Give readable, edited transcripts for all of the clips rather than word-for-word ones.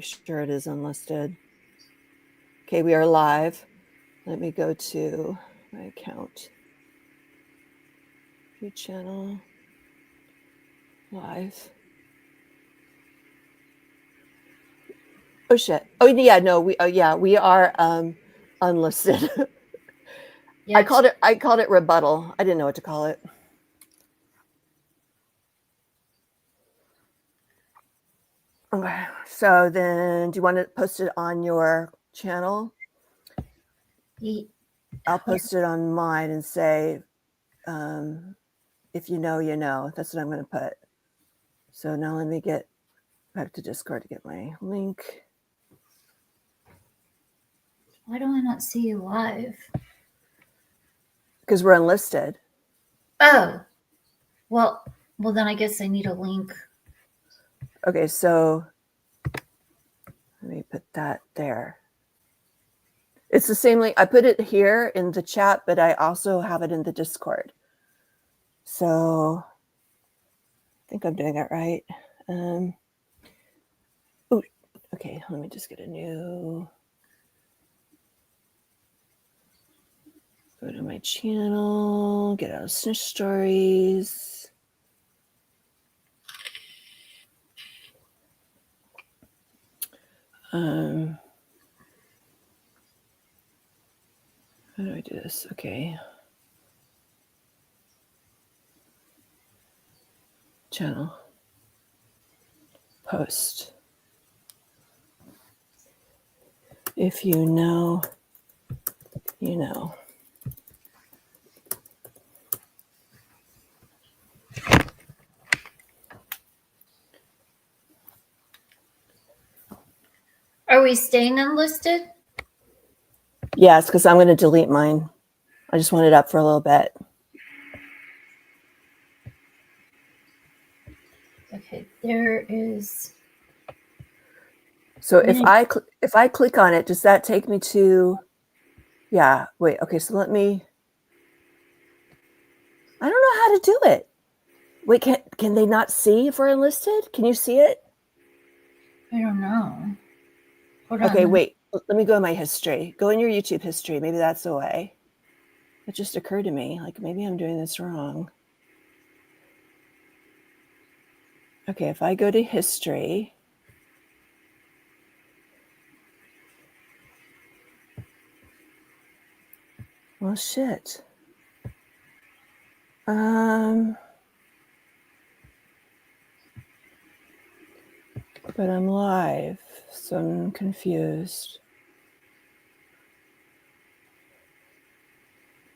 sure it is unlisted. Okay, we are live. Let me go to my account. View channel. Live. Oh shit. Oh yeah, no, we are unlisted. Yeah, I called it rebuttal. I didn't know what to call it. Okay. So then do you want to post it on your channel? I'll post it on mine and say, if you know, you know. That's what I'm going to put. So now let me get back to Discord to get my link. Why do I not see you live? Because we're unlisted. Oh, well, then I guess I need a link. Okay, so let me put that there. It's the same link. I put it here in the chat, but I also have it in the Discord. So I think I'm doing it right. Oh, okay. Let me just get a new. Go to my channel, get out of Snitch Stories. How do I do this? Okay. Channel. Post. If you know, you know. Are we staying unlisted? Yes, because I'm going to delete mine. I just want it up for a little bit. Okay, there is. So if I click on it, does that take me to? Yeah. Wait. Okay. So let me. I don't know how to do it. Wait. Can they not see if we're enlisted? Can you see it? I don't know. Hold on. Okay. On. Wait. Let me go in my history. Go in your YouTube history. Maybe that's the way. It just occurred to me. Like maybe I'm doing this wrong. Okay. If I go to history. Well, shit. But I'm live, so I'm confused.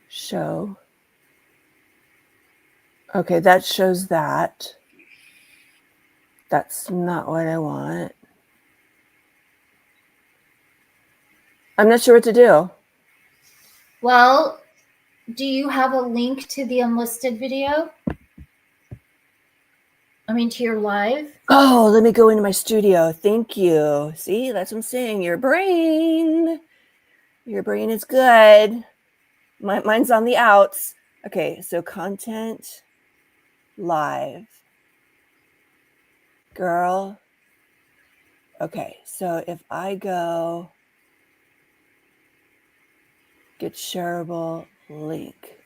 Show. Okay, that shows that. That's not what I want. I'm not sure what to do. Well, do you have a link to the unlisted video? I mean, to your live? Oh, let me go into my studio. Thank you. See, that's what I'm saying. Your brain is good. Mine's on the outs. Okay, so content, live. Girl. Okay, so if I go get shareable link.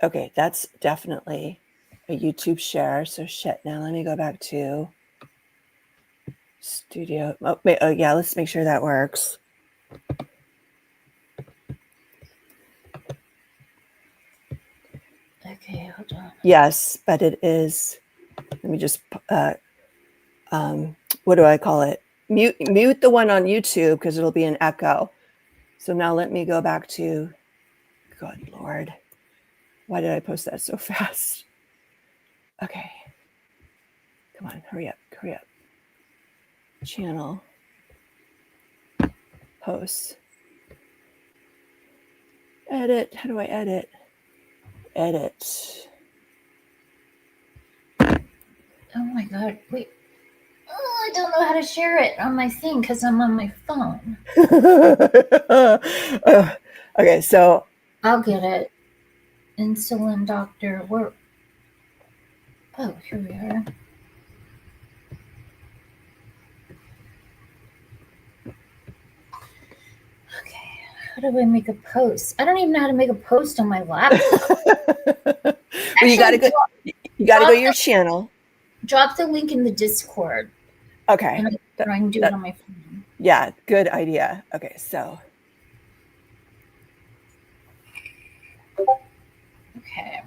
Okay, that's definitely a YouTube share. So shit, now let me go back to studio. Oh, yeah, let's make sure that works. Okay, hold on. Yes, but it is, let me just, what do I call it? Mute the one on YouTube because it'll be an echo. So now let me go back to, good Lord. Why did I post that so fast? Okay. Come on, hurry up. Channel. Post. Edit. How do I edit? Edit. Oh my God, wait. Oh, I don't know how to share it on my thing because I'm on my phone. Okay, so I'll get it. insulin doctor. Oh, here we are. Okay, how do I make a post? I don't even know how to make a post on my laptop. Well, Actually, you gotta go to your channel. Drop the link in the Discord. Okay. And I can do it on my phone. Yeah, good idea. Okay, so. Okay.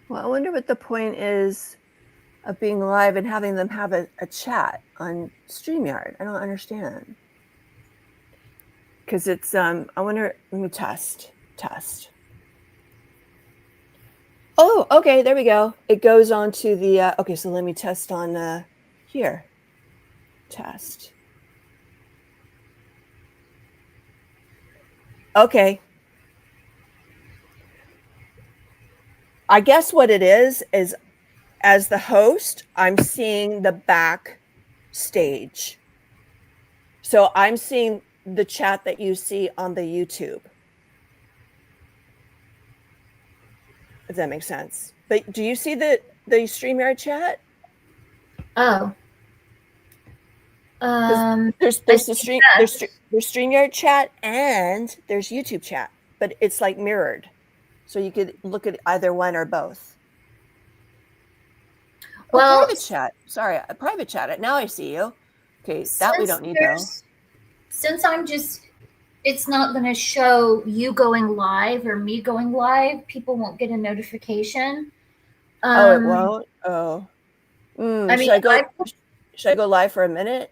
Well, I wonder what the point is of being live and having them have a chat on StreamYard. I don't understand. Because it's, I wonder, let me test. Oh, okay, there we go. It goes on to the, okay, so let me test on here. Test. Okay. I guess what it is as the host, I'm seeing the back stage. So I'm seeing the chat that you see on the YouTube. If that makes sense. But do you see the StreamYard chat? Oh. There's StreamYard chat and there's YouTube chat, but it's like mirrored. So you could look at either one or both. Well, private chat. Sorry, a private chat. Now I see you. Okay, that we don't need though. Since it's not going to show you going live or me going live. People won't get a notification. It won't? Oh. I mean, should I go live for a minute?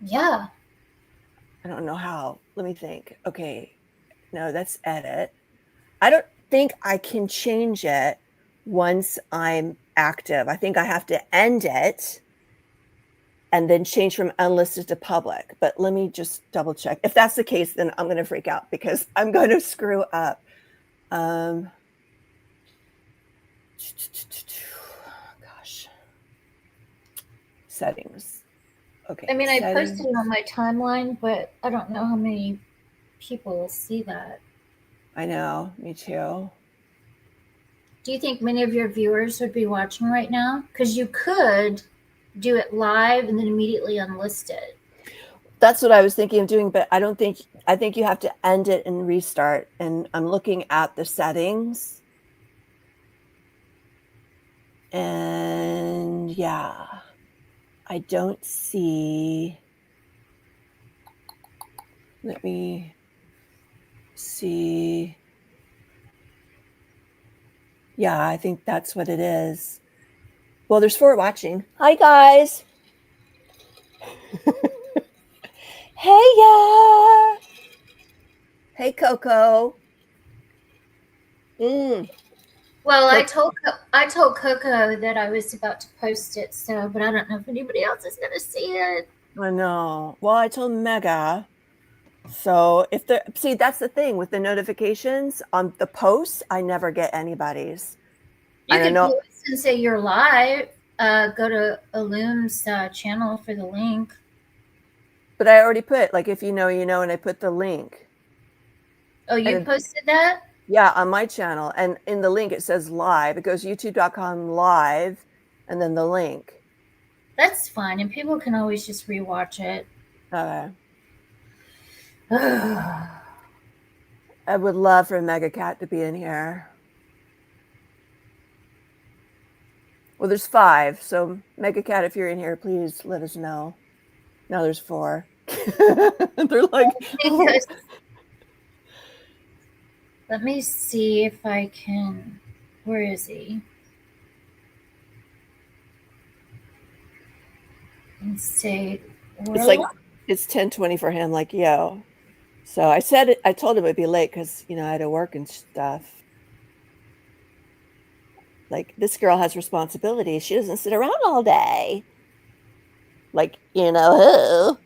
Yeah. I don't know how. Let me think. Okay. No, that's edit. I don't think I can change it once I'm active. I think I have to end it and then change from unlisted to public. But let me just double check. If that's the case, then I'm going to freak out because I'm going to screw up. Gosh. Settings. Okay. I mean, I posted it on my timeline, but I don't know how many people will see that. I know. Me too. Do you think many of your viewers would be watching right now? Because you could do it live and then immediately unlist it. That's what I was thinking of doing, but I think you have to end it and restart. And I'm looking at the settings. And yeah, I don't see. Let me see. Yeah, I think that's what it is. Well, there's 4 watching. Hi, guys. Hey, yeah. Hey, Coco. Well, I told Coco that I was about to post it, but I don't know if anybody else is going to see it. I know. Well, I told Mega. So see, that's the thing with the notifications on the posts, I never get anybody's. You can post and say you're live. Go to Illum's channel for the link. But I already put, like, if you know, you know, and I put the link. Oh, you posted that? Yeah, on my channel. And in the link, it says live. It goes youtube.com live, and then the link. That's fine. And people can always just rewatch it. Okay. I would love for Mega Cat to be in here. Well, there's 5. So Mega Cat, if you're in here, please let us know. Now there's 4. They're like, oh. Let me see if I can. Where is he? And say, it's like it's 10:20 for him. Like, yo. So I told him it'd be late because I had to work and stuff. Like, this girl has responsibilities. She doesn't sit around all day. Like, who?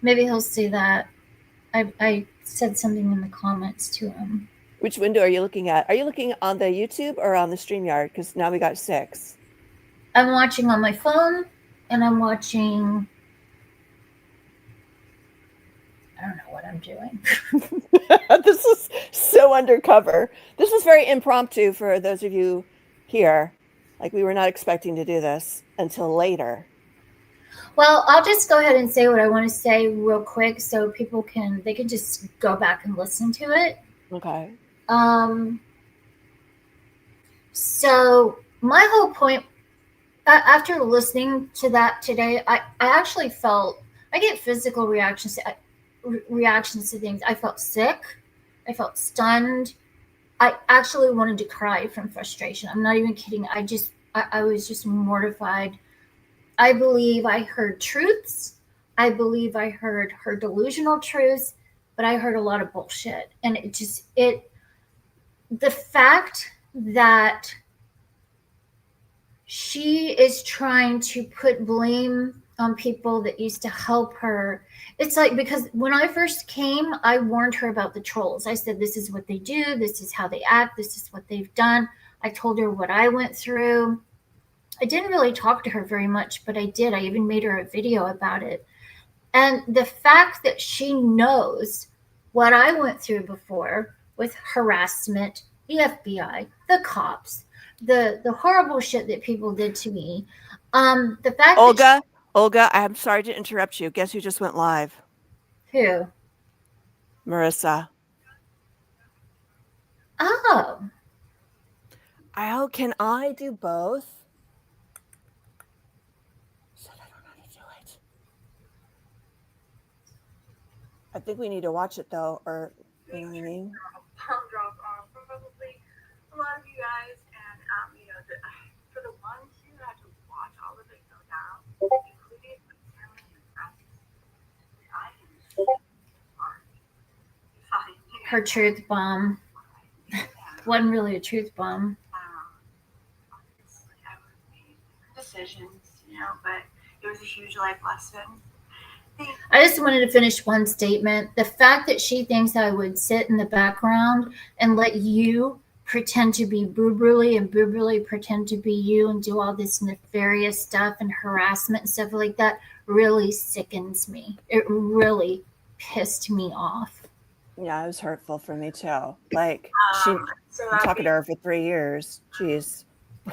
Maybe he'll see that. I said something in the comments to him. Which window are you looking at? Are you looking on the YouTube or on the StreamYard? Because now we got 6. I'm watching on my phone, and I'm watching. I don't know what I'm doing. This is so undercover. This was very impromptu for those of you here. Like, we were not expecting to do this until later. Well, I'll just go ahead and say what I want to say real quick, so people can just go back and listen to it. Okay. So my whole point, after listening to that today, I actually felt, I get physical reactions to things. I felt sick. I felt stunned. I actually wanted to cry from frustration. I'm not even kidding. I was just mortified. I believe I heard truths. I believe I heard her delusional truths, but I heard a lot of bullshit. And the fact that she is trying to put blame on people that used to help her. It's like, because when I first came, I warned her about the trolls. I said, this is what they do. This is how they act. This is what they've done. I told her what I went through. I didn't really talk to her very much, but I did. I even made her a video about it. And the fact that she knows what I went through before with harassment, the FBI, the cops, the horrible shit that people did to me. The fact Olga, I'm sorry to interrupt you. Guess who just went live? Who? Marissa. Oh. Can I do both? Shit, I don't know how to do it. I think we need to watch it though, or you know what I mean? Palm drop probably a lot of you guys, and for the ones who had to watch all of it go down, including family and friends, I can Her truth bomb. Wasn't really a truth bomb. Obviously, I would have made decisions, but it was a huge life lesson. I just wanted to finish one statement. The fact that she thinks I would sit in the background and let you pretend to be Booberly and Booberly pretend to be you and do all this nefarious stuff and harassment and stuff like that really sickens me. It really pissed me off. Yeah, it was hurtful for me too. Like, I'm talking to her for 3 years. Jeez. I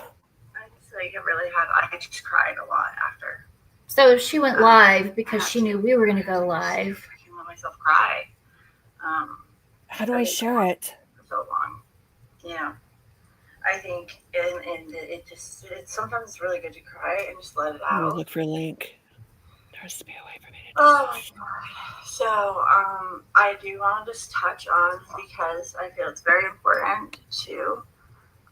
just cried a lot after. So she went live because she knew we were going to go live. I can let myself cry. How do I share it? For so long. Yeah. I think, it's sometimes it's really good to cry and just let it out. Let me look for a link. There has to be a way for me to do Oh my god. So, I do want to just touch on, because I feel it's very important to,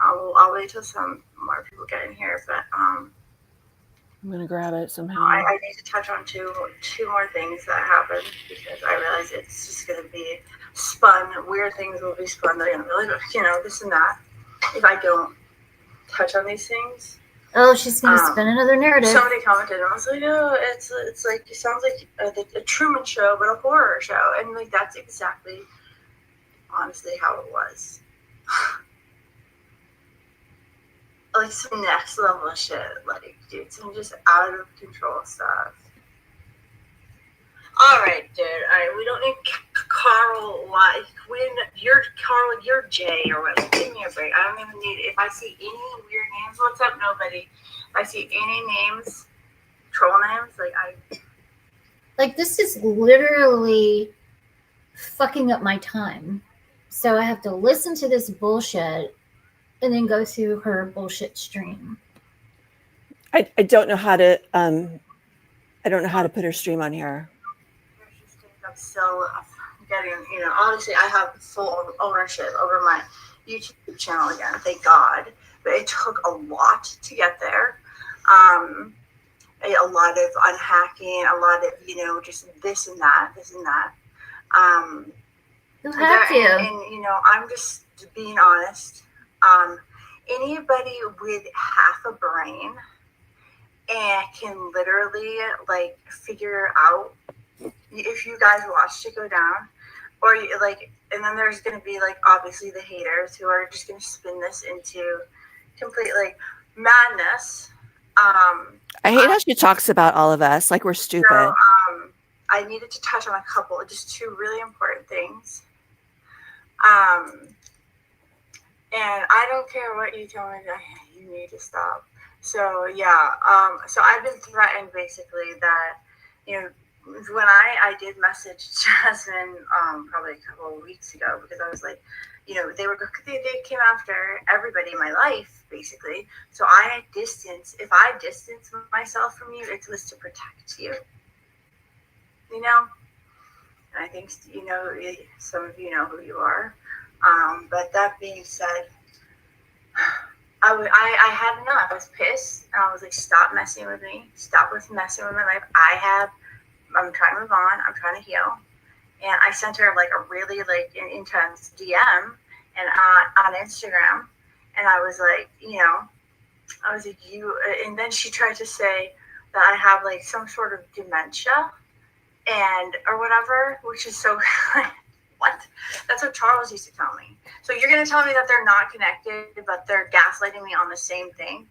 I'll wait till some more people get in here, but, I'm going to grab it somehow. I need to touch on two more things that happened, because I realize it's just going to be spun. Weird things will be spun. They're going to really, this and that. If I don't touch on these things. Oh, she's going to spin another narrative. Somebody commented, and I was like, oh, it's like, it sounds like a Truman Show, but a horror show. And like, that's exactly, honestly, how it was. Like, some next level shit. Like, dude, some just out of control stuff. All right, dude. All right, we don't need Carl. You're Jay or what? Give me a break. I don't even need. If I see any weird names, what's up, nobody? If I see any names, troll names, like this is literally fucking up my time. So I have to listen to this bullshit and then go through her bullshit stream. I don't know how to put her stream on here. I'm still getting, obviously I have full ownership over my YouTube channel again, thank God. But it took a lot to get there. A lot of unhacking, a lot of, just this and that. Who hacked you? And, I'm just being honest. Anybody with half a brain and can literally, figure out if you guys watched it go down, or like, and then there's going to be like obviously the haters who are just going to spin this into complete like madness. I hate how she talks about all of us like we're So stupid. I needed to touch on a couple, just two really important things. And I don't care what you tell me, you need to stop. So yeah, so I've been threatened basically that, you know, when I did message Jasmine probably a couple of weeks ago, because I was like, you know, they came after everybody in my life basically. So I distance. If I distance myself from you, it was to protect you. You know, and I think you know some of you know who you are. But that being said, I had enough. I was pissed, and I was like, "Stop messing with me. Stop messing with my life. I'm trying to move on. I'm trying to heal." And I sent her like a really like an intense DM and on Instagram, and I was like, you know, I was like, you. And then she tried to say that I have like some sort of dementia, and or whatever, which is so. What? That's what Charles used to tell me. So you're going to tell me that they're not connected, but they're gaslighting me on the same thing?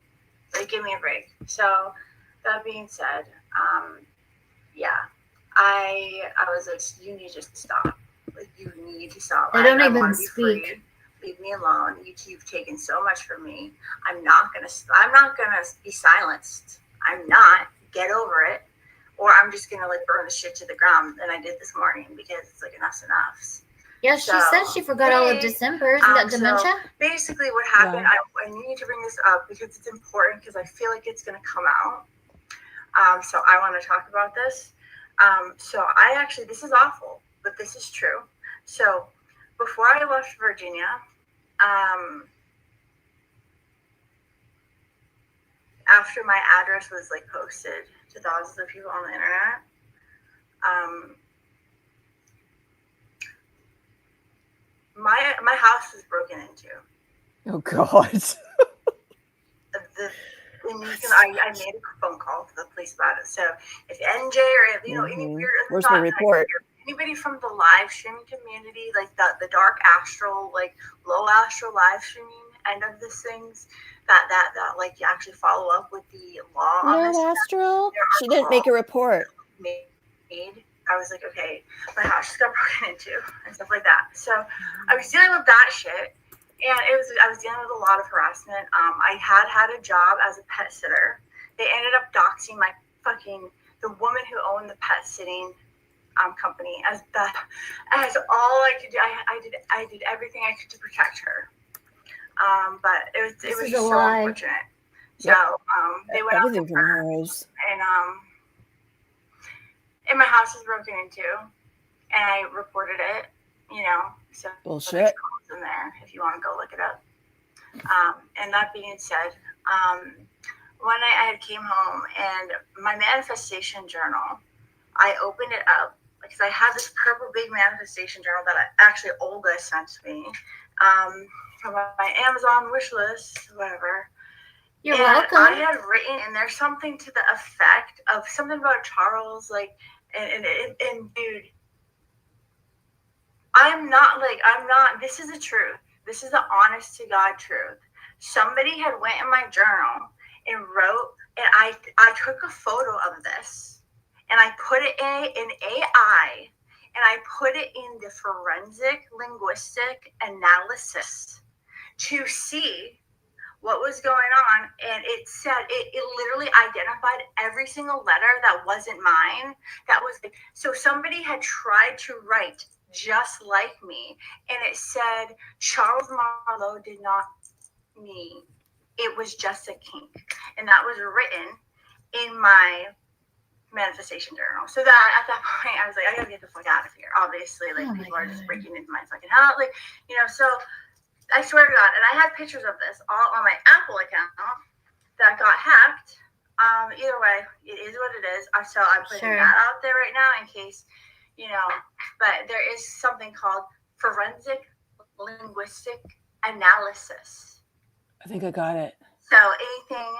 Like, give me a break. So that being said, yeah, I was like, you need to stop. Like, you need to stop. They don't I even want to be speak. free. Leave me alone. You've taken so much from me. I'm not gonna be silenced. I'm not. Get over it. Or I'm just gonna like burn the shit to the ground. And I did this morning because it's like enough's enough. Yeah, she said she forgot all of December. Isn't that dementia? So basically, what happened? Yeah. I need to bring this up because it's important because I feel like it's gonna come out. So I want to talk about this. So I actually, this is awful, but this is true. So before I left Virginia, after my address was like posted to thousands of people on the internet, my house was broken into. Oh God. I made a phone call to the police about it. So if NJ or you know any weird, where's the report? Anybody from the live streaming community, like the dark astral, like low astral live streaming end of this things, that like you actually follow up with the law on this. No astral. She didn't make a report. I was like, okay, my house just got broken into and stuff like that. So I was dealing with that shit. And I was dealing with a lot of harassment. I had a job as a pet sitter. They ended up doxing the woman who owned the pet sitting company as all I could do. I did everything I could to protect her. But it was just so unfortunate. So they went everything from hers. And my house was broken into, and I reported it. You know, so bullshit. In there if you want to go look it up. And that being said, one night I came home and my manifestation journal, I opened it up because I had this purple big manifestation journal that actually Olga sent me from my Amazon wish list, whatever. You're welcome. I had written in there something to the effect of something about Charles, like, and dude, I'm not, this is the truth. This is the honest to God truth. Somebody had went in my journal and wrote, and I took a photo of this, and I put it in AI, and I put it in the forensic linguistic analysis to see what was going on. And it said, it literally identified every single letter that wasn't mine. That was, so somebody had tried to write just like me, and it said Charles Marlowe did not me. It was just a kink, and that was written in my manifestation journal. So that at that point, I was like, I gotta get the fuck out of here. Obviously, like people are just breaking into my fucking house, like you know. So I swear to God, and I had pictures of this all on my Apple account that got hacked. Either way, it is what it is. So I'm putting that out there right now in case. You know, but there is something called forensic linguistic analysis. I think I got it. So anything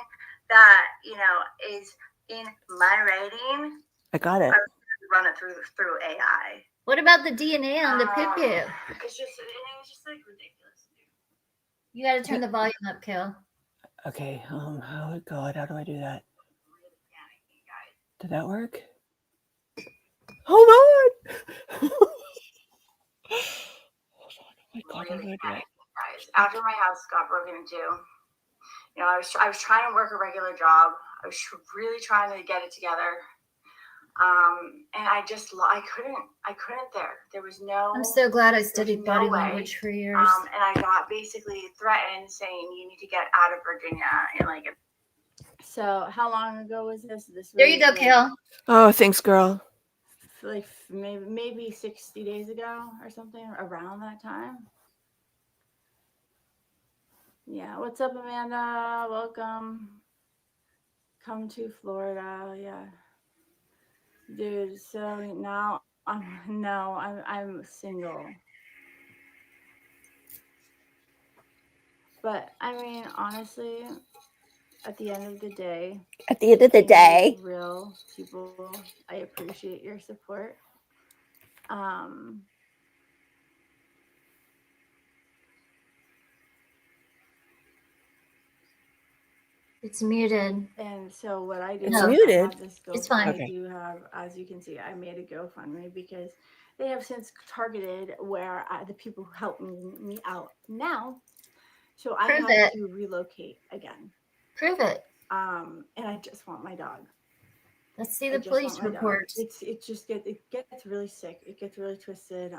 that, you know, is in my writing, I got it. run it through AI. What about the DNA on the pip? It's just like ridiculous. You got to turn the volume up, Kale. Okay. Oh God, how do I do that? Really panicking, guys. Did that work? Hold on. Hold on. Oh my God, how do I do that? Guys, after my house got broken into, you know, I was trying to work a regular job. I was really trying to get it together. And I couldn't there was no. I'm so glad I studied no body way. language for years. And I got basically threatened saying you need to get out of Virginia and like. So how long ago was this? There you go, Kale. Oh, thanks, girl. Like maybe 60 days ago or something, around that time. Yeah. What's up, Amanda? Welcome. Come to Florida. Yeah. Dude, so now I'm single. But I mean, honestly, at the end of the day, real people, I appreciate your support. It's muted. And so what I do, It's is muted? I have this It's fine. I do have, as you can see, I made a GoFundMe because they have since targeted where the people who help me out now. So I Prove have it. to relocate again. Prove it. And I just want my dog. Let's see the police report. It gets really sick. It gets really twisted.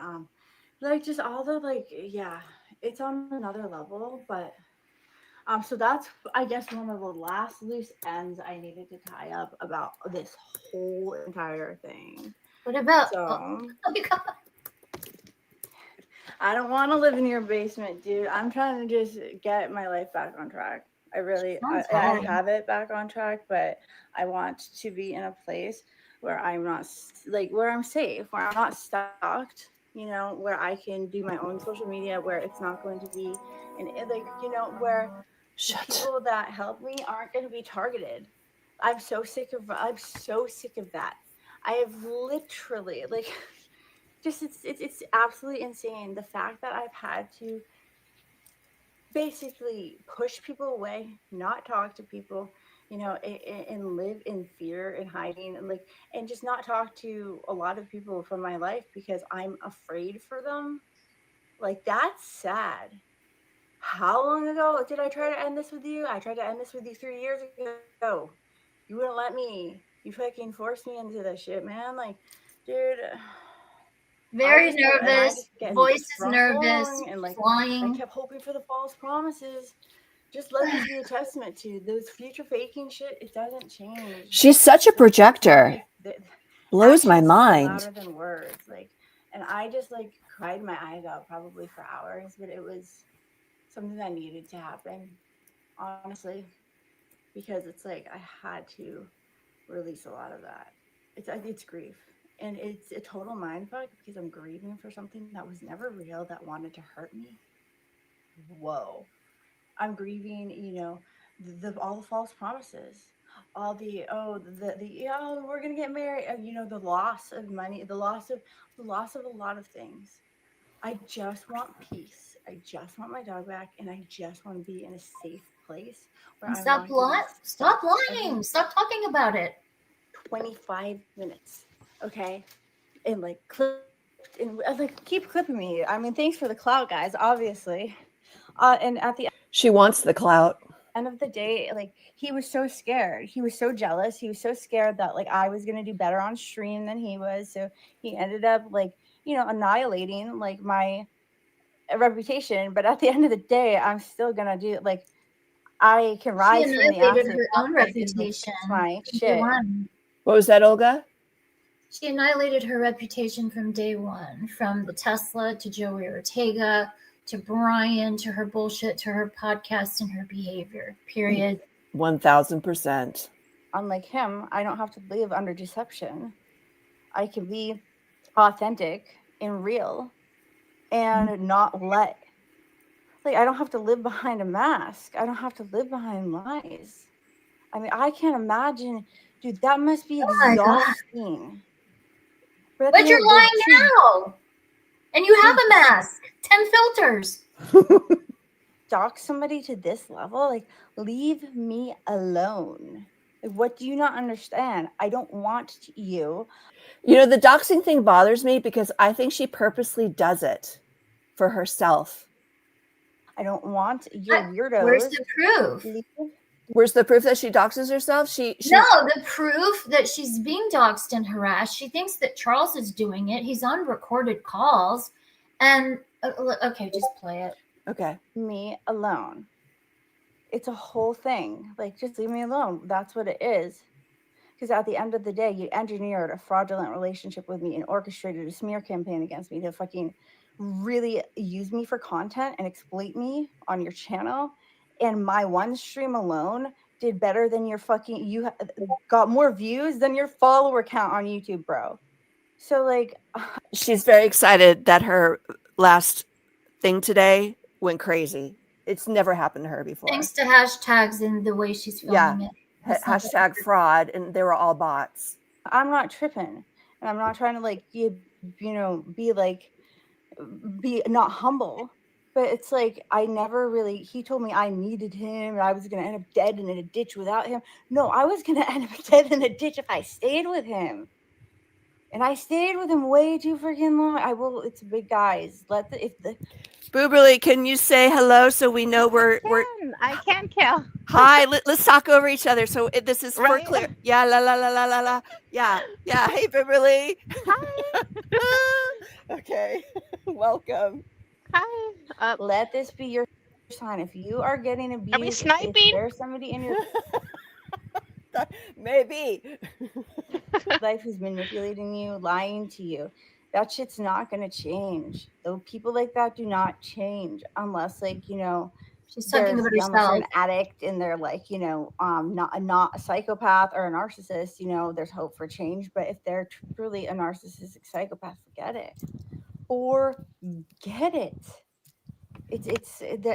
Like just all the it's on another level. But so that's, I guess, one of the last loose ends I needed to tie up about this whole entire thing. What about? So Oh my God. I don't want to live in your basement, dude. I'm trying to just get my life back on track. I have it back on track, but I want to be in a place where I'm not where I'm safe, where I'm not stalked, where I can do my own social media, where it's not going to be where people that help me aren't going to be targeted. I'm so sick of that. I have literally it's absolutely insane, the fact that I've had to basically push people away, not talk to people, and live in fear and hiding and just not talk to a lot of people from my life because I'm afraid for them. That's sad. How long ago did I try to end this with you? I tried to end this with you 3 years ago. You wouldn't let me. You fucking forced me into that shit, man. Dude. Very nervous. Voice is nervous. And flying. I kept hoping for the false promises. Just let this be a testament to those future faking shit. It doesn't change. She's such a projector. Blows my mind. Louder than words. And I just cried my eyes out probably for hours, but it was something that needed to happen, honestly, because it's I had to release a lot of that. It's grief. And it's a total mindfuck because I'm grieving for something that was never real, that wanted to hurt me. Whoa. I'm grieving, all the false promises, all we're gonna get married, the loss of money, the loss of a lot of things. I just want peace. I just want my dog back, and I just want to be in a safe place where Stop lying. Stop talking about it. 25 minutes. Okay, and clip and keep clipping me. I mean, thanks for the clout, guys, obviously. And at the She wants the clout. end of the day, he was so scared. He was so jealous. He was so scared that I was gonna do better on stream than he was. So he ended up annihilating my reputation. But at the end of the day, I'm still gonna do I can rise She from the annihilated ashes. her own reputation. My shit. What was that, Olga? She annihilated her reputation from day one, from the Tesla to Joey Ortega to Brian to her bullshit to her podcast and her behavior. Period. 1000%. Unlike him, I don't have to live under deception. I can be authentic and real and not let I don't have to live behind a mask. I don't have to live behind lies. I mean, I can't imagine, dude, that must be exhausting. But you're lying now. And you have a mask. 10 filters. Dox somebody to this level? Like, leave me alone. Like, what do you not understand? I don't want you. You know, the doxing thing bothers me because I think she purposely does it for herself. I don't want your weirdos. Where's the proof? Where's the proof that she doxes herself? No, the proof that she's being doxed and harassed. She thinks that Charles is doing it. He's on recorded calls. And, okay, just play it. Okay. Me alone. It's a whole thing. Like, just leave me alone. That's what it is. Because at the end of the day, you engineered a fraudulent relationship with me and orchestrated a smear campaign against me to fucking really use me for content and exploit me on your channel. And my one stream alone did better than your fucking, you got more views than your follower count on YouTube, bro. So, like, she's very excited that her last thing today went crazy. It's never happened to her before. Thanks to hashtags and the way she's filming it. Hashtag fraud, and they were all bots. I'm not tripping, and I'm not trying to like be not humble, but it's like I never really. He told me I needed him, and I was gonna end up dead and in a ditch without him. No, I was gonna end up dead in a ditch if I stayed with him, and I stayed with him way too freaking long. I will. It's big guys. Booberly, can you say hello so we know I can kill. Hi, let's talk over each other. So this is Right. for clear. Yeah, la la la la la la. Yeah. Hey, Booberly. Hi. Okay. Welcome. Hi. Let this be your sign. If you are getting abused, Are we sniping? if there's somebody in your Maybe. life who's manipulating you, lying to you, that shit's not going to change. Though people like that do not change unless, like, you know, she's talking about herself. An addict and they're like, you know, not a psychopath or a narcissist. You know, there's hope for change. But if they're truly a narcissistic psychopath, forget it. Forget it.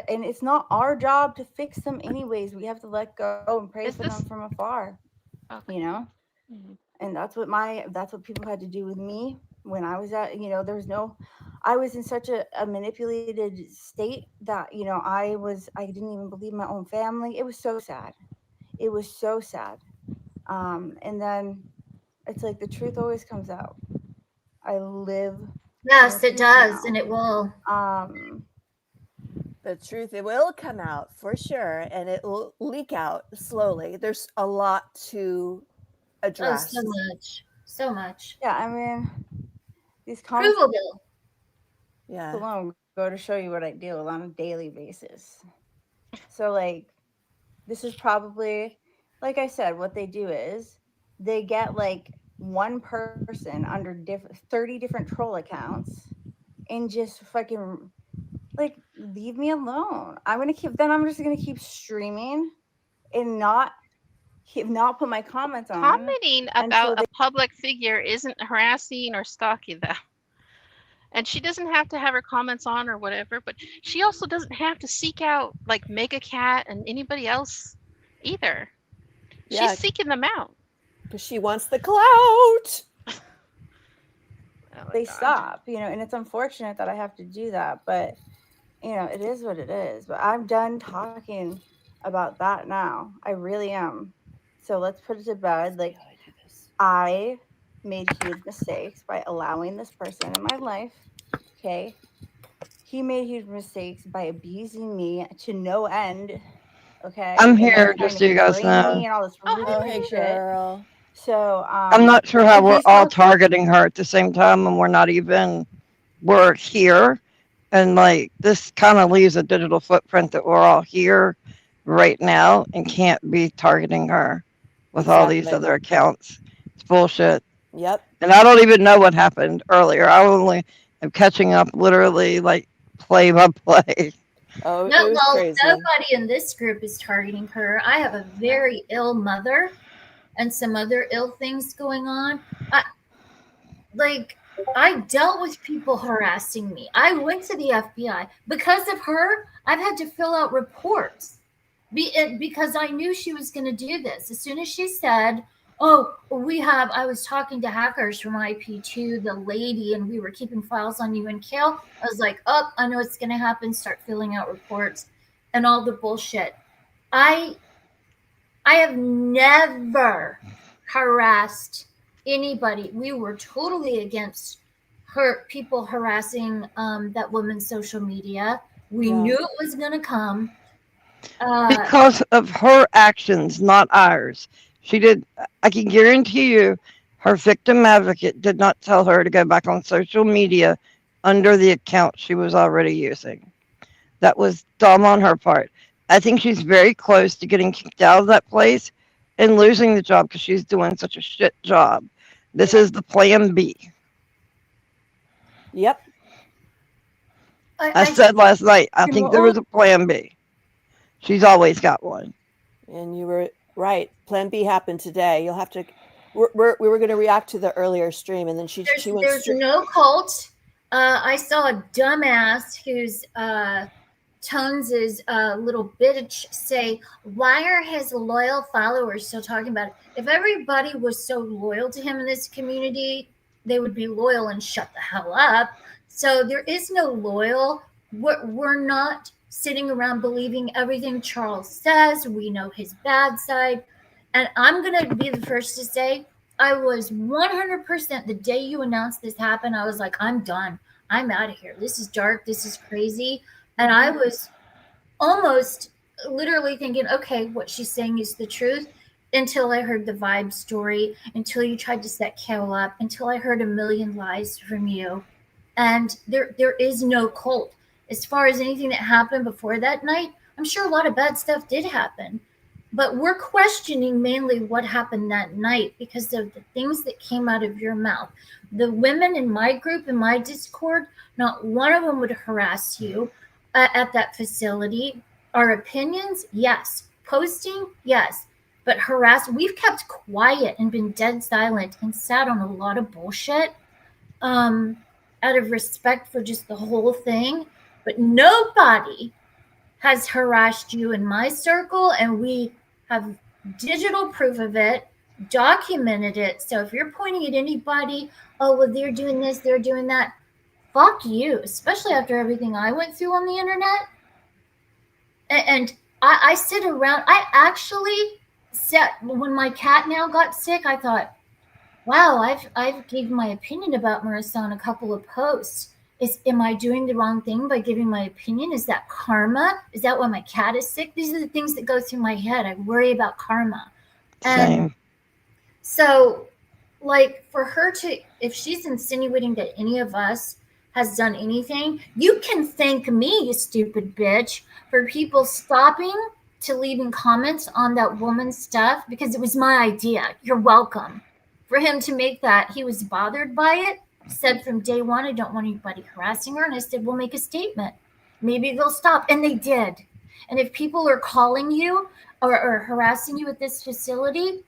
And it's not our job to fix them anyways. We have to let go and pray for them from afar. Okay. You know. Mhm. And that's what people had to do with me when I was at, you know, I was in such a manipulated state that, you know, I didn't even believe my own family. It was so sad. It was so sad. And then it's like the truth always comes out. I live. Yes, it does. Now. And it will. The truth, it will come out for sure. And it will leak out slowly. There's a lot to address. Oh, so much. Yeah, I mean, these comments provable. Yeah, alone go to show you what I deal with on a daily basis. So, like, this is probably, like I said, what they do is they get like one person under 30 different troll accounts and just fucking like leave me alone. I'm just gonna keep streaming and not put my comments on. Commenting about a public figure isn't harassing or stalking them. And she doesn't have to have her comments on or whatever, but she also doesn't have to seek out like Mega Cat and anybody else either. Yeah. She's seeking them out. Because she wants the clout. They stop, you know, and it's unfortunate that I have to do that, but you know, it is what it is. But I'm done talking about that now. I really am. So let's put it to bed. Like, I made huge mistakes by allowing this person in my life. Okay. He made huge mistakes by abusing me to no end. Okay. I'm here just so you guys know. And all this Hey, girl. So I'm not sure how we're all targeting her at the same time, and we're here. And like this kind of leaves a digital footprint that we're all here right now and can't be targeting her with all these other accounts. It's bullshit. Yep. And I don't even know what happened earlier. I only am catching up literally like play by play. Oh, no, well, crazy. Nobody in this group is targeting her. I have a very ill mother and some other ill things going on. I dealt with people harassing me. I went to the FBI. Because of her, I've had to fill out reports because I knew she was going to do this. As soon as she said Oh, I was talking to hackers from IP2, the lady, and we were keeping files on you and Kale. I was like, oh, I know it's going to happen. Start filling out reports and all the bullshit. I have never harassed anybody. We were totally against people harassing that woman's social media. We knew it was going to come. Because of her actions, not ours. She did, I can guarantee you, her victim advocate did not tell her to go back on social media under the account she was already using. That was dumb on her part. I think she's very close to getting kicked out of that place and losing the job because she's doing such a shit job. This is the plan B. Yep. I said last night, I think there was a plan B. She's always got one. And you were right. Plan B happened today. You'll have to. We were going to react to the earlier stream, and then she went. There's no cult. I saw a dumbass who's Tones's little bitch say, "Why are his loyal followers still talking about it? If everybody was so loyal to him in this community, they would be loyal and shut the hell up." So there is no loyal. We're not sitting around believing everything Charles says. We know his bad side. And I'm going to be the first to say, I was 100% the day you announced this happened. I was like, I'm done. I'm out of here. This is dark. This is crazy. And I was almost literally thinking, okay, what she's saying is the truth, until I heard the Vibe story, until you tried to set Kale up, until I heard a million lies from you. And there is no cult. As far as anything that happened before that night, I'm sure a lot of bad stuff did happen. But we're questioning mainly what happened that night because of the things that came out of your mouth. The women in my group, in my Discord, not one of them would harass you at that facility. Our opinions, yes. Posting, yes. But we've kept quiet and been dead silent and sat on a lot of bullshit out of respect for just the whole thing. But nobody has harassed you in my circle, and we have digital proof of it, documented it. So if you're pointing at anybody, oh, well, they're doing this, they're doing that, fuck you, especially after everything I went through on the internet. And I sit around, I actually said, when my cat now got sick, I thought, wow, I've given my opinion about Marissa on a couple of posts. Am I doing the wrong thing by giving my opinion? Is that karma? Is that why my cat is sick? These are the things that go through my head. I worry about karma. And Same. so, like, for her to, if she's insinuating that any of us has done anything, you can thank me, you stupid bitch, for people stopping to leaving comments on that woman's stuff because it was my idea. You're welcome. For him to make that, he was bothered by it. Said from day one, I don't want anybody harassing her. And I said, we'll make a statement. Maybe they'll stop. And they did. And if people are calling you or harassing you at this facility,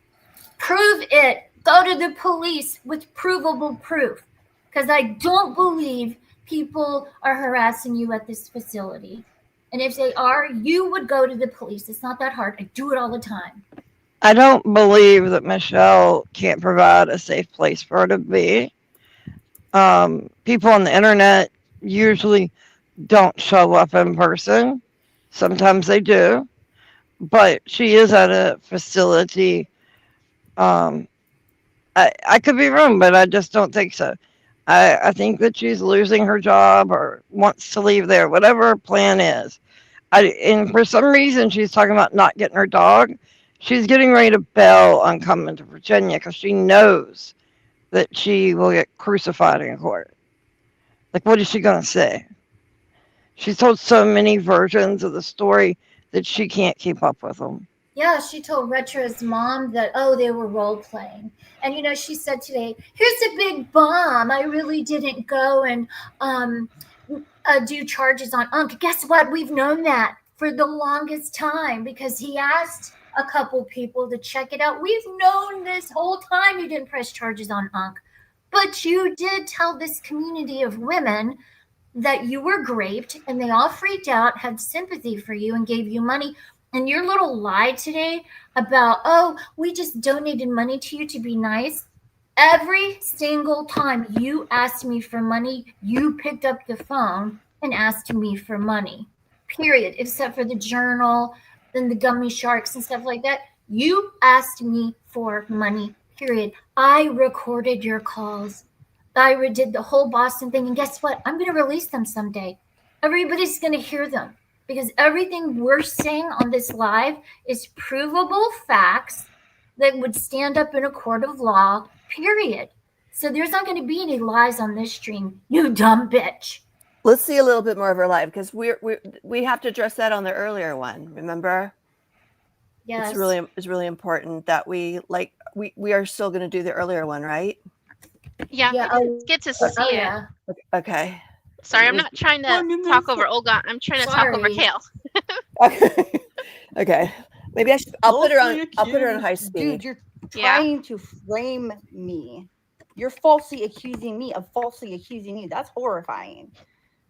prove it. Go to the police with provable proof. Because I don't believe people are harassing you at this facility. And if they are, you would go to the police. It's not that hard. I do it all the time. I don't believe that Michelle can't provide a safe place for her to be. People on the internet usually don't show up in person. Sometimes they do, but she is at a facility. I could be wrong, but I just don't think so. I think that she's losing her job or wants to leave there, whatever her plan is. And for some reason, she's talking about not getting her dog. She's getting ready to bail on coming to Virginia because she knows that she will get crucified in court. Like, what is she going to say? She's told so many versions of the story that she can't keep up with them. Yeah, she told Retro's mom that, oh, they were role playing. And, she said today, here's a big bomb. I really didn't go and do charges on Unc. Guess what? We've known that for the longest time because he asked a couple people to check it out. We've known this whole time you didn't press charges on Unc. But you did tell this community of women that you were raped, and they all freaked out, had sympathy for you, and gave you money. And your little lie today about, oh, we just donated money to you to be nice. Every single time you asked me for money, you picked up the phone and asked me for money. Period. Except for the journal and the gummy sharks and stuff like that. You asked me for money. Period. I recorded your calls. I did the whole Boston thing. And guess what? I'm going to release them someday. Everybody's going to hear them because everything we're saying on this live is provable facts that would stand up in a court of law, period. So there's not going to be any lies on this stream, you dumb bitch. Let's see a little bit more of her live because we have to address that on the earlier one. Remember? Yes. It's really important that we are still going to do the earlier one, right? Yeah, I didn't get to see it. Yeah. Okay. Sorry, I'm not trying to talk over Olga. I'm trying to talk over Kale. Okay. Okay. Maybe I should. I'll put her on high speed. Dude, you're trying to frame me. You're falsely accusing me of falsely accusing you. That's horrifying.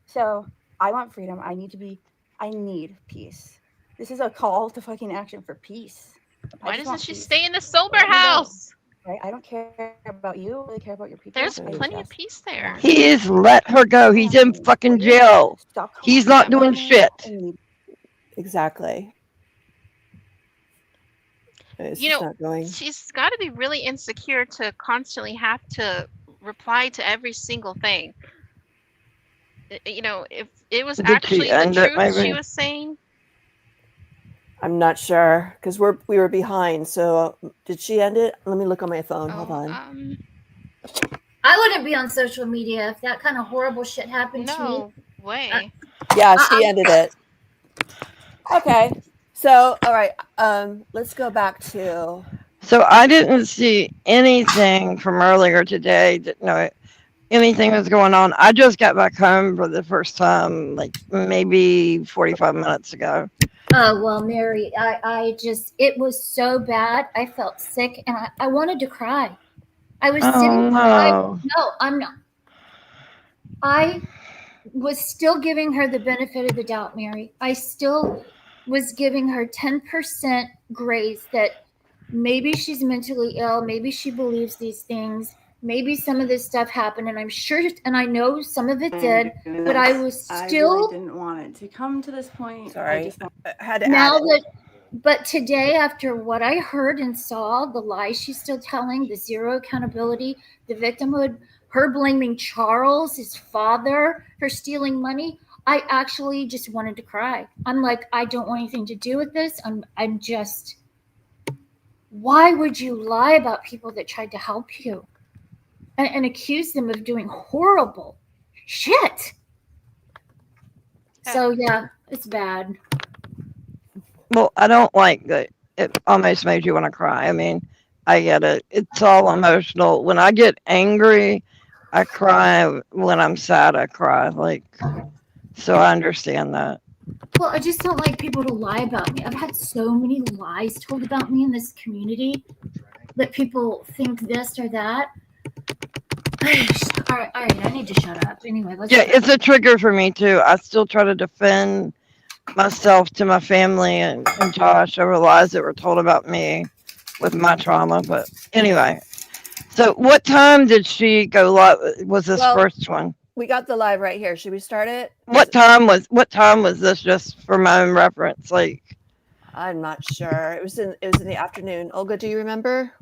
So I want freedom. I need peace. This is a call to fucking action for peace. Why doesn't she stay in the sober house? Right? I don't care about you. I really care about your people. There's plenty of peace there. He's let her go. He's in fucking jail. He's not doing shit. Exactly. You know, she's got to be really insecure to constantly have to reply to every single thing. You know, if it was actually the truth she was saying. I'm not sure because we were behind. So did she end it? Let me look on my phone. Hold on. I wouldn't be on social media if that kind of horrible shit happened to me. No way. Yeah, she ended it. Okay. So, all right. Let's go back to. So I didn't see anything from earlier today. Didn't know anything was going on. I just got back home for the first time, like maybe 45 minutes ago. Oh, well, Mary, it was so bad. I felt sick and I wanted to cry. I was sitting. No, I'm not. I was still giving her the benefit of the doubt, Mary. I still was giving her 10% grace that maybe she's mentally ill. Maybe she believes these things. Maybe some of this stuff happened, and I'm sure, and I know some of it did, but I was still. I really didn't want it to come to this point. Sorry, I had to add it. But today, after what I heard and saw, the lies she's still telling, the zero accountability, the victimhood, her blaming Charles, his father, her stealing money, I actually just wanted to cry. I'm like, I don't want anything to do with this. I'm just. Why would you lie about people that tried to help you? And accuse them of doing horrible shit. So yeah, it's bad. Well, I don't like that. It almost made you want to cry. I mean, I get it. It's all emotional. When I get angry, I cry. When I'm sad, I cry. So I understand that. Well, I just don't like people to lie about me. I've had so many lies told about me in this community that people think this or that. All right, I need to shut up. Anyway, it's a trigger for me too. I still try to defend myself to my family and Josh over lies that were told about me with my trauma. But anyway, so what time did she go live? Was this first one? We got the live right here. Should we start it? What time was this? Just for my own reference, I'm not sure. It was in the afternoon. Olga, do you remember?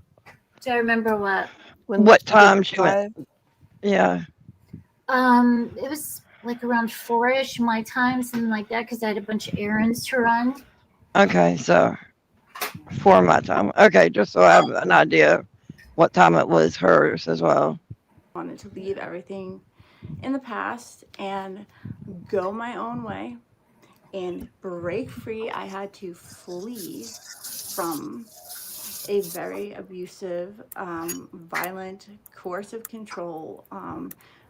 Do I remember what? What time she went? Yeah. It was like around 4-ish my time, something like that, because I had a bunch of errands to run. Okay, so 4 my time. Okay, just so I have an idea what time it was hers as well. I wanted to leave everything in the past and go my own way and break free. I had to flee from a very abusive, violent, coercive control,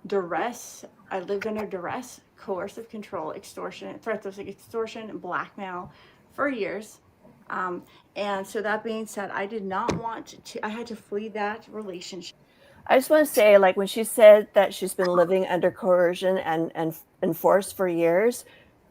duress. I lived under duress, coercive control, extortion, threats of extortion, blackmail for years. And so that being said, I did not want to, I had to flee that relationship. I just want to say, when she said that she's been living under coercion and force for years,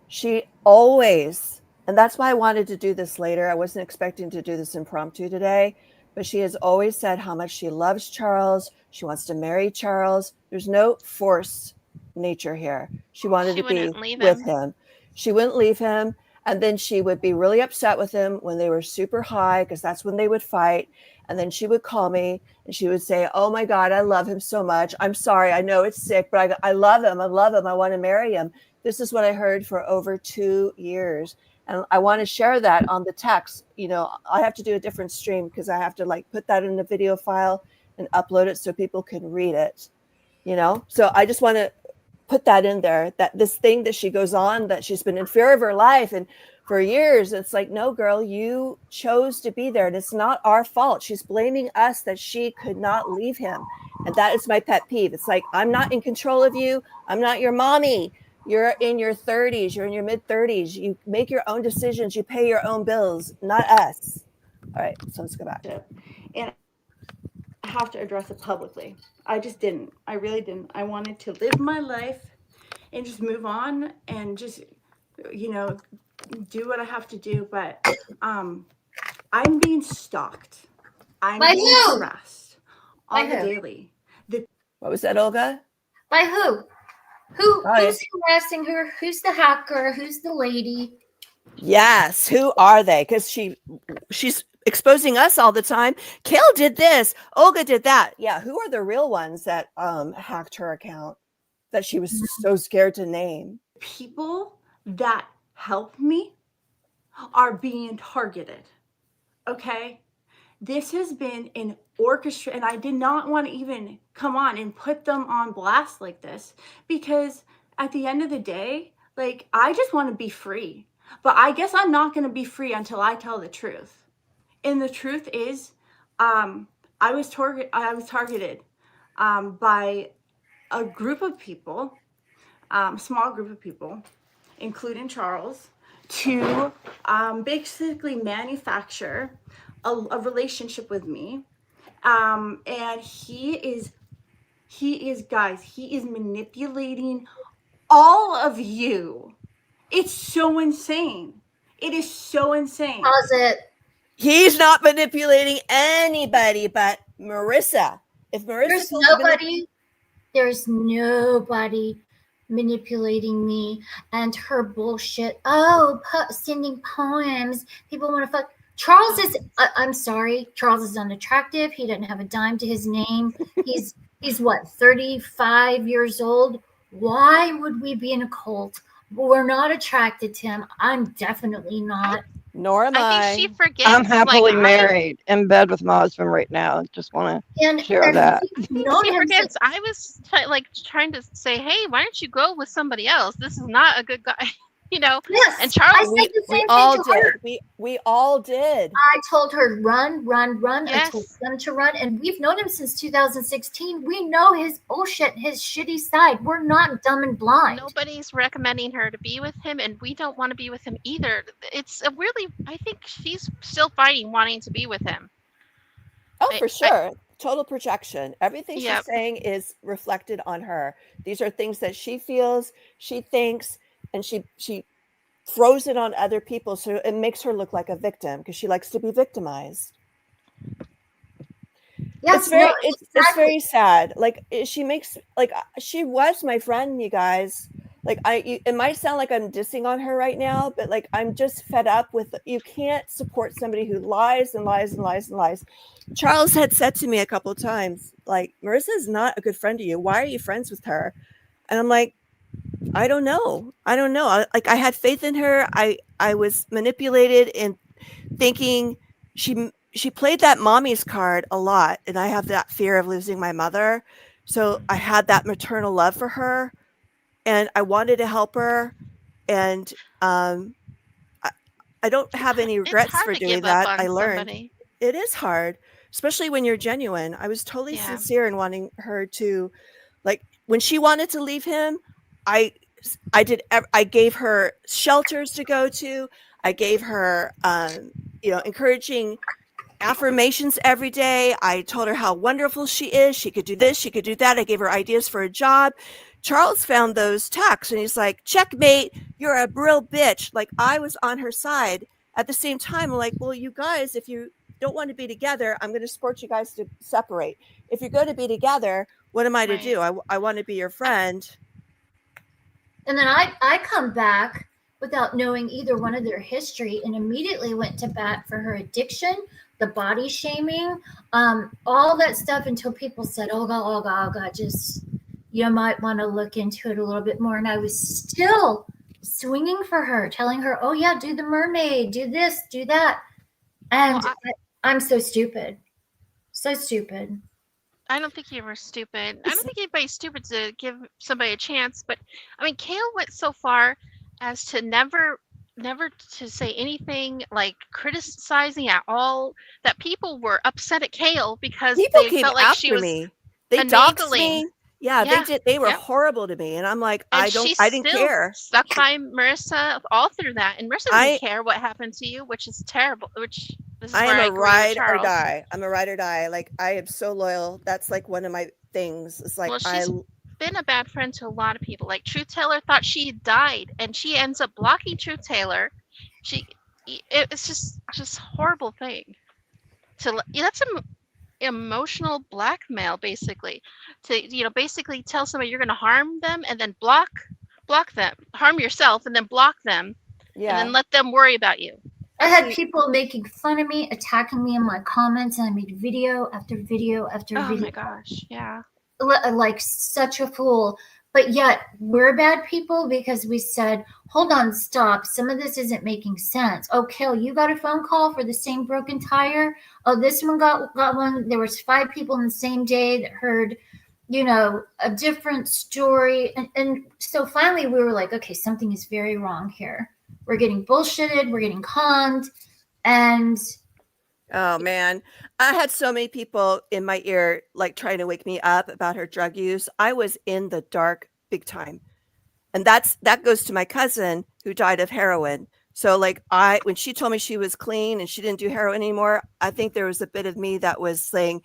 she always And that's why I wanted to do this later. I wasn't expecting to do this impromptu today, but she has always said how much she loves Charles. She wants to marry Charles. There's no forced nature here. She wanted She to be wouldn't leave with him. him. She wouldn't leave him. And then she would be really upset with him when they were super high, because that's when they would fight. And then she would call me and she would say, oh my God, I love him so much. I'm sorry. I know it's sick, but I love him. I love him. I want to marry him. This is what I heard for over 2 years. And I want to share that on the text. You know, I have to do a different stream because I have to like put that in a video file and upload it so people can read it, you know? So I just want to put that in there, that this thing that she goes on, that she's been in fear of her life and for years. It's like, no, girl, you chose to be there and it's not our fault. She's blaming us that she could not leave him. And that is my pet peeve. It's like, I'm not in control of you. I'm not your mommy. You're in your 30s. You're in your mid 30s. You make your own decisions. You pay your own bills, not us. All right. So let's go back. And I have to address it publicly. I just didn't. I really didn't. I wanted to live my life and just move on and just, you know, do what I have to do. But I'm being stalked. I'm By being who? harassed By on the who? daily. What was that, Olga? By who? Who's harassing her? Who's the hacker? Who's the lady? Yes. Who are they? Because she's exposing us all the time. Kale did this. Olga did that. Yeah. Who are the real ones that hacked her account that she was so scared to name? People that help me are being targeted. Okay? This has been an orchestra, and I did not want to even come on and put them on blast like this, because at the end of the day, like, I just want to be free. But I guess I'm not going to be free until I tell the truth. And the truth is, I was targeted by a group of people, small group of people, including Charles, to basically manufacture a relationship with me. And he is manipulating all of you. It's so insane. It is so insane. Pause it. He's not manipulating anybody but Marissa. If Marissa there's nobody manipulating me and her bullshit. Oh, sending poems. People want to fuck. Charles is, I'm sorry, Charles is unattractive. He doesn't have a dime to his name. He's what, 35 years old? Why would we be in a cult? We're not attracted to him. I'm definitely not. Nor am I. I think she forgets. I'm happily married in bed with my husband right now. Just want to share that. She forgets. I was trying to say, hey, why don't you go with somebody else? This is not a good guy. You know, yes, and Charles, we all did. We all did. I told her run. Yes. I told them to run, and we've known him since 2016. We know his bullshit, his shitty side. We're not dumb and blind. Nobody's recommending her to be with him, and we don't want to be with him either. It's a really, I think she's still fighting, wanting to be with him. Oh, for sure. Total projection. Everything she's saying is reflected on her. These are things that she feels, she thinks, and she throws it on other people, so it makes her look like a victim because she likes to be victimized. Yes, it's very sad. Like, she makes, like, she was my friend, you guys. Like, it might sound like I'm dissing on her right now, but like, I'm just fed up with, you can't support somebody who lies and lies and lies and lies. Charles had said to me a couple of times, like, Marissa is not a good friend to you. Why are you friends with her? And I'm like, I don't know. I had faith in her. I was manipulated in thinking she played that mommy's card a lot. And I have that fear of losing my mother. So I had that maternal love for her and I wanted to help her. And I don't have any regrets for doing that. I learned it is hard, especially when you're genuine. I was totally sincere in wanting her to, like, when she wanted to leave him, I gave her shelters to go to. I gave her, encouraging affirmations every day. I told her how wonderful she is. She could do this. She could do that. I gave her ideas for a job. Charles found those texts and he's like, checkmate. you're a real bitch. Like, I was on her side. At the same time, I'm like, well, you guys, if you don't want to be together, I'm going to support you guys to separate. If you're going to be together, what am I to do? I want to be your friend. And then I come back without knowing either one of their history and immediately went to bat for her addiction, the body shaming, all that stuff until people said, oh God, just, you might want to look into it a little bit more. And I was still swinging for her, telling her, oh yeah, do the mermaid, do this, do that. And I'm so stupid. So stupid. I don't think you were stupid. I don't think anybody's stupid to give somebody a chance. But I mean, Kale went so far as to never to say anything like criticizing at all. That people were upset at Kale because people they came felt like after she was me. They doxed me. Yeah, Yeah, they did. They were yeah. horrible to me, and I'm like, And I didn't care. Stuck by Marissa all through that, and Marissa didn't care what happened to you, which is terrible. Which this is I where am I a agree with ride or Charles. die. I'm a ride or die. Like, I am so loyal. That's like one of my things. It's like, Well, she's been a bad friend to a lot of people. Like Truth Taylor thought she died, and she ends up blocking Truth Taylor. It's just horrible thing. That's an emotional blackmail, basically. To basically tell somebody you're going to harm them and then block them, harm yourself and then block them, and then let them worry about you. I had people making fun of me, attacking me in my comments, and I made video after video after video. Oh my gosh, yeah. Like such a fool. But yet we're bad people because we said, hold on, stop. Some of this isn't making sense. Oh, Kale, you got a phone call for the same broken tire? Oh, this one got one. There was 5 people in the same day that heard, a different story. And so finally we were like, okay, something is very wrong here. We're getting bullshitted. We're getting conned. And oh man, I had so many people in my ear, like trying to wake me up about her drug use. I was in the dark big time. And that goes to my cousin who died of heroin. So like when she told me she was clean and she didn't do heroin anymore, I think there was a bit of me that was saying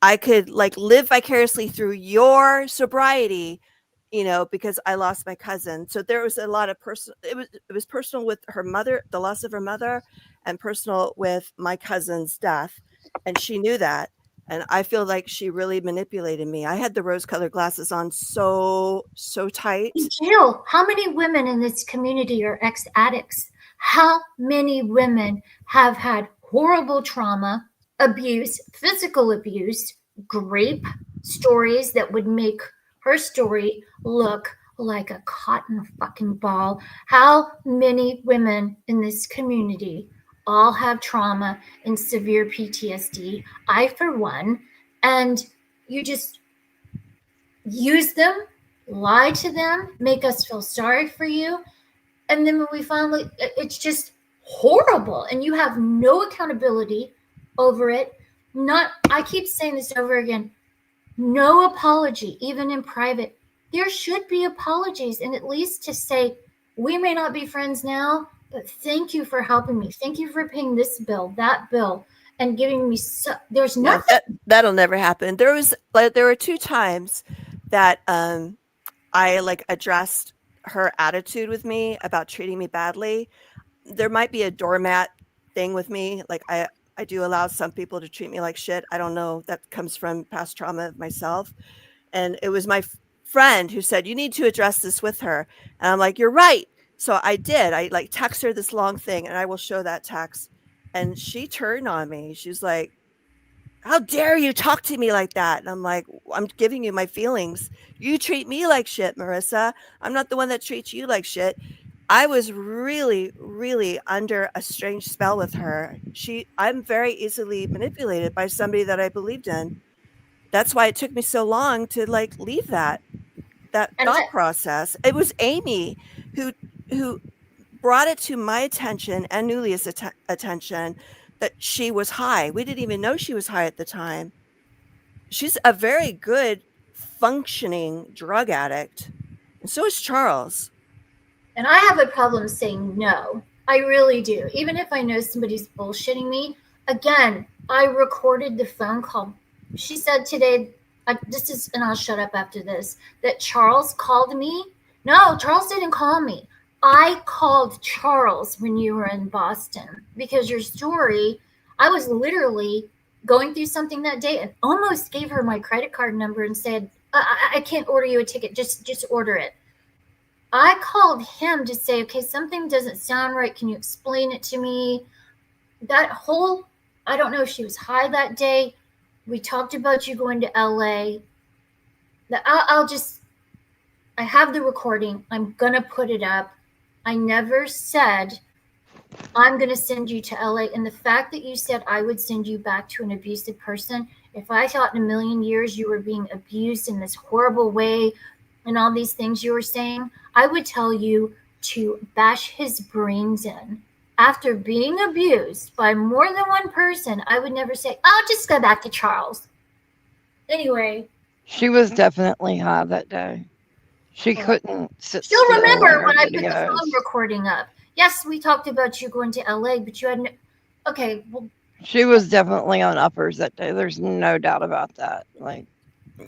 I could like live vicariously through your sobriety, because I lost my cousin. So there was a lot of it was personal with her mother, the loss of her mother, and personal with my cousin's death. And she knew that. And I feel like she really manipulated me. I had the rose-colored glasses on so tight. Jill, how many women in this community are ex-addicts? How many women have had horrible trauma, abuse, physical abuse, rape stories that would make her story look like a cotton fucking ball? How many women in this community all have trauma and severe PTSD? I, for one, and you just use them, lie to them, make us feel sorry for you. And then when we finally, it's just horrible. And you have no accountability over it. I keep saying this over again, no apology, even in private. There should be apologies, and at least to say, we may not be friends now, but thank you for helping me. Thank you for paying this bill, that bill, and giving me there's nothing. That'll never happen. There were 2 times that I like addressed her attitude with me about treating me badly. There might be a doormat thing with me. Like I do allow some people to treat me like shit. I don't know. That comes from past trauma myself. And it was my friend who said, you need to address this with her. And I'm like, you're right. So I did. I like text her this long thing, and I will show that text. And she turned on me. She's like, how dare you talk to me like that? And I'm like, I'm giving you my feelings. You treat me like shit, Marissa. I'm not the one that treats you like shit. I was really, really under a strange spell with her. I'm very easily manipulated by somebody that I believed in. That's why it took me so long to like leave that thought process. It was Amy who brought it to my attention and Nulia's attention that she was high. We didn't even know she was high at the time. She's a very good functioning drug addict. And so is Charles. And I have a problem saying no. I really do. Even if I know somebody's bullshitting me. Again, I recorded the phone call. She said today, and I'll shut up after this, that Charles called me. No, Charles didn't call me. I called Charles when you were in Boston because your story, I was literally going through something that day and almost gave her my credit card number and said, I can't order you a ticket. Just order it. I called him to say, okay, something doesn't sound right. Can you explain it to me? That whole, I don't know if she was high that day. We talked about you going to LA. I have the recording. I'm going to put it up. I never said I'm going to send you to LA. And the fact that you said I would send you back to an abusive person, if I thought in a million years you were being abused in this horrible way and all these things you were saying, I would tell you to bash his brains in. After being abused by more than one person, I would never say, I'll just go back to Charles. Anyway. She was definitely high that day. She couldn't sit still. She'll remember when I put the phone recording up. Yes, we talked about you going to LA, but you hadn't. Okay, well. She was definitely on uppers that day. There's no doubt about that. Like,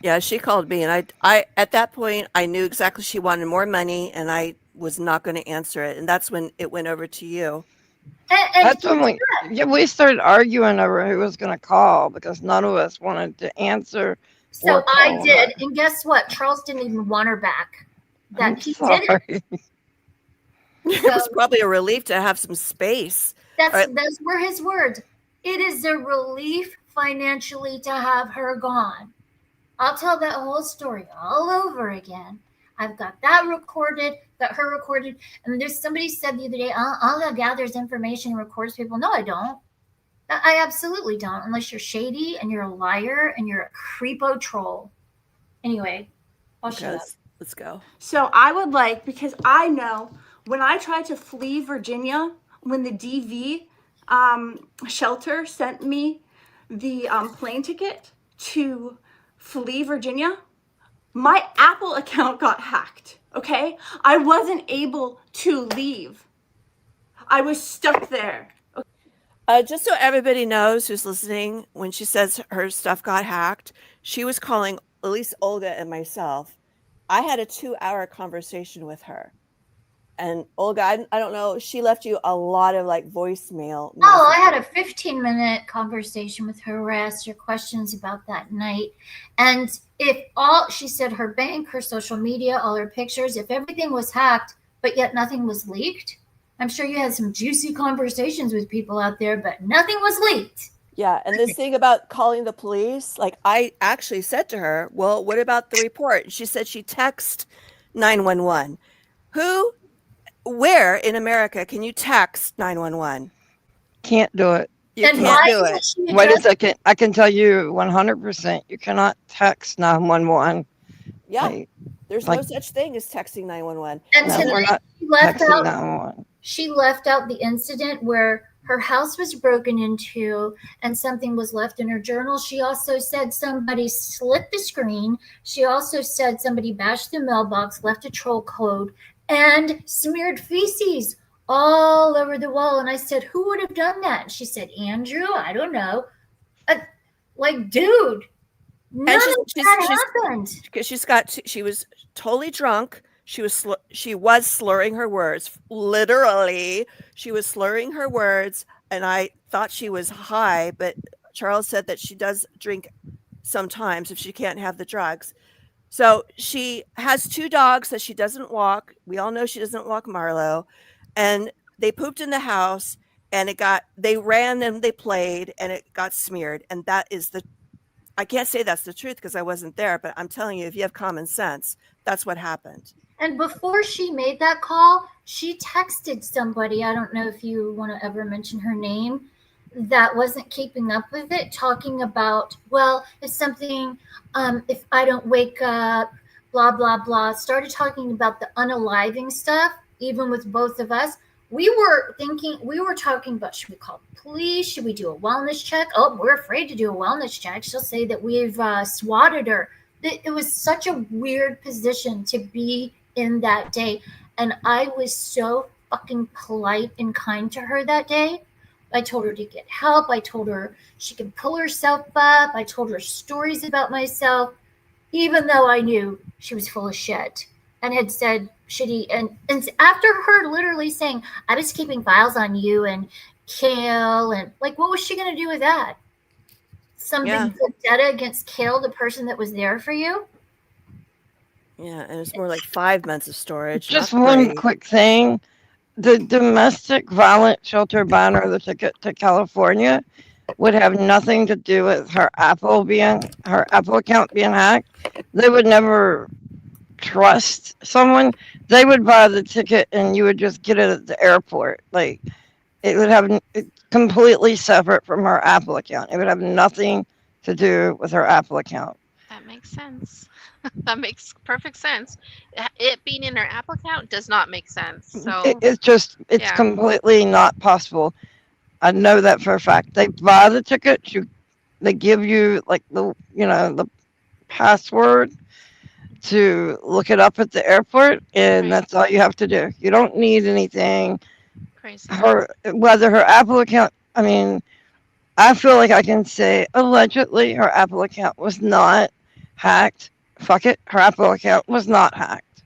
yeah, she called me, and I at that point I knew exactly she wanted more money, and I was not going to answer it, and that's when it went over to you. And that's when we started arguing over who was going to call because none of us wanted to answer. So I did, and guess what? Charles didn't even want her back. That he did it. It was probably a relief to have some space. Those were his words. It is a relief financially to have her gone. I'll tell that whole story all over again. I've got that recorded, got her recorded. And there's somebody said the other day, all that gathers information and records people. No, I don't. I absolutely don't, unless you're shady and you're a liar and you're a creepo troll. Anyway, let's go. So I would like, because I know when I tried to flee Virginia, when the DV shelter sent me the plane ticket to flee Virginia, my Apple account got hacked, okay? I wasn't able to leave. I was stuck there. Just so everybody knows who's listening, when she says her stuff got hacked, she was calling at least Olga and myself. I had a 2-hour conversation with her. And Olga, I don't know, she left you a lot of like voicemail. Oh, I had a 15-minute conversation with her where I asked her questions about that night. And she said her bank, her social media, all her pictures, if everything was hacked, but yet nothing was leaked, I'm sure you had some juicy conversations with people out there, but nothing was leaked. Yeah, and this thing about calling the police, like I actually said to her, well, what about the report? She said she texted 911. Where in America can you text 911? Can't do it. You can't do it. Wait a second. I can tell you 100% you cannot text 911. Yeah, there's no such thing as texting 911. And tonight she left out the incident where her house was broken into and something was left in her journal. She also said somebody slit the screen. She also said somebody bashed the mailbox, left a troll code, and smeared feces all over the wall. And I said, who would have done that? And she said, Andrew, I don't know. Dude, none of that happened. Because she was totally drunk. She was slurring her words. Literally, she was slurring her words, and I thought she was high, but Charles said that she does drink sometimes if she can't have the drugs. So she has 2 dogs that she doesn't walk. We all know she doesn't walk Marlo. And they pooped in the house, and they ran and they played, and it got smeared. And that is I can't say that's the truth because I wasn't there, but I'm telling you, if you have common sense, that's what happened. And before she made that call, she texted somebody, I don't know if you want to ever mention her name, that wasn't keeping up with it, talking about, well, it's something, if I don't wake up, blah, blah, blah. Started talking about the unaliving stuff, even with both of us. We were talking about, should we call the police? Should we do a wellness check? Oh, we're afraid to do a wellness check. She'll say that we've swatted her. It was such a weird position to be in that day. And I was so fucking polite and kind to her that day. I told her to get help. I told her she could pull herself up. I told her stories about myself, even though I knew she was full of shit. and had said shitty, and after her literally saying, I was keeping files on you and Kale, and like, what was she going to do with that? Something Yeah. vendetta against Kale, the person that was there for you? Yeah, and it's more like 5 months of storage. Just not one 3. quick thing. The domestic violence shelter banner, the ticket to California, would have nothing to do with her Apple account being hacked. They would never trust someone. They would buy the ticket and you would just get it at the airport. Like it would have completely separate from her Apple account. It would have nothing to do with her Apple account. That makes sense. That makes perfect sense. It being in her Apple account does not make sense. So It's yeah. completely not possible. I know that for a fact. They buy the ticket. They give you like the password to look it up at the airport, and Right. that's all you have to do. You don't need anything. Crazy. Whether her Apple account. I mean, I feel like I can say allegedly her Apple account was not hacked. Fuck it, her Apple account was not hacked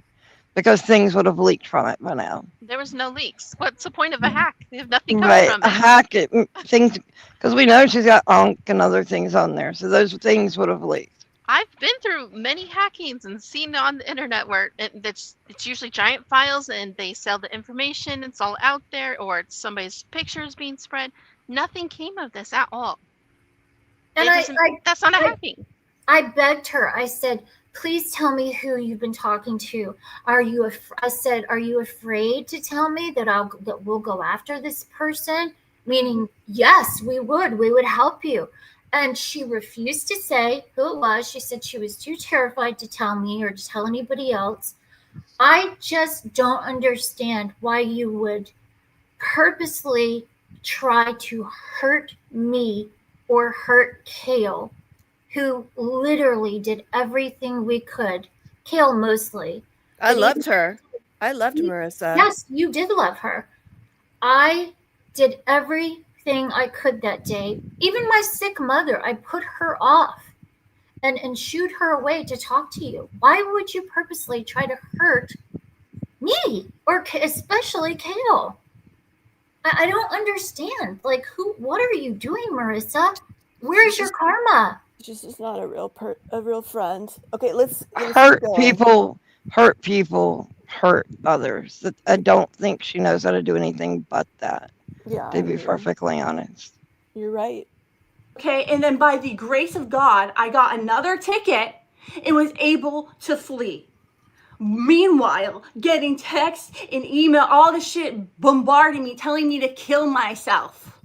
because things would have leaked from it by now. There was no leaks. What's the point of a hack if nothing comes Right, from a it? hack it things because we know she's got Onk and other things on there, so those things would have leaked. I've been through many hackings and seen on the internet where it's usually giant files and they sell the information. It's all out there, or it's somebody's pictures being spread. Nothing came of this at all. And That's not a hacking. I begged her. I said, please tell me who you've been talking to. I said, are you afraid to tell me that we'll go after this person? Meaning, yes, we would help you. And she refused to say who it was. She said she was too terrified to tell me or to tell anybody else. I just don't understand why you would purposely try to hurt me or hurt Kale, who literally did everything we could. Kale mostly. I loved her. I loved Marissa. Yes, you did love her. I did everything I could that day. Even my sick mother, I put her off and shooed her away to talk to you. Why would you purposely try to hurt me or especially Kale? I don't understand. Like, what are you doing, Marissa? Where's your karma? She's just not a real friend. Okay, let's Hurt keep going. people, hurt others. I don't think she knows how to do anything but that. Yeah, To be perfectly honest. You're right. Okay, and then by the grace of God, I got another ticket and was able to flee. Meanwhile, getting text and email, all this shit bombarding me, telling me to kill myself.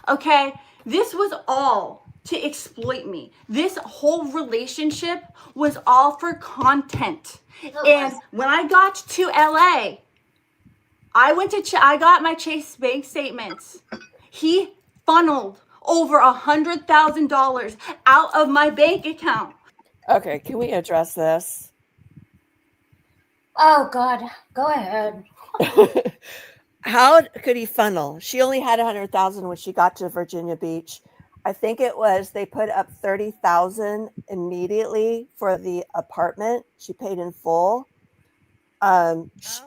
Okay, this was all to exploit me. This whole relationship was all for content. And when I got to LA, I got my Chase bank statements. He funneled over $100,000 out of my bank account. Okay, can we address this? Oh God, go ahead. How could he funnel? She only had 100,000 when she got to Virginia Beach. I think it was they put up 30,000 immediately for the apartment. She paid in full.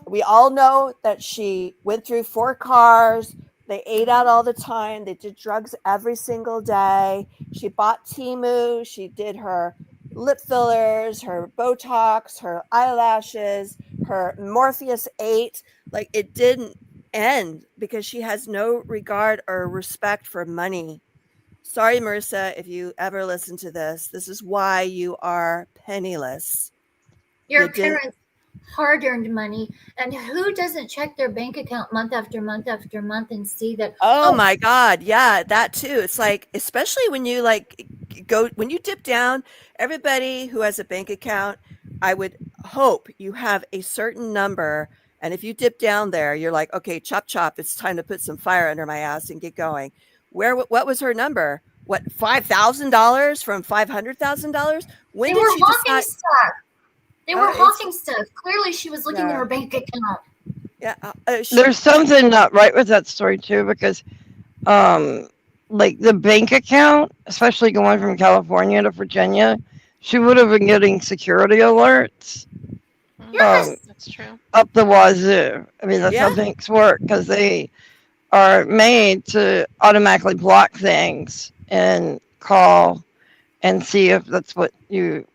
We all know that she went through 4 cars. They ate out all the time. They did drugs every single day. She bought Temu. She did her lip fillers, her Botox, her eyelashes, her Morpheus 8. Like, it didn't end because she has no regard or respect for money. Sorry, Marissa, if you ever listen to this. This is why you are penniless. Your parents' hard-earned money, and who doesn't check their bank account month after month after month and see that? Oh my God, yeah, that too. It's like, especially when you when you dip down, everybody who has a bank account, I would hope you have a certain number. And if you dip down there, you're like, okay, chop, chop. It's time to put some fire under my ass and get going. What was her number? What, $5,000 from $500,000? When they did were she hawking decide? stuff. They were hawking stuff. Clearly, she was looking at her bank account. Yeah, there's something not right with that story too, because like the bank account, especially going from California to Virginia, she would have been getting security alerts Yes. That's true. up the wazoo. I mean, that's how Yeah. banks work because they are made to automatically block things and call and see if that's what you.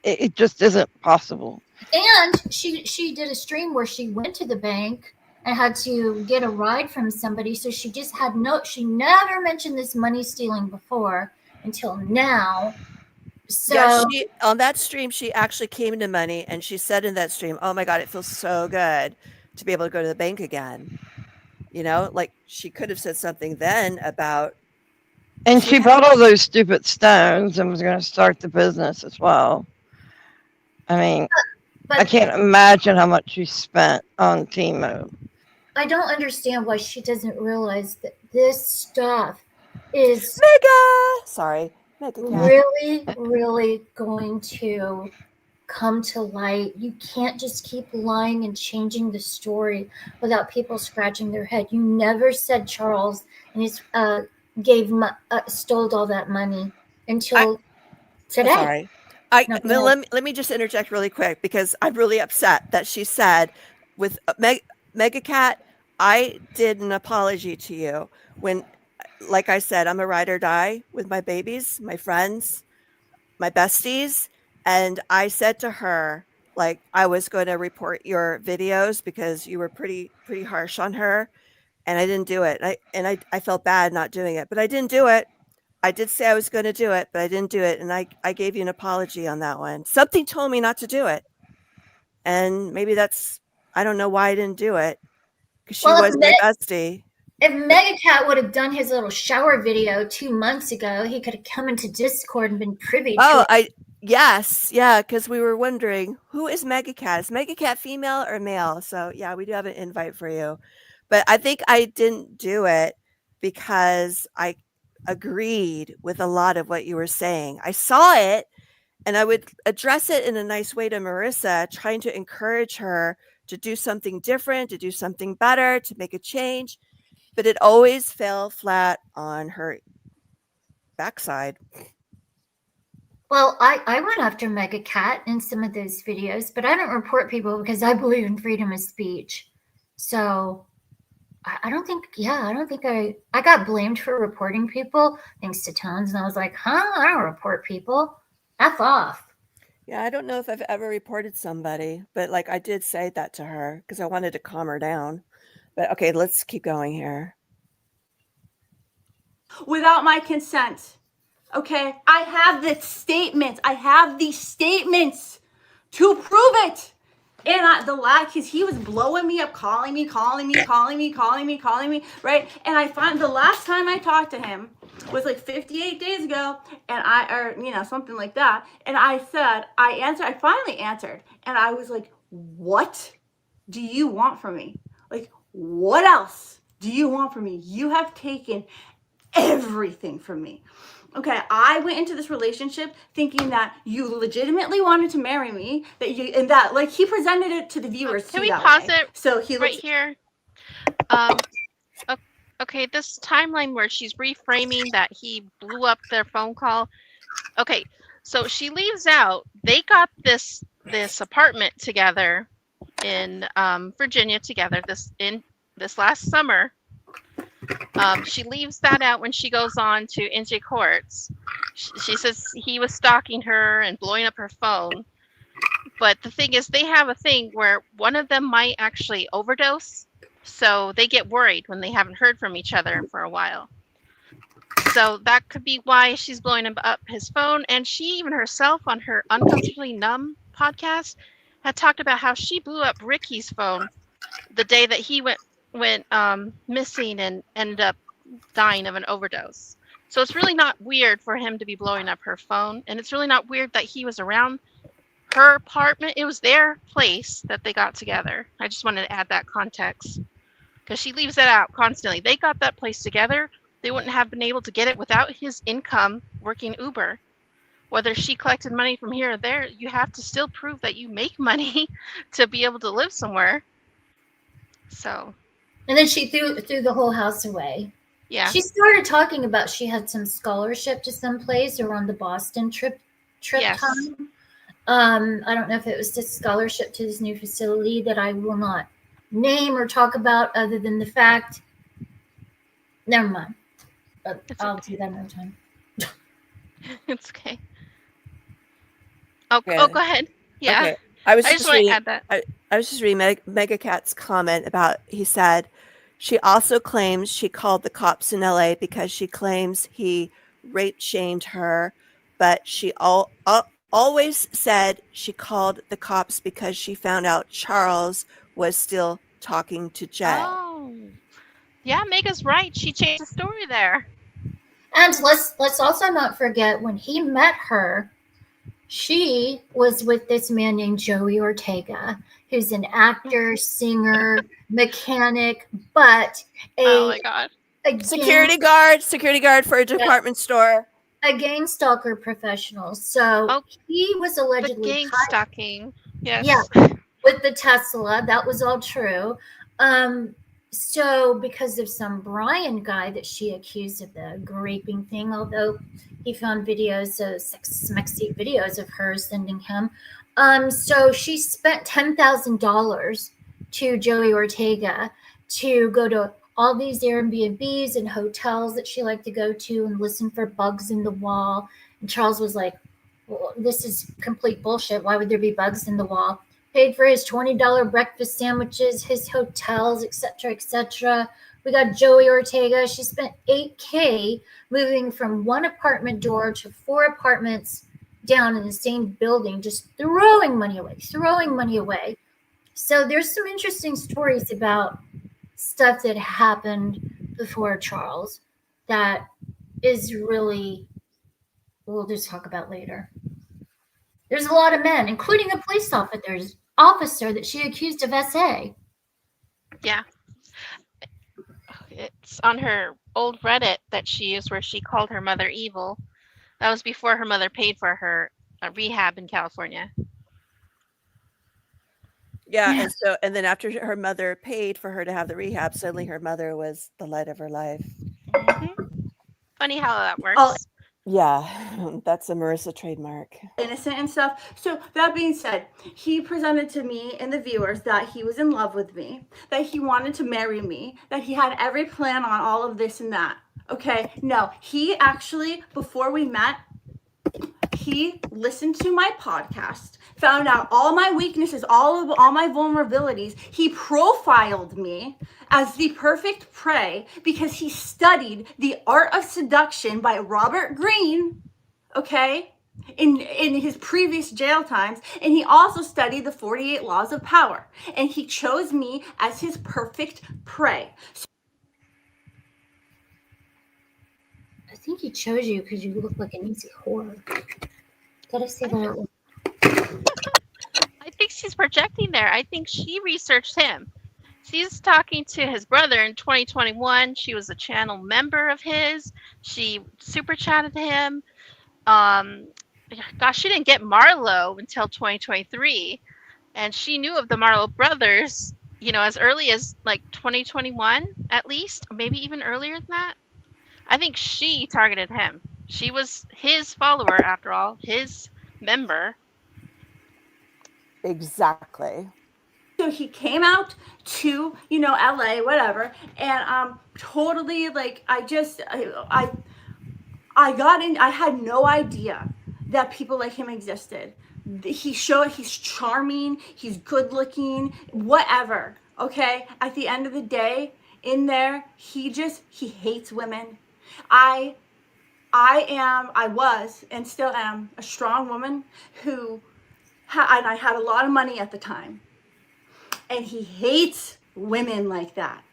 It just isn't possible. And she did a stream where she went to the bank and had to get a ride from somebody. So she just had she never mentioned this money stealing before until now. So Yeah, she on that stream, she actually came to money and she said in that stream, "Oh my God, it feels so good to be able to go to the bank again." You know, like she could have said something then about And she she bought all those stupid stones and was going to start the business as well. I mean, I but can't imagine how much she spent on Temu. I don't understand why she doesn't realize that this stuff is Mega Cat. really, really going to come to light. You can't just keep lying and changing the story without people scratching their head. You never said Charles and his stole all that money until today. Sorry. No, go ahead. Let me just interject really quick because I'm really upset that she said with Mega Cat, I did an apology to you when, like I said, I'm a ride or die with my babies, my friends, my besties, and I said to her like I was going to report your videos because you were pretty harsh on her, and I didn't do it. I felt bad not doing it, but I didn't do it. I did say I was going to do it, but I didn't do it, and I gave you an apology on that one. Something told me not to do it, and maybe that's I don't know why I didn't do it because she Well, was my bestie. if Mega Cat would have done his little shower video 2 months ago, he could have come into Discord and been privy to it. Yes, yeah, because we were wondering who is Mega Cat? Is Mega Cat female or male? So yeah, we do have an invite for you, but I think I didn't do it because I agreed with a lot of what you were saying. I saw it and I would address it in a nice way to Marissa, trying to encourage her to do something different, to do something better, to make a change. But it always fell flat on her backside. Well, I went after Mega Cat in some of those videos, but I don't report people because I believe in freedom of speech. So I don't think I got blamed for reporting people thanks to Tones, and I was like, I don't report people. F off. Yeah, I don't know if I've ever reported somebody, but like I did say that to her because I wanted to calm her down. But okay, let's keep going here. Without my consent. Okay? I have the statements. I have these statements to prove it. And because he was blowing me up, calling me, right? And I find the last time I talked to him was like 58 days ago, and something like that. And I finally answered, and I was like, what do you want from me? Like, what else do you want from me? You have taken everything from me. Okay, I went into this relationship thinking that you legitimately wanted to marry me, that like he presented it to the viewers. Can we pause it? So he right here. Okay, this timeline where she's reframing that he blew up their phone call. Okay, so she leaves out. They got this apartment together in Virginia together this last summer. She leaves that out when she goes on to NJ Courts. She says he was stalking her and blowing up her phone. But the thing is, they have a thing where one of them might actually overdose. So they get worried when they haven't heard from each other for a while. So that could be why she's blowing up his phone. And she even herself on her Uncomfortably Numb podcast had talked about how she blew up Ricky's phone the day that he went missing and ended up dying of an overdose. So it's really not weird for him to be blowing up her phone, and it's really not weird that he was around her apartment. It was their place that they got together. I just wanted to add that context because she leaves that out constantly. They got that place together. They wouldn't have been able to get it without his income working Uber. Whether she collected money from here or there, you have to still prove that you make money to be able to live somewhere. So. And then she threw the whole house away. Yeah. She started talking about she had some scholarship to some place around the Boston trip yes. time. I don't know if it was just scholarship to this new facility that I will not name or talk about, other than the fact. Never mind. I'll do that another time. It's okay. Oh, Okay. oh, go ahead. Yeah. Okay. I was I just just want to reading. add that. I was just reading Mega Cat's comment about. He said, she also claims she called the cops in LA because she claims he rape shamed her, but she always said she called the cops because she found out Charles was still talking to Jay. Oh, yeah, Mega's right. She changed the story there. And let's also not forget, when he met her, she was with this man named Joey Ortega, who's an actor, singer, mechanic, but Oh my God. Security guard for a department store. A gang stalker professional. So he was The allegedly gang stalking. Yes. Yeah, with the Tesla. That was all true. So because of some Brian guy that she accused of the raping thing, although he found videos of sexy videos of her sending him. So she spent $10,000 to Joey Ortega to go to all these Airbnbs and hotels that she liked to go to and listen for bugs in the wall. And Charles was like, well, this is complete bullshit. Why would there be bugs in the wall? Paid for his $20 breakfast sandwiches, his hotels, etc., etc. We got Joey Ortega. She spent $8K moving from one apartment door to 4 apartments down in the same building, just throwing money away. So there's some interesting stories about stuff that happened before Charles that is really, we'll just talk about later. There's a lot of men, including a police officer that she accused of SA. Yeah. It's on her old Reddit that she used where she called her mother evil. That was before her mother paid for her rehab in California. Yeah, and then after her mother paid for her to have the rehab, suddenly her mother was the light of her life. Mm-hmm. Funny how that works. Oh. Yeah, that's a Marissa trademark. Innocent and stuff. So that being said, he presented to me and the viewers that he was in love with me, that he wanted to marry me, that he had every plan on all of this and that. Okay, no, he actually, before we met, he listened to my podcast, found out all my weaknesses, all my vulnerabilities. He profiled me as the perfect prey because he studied The Art of Seduction by Robert Greene, okay, in his previous jail times, and he also studied the 48 Laws of Power, and he chose me as his perfect prey. I think he chose you because you look like an easy whore. Gotta say that. I think she's projecting there. I think she researched him. She's talking to his brother in 2021. She was a channel member of his. She super chatted to him. Gosh, she didn't get Marlo until 2023. And she knew of the Marlowe brothers, as early as like 2021, at least, or maybe even earlier than that. I think she targeted him. She was his follower, after all, his member. Exactly. So he came out to, LA, whatever, and totally like I had no idea that people like him existed. He's charming, he's good looking, whatever. Okay, at the end of the day, in there, he hates women. I was and still am a strong woman and I had a lot of money at the time. And he hates women like that.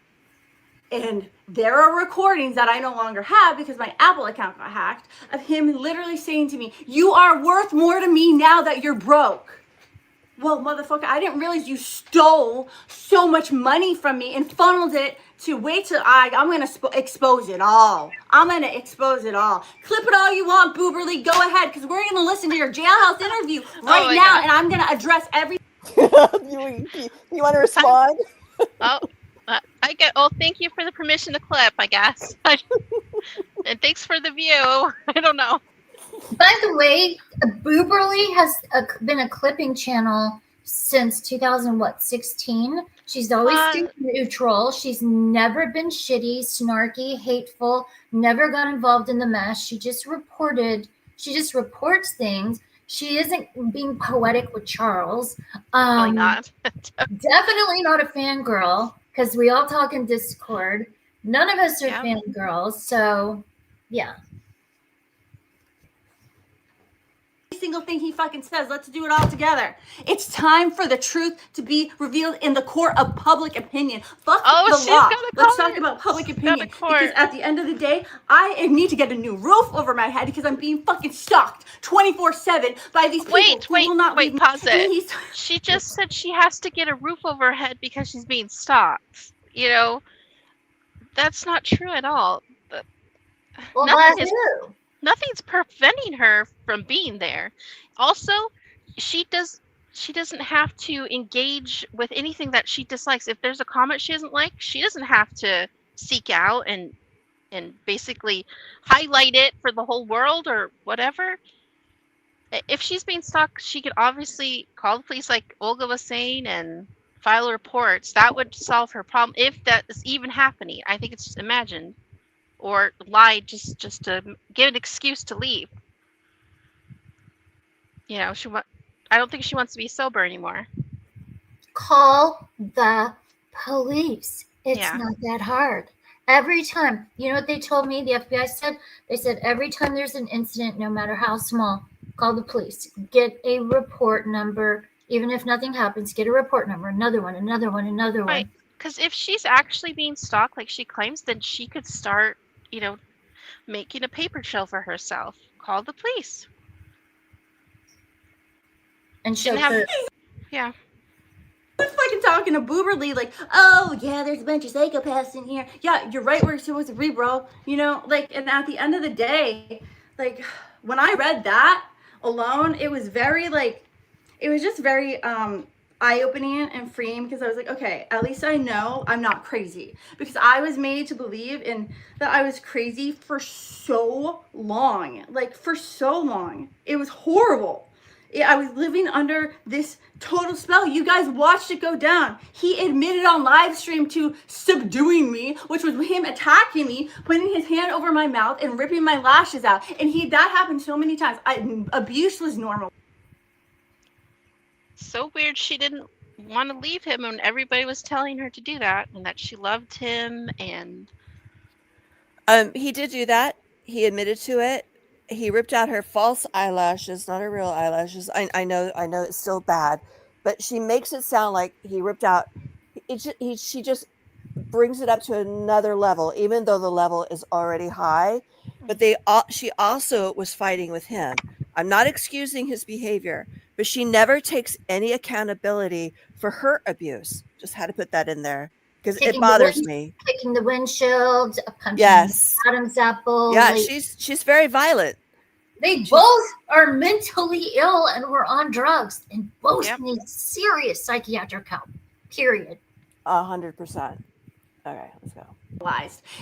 And there are recordings that I no longer have because my Apple account got hacked of him literally saying to me, "You are worth more to me now that you're broke." Well, motherfucker, I didn't realize you stole so much money from me and funneled it to wait till I'm going to expose it all. I'm going to expose it all. Clip it all you want, Booberly. Go ahead, because we're going to listen to your jailhouse interview right now, God. And I'm going to address every... You want to respond? Thank you for the permission to clip, I guess. And thanks for the view. I don't know. By the way, Booberly has been a clipping channel since 2016. She's always stayed neutral. She's never been shitty, snarky, hateful, never got involved in the mess. She just reports things. She isn't being poetic with Charles. Probably not. Definitely not a fangirl, because we all talk in Discord. None of us are Yeah. fangirls, so yeah. Single thing he fucking says. Let's do it all together. It's time for the truth to be revealed in the court of public opinion. Fuck the she's law. got a Let's court. talk about public She's got opinion. a court. Because at the end of the day, I need to get a new roof over my head because I'm being fucking stalked 24/7 by these people who will not leave me. Pause And it. he's- She just said she has to get a roof over her head because she's being stalked. You know, that's not true at all. Well, Nothing's preventing her from being there. Also, she doesn't have to engage with anything that she dislikes. If there's a comment she doesn't like, she doesn't have to seek out and basically highlight it for the whole world or whatever. If she's being stalked, she could obviously call the police, like Olga was saying, and file reports. That would solve her problem if that is even happening. I think it's just imagined. Or lie just to give an excuse to leave. You know, I don't think she wants to be sober anymore. Call the police. It's Yeah. not that hard. Every time, you know what they told me, the FBI said? They said every time there's an incident, no matter how small, call the police. Get a report number. Even if nothing happens, get a report number. Another one, another one, another Right. one. Because if she's actually being stalked like she claims, then she could start, you know, making a paper trail for herself. Call the police. And she'll Didn't have- put, Yeah. fucking talking to Booberly like, oh yeah, there's a bunch of psychopaths in here. Yeah, you're right where you're supposed to be, bro. You know, like, and at the end of the day, like, when I read that alone, it was very like, it was just very eye-opening and freeing, because I was like, okay, at least I know I'm not crazy, because I was made to believe in that I was crazy for so long, like for so long. It was horrible. I was living under this total spell. You guys watched it go down. He admitted on live stream to subduing me, which was him attacking me, putting his hand over my mouth and ripping my lashes out. And that happened so many times. Abuse was normal. So weird she didn't want to leave him when everybody was telling her to do that and that she loved him. And he did do that. He admitted to it. He ripped out her false eyelashes, not her real eyelashes. I know it's still bad, but she makes it sound like he ripped out. She just brings it up to another level, even though the level is already high. But she also was fighting with him. I'm not excusing his behavior, but she never takes any accountability for her abuse. Just had to put that in there because it bothers me. Kicking the windshield, punching Yes. Adam's apple. Yeah, she's very violent. They both are mentally ill and were on drugs, and both Yep. need serious psychiatric help. Period. 100%. Okay, let's go.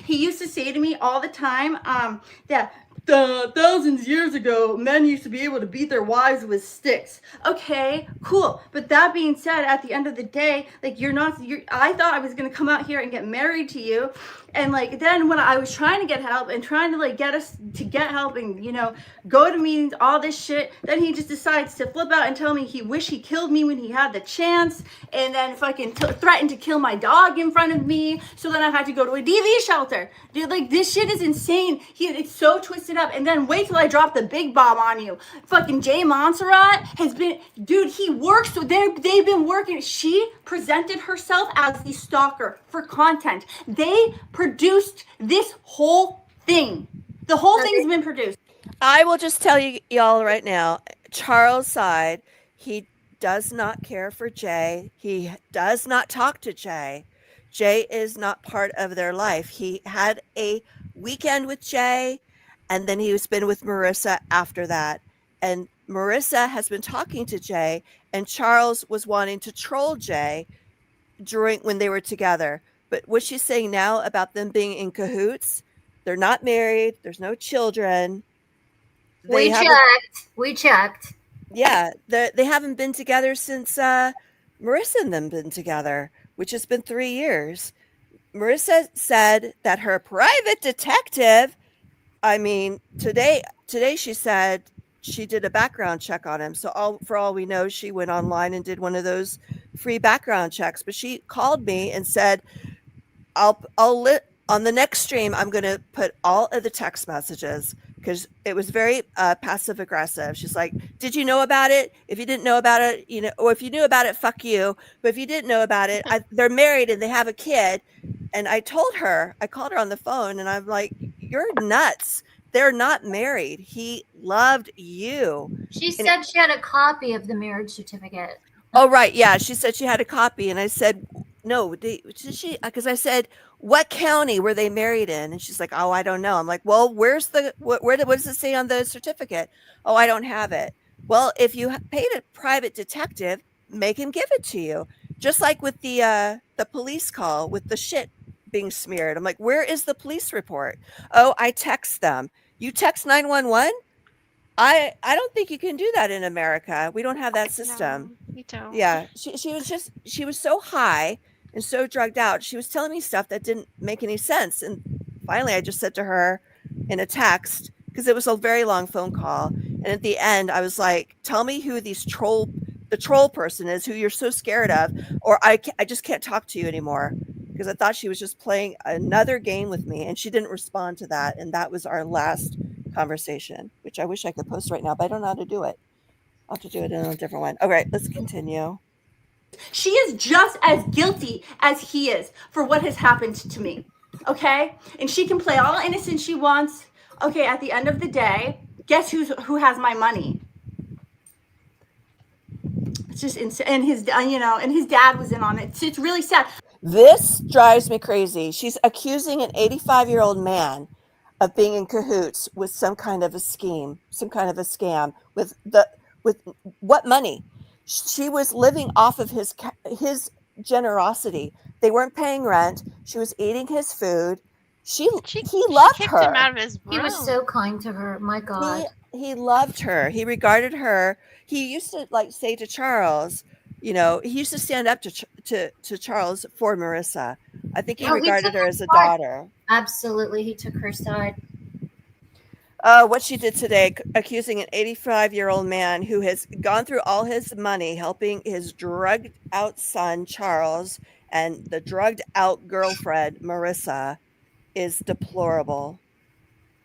He used to say to me all the time that thousands years ago, men used to be able to beat their wives with sticks. Okay, cool. But that being said, at the end of the day, like, I thought I was going to come out here and get married to you. And like, then when I was trying to get help and trying to like get us to get help and, you know, go to meetings, all this shit, then he just decides to flip out and tell me he wished he killed me when he had the chance, and then fucking threatened to kill my dog in front of me. So then I had to go to a DV shelter. Dude, like, this shit is insane. It's so twisted up. And then wait till I drop the big bomb on you. Fucking Jay Montserrat has been, dude, he works, so they've been working. She presented herself as the stalker for content. They produced this whole thing. The whole thing's been produced. I will just tell y'all right now, Charles' side, he does not care for Jay. He does not talk to Jay. Jay is not part of their life. He had a weekend with Jay, and then he's been with Marissa after that. And Marissa has been talking to Jay, and Charles was wanting to troll Jay when they were together. But what she's saying now about them being in cahoots, they're not married. There's no children. they We haven't. checked. We checked. Yeah, they haven't been together since Marissa and them been together, which has been 3 years. Marissa said that her private detective, I mean, today she said she did a background check on him. So for all we know, she went online and did one of those free background checks. But she called me and said, on the next stream, I'm going to put all of the text messages because it was very passive aggressive. She's like, "Did you know about it? If you didn't know about it, or if you knew about it, fuck you. But if you didn't know about it, they're married and they have a kid." And I called her on the phone, and I'm like, "You're nuts. They're not married. He loved you." She And said she had a copy of the marriage certificate. Oh, right. Yeah. She said she had a copy. And I said, no, did she? Because I said, what county were they married in? And she's like, oh, I don't know. I'm like, well, what does it say on the certificate? Oh, I don't have it. Well, if you paid a private detective, make him give it to you. Just like with the police call with the shit being smeared. I'm like, where is the police report? Oh, I text them. You text 911? I don't think you can do that in America. We don't have that system. No, we don't. Yeah, she was so high and so drugged out. She was telling me stuff that didn't make any sense. And finally, I just said to her in a text, because it was a very long phone call. And at the end, I was like, tell me who the troll person is, who you're so scared of, or I just can't talk to you anymore. Because I thought she was just playing another game with me, and she didn't respond to that. And that was our last conversation, which I wish I could post right now, but I don't know how to do it. I'll have to do it in a different one. All right, let's continue. She is just as guilty as he is for what has happened to me. Okay? And she can play all innocent she wants. Okay, at the end of the day, guess who has my money? It's just insane. And his dad was in on it. It's really sad. This drives me crazy. She's accusing an 85-year-old man of being in cahoots with some kind of a scheme, some kind of a scam with what money? She was living off of his generosity. They weren't paying rent. She was eating his food. He loved kicked her. him out of his room. He was so kind to her. My God. He loved her. He regarded her. He used to say to Charles, he used to stand up to Charles for Marissa. I think he regarded her as a daughter. Absolutely. He took her side. What she did today, accusing an 85-year-old man who has gone through all his money helping his drugged out son, Charles, and the drugged out girlfriend, Marissa, is deplorable.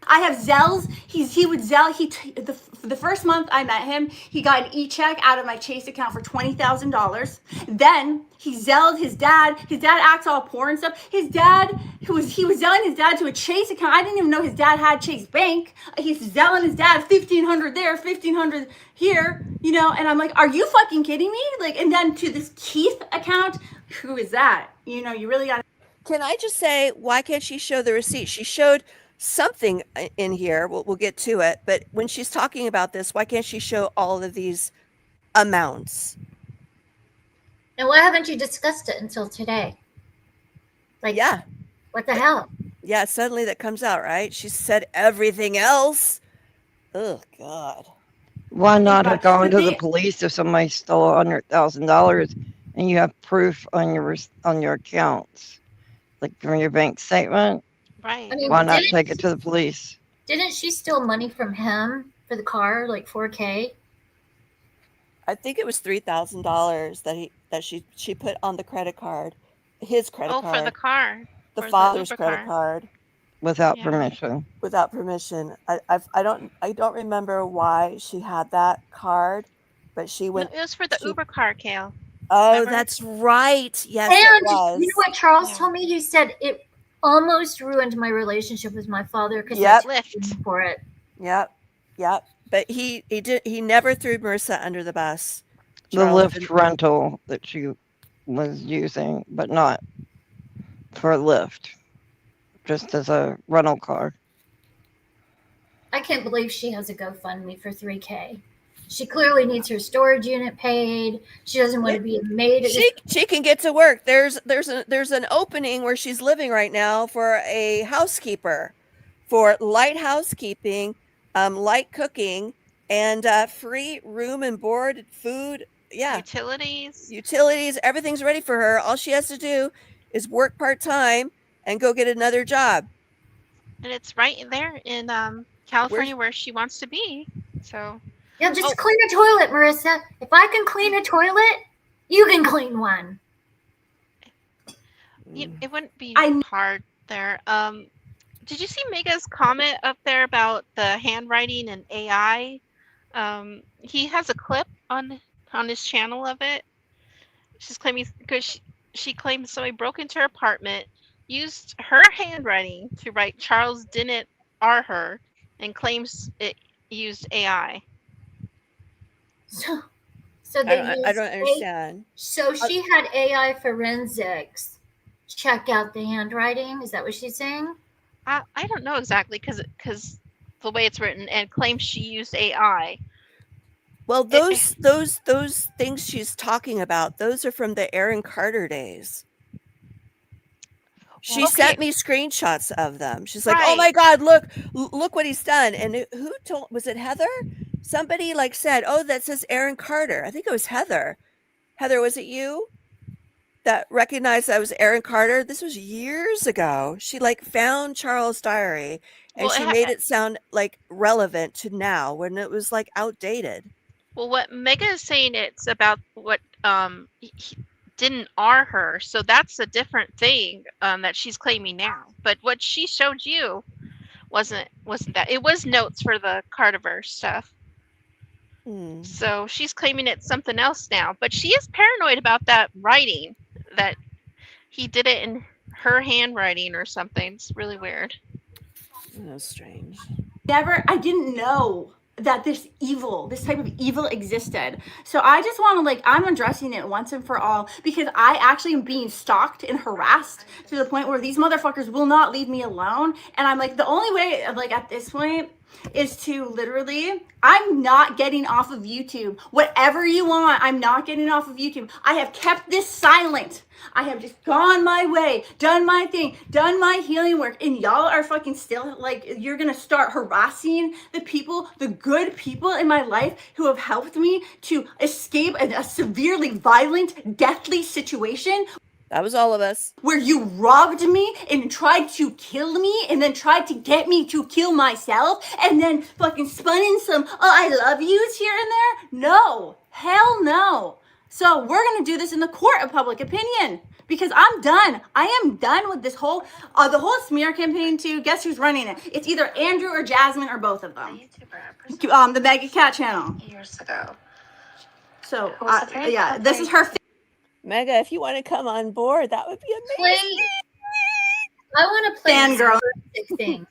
I have Zells. He would Zell. The first month I met him, he got an e-check out of my Chase account for $20,000. Then he Zelled his dad. His dad acts all poor and stuff. His dad, he was Zelling his dad to a Chase account. I didn't even know his dad had Chase Bank. He's Zelling his dad $1,500 there, $1,500 here. And I'm like, are you fucking kidding me? And then to this Keith account, who is that? You really got. Can I just say, why can't she show the receipt? She showed something in here. We'll get to it. But when she's talking about this, why can't she show all of these amounts? And why haven't you discussed it until today? Yeah. What the hell? Yeah, suddenly that comes out, right? She said everything else. Oh, God. Why not have gone to the police if somebody stole $100,000 and you have proof on your accounts, like from your bank statement? Right. I mean, Why not take it to the police? Didn't she steal money from him for the car, like $4,000? I think it was $3,000 that she put on the credit card, his credit card. Oh, for the car. The For father's Uber credit card. Without Yeah. permission. Without permission. I don't remember why she had that card, but she No, went. it was for the Uber car, Kale. Oh, remember? that's right. Yes, And it was. you know what Charles Yeah. told me? He said it almost ruined my relationship with my father because Yep. I paid for it. Yep. But he never threw Marissa under the bus. The Charles Lyft didn't. rental that she was using, but not for Lyft, just as a rental car. I can't believe she has a GoFundMe for $3,000. She clearly needs her storage unit paid. She doesn't want to be a maid. She can get to work. There's an opening where she's living right now for a housekeeper, for light housekeeping. light cooking, and free room and board, food. Yeah, Utilities. everything's ready for her. All she has to do is work part-time and go get another job. And it's right there in California where she wants to be. So Yeah, just clean a toilet, Marissa. If I can clean a toilet, you can clean one. It wouldn't be hard there. Did you see Mega's comment up there about the handwriting and AI? He has a clip on his channel of it. She's claiming because she claims somebody broke into her apartment, used her handwriting to write Charles didn't R her, and claims it used AI. So they I don't understand. So she had AI forensics check out the handwriting. Is that what she's saying? I don't know exactly because the way it's written, and claims she used AI. Well, those things she's talking about, those are from the Aaron Carter days. She sent me screenshots of them. She's like, "Oh my God, look what he's done!" And who told? Was it Heather? Somebody like said, "Oh, that says Aaron Carter." I think it was Heather. Heather, was it you that recognized that was Aaron Carter? This was years ago. She like found Charles' diary and she made it sound like relevant to now when it was like outdated. Well, what Mega is saying, it's about what he didn't R her, so that's a different thing that she's claiming now. But what she showed you wasn't that. It was notes for the Carterverse stuff. So she's claiming it's something else now. But she is paranoid about that writing, that he did it in her handwriting or something. It's really weird. That's strange. I didn't know that this type of evil existed. So I just want to I'm addressing it once and for all, because I actually am being stalked and harassed to the point where these motherfuckers will not leave me alone. And I'm like, the only way at this point is to literally, I'm not getting off of YouTube. Whatever you want, I'm not getting off of YouTube. I have kept this silent. I have just gone my way, done my thing, done my healing work, and y'all are fucking still you're gonna start harassing the people, the good people in my life who have helped me to escape a severely violent, deathly situation. That was all of us. Where you robbed me and tried to kill me and then tried to get me to kill myself and then fucking spun in some, I love yous here and there. No, hell no. So we're going to do this in the court of public opinion because I'm done. I am done with this whole, the whole smear campaign too. Guess who's running it? It's either Andrew or Jasmine or both of them. The Mega Cat channel. Years ago. So, yeah, this is her. Mega, if you want to come on board, that would be amazing. I want to play fangirl thing.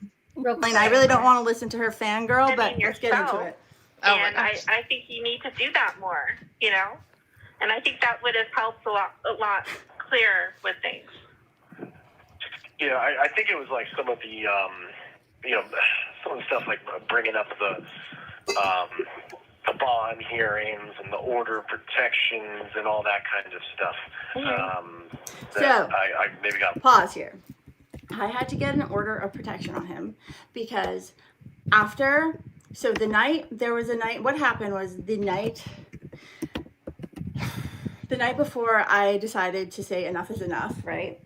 I really don't want to listen to her fangirl, but let's get into it. And I think you need to do that more, And I think that would have helped a lot clearer with things. Yeah, I think it was like some of the, some of the stuff like bringing up the bond hearings and the order of protections and all that kind of stuff. So I maybe got pause here. I had to get an order of protection on him because the night, what happened was the night before I decided to say enough is enough, right?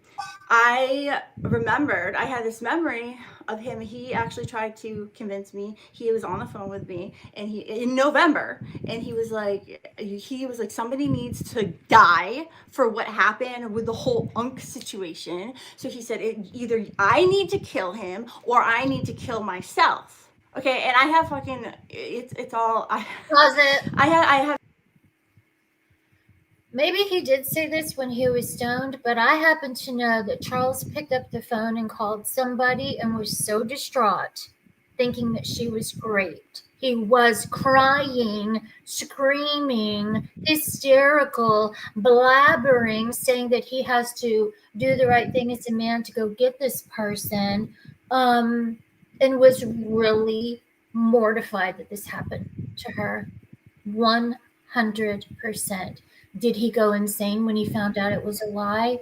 I had this memory of him. He actually tried to convince me. He was on the phone with me and in November, and he was like, somebody needs to die for what happened with the whole Unk situation. So he said, either I need to kill him or I need to kill myself. Okay. And I have fucking, it's all, I have. Maybe he did say this when he was stoned, but I happen to know that Charles picked up the phone and called somebody and was so distraught, thinking that she was great. He was crying, screaming, hysterical, blabbering, saying that he has to do the right thing as a man to go get this person, and was really mortified that this happened to her. 100%. Did he go insane when he found out it was a lie?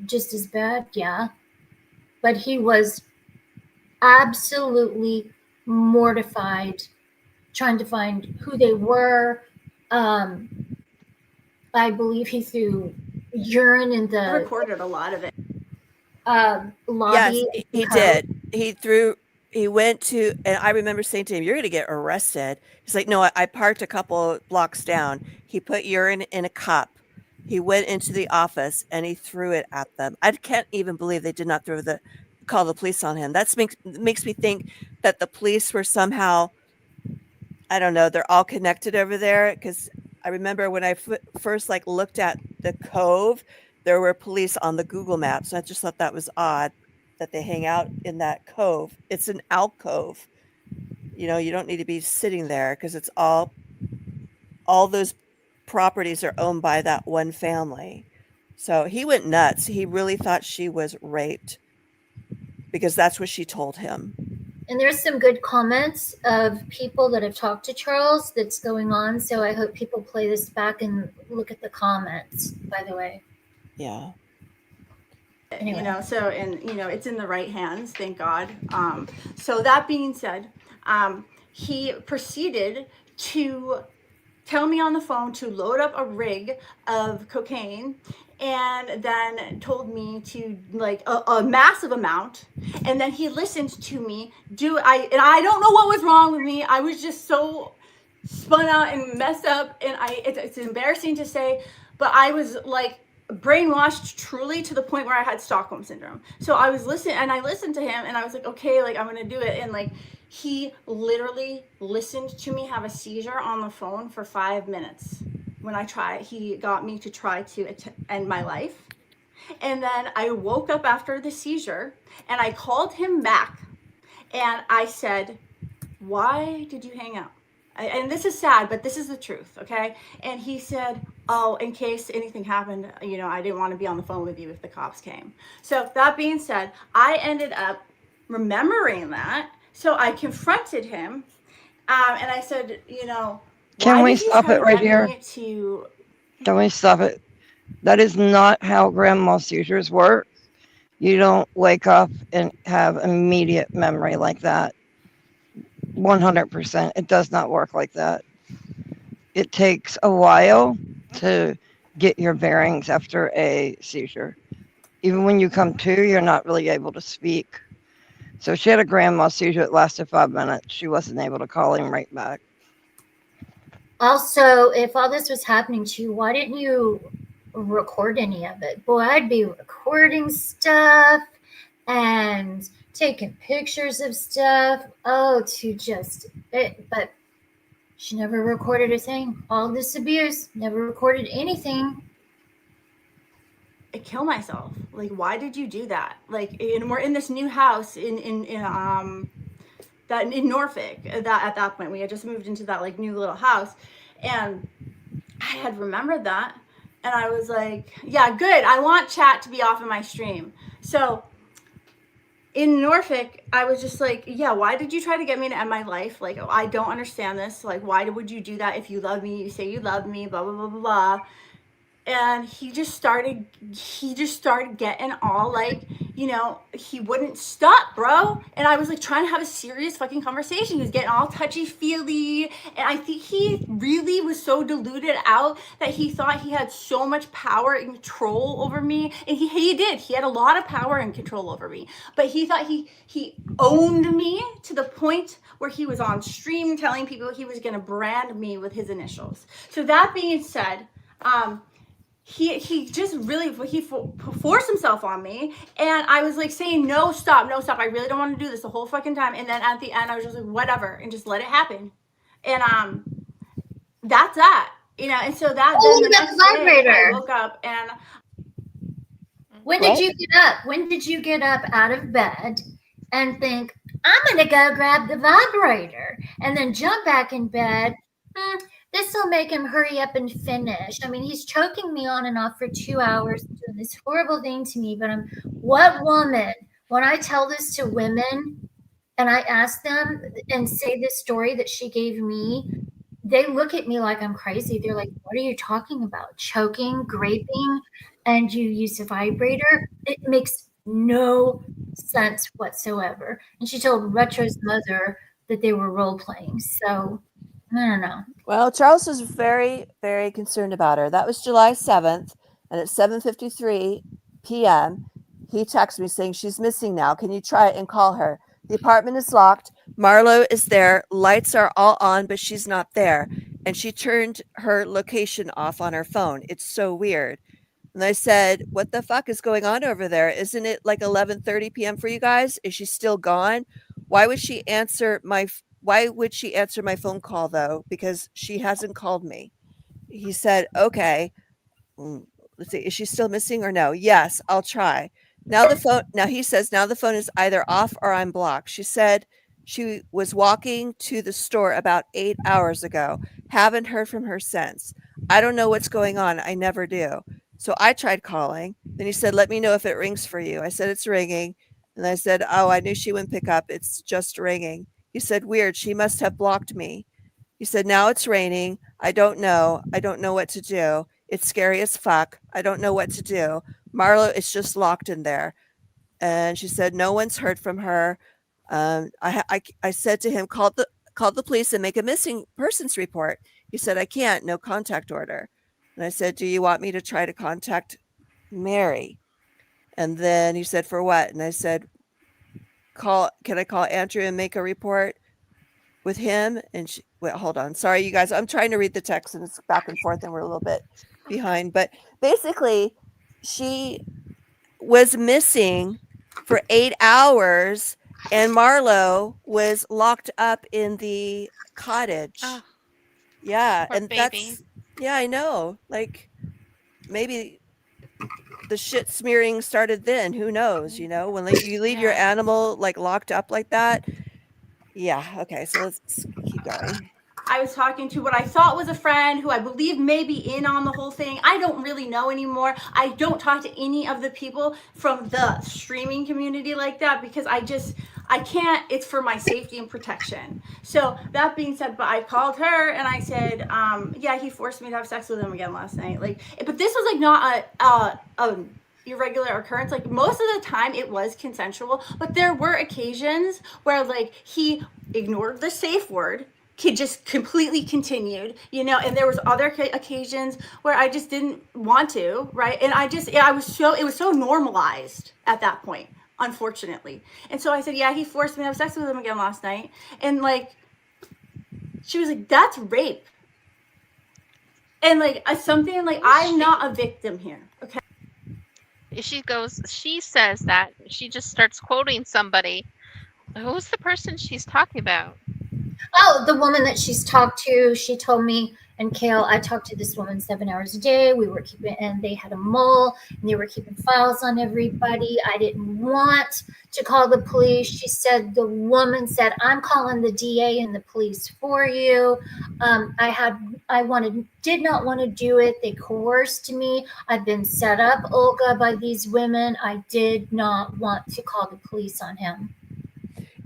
Just as bad, yeah. But he was absolutely mortified, trying to find who they were. I believe he threw urine in I the recorded a lot of it. lobby. Yes, he did. He went to, and I remember saying to him, "You're going to get arrested." He's like, "No, I parked a couple blocks down." He put urine in a cup. He went into the office and he threw it at them. I can't even believe they did not call the police on him. That makes me think that the police were somehow, I don't know, they're all connected over there, because I remember when I first like looked at the cove, there were police on the Google Maps. And I just thought that was odd that they hang out in that cove. It's an alcove. You know, you don't need to be sitting there because it's all those properties are owned by that one family. So he went nuts. He really thought she was raped because that's what she told him. And there's some good comments of people that have talked to Charles that's going on. So I hope people play this back and look at the comments, by the way. Yeah. Anyway. You know, so, and, you know, it's in the right hands, thank God. So that being said, he proceeded to tell me on the phone to load up a rig of cocaine, and then told me to like a massive amount. And then he listened to me and I don't know what was wrong with me. I was just so spun out and messed up, and it's embarrassing to say, but I was like brainwashed truly to the point where I had Stockholm syndrome. So I was listening, and I listened to him, and I was like, okay, like I'm gonna do it. And like he literally listened to me have a seizure on the phone for 5 minutes. When he got me to try to end my life. And then I woke up after the seizure, and I called him back, and I said, why did you hang out? And this is sad, but this is the truth, okay? And he said, oh, in case anything happened, you know, I didn't want to be on the phone with you if the cops came. So that being said, I ended up remembering that. So I confronted him, and I said, you know, can we stop it right here? Can we stop it? That is not how grand mal seizures work. You don't wake up and have immediate memory like that. 100%. It does not work like that. It takes a while to get your bearings after a seizure. Even when you come to, you're not really able to speak. So she had a grand mal seizure that lasted 5 minutes. She wasn't able to call him right back. Also, if all this was happening to you, why didn't you record any of it? Boy, I'd be recording stuff and taking pictures of stuff. But she never recorded a thing. All this abuse, never recorded anything. I kill myself. Like, why did you do that? Like, and we're in this new house in Norfolk. At that point, we had just moved into that like new little house, and I had remembered that, and I was like, yeah, good. I want chat to be off of my stream. So in Norfolk, I was just like, yeah, why did you try to get me to end my life? Like, I don't understand this. Like, why would you do that? If you love me, you say you love me, blah, blah, blah, blah, blah. And he just started getting all like, you know, he wouldn't stop, bro. And I was like trying to have a serious fucking conversation. He was getting all touchy-feely. And I think he really was so deluded out that he thought he had so much power and control over me. And he did. He had a lot of power and control over me. But he thought he owned me to the point where he was on stream telling people he was going to brand me with his initials. So that being said, he just really forced himself on me, and I was like saying no stop, I really don't want to do this the whole fucking time. And then at the end I was just like whatever, and just let it happen. And that's that, you know. And so that then the next day I woke up, and when did you get up out of bed and think, I'm gonna go grab the vibrator, and then jump back in bed? This will make him hurry up and finish. I mean, he's choking me on and off for 2 hours, doing this horrible thing to me. But what woman, when I tell this to women and I ask them and say this story that she gave me, they look at me like I'm crazy. They're like, what are you talking about? Choking, graping, and you use a vibrator? It makes no sense whatsoever. And she told Retro's mother, that they were role playing. So I don't know. Well, Charles was very, very concerned about her. That was July 7th, and at 7:53 p.m., he texted me saying she's missing now. Can you try and call her? The apartment is locked. Marlo is there. Lights are all on, but she's not there. And she turned her location off on her phone. It's so weird. And I said, "What the fuck is going on over there? Isn't it like 11:30 p.m. for you guys? Is she still gone? Why would she answer my phone call though? Because she hasn't called me." He said, "Okay. Let's see. Is she still missing or no?" "Yes, I'll try." Now he says now the phone is either off or I'm blocked. She said she was walking to the store about 8 hours ago. Haven't heard from her since. I don't know what's going on. I never do. So I tried calling. Then he said, "Let me know if it rings for you." I said, "It's ringing." And I said, "Oh, I knew she wouldn't pick up. It's just ringing." He said, "Weird. She must have blocked me." He said, "Now it's raining. I don't know. I don't know what to do. It's scary as fuck. I don't know what to do. Marlo is just locked in there." And she said, "No one's heard from her." I said to him, call the police and make a missing persons report." He said, "I can't. No contact order." And I said, "Do you want me to try to contact Mary?" And then he said, "For what?" And I said, Can I call Andrew and make a report with him?" And wait, hold on. Sorry, you guys. I'm trying to read the text and it's back and forth and we're a little bit behind. But basically, she was missing for 8 hours and Marlo was locked up in the cottage. Oh, Yeah, poor and baby. yeah, I know. Like maybe the shit smearing started then. Who knows? When you leave your Yeah. animal like locked up like that. Yeah. Okay. So let's keep going. I was talking to what I thought was a friend who I believe may be in on the whole thing. I don't really know anymore. I don't talk to any of the people from the streaming community like that because I can't. It's for my safety and protection. So that being said, but I called her and I said, yeah, he forced me to have sex with him again last night. But this was like not a irregular occurrence. Like most of the time it was consensual, but there were occasions where like he ignored the safe word. He just completely continued, and there was other occasions where I just didn't want to, right? And it was so normalized at that point, unfortunately. And so I said, yeah, he forced me to have sex with him again last night. And like, she was like, that's rape. And like, something like, I'm not a victim here. Okay. She says that. She just starts quoting somebody. Who's the person she's talking about? Oh, the woman that she's talked to, she told me, and Kale, I talked to this woman 7 hours a day. We were and they had a mole, and they were keeping files on everybody. I didn't want to call the police. She said, the woman said, "I'm calling the DA and the police for you." Did not want to do it. They coerced me. I've been set up, Olga, by these women. I did not want to call the police on him.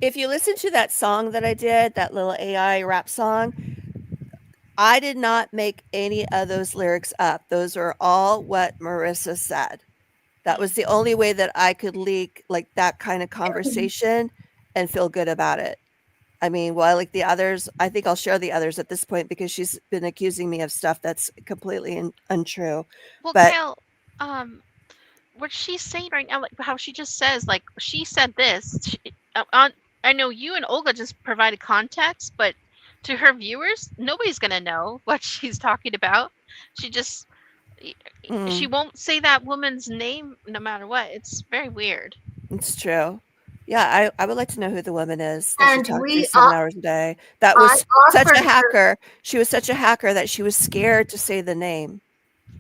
If you listen to that song that I did, that little AI rap song, I did not make any of those lyrics up. Those are all what Marissa said. That was the only way that I could leak like that kind of conversation and feel good about it. I mean, well, like the others, I think I'll share the others at this point because she's been accusing me of stuff that's completely untrue. Well, But Cal, what she's saying right now, like how she just says, like she said this. I know you and Olga just provided context, but to her viewers, nobody's gonna know what she's talking about. She just she won't say that woman's name no matter what. It's very weird. It's true. Yeah, I would like to know who the woman is that she And talked to we 7 hours a day. That I was such offered a her, hacker. She was such a hacker that she was scared to say the name.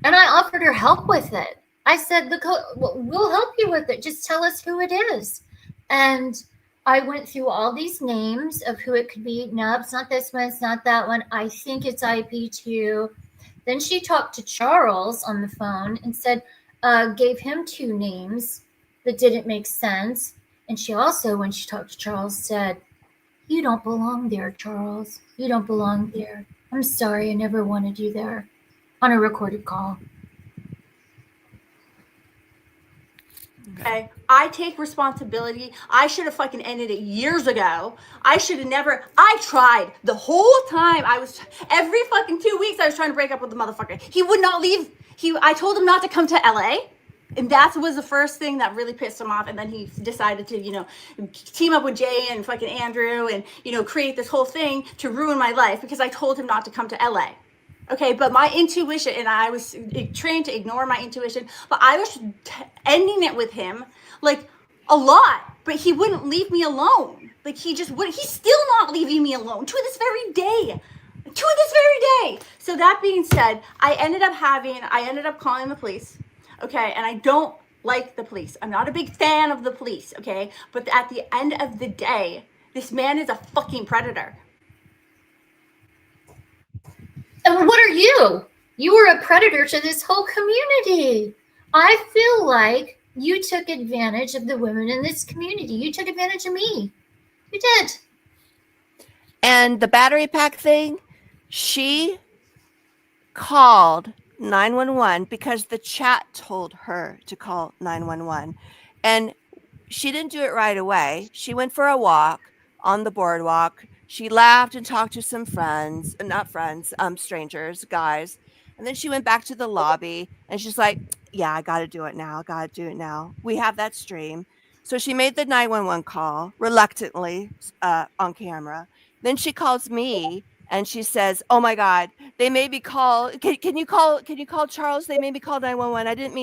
and I offered her help with it. I said, we'll help you with it. Just tell us who it is. And I went through all these names of who it could be. No, it's not this one. It's not that one. I think it's IP2. Then she talked to Charles on the phone and said, gave him 2 names that didn't make sense. And she also, when she talked to Charles, said, "You don't belong there, Charles. You don't belong there. I'm sorry. I never wanted you there," on a recorded call. Okay. I take responsibility. I should have fucking ended it years ago. I should have never. I tried the whole time. Every fucking 2 weeks I was trying to break up with the motherfucker. He would not leave. I told him not to come to LA. And that was the first thing that really pissed him off. And then he decided to, team up with Jay and fucking Andrew and, create this whole thing to ruin my life because I told him not to come to LA. Okay, but my intuition, and I was trained to ignore my intuition, but I was ending it with him like a lot, but he wouldn't leave me alone. Like he just would. He's still not leaving me alone to this very day. So that being said, I ended up calling the police. Okay, and I don't like the police. I'm not a big fan of the police. Okay, but at the end of the day, this man is a fucking predator. And what are you? You were a predator to this whole community. I feel like you took advantage of the women in this community. You took advantage of me. You did. And the battery pack thing, she called 911 because the chat told her to call 911. And she didn't do it right away. She went for a walk on the boardwalk. She laughed and talked to some friends, not friends, strangers, guys. And then she went back to the lobby and she's like, yeah, I got to do it now. We have that stream. So she made the 911 call reluctantly on camera. Then she calls me and she says, oh my God, they made me call. Can you call Charles? They made me call 911. I didn't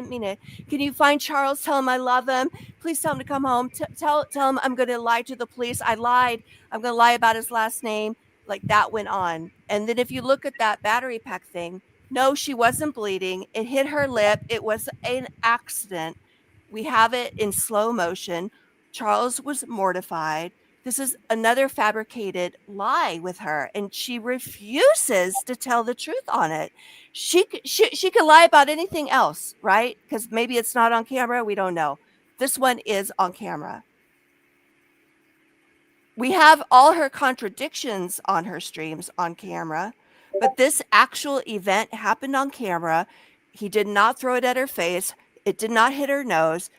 mean it. Can you find Charles? Tell him I love him. Please tell him to come home. Tell him I'm going to lie to the police. I lied. I'm going to lie about his last name. Like that went on. And then if you look at that battery pack thing, no, she wasn't bleeding. It hit her lip. It was an accident. We have it in slow motion. Charles was mortified. This is another fabricated lie with her, and she refuses to tell the truth on it. She could lie about anything else, right? Because maybe it's not on camera. We don't know. This one is on camera. We have all her contradictions on her streams on camera, but this actual event happened on camera. He did not throw it at her face. It did not hit her nose.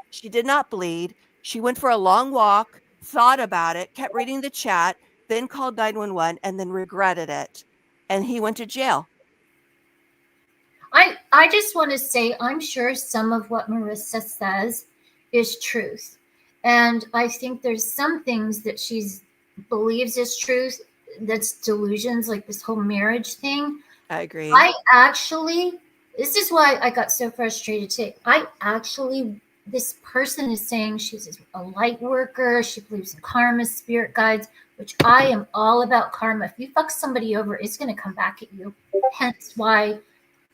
She did not bleed. She went for a long walk, thought about it, kept reading the chat, then called 911 and then regretted it. And he went to jail. I just want to say, I'm sure some of what Marissa says is truth. And I think there's some things that she believes is truth that's delusions, like this whole marriage thing. I agree. This is why I got so frustrated today. This person is saying she's a light worker. She believes in karma, spirit guides, which I am all about karma. If you fuck somebody over, it's going to come back at you. Hence why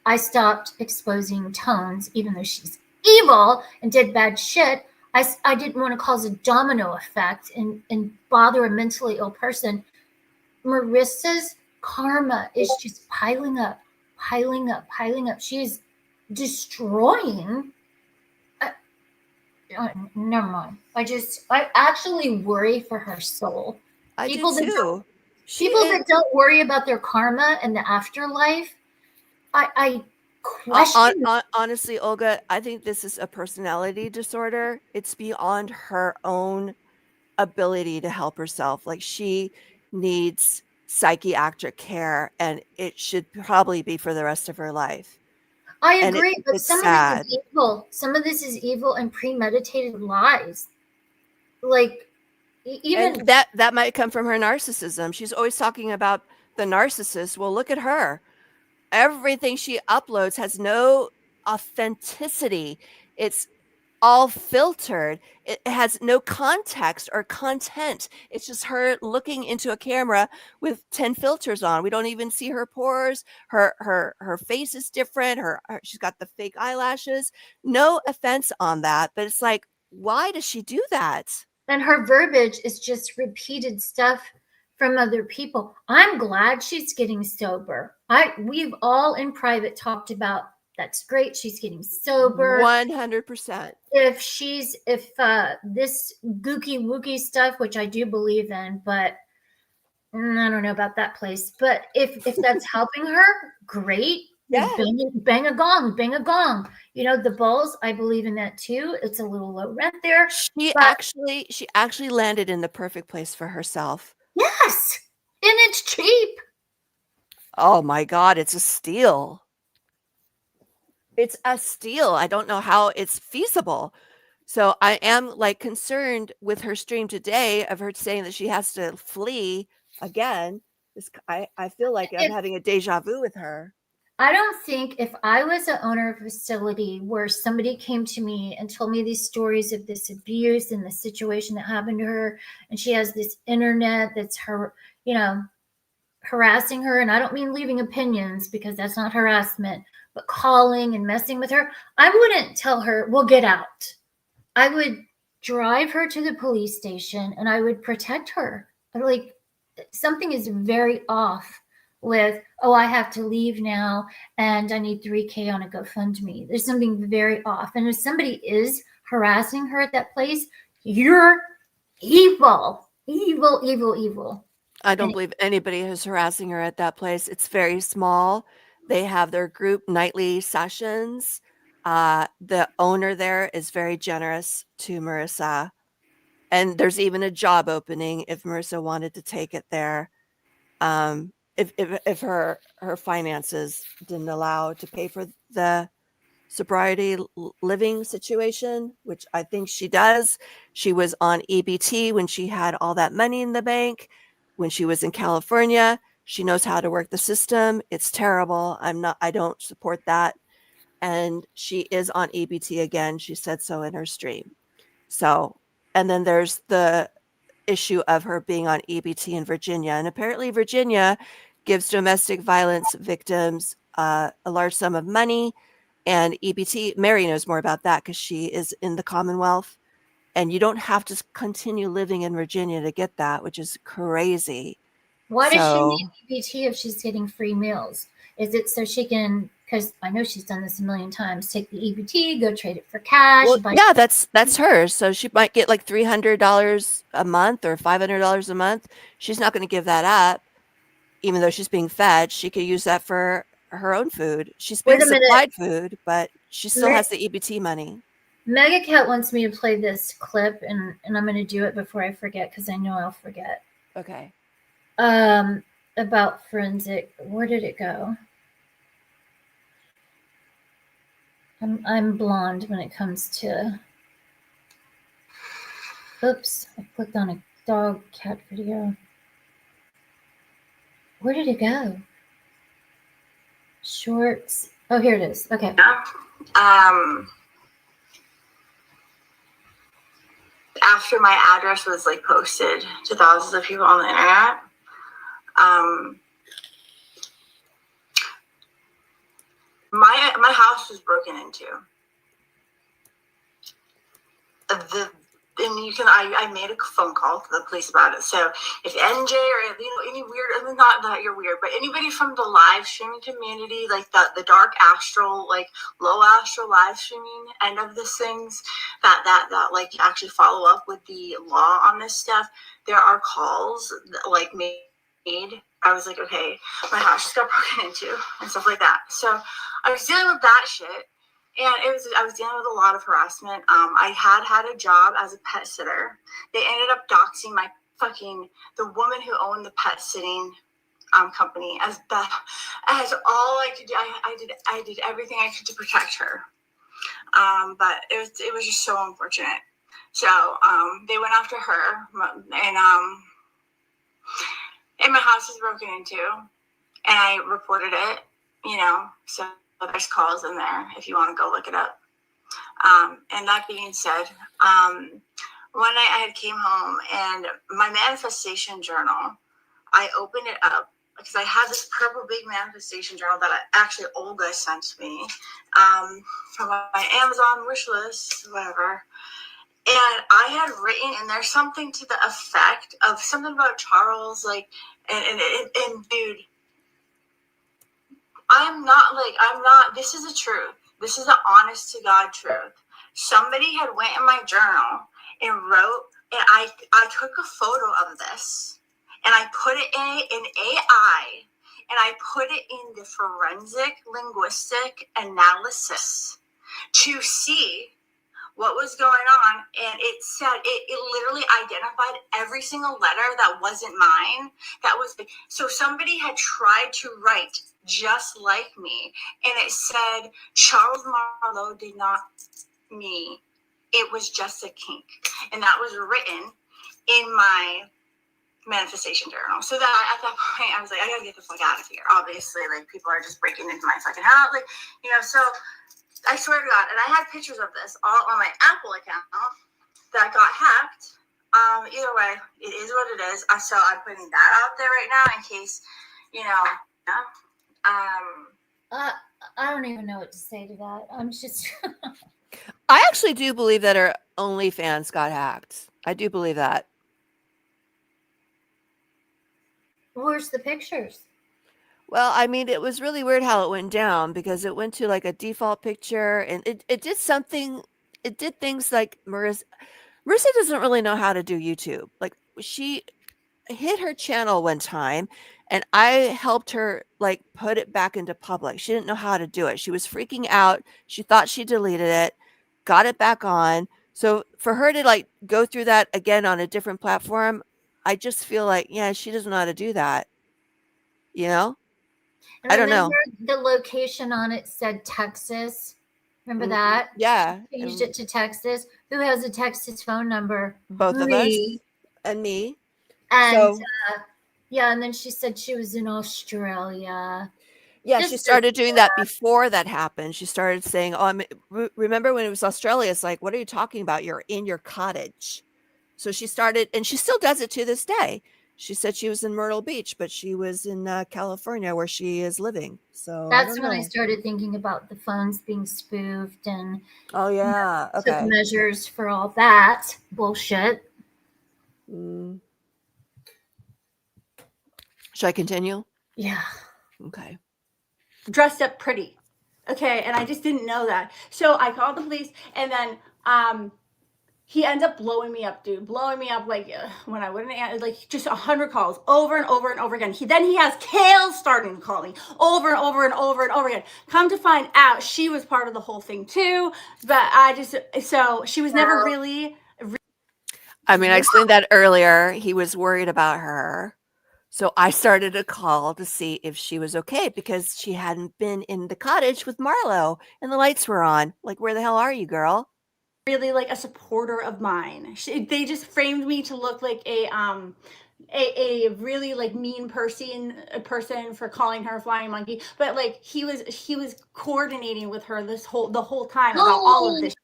I stopped exposing tones, even though she's evil and did bad shit. I didn't want to cause a domino effect and bother a mentally ill person. Marissa's karma is just piling up. She's destroying. Never mind. I actually worry for her soul. People that don't worry about their karma and the afterlife, I question. Honestly, Olga, I think this is a personality disorder. It's beyond her own ability to help herself. Like she needs psychiatric care, and it should probably be for the rest of her life. I agree, but some of this is evil. Some of this is evil and premeditated lies. Like even and that might come from her narcissism. She's always talking about the narcissist. Well, look at her. Everything she uploads has no authenticity. It's all filtered. It has no context or content. It's just her looking into a camera with 10 filters on. We don't even see her pores. Her face is different. She's got the fake eyelashes. No offense on that, but it's like, why does she do that? And her verbiage is just repeated stuff from other people. I'm glad she's getting sober. We've all in private talked about that's great. She's getting sober. 100%. If this gooky wookie stuff, which I do believe in, but I don't know about that place. But if that's helping her, great. Yeah. Bang a gong, bang a gong. You know, the balls, I believe in that too. It's a little low rent there. She But actually landed in the perfect place for herself. yes, and it's cheap. Oh my God, it's a steal. It's a steal. I don't know how it's feasible. So I am like concerned with her stream today of her saying that she has to flee again. I feel like I'm If having a deja vu with her. I don't think if I was an owner of a facility where somebody came to me and told me these stories of this abuse and the situation that happened to her, and she has this internet that's her, you know, harassing her, and I don't mean leaving opinions because that's not harassment, but calling and messing with her, I wouldn't tell her, well, get out. I would drive her to the police station and I would protect her. Like, something is very off with, oh, I have to leave now and I need $3K on a GoFundMe. There's something very off. And if somebody is harassing her at that place, you're evil, evil, evil, evil. I don't believe anybody is harassing her at that place. It's very small. They have their group nightly sessions. The owner there is very generous to Marissa. And there's even a job opening if Marissa wanted to take it there. If her finances didn't allow to pay for the sobriety living situation, which I think she does. She was on EBT when she had all that money in the bank. When she was in California, she knows how to work the system. It's terrible. I don't support that. And she is on EBT again. She said so in her stream. So, and then there's the issue of her being on EBT in Virginia. And apparently Virginia gives domestic violence victims a large sum of money. And EBT, Mary knows more about that because she is in the Commonwealth. And you don't have to continue living in Virginia to get that, which is crazy. Why does she need EBT if she's getting free meals? Is it so she can, because I know she's done this a million times, take the EBT, go trade it for cash? Well, yeah, that's hers. So she might get like $300 a month or $500 a month. She's not going to give that up, even though she's being fed. She could use that for her own food. She's being supplied food, but she still has the EBT money. Mega Cat wants me to play this clip, and I'm going to do it before I forget because I know I'll forget. Okay. About forensic. Where did it go? I'm blonde when it comes to. Oops, I clicked on a dog cat video. Where did it go? Shorts. Oh, here it is. Okay. After my address was like posted to thousands of people on the internet, my house was broken into. I made a phone call to the police about it. So if NJ or any weird, not that you're weird, but anybody from the live streaming community, like the dark astral, like low astral live streaming end of this things, that like actually follow up with the law on this stuff, there are calls that, like made. I was like, okay, my house just got broken into and stuff like that. So I was dealing with that shit. And I was dealing with a lot of harassment. I had a job as a pet sitter. They ended up doxing the woman who owned the pet sitting company as all I could do. I did everything I could to protect her. But it was just so unfortunate. So they went after her, and my house was broken into, and I reported it. So there's calls in there if you want to go look it up. And that being said, one night I came home and my manifestation journal, I opened it up because I had this purple big manifestation journal that actually Olga sent me from my Amazon wish list, whatever. And I had written in there something to the effect of something about Charles, like, and dude, I'm not, this is the truth. This is the honest to God truth. Somebody had went in my journal and wrote, and I took a photo of this and I put it in AI and I put it in the forensic linguistic analysis to see what was going on, and it said it literally identified every single letter that wasn't mine. That was so somebody had tried to write just like me, and it said Charles Marlowe did not me. It was just a kink, and that was written in my manifestation journal. So that at that point I was like, I gotta get the fuck out of here. Obviously, like, people are just breaking into my fucking house, like, you know. So I swear to God, and I had pictures of this all on my Apple account that got hacked. Either way, it is what it is. So I'm putting that out there right now in case, you know. I don't even know what to say to that. I'm just. I actually do believe that her OnlyFans got hacked. I do believe that. Where's the pictures? Well, I mean, it was really weird how it went down because it went to like a default picture and it did something. It did things like Marissa doesn't really know how to do YouTube. Like, she hit her channel one time and I helped her like put it back into public. She didn't know how to do it. She was freaking out. She thought she deleted it, got it back on. So for her to like go through that again on a different platform, I just feel like, yeah, she doesn't know how to do that. You know? And I don't know. The location on it said Texas. Remember that? Yeah. She changed it to Texas. Who has a Texas phone number? Both of us and me. And so, yeah, and then she said she was in Australia. Yeah, she started doing that before that happened. She started saying, "Oh, remember when it was Australia? It's like, what are you talking about? You're in your cottage." So she started, and she still does it to this day. She said she was in Myrtle Beach, but she was in California where she is living. So that's when I started thinking about the phones being spoofed and took measures for all that bullshit. Should I continue? Yeah. Okay. Dressed up pretty. Okay, and I just didn't know that. So I called the police, and then he ends up blowing me up, dude. Blowing me up like when I wouldn't answer, like just 100 calls over and over and over again. Then he has Kale starting calling over and over and over and over again. Come to find out, she was part of the whole thing too. But so she was never really. I mean, I explained that earlier. He was worried about her. So I started a call to see if she was okay because she hadn't been in the cottage with Marlowe and the lights were on. Like, where the hell are you, girl? Really like a supporter of mine. They just framed me to look like a really like mean person for calling her a flying monkey. But like he was coordinating with her the whole time about all of this.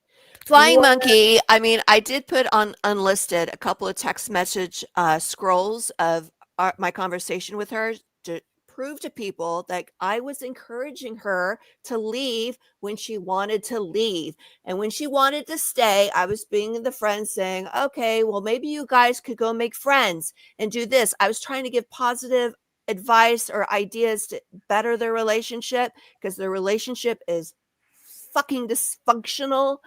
Flying monkey. I mean, I did put on unlisted a couple of text message scrolls of my conversation with her to prove to people that I was encouraging her to leave when she wanted to leave. And when she wanted to stay, I was being the friend saying, okay, well, maybe you guys could go make friends and do this. I was trying to give positive advice or ideas to better their relationship because their relationship is fucking dysfunctional.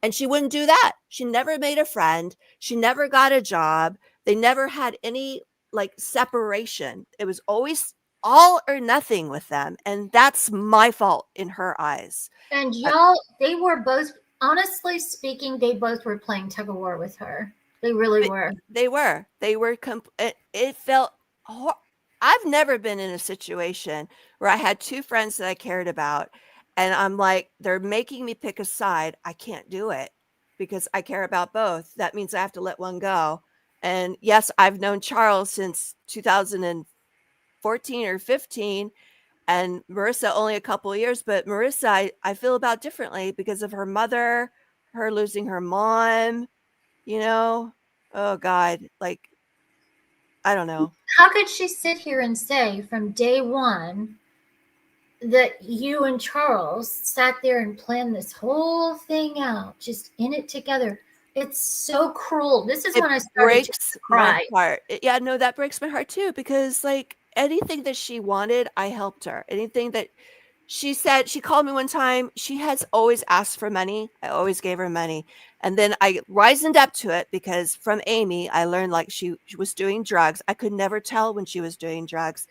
And she wouldn't do that. She never made a friend. She never got a job. They never had any like separation. It was always all or nothing with them. And that's my fault in her eyes. And y'all, they were both, honestly speaking, they both were playing tug of war with her. They really were. They were. It felt, I've never been in a situation where I had two friends that I cared about. And I'm like, they're making me pick a side. I can't do it because I care about both. That means I have to let one go. And yes, I've known Charles since 2014 or 15 and Marissa only a couple of years. But Marissa, I feel about differently because of her mother, her losing her mom, you know? Oh God. Like, I don't know. How could she sit here and say from day one that you and Charles sat there and planned this whole thing out, just in it together? It's so cruel. This is when I started to cry. My heart. Yeah, no, that breaks my heart too, because like anything that she wanted, I helped her. Anything that she said, she called me one time. She has always asked for money. I always gave her money. And then I risened up to it because from Amy, I learned like she was doing drugs. I could never tell when she was doing drugs.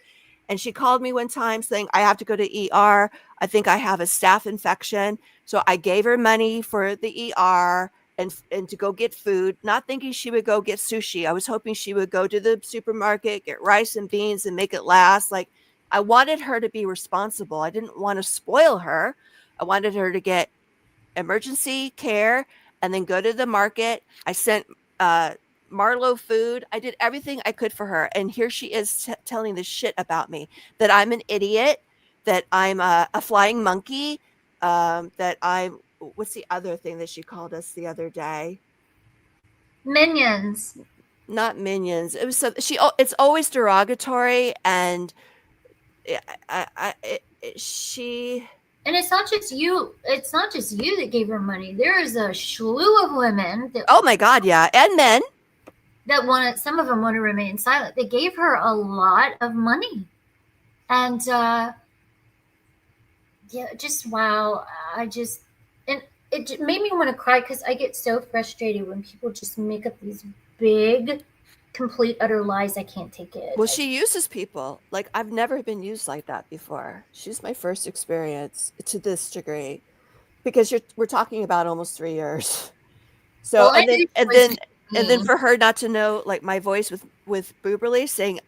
And she called me one time saying, I have to go to ER. I think I have a staph infection. So I gave her money for the ER and to go get food, not thinking she would go get sushi. I was hoping she would go to the supermarket, get rice and beans and make it last. Like, I wanted her to be responsible. I didn't want to spoil her. I wanted her to get emergency care and then go to the market. I sent Marlowe food. I did everything I could for her. And here she is telling this shit about me, that I'm an idiot, that I'm a flying monkey, that I'm, what's the other thing that she called us the other day? Minions. Not minions. It was it's always derogatory, and she. And it's not just you. It's not just you that gave her money. There is a slew of women that. Oh my God, yeah, and men that wanted. Some of them want to remain silent. They gave her a lot of money, and yeah, just wow. And it made me want to cry because I get so frustrated when people just make up these big, complete, utter lies. I can't take it. Well, she uses people. Like, I've never been used like that before. She's my first experience to this degree, because we're talking about almost 3 years. So, Well, and then for her not to know, like, my voice with Booberly saying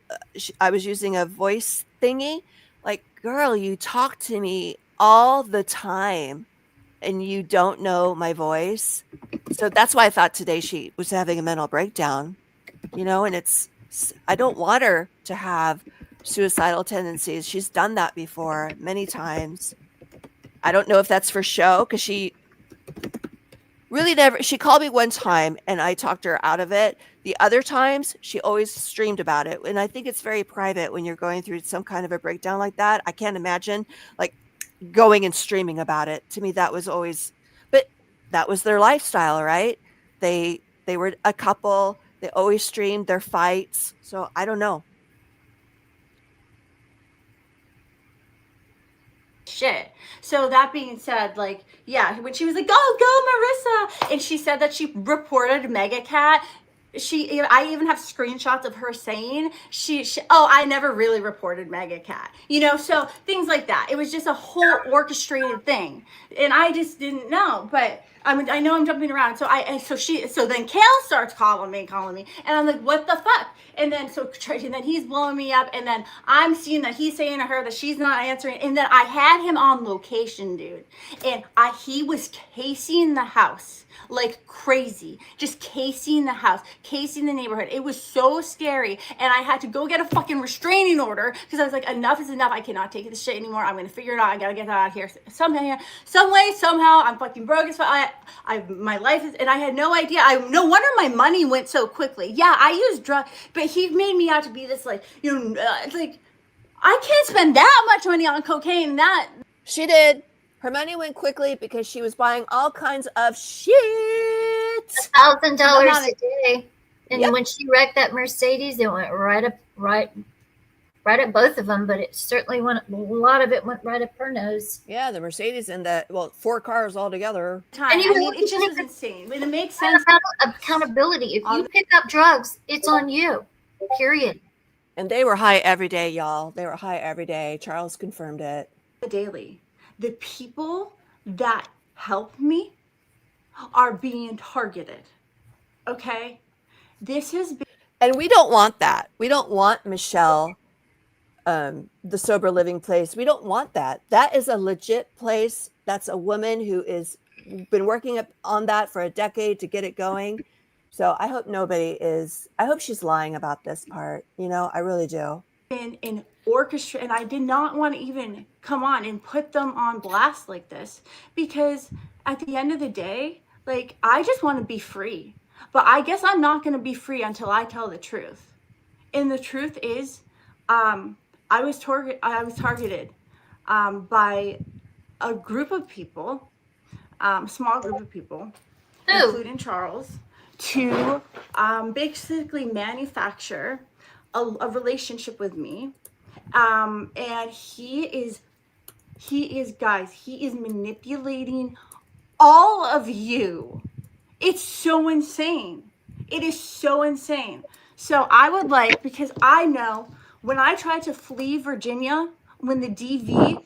I was using a voice thingy, like, girl, you talk to me all the time and you don't know my voice. So that's why I thought today she was having a mental breakdown, you know, and I don't want her to have suicidal tendencies. She's done that before many times. I don't know if that's for show, because she really never, she called me one time and I talked her out of it. The other times she always streamed about it. And I think it's very private when you're going through some kind of a breakdown like that. I can't imagine like going and streaming about it. To me, that was always, but that was their lifestyle, right? They were a couple. They always streamed their fights. So I don't know. Shit. So that being said, like, yeah, when she was like, go Marissa, and she said that she reported Mega Cat, I even have screenshots of her saying I never really reported Mega Cat, you know, so things like that. It was just a whole orchestrated thing, and I just didn't know. But I mean, I know I'm jumping around. So then Kale starts calling me, and I'm like, what the fuck? And then he's blowing me up, and then I'm seeing that he's saying to her that she's not answering, and then I had him on location, dude, and he was casing the house like crazy, just casing the house, casing the neighborhood. It was so scary, and I had to go get a fucking restraining order because I was like, enough is enough. I cannot take this shit anymore. I'm gonna figure it out. I gotta get out of here somehow, some way, somehow. I'm fucking broke as fuck. My life is, and I had no idea. No wonder my money went so quickly. Yeah, I used drugs, but he made me out to be this like, like I can't spend that much money on cocaine. That she did. Her money went quickly because she was buying all kinds of shit. $1,000 a day. And yep. When she wrecked that Mercedes, it went right at both of them, but it certainly went, a lot of it went right up her nose. Yeah, the Mercedes and 4 cars all together. And it just was insane. It makes sense. Accountability. If you pick up drugs, it's on you. Period. And they were high every day, y'all. They were high every day. Charles confirmed it. Daily. The people that help me are being targeted. Okay? This has been. And we don't want that. We don't want Michelle, the sober living place. We don't want that. That is a legit place. That's a woman who is been working on that for a decade to get it going. So I hope I hope she's lying about this part. You know, I really do. In orchestra, and I did not want to even come on and put them on blast like this, because at the end of the day, like, I just want to be free. But I guess I'm not going to be free until I tell the truth. And the truth is, I was targeted by a group of people, small group of people, including Charles, to basically manufacture a relationship with me. And he is manipulating all of you. It's so insane. It is so insane. So I would like, because I know when I tried to flee Virginia, when the DV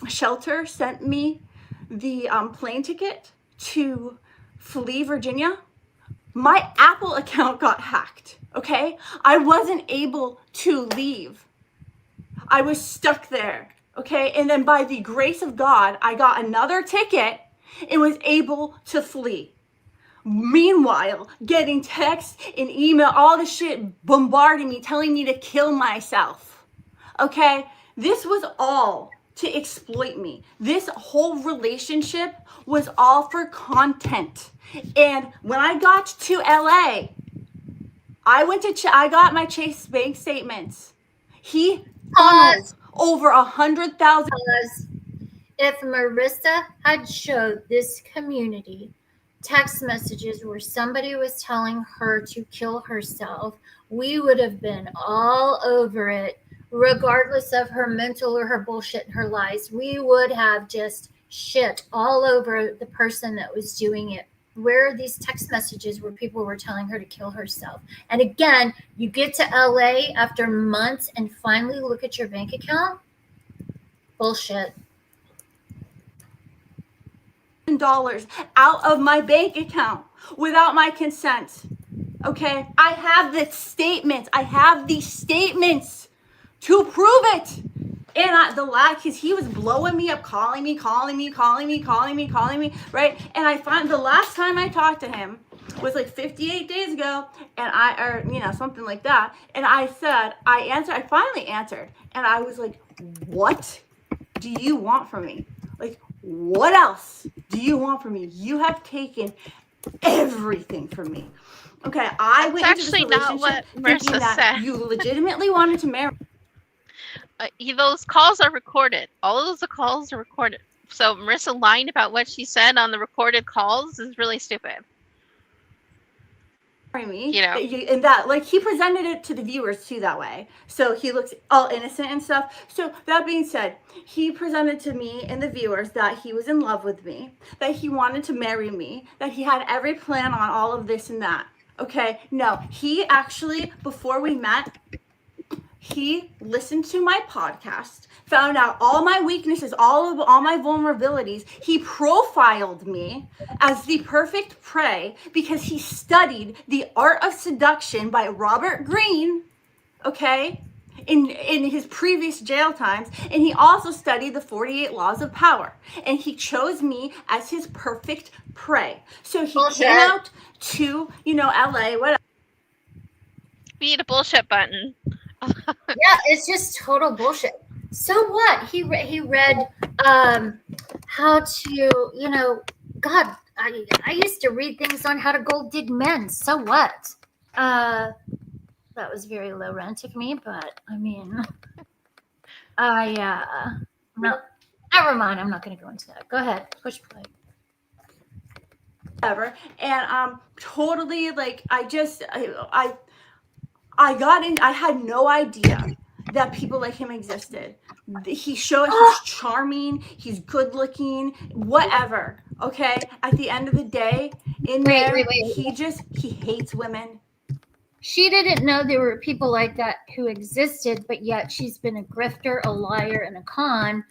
shelter sent me the plane ticket to flee Virginia, my Apple account got hacked, okay? I wasn't able to leave. I was stuck there, okay? And then by the grace of God, I got another ticket and was able to flee. Meanwhile, getting text and email, all the shit bombarding me, telling me to kill myself, okay? This was all to exploit me. This whole relationship was all for content. And when I got to LA, I got my Chase bank statements. He funneled over 100,000. If Marissa had showed this community text messages where somebody was telling her to kill herself, we would have been all over it, regardless of her mental or her bullshit and her lies. We would have just shit all over the person that was doing it. Where are these text messages where people were telling her to kill herself? And again, you get to LA after months and finally look at your bank account. Bullshit. $1,000 out of my bank account without my consent. Okay, I have the statements. I have these statements to prove it. And because he was blowing me up, calling me, right? And I find the last time I talked to him was like 58 days ago, and something like that. And I finally answered, and I was like, what do you want from me? Like, what else do you want from me? You have taken everything from me. Okay, I went into this relationship thinking that you legitimately wanted to marry. Those calls are recorded. All of those calls are recorded. So Marissa lying about what she said on the recorded calls is really stupid. Me, and that, like, he presented it to the viewers too that way, so he looks all innocent and stuff. So that being said, he presented to me and the viewers that he was in love with me, that he wanted to marry me, that he had every plan on all of this and that. Okay, no, he actually, before we met, he listened to my podcast, found out all my weaknesses, all my vulnerabilities. He profiled me as the perfect prey because he studied The Art of Seduction by Robert Greene, okay, in his previous jail times. And he also studied the 48 Laws of Power. And he chose me as his perfect prey. So he came out to, LA, whatever. Beat a bullshit button. Yeah, it's just total bullshit. So what? He read how to, God, I used to read things on how to gold dig men. So what? That was very low rent of me, but I mean, no, never mind. I'm not going to go into that. Go ahead, push play. Whatever. And totally, like, I got in. I had no idea that people like him existed. He's charming, he's good looking, whatever. Okay, at the end of the day, he hates women. She didn't know there were people like that who existed, but yet she's been a grifter, a liar, and a con,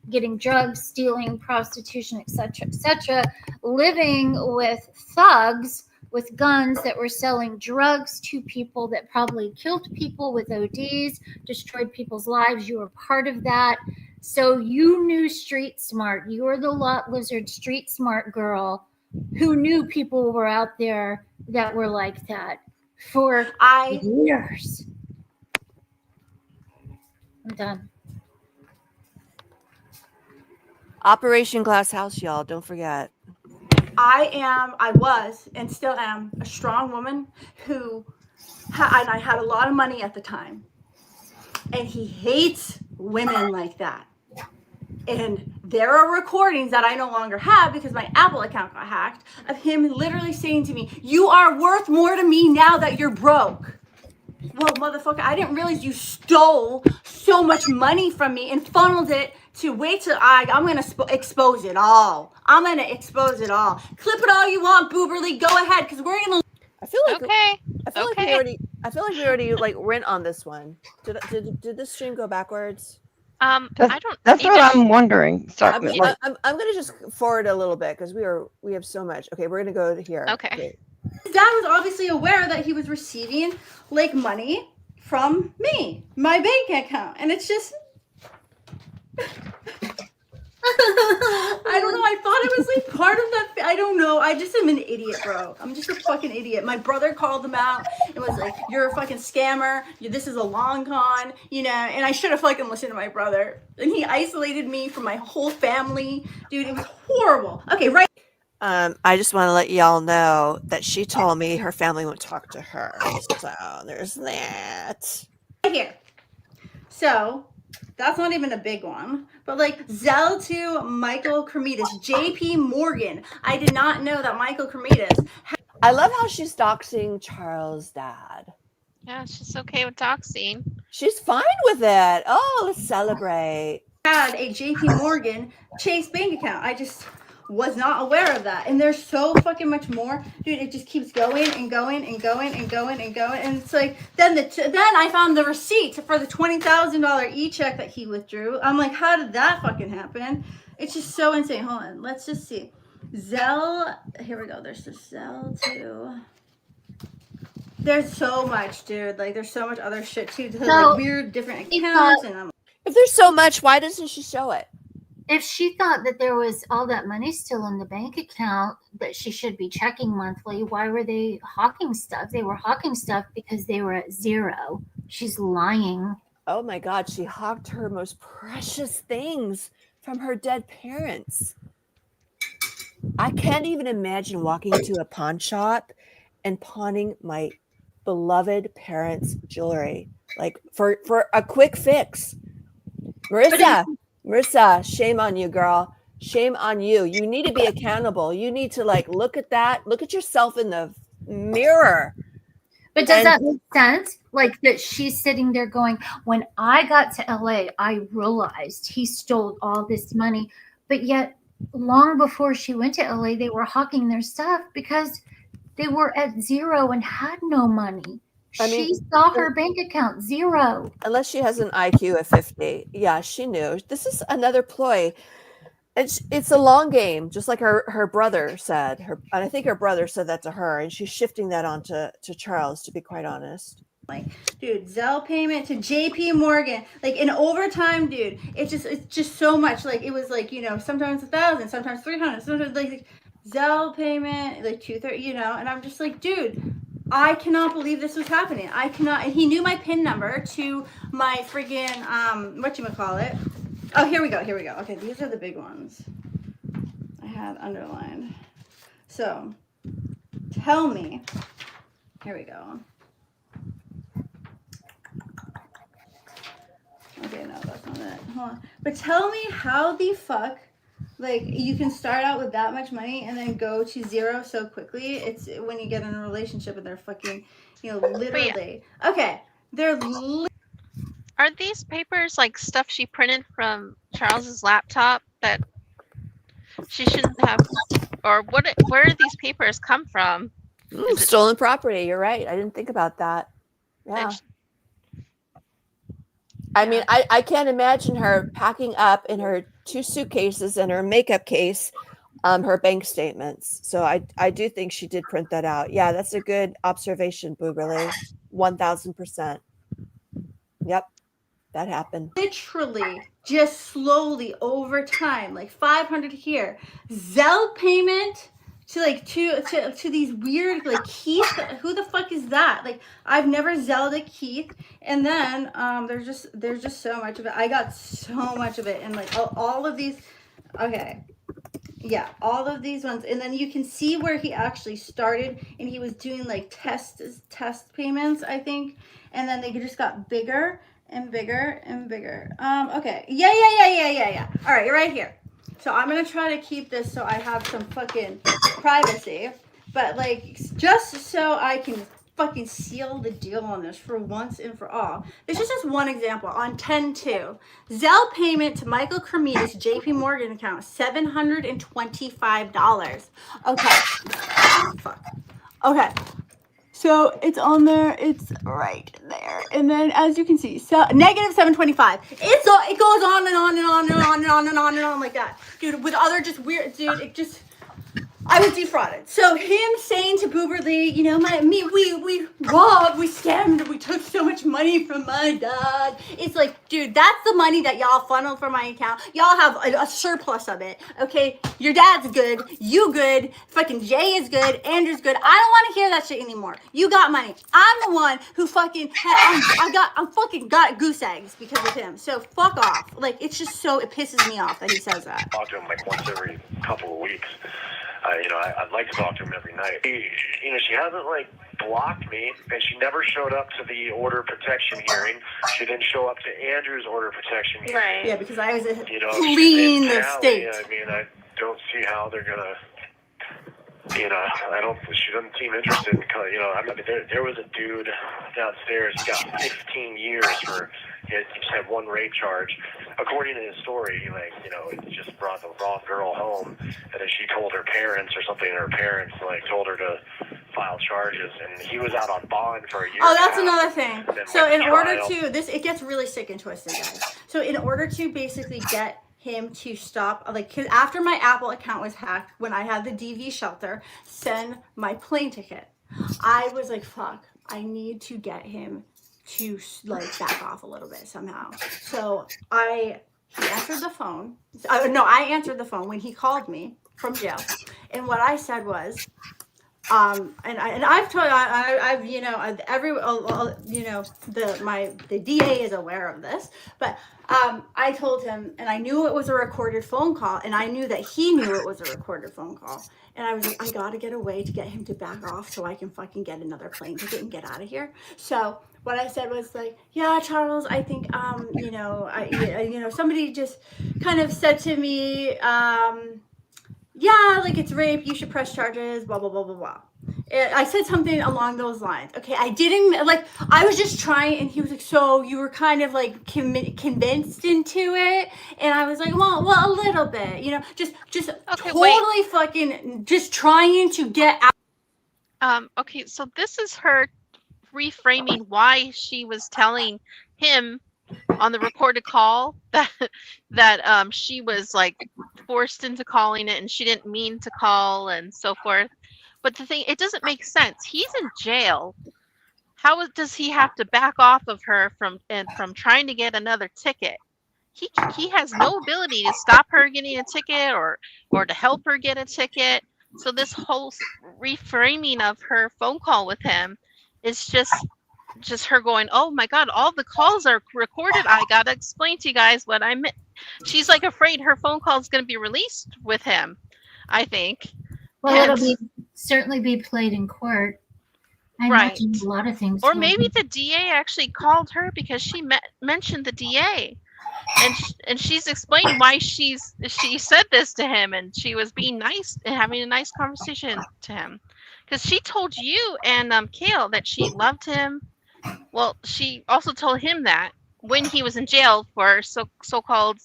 getting drugs, stealing, prostitution, etc., living with thugs with guns that were selling drugs to people that probably killed people with ODs, destroyed people's lives. You were part of that. So you knew street smart. You were the lot lizard street smart girl who knew people were out there that were like that for years. I'm done. Operation Glass House, y'all. Don't forget. I was, and still am, a strong woman and I had a lot of money at the time. And he hates women like that. And there are recordings that I no longer have because my Apple account got hacked of him literally saying to me, "You are worth more to me now that you're broke." Well, motherfucker, I didn't realize you stole so much money from me and funneled it to wait till I'm going to expose it all. I'm going to expose it all. Clip it all you want, Booberly. Go ahead, because we're going to... I feel like we I feel like we already like went on this one. Did this stream go backwards? I don't. That's what even- I'm wondering. Sorry, I'm gonna just forward a little bit because we have so much. Okay, we're gonna go to here. Okay. His dad was obviously aware that he was receiving like money from me, my bank account, and it's just. I don't know. I thought it was like part of that. I don't know. I just am an idiot, bro. I'm just a fucking idiot. My brother called him out and was like, "You're a fucking scammer. This is a long con," you know. And I should have fucking listened to my brother. And he isolated me from my whole family, dude. It was horrible. Okay, right. I just want to let y'all know that she told me her family won't talk to her. So there's that. Right here. So that's not even a big one, but like Zell to Michael Cremidas, JP Morgan. I did not know that Michael Cremidas. I love how she's doxing Charles' dad. Yeah, she's okay with doxing. She's fine with it. Oh, let's celebrate. Had a JP Morgan Chase bank account. I just was not aware of that. And there's so fucking much more. Dude, it just keeps going and going and going and going and going. And it's like, then I found the receipt for the $20,000 e-check that he withdrew. I'm like, how did that fucking happen? It's just so insane. Hold on. Let's just see. Zell. Here we go. There's the Zell too. There's so much, dude. Like, there's so much other shit too. Like weird different accounts. And if there's so much, why doesn't she show it? If she thought that there was all that money still in the bank account that she should be checking monthly, why were they hawking stuff? They were hawking stuff because they were at zero. She's lying. Oh my God, she hawked her most precious things from her dead parents. I can't even imagine walking into a pawn shop and pawning my beloved parents' jewelry, like for a quick fix. Marissa, shame on you, girl. Shame on you. You need to be accountable. You need to like look at that. Look at yourself in the mirror. But does that make sense? Like that she's sitting there going, when I got to LA, I realized he stole all this money. But yet long before she went to LA, they were hawking their stuff because they were at zero and had no money. She saw her bank account zero. Unless she has an IQ of 50. Yeah, she knew. This is another ploy. It's a long game, just like her brother said. And I think her brother said that to her, and she's shifting that on to Charles, to be quite honest. Like, dude, Zelle payment to JP Morgan, like in overtime, dude. It's just so much. Like it was like, you know, sometimes 1,000, sometimes 300, sometimes like Zelle payment, like 230, you know. And I'm just like, dude, I cannot believe this was happening. I cannot. And he knew my PIN number to my friggin' whatchamacallit. Oh, here we go. Okay, these are the big ones I had underlined. So, tell me. Here we go. Okay, no, that's not it. Hold on. But tell me how the fuck, like, you can start out with that much money and then go to zero so quickly. It's when you get in a relationship and they're fucking, you know, literally. Yeah. Okay, they're Are these papers like stuff she printed from Charles's laptop that she shouldn't have? Or where do these papers come from? Stolen property. You're right. I didn't think about that. Yeah. I mean, I can't imagine her packing up in her 2 suitcases and her makeup case her bank statements. So I do think she did print that out. Yeah, that's a good observation, Boogerly. 1,000%. Yep, that happened. Literally just slowly over time, like 500 here. Zelle payment to like to these weird like Keith. Who the fuck is that? Like I've never Zelled a Keith. And then there's just so much of it. I got so much of it, and like all of these. Okay, yeah, all of these ones, and then you can see where he actually started, and he was doing like test payments, I think, and then they just got bigger and bigger and bigger. Okay, yeah. All right, you're right here. So I'm gonna try to keep this so I have some fucking privacy, but like just so I can fucking seal the deal on this for once and for all. This is just one example on 10/2. Zelle payment to Michael Cremidas JP Morgan account $725. Okay. Fuck. Okay. So it's on there. It's right there. And then as you can see, so negative 725. It goes on and on and on and on and on and on and on like that. Dude, with other just weird, dude, it just, I was defrauded. So him saying to Boober Lee, you know, we robbed, we scammed, we took so much money from my dad. It's like, dude, that's the money that y'all funneled from my account. Y'all have a surplus of it. Okay, your dad's good, you good, fucking Jay is good, Andrew's good. I don't want to hear that shit anymore. You got money. I'm the one who fucking I fucking got goose eggs because of him. So fuck off. Like, it's just so, it pisses me off that he says that. Talk to him like once every couple of weeks. I'd like to talk to him every night. She hasn't like blocked me, and she never showed up to the order of protection hearing. She didn't show up to Andrew's order of protection hearing. Right. Yeah, because I was fleeing the state. I mean, I don't see how they're gonna. She doesn't seem interested. There was a dude downstairs. He got 15 years for. He just had one rape charge. According to his story, he just brought the wrong girl home, and then she told her parents or something, and her parents told her to file charges, and he was out on bond for a year. Oh, that's another thing. So in order to it gets really sick and twisted, guys. So in order to basically get him to stop, cause after my Apple account was hacked, when I had the DV shelter send my plane ticket, I was like, fuck, I need to get him to back off a little bit somehow. So he answered the phone. I answered the phone when he called me from jail, and what I said was, I've told the DA is aware of this, but I told him, and I knew it was a recorded phone call, and I knew that he knew it was a recorded phone call, and I was like, I gotta get a way to get him to back off so I can fucking get another plane ticket and get out of here. So what I said was like, yeah, Charles, I think somebody just kind of said to me, yeah, it's rape, you should press charges, blah, blah, blah, blah, blah. I said something along those lines. Okay, I didn't, I was just trying, and he was like, so you were kind of, convinced into it? And I was like, well, a little bit, just okay, totally fucking, just trying to get out. Okay, so this is her reframing why she was telling him on the recorded call that she was forced into calling it and she didn't mean to call and so forth. But the thing, it doesn't make sense. He's in jail. How does he have to back off of her from trying to get another ticket? He has no ability to stop her getting a ticket or to help her get a ticket. So this whole reframing of her phone call with him is just her going, oh my God, all the calls are recorded. I gotta explain to you guys what I meant. She's afraid her phone call is going to be released with him, I think. Well, it'll certainly be played in court. I imagine a lot of things. Or maybe the DA actually called her because she mentioned the DA. And she's explaining why she said this to him, and she was being nice and having a nice conversation to him. Because she told you and Kale that she loved him. Well, she also told him that when he was in jail for so-called,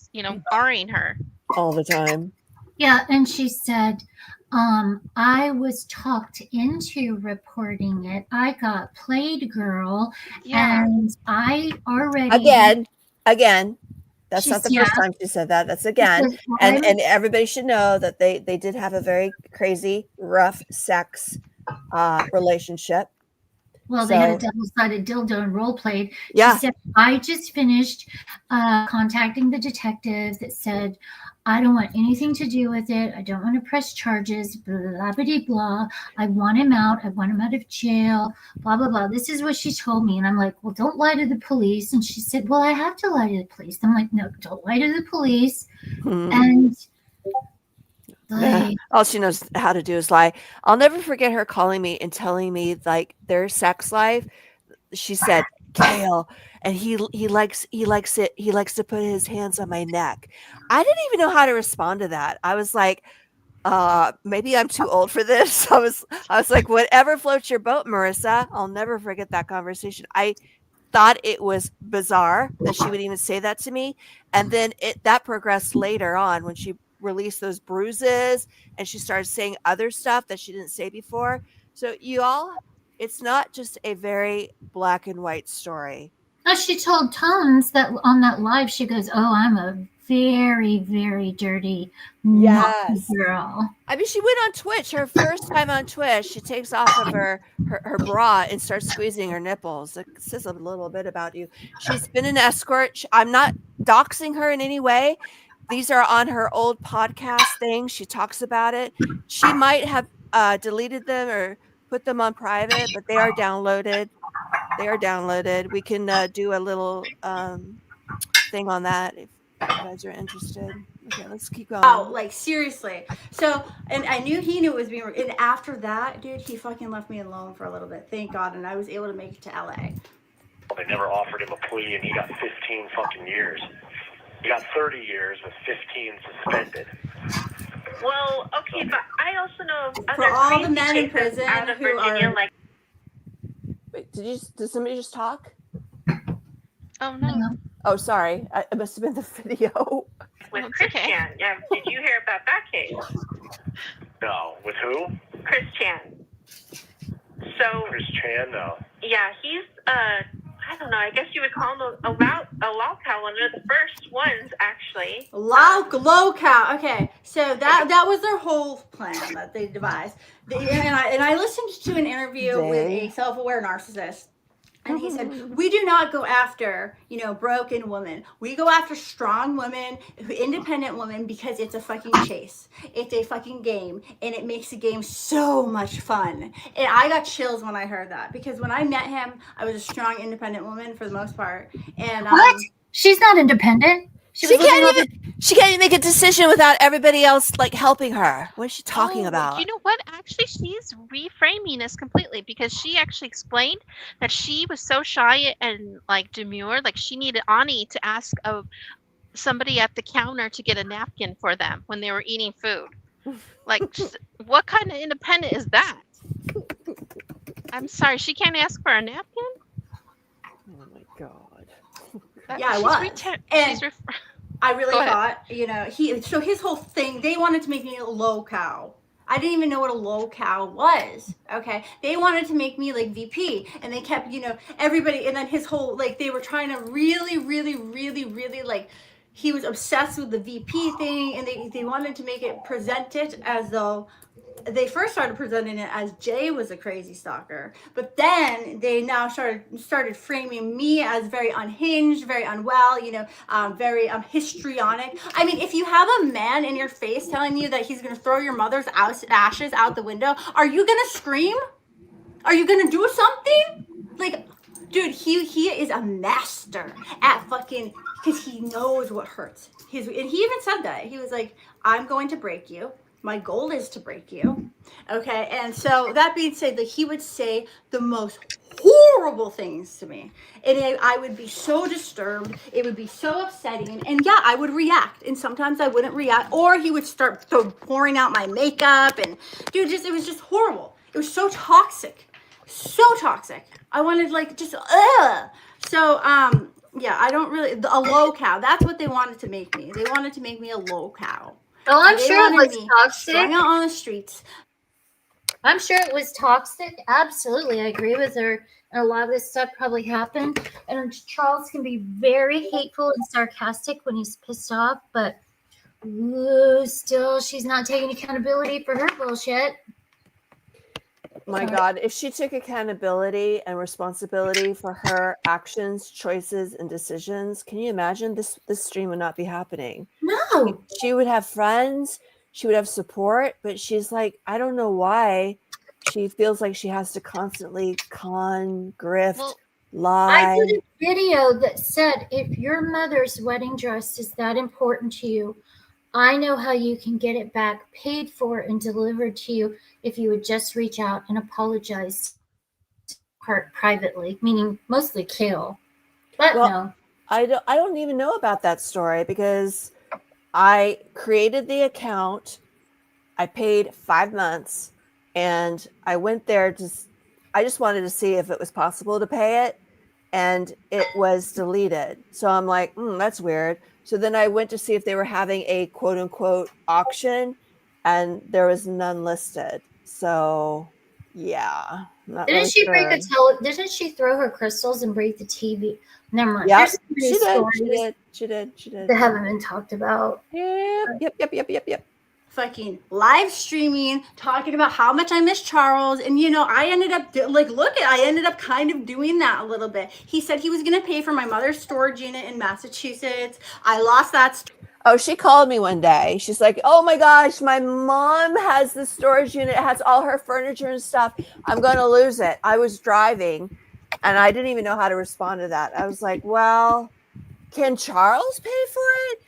R-ing her. All the time. Yeah, and she said, I was talked into reporting it. I got played, girl. Yeah. And I already... Again. That's not the first time she said that. That's again. And everybody should know that they did have a very crazy, rough sex relationship. Well, they had a double-sided dildo and role played. Yeah. She said, I just finished contacting the detective that said, I don't want anything to do with it. I don't want to press charges, blah, blah, blah. I want him out. I want him out of jail, blah, blah, blah. This is what she told me. And I'm like, well, don't lie to the police. And she said, well, I have to lie to the police. I'm like, no, don't lie to the police. And all she knows how to do is lie. I'll never forget her calling me and telling me their sex life. She said, Kale, and he likes it. He likes to put his hands on my neck. I didn't even know how to respond to that. I was like, maybe I'm too old for this. I was like, whatever floats your boat, Marissa. I'll never forget that conversation. I thought it was bizarre that she would even say that to me. And then that progressed later on when she released those bruises and she started saying other stuff that she didn't say before. So you all It's not just a very black and white story. As she told Tones that on that live, she goes, "Oh, I'm a very, very dirty, naughty Yes. girl." I mean, she went on Twitch. Her first time on Twitch, she takes off of her bra and starts squeezing her nipples. It says a little bit about you. She's been an escort. I'm not doxing her in any way. These are on her old podcast thing. She talks about it. She might have deleted them or put them on private, but they are downloaded. They are downloaded. We can do a little thing on that if you guys are interested. Okay, let's keep going. Oh, like seriously. So, and I knew he knew it was being. And after that, dude, he fucking left me alone for a little bit. Thank God, and I was able to make it to LA. They never offered him a plea, and he got 15 fucking years. He got 30 years with 15 suspended. Well, okay, but I also know of other For all the crazy men in cases prison out of who Virginia, are. like. Wait, did somebody just talk? Oh no. Oh, sorry. It must have been the video. With It's Chris okay. Chan. Yeah, did you hear about that case? No. With who? Chris Chan. So, Chris Chan? No. yeah, he's, I don't know, I guess you would call him a lolcow, one of the first ones, actually. Low cow. Okay, so that was their whole plan that they devised. And I listened to an interview with a self-aware narcissist. And he said, we do not go after, broken women. We go after strong women, independent women, because it's a fucking chase. It's a fucking game. And it makes the game so much fun. And I got chills when I heard that. Because when I met him, I was a strong, independent woman for the most part. And What? She's not independent. She can't even make a decision without everybody else like helping her. What is she talking about? You know what? Actually, she's reframing this completely because she actually explained that she was so shy and like demure, like she needed Ani to ask somebody at the counter to get a napkin for them when they were eating food. Like, what kind of independent is that? I'm sorry, she can't ask for a napkin? Oh my God. Yeah, I was. And I really thought, so his whole thing, they wanted to make me a low cow. I didn't even know what a low cow was. Okay. They wanted to make me like VP, and they kept, everybody. And then his whole, like, they were trying to really, really, really, really, like, he was obsessed with the VP thing, and they wanted to make it present it as though they first started presenting it as Jay was a crazy stalker, but then they now started framing me as very unhinged, very unwell, very histrionic. I mean, if you have a man in your face telling you that he's going to throw your mother's ashes out the window, are you going to scream? Are you going to do something? Like, dude, he is a master at fucking, because he knows what hurts. And he even said that. He was like, I'm going to break you. My goal is to break you. Okay. And so that being said, that he would say the most horrible things to me. And I would be so disturbed. It would be so upsetting. And yeah, I would react. And sometimes I wouldn't react. Or he would start pouring out my makeup. And dude, it was just horrible. It was so toxic. So toxic. I wanted So, yeah, I don't really, a low cow. That's what they wanted to make me. They wanted to make me a low cow. Oh, I'm They sure it wanted was me toxic. strung out on the streets. I'm sure it was toxic. Absolutely. I agree with her. And a lot of this stuff probably happened. And Charles can be very hateful and sarcastic when he's pissed off, but still, she's not taking accountability for her bullshit. My God, if she took accountability and responsibility for her actions, choices, and decisions, can you imagine this stream would not be happening? No. She would have friends, she would have support, but she's like, I don't know why she feels like she has to constantly grift, lie. I did a video that said, if your mother's wedding dress is that important to you, I know how you can get it back paid for and delivered to you if you would just reach out and apologize privately, meaning mostly kill. But no. I don't even know about that story because I created the account. I paid 5 months and I went there I just wanted to see if it was possible to pay it, and it was deleted. So I'm like, that's weird. So then I went to see if they were having a quote unquote auction, and there was none listed. So yeah. Not Didn't really she break sure. a tele? Didn't she throw her crystals and break the TV? Never mind. Yep, There's so many she did. stories She did. that haven't been talked about. Yep. Fucking live streaming, talking about how much I miss Charles. And, you know, I ended up, I ended up kind of doing that a little bit. He said he was going to pay for my mother's storage unit in Massachusetts. I lost that. Oh, she called me one day. She's like, oh my gosh, my mom has this storage unit. It has all her furniture and stuff. I'm going to lose it. I was driving and I didn't even know how to respond to that. I was like, well, can Charles pay for it?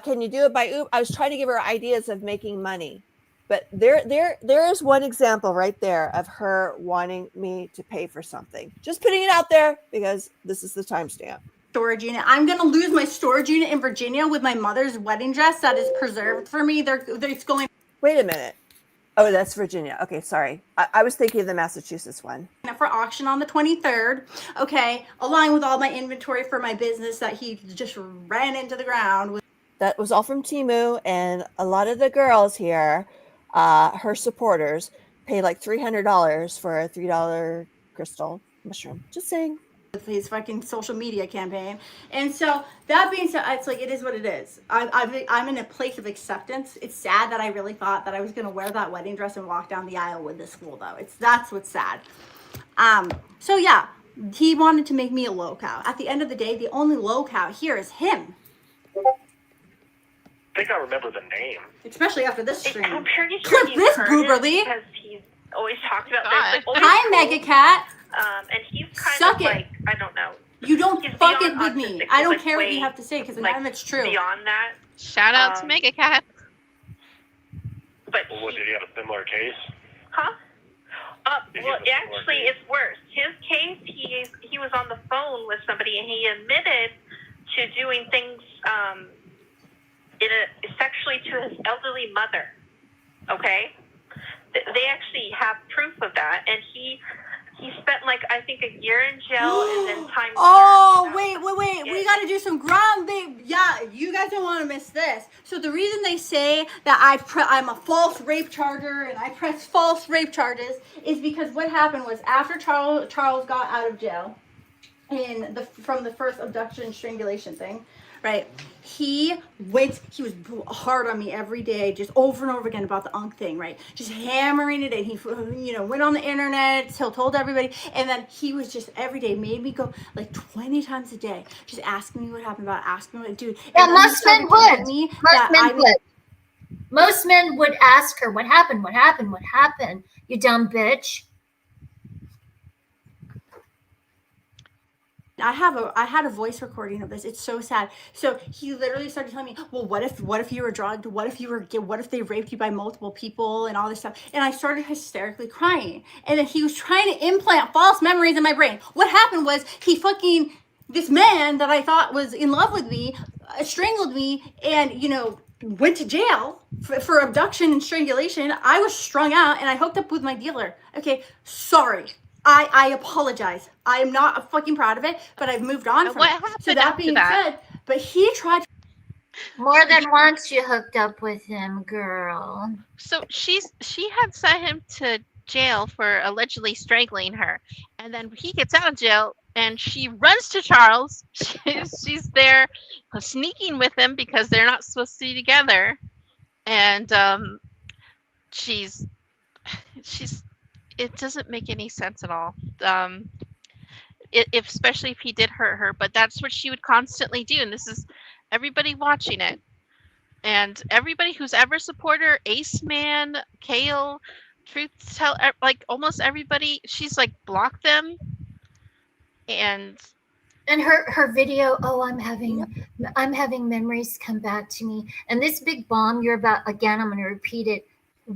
Can you do it by Uber? I was trying to give her ideas of making money. But there is one example right there of her wanting me to pay for something. Just putting it out there because this is the timestamp. Storage unit. I'm gonna lose my storage unit in Virginia with my mother's wedding dress that is preserved for me. It's going. Wait a minute. Oh, that's Virginia. Okay, sorry. I was thinking of the Massachusetts one. For auction on the 23rd. Okay, along with all my inventory for my business that he just ran into the ground. That was all from Temu, and a lot of the girls here, her supporters, pay like $300 for a $3 crystal mushroom. Just saying. With his fucking social media campaign. And so that being said, it's like, it is what it is. I'm in a place of acceptance. It's sad that I really thought that I was going to wear that wedding dress and walk down the aisle with this fool, though. That's what's sad. So yeah, he wanted to make me a low cow. At the end of the day, the only low cow here is him. I think I remember the name. Especially after this stream. I'm pretty sure Clip you've this, heard Gooberly. it because he's always talked about this. Like, Hi, Mega Cat. And he's kind Suck of it. like, I don't know. You don't He's fuck it beyond with me. autistic. I don't He's, care like, what you way, have to say because like, none of it's true. Beyond that. Shout out to Mega Cat. But Well, did he have a similar case? Huh? Did he Well, have a similar actually, case? it's worse. His case, he was on the phone with somebody, and he admitted to doing things sexually to his elderly mother. Okay? They actually have proof of that, and he spent, like, I think a year in jail and then time. Oh, wait. We got to do some ground, babe. Yeah, you guys don't want to miss this. So the reason they say that I'm a false rape charger and I press false rape charges is because what happened was after Charles got out of jail from the first abduction and strangulation thing, right? He was hard on me every day, just over and over again about the Unk thing, right? Just hammering it, and he, went on the internet, told everybody, and then he was just every day made me go like 20 times a day, just asking me what happened, dude. Yeah, most men would. Most men would ask her, "What happened? What happened? What happened? You dumb bitch." I had a voice recording of this. It's so sad. So he literally started telling me, well, what if you were drugged? What if they raped you by multiple people and all this stuff? And I started hysterically crying. And then he was trying to implant false memories in my brain. What happened was this man that I thought was in love with me, strangled me and, went to jail for abduction and strangulation. I was strung out and I hooked up with my dealer. Okay, sorry. I apologize. I am not fucking proud of it, but I've moved on from it. So that being said, but he tried. More than once you hooked up with him, girl. So she had sent him to jail for allegedly strangling her, and then he gets out of jail and she runs to Charles. She's there sneaking with him because they're not supposed to be together, and she's it doesn't make any sense at all. Especially if he did hurt her, but that's what she would constantly do, and this is everybody watching it, and everybody who's ever supported her, Ace Man, Kale, Truth Tell, like almost everybody, she's like blocked them, and her video, I'm having memories come back to me, and this big bomb you're about, again, I'm going to repeat it.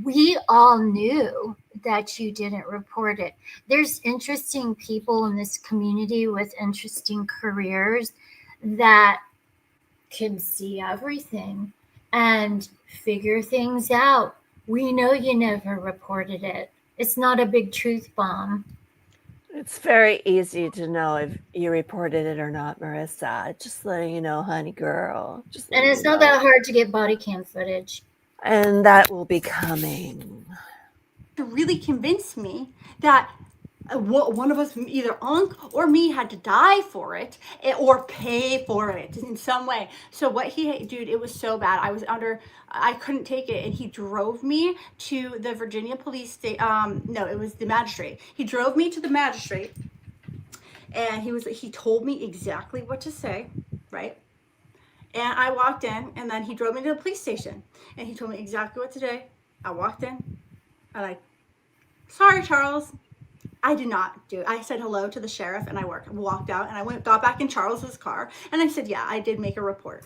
We all knew that you didn't report it. There's interesting people in this community with interesting careers that can see everything and figure things out. We know you never reported it. It's not a big truth bomb. It's very easy to know if you reported it or not, Marissa. Just letting you know, honey girl. And it's not that hard to get body cam footage. And that will be coming. To really convince me that one of us, either Unc or me, had to die for it or pay for it in some way. So what dude, it was so bad. I couldn't take it, and he drove me to the Virginia police station. No, it was the magistrate. He drove me to the magistrate, and he told me exactly what to say, right? And I walked in, and then he drove me to the police station, and he told me exactly what to do. I walked in, and sorry, Charles. I did not do it. I said hello to the sheriff, and I walked out, and got back in Charles's car, and I said, yeah, I did make a report.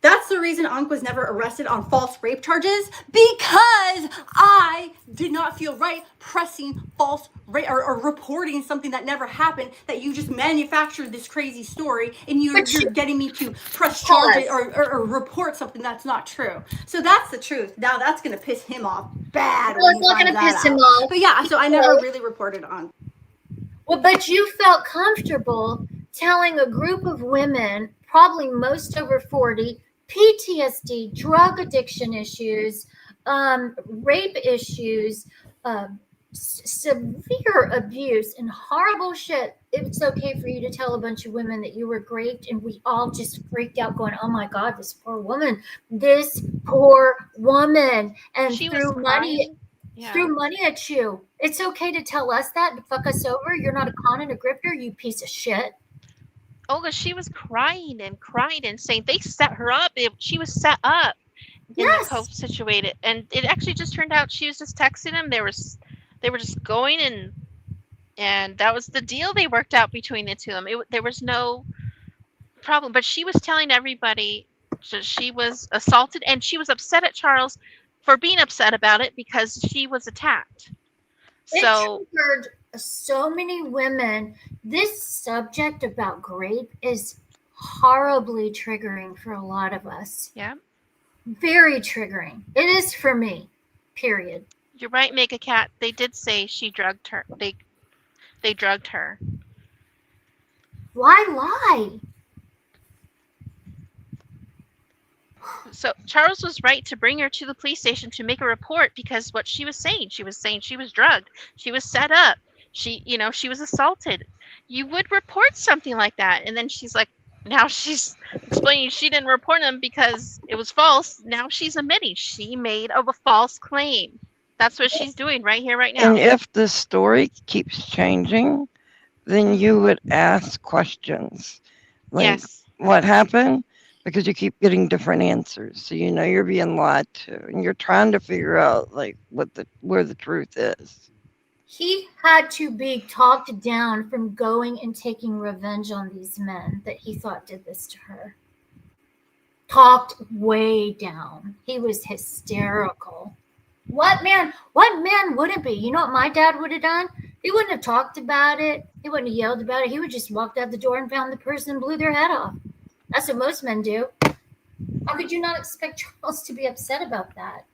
That's the reason Unc was never arrested on false rape charges, because I did not feel right pressing false rape or reporting something that never happened, that you just manufactured this crazy story, and you're getting me to press charges or report something that's not true. So that's the truth. Now that's going to piss him off bad. Well, it's not going to piss him off. But yeah, so I never really reported on. Well, but you felt comfortable telling a group of women, probably most over 40, PTSD, drug addiction issues, rape issues, severe abuse, and horrible shit. It's okay for you to tell a bunch of women that you were raped, and we all just freaked out going, oh my God, this poor woman. And She threw was money. crying. Yeah. Threw money at you. It's okay to tell us that, to fuck us over. You're not a con and a grifter, you piece of shit. Olga, she was crying and saying they set her up. She was set up in the Cove situated, and it actually just turned out she was just texting him. They were just going, and that was the deal they worked out between the two of them. There was no problem, but she was telling everybody she was assaulted, and she was upset at Charles for being upset about it because she was attacked. So it triggered so many women. This subject about grape is horribly triggering for a lot of us. Yeah. Very triggering. It is for me, period. You're right, Make a Cat. They did say she drugged her. They drugged her. Why lie? So Charles was right to bring her to the police station to make a report, because what she was saying she was drugged. She was set up. She was assaulted. You would report something like that. And then she's like, now she's explaining she didn't report him because it was false. Now she's admitting she made a false claim. That's what she's doing right here, right now. And if the story keeps changing, then you would ask questions. Like, yes. What happened? Because you keep getting different answers. So you know you're being lied to, and you're trying to figure out like where the truth is. He had to be talked down from going and taking revenge on these men that he thought did this to her. Talked way down. He was hysterical. What man wouldn't be? You know what my dad would have done? He wouldn't have talked about it. He wouldn't have yelled about it. He would just walked out the door and found the person and blew their head off. That's what most men do. How could you not expect Charles to be upset about that?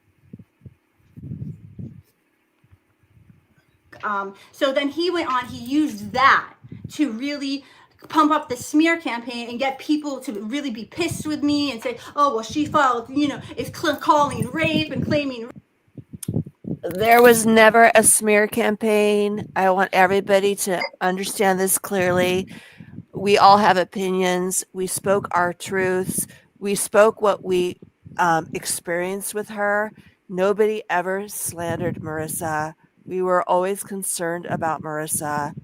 So then he went on, he used that to really pump up the smear campaign and get people to really be pissed with me and say, oh, well, she filed, is calling rape and claiming rape. There was never a smear campaign. I want everybody to understand this clearly. We all have opinions. We spoke our truths. We spoke what we experienced with her. Nobody ever slandered Marissa. We were always concerned about Marissa.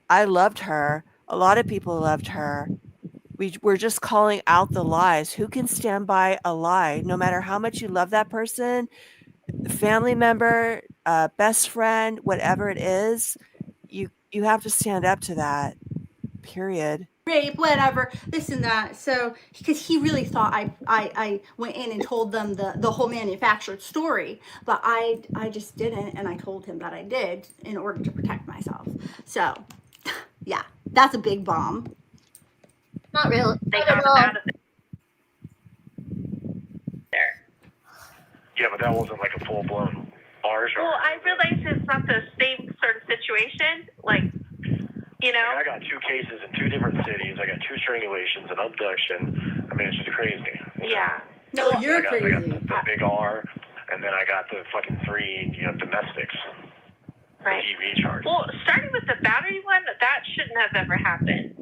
I loved her. A lot of people loved her. We were just calling out the lies. Who can stand by a lie? No matter how much you love that person, family member, best friend, whatever it is, you have to stand up to that. Period. Rape, whatever, this and that. So, because he really thought I went in and told them the whole manufactured story, but I just didn't, and I told him that I did in order to protect myself. So, yeah, that's a big bomb. Not really. They got it out of there. Yeah, but that wasn't like a full-blown bar charge. Well, I realize it's not the same sort of situation. Like, I got 2 cases in 2 different cities. I got 2 strangulations, an abduction. I mean, it's just crazy. yeah. No, you're I got crazy. the big R, and then I got the fucking 3, domestics. Right. EV charge. Well, starting with the battery one, that shouldn't have ever happened.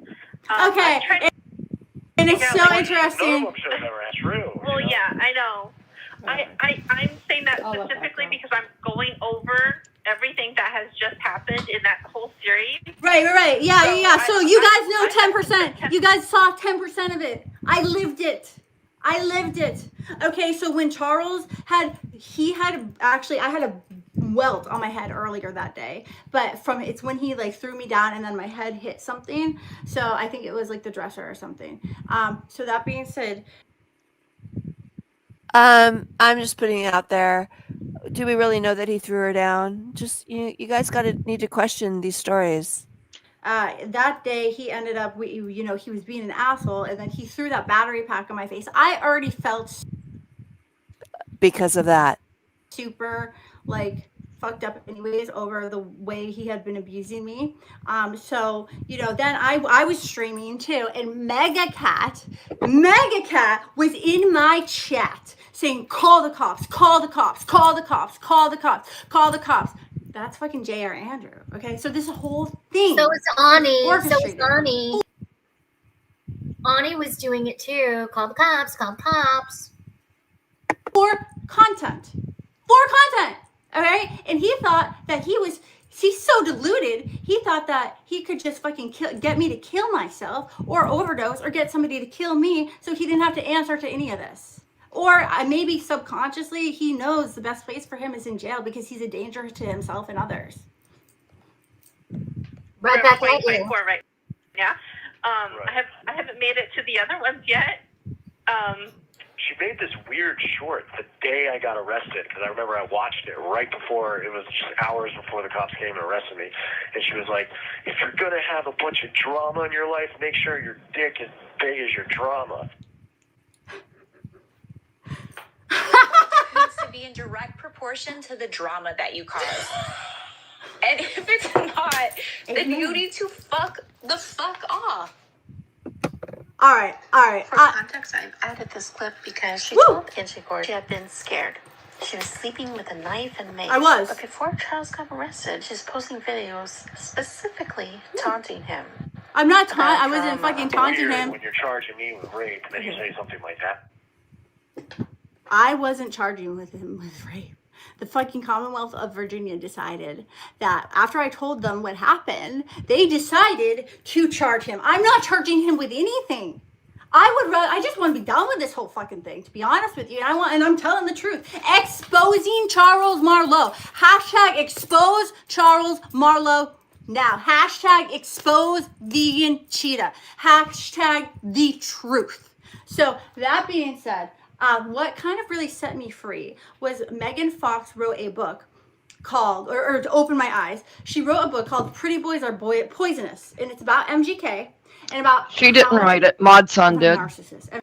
Okay. And it's so interesting. None of them should have ever. That's true. Well, yeah, I know. I'm saying that specifically because I'm going over everything that has just happened in that whole series. Right. Yeah. So you guys know 10%. You guys saw 10% of it. I lived it. Okay, so when Charles I had a welt on my head earlier that day, but it's when he like threw me down and then my head hit something. So I think it was like the dresser or something. So that being said, I'm just putting it out there. Do we really know that he threw her down? Just you guys need to question these stories. that day he ended up, he was being an asshole, and then he threw that battery pack on my face. I already felt because of that. Super like fucked up anyways over the way he had been abusing me. So then I was streaming too, and Mega Cat was in my chat saying, call the cops. That's fucking J.R. Andrew. Okay, so this whole thing. So it's Ani. orchestrated. Ani was doing it too. Call the cops. For content. Okay? And he thought that he's so deluded, he thought that he could just fucking get me to kill myself or overdose or get somebody to kill me so he didn't have to answer to any of this. Or maybe subconsciously he knows the best place for him is in jail because he's a danger to himself and others. Right back at you. Right. Yeah. I haven't made it to the other ones yet. She made this weird short the day I got arrested, because I remember I watched it right before, it was just hours before the cops came and arrested me. And she was like, if you're going to have a bunch of drama in your life, make sure your dick is big as your drama. Needs to be in direct proportion to the drama that you cause. And if it's not, then you need to fuck the fuck off. All right. For context, I've added this clip because she told Inchikor she had been scared. She was sleeping with a knife and mace. I was. But before Charles got arrested, she's posting videos specifically taunting him. I'm not taunting. I wasn't fucking taunting him. When you're charging me with rape, and then you say something like that. I wasn't charging him with rape. The fucking Commonwealth of Virginia decided that after I told them what happened, they decided to charge him. I'm not charging him with anything. I just want to be done with this whole fucking thing, to be honest with you. And I'm telling the truth. Exposing Charles Marlowe. Hashtag expose Charles Marlowe now. Hashtag expose vegan cheetah. Hashtag the truth. So that being said, what kind of really set me free was Megan Fox wrote a book called, or to open my eyes, she wrote a book called Pretty Boys Are Poisonous, and it's about MGK and about... She didn't write it. Mod Son did. Narcissist.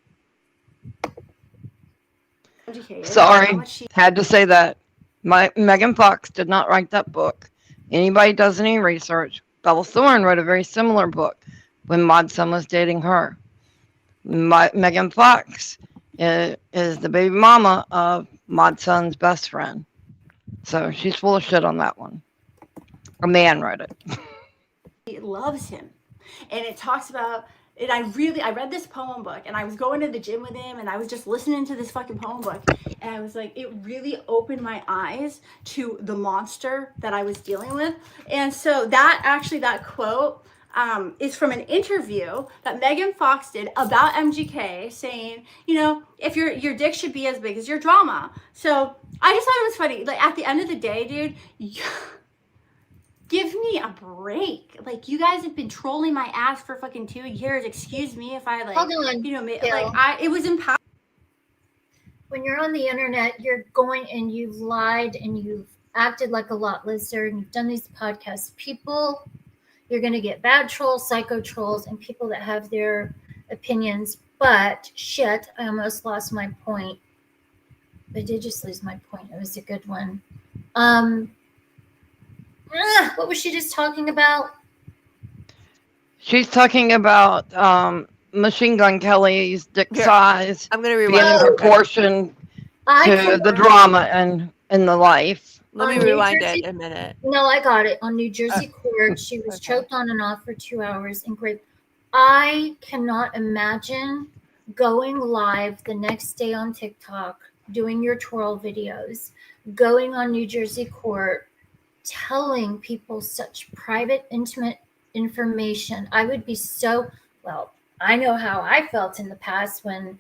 MGK, Sorry, had to say that. Megan Fox did not write that book. Anybody does any research, Bella Thorne wrote a very similar book when Mod Son was dating her. Megan Fox is the baby mama of Mod Son's best friend. So she's full of shit on that one. A man wrote it. He loves him. And it talks about, and I read this poem book, and I was going to the gym with him, and I was just listening to this fucking poem book, and I was like, it really opened my eyes to the monster that I was dealing with. And so that quote is from an interview that Megan Fox did about MGK, saying, if your dick should be as big as your drama. So I just thought it was funny. Like, at the end of the day, dude, give me a break. Like, you guys have been trolling my ass for fucking 2 years. Excuse me if I Hold on, it was empowering. When you're on the internet, you're going and you've lied and you've acted like a lot lizard and you've done these podcasts. People, you're going to get bad trolls, psycho trolls, and people that have their opinions. But shit, I almost lost my point. I did just lose my point. It was a good one. What was she just talking about? She's talking about Machine Gun Kelly's dick size. I'm going to being in proportion to the drama and the life. Let me On New rewind Jersey- it a minute. No, I got it. On New Jersey court, she was okay. choked on and off for 2 hours and raped. I cannot imagine going live the next day on TikTok, doing your twirl videos, going on New Jersey court, telling people such private, intimate information. I would be so, well, I know how I felt in the past when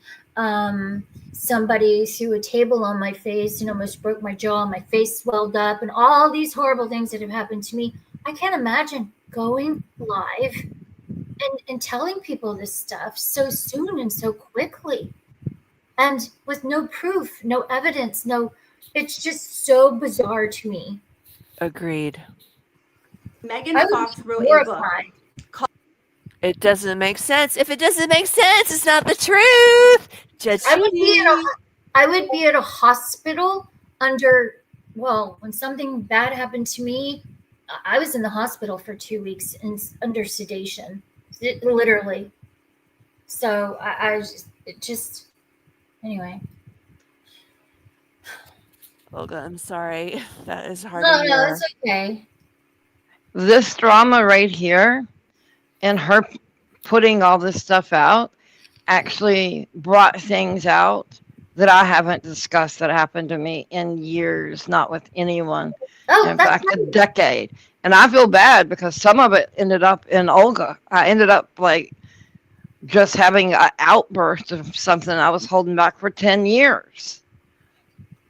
somebody threw a table on my face and almost broke my jaw, my face swelled up, and all these horrible things that have happened to me. I can't imagine going live and telling people this stuff so soon and so quickly, and with no proof, no evidence, no. It's just so bizarre to me. Agreed. Megan I Fox was wrote a book. horrified. It doesn't make sense. If it doesn't make sense, it's not the truth. Judge I would Judy. be at a hospital under, well, when something bad happened to me, I was in the hospital for 2 weeks under sedation, literally. So I just anyway. Olga, I'm sorry. That is hard No, to no, hear. it's okay. This drama right here and her putting all this stuff out actually brought things out that I haven't discussed that happened to me in years, not with anyone. Oh, In that's fact, a decade. And I feel bad because some of it ended up in Olga. I ended up like just having an outburst of something I was holding back for 10 years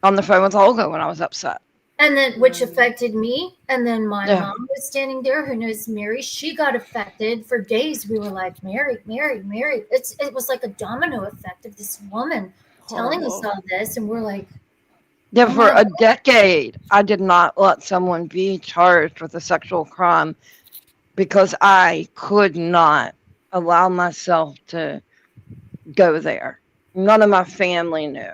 on the phone with Olga when I was upset. And then, which affected me. And then my Yeah. mom was standing there, who knows Mary. She got affected for days. We were like, Mary, Mary, Mary. It was like a domino effect of this woman telling us Horrible. all this. And we're like, Yeah, oh for my a decade, I did not let someone be charged with a sexual crime because I could not allow myself to go there. None of my family knew.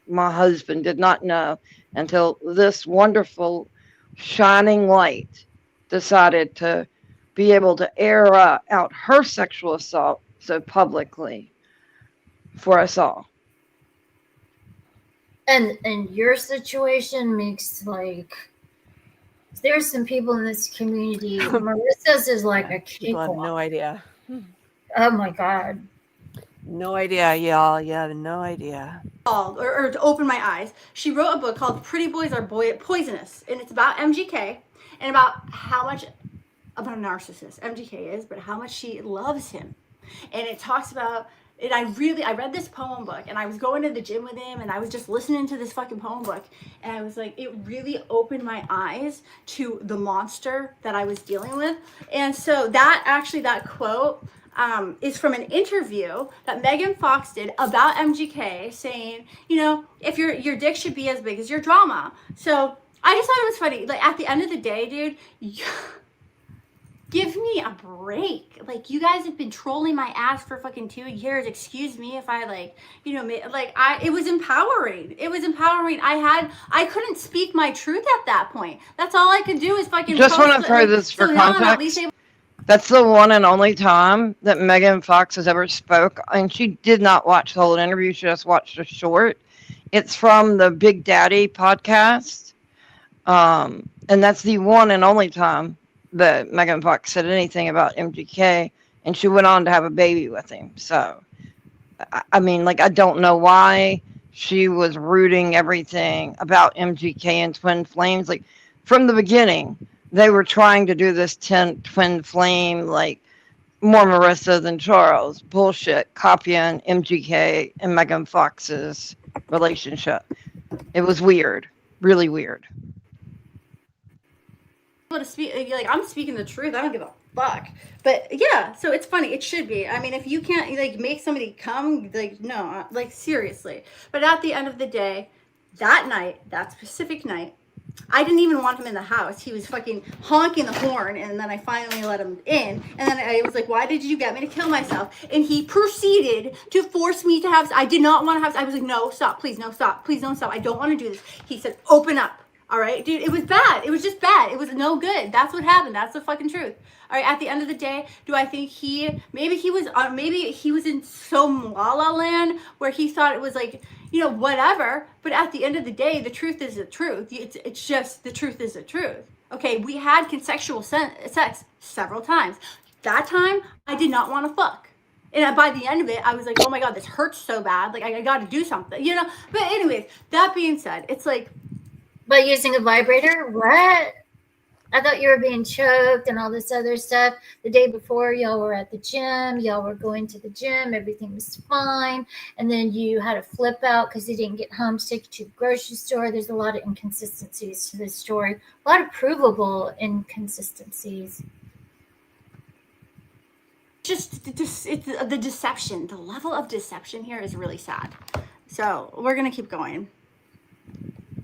My husband did not know until this wonderful shining light decided to be able to air out her sexual assault so publicly for us all. And your situation makes like, there's some people in this community. Marissa's is like a People have cakewalk. no idea. Oh my God. No idea, y'all. You have no idea. Or to open my eyes. She wrote a book called Pretty Boys Are Poisonous, and it's about MGK and about how much of a narcissist MGK is, but how much she loves him. And it talks about, and I read this poem book, and I was going to the gym with him, and I was just listening to this fucking poem book, and I was like, it really opened my eyes to the monster that I was dealing with. And so that quote is from an interview that Megan Fox did about MGK, saying, you know, if your dick should be as big as your drama. So I just thought it was funny. Like, at the end of the day, dude, give me a break. Like, you guys have been trolling my ass for fucking 2 years. Excuse me if I, like, you know, it was empowering. It was empowering. I couldn't speak my truth at that point. That's all I could do is fucking Just want to throw this for context. That's the one and only time that Megan Fox has ever spoke, and she did not watch the whole interview. She just watched a short. It's from the Big Daddy podcast, and that's the one and only time that Megan Fox said anything about MGK, and she went on to have a baby with him. So, I mean, like, I don't know why she was rooting everything about MGK and Twin Flames. Like, from the beginning, they were trying to do this twin flame, like, more Marissa than Charles. Bullshit. Copying MGK and Megan Fox's relationship. It was weird. Really weird. To speak, like, I'm speaking the truth. I don't give a fuck. But yeah, so it's funny. It should be. I mean, if you can't, like, make somebody come, like, no, like, seriously. But at the end of the day, that night, that specific night, I didn't even want him in the house. He was fucking honking the horn, and then I finally let him in. And then I was like, why did you get me to kill myself? And he proceeded to force me to have, I did not want to have, I was like, no, stop, please, no, stop, please don't stop. I don't want to do this. He said, open up. All right, dude, it was bad. It was just bad. It was no good. That's what happened. That's the fucking truth. All right, at the end of the day, do I think maybe he was in some la la land where he thought it was like, whatever. But at the end of the day, the truth is the truth. It's just the truth is the truth. Okay, we had consensual sex several times. That time, I did not want to fuck. And by the end of it, I was like, oh my God, this hurts so bad. Like, I got to do something, But anyways, that being said, it's like. By using a vibrator? What? I thought you were being choked and all this other stuff. The day before, y'all were at the gym. Y'all were going to the gym. Everything was fine. And then you had a flip out because you didn't get home to take you to the grocery store. There's a lot of inconsistencies to this story. A lot of provable inconsistencies. Just it's the deception. The level of deception here is really sad. So we're going to keep going.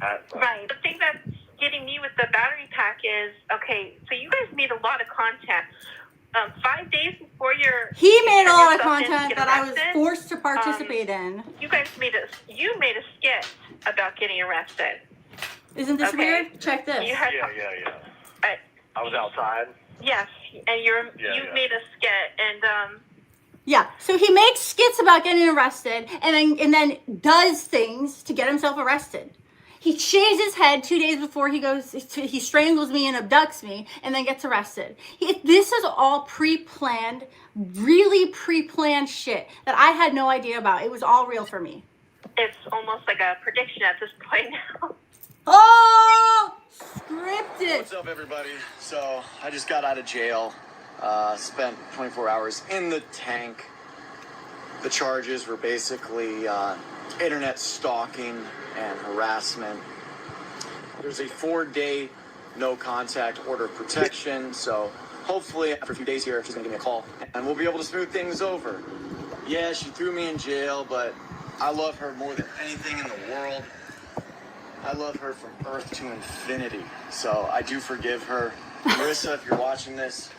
Right. The thing that's getting me with the battery pack is, okay, so you guys made a lot of content. 5 days before he made a lot of content that I was forced to participate in. You guys made a skit about getting arrested. Isn't this weird? Check this. Yeah. I was outside. Yes, and you made a skit, and yeah. So he makes skits about getting arrested, and then does things to get himself arrested. He shaves his head 2 days before he strangles me and abducts me and then gets arrested. This is all pre-planned, really pre-planned shit that I had no idea about. It was all real for me. It's almost like a prediction at this point now. Oh, scripted. What's up, everybody? So I just got out of jail, spent 24 hours in the tank. The charges were basically internet stalking and harassment. There's a 4-day no contact order of protection, so hopefully after a few days here she's gonna give me a call and we'll be able to smooth things over. Yeah, she threw me in jail, but I love her more than anything in the world. I love her from earth to infinity, so I do forgive her. Marissa, if you're watching this,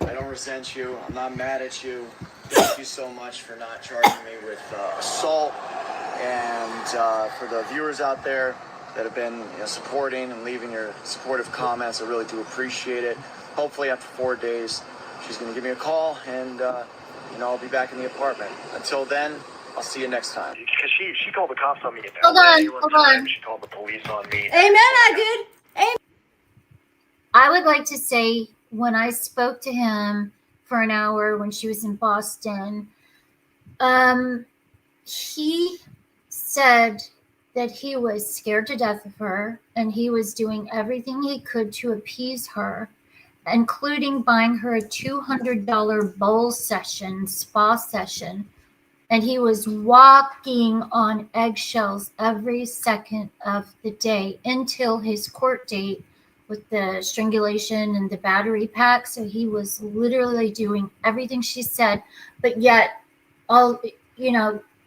I don't resent you. I'm not mad at you. Thank you so much for not charging me with assault. And for the viewers out there that have been supporting and leaving your supportive comments, I really do appreciate it. Hopefully after 4 days, she's going to give me a call and, I'll be back in the apartment. Until then, I'll see you next time. Because she called the cops on me. Hold on. She called the police on me. Amen, I did. Amen. I would like to say when I spoke to him for an hour when she was in Boston, he said that he was scared to death of her and he was doing everything he could to appease her, including buying her a $200 bowl session, spa session. And he was walking on eggshells every second of the day until his court date with the strangulation and the battery pack. So he was literally doing everything she said, but yet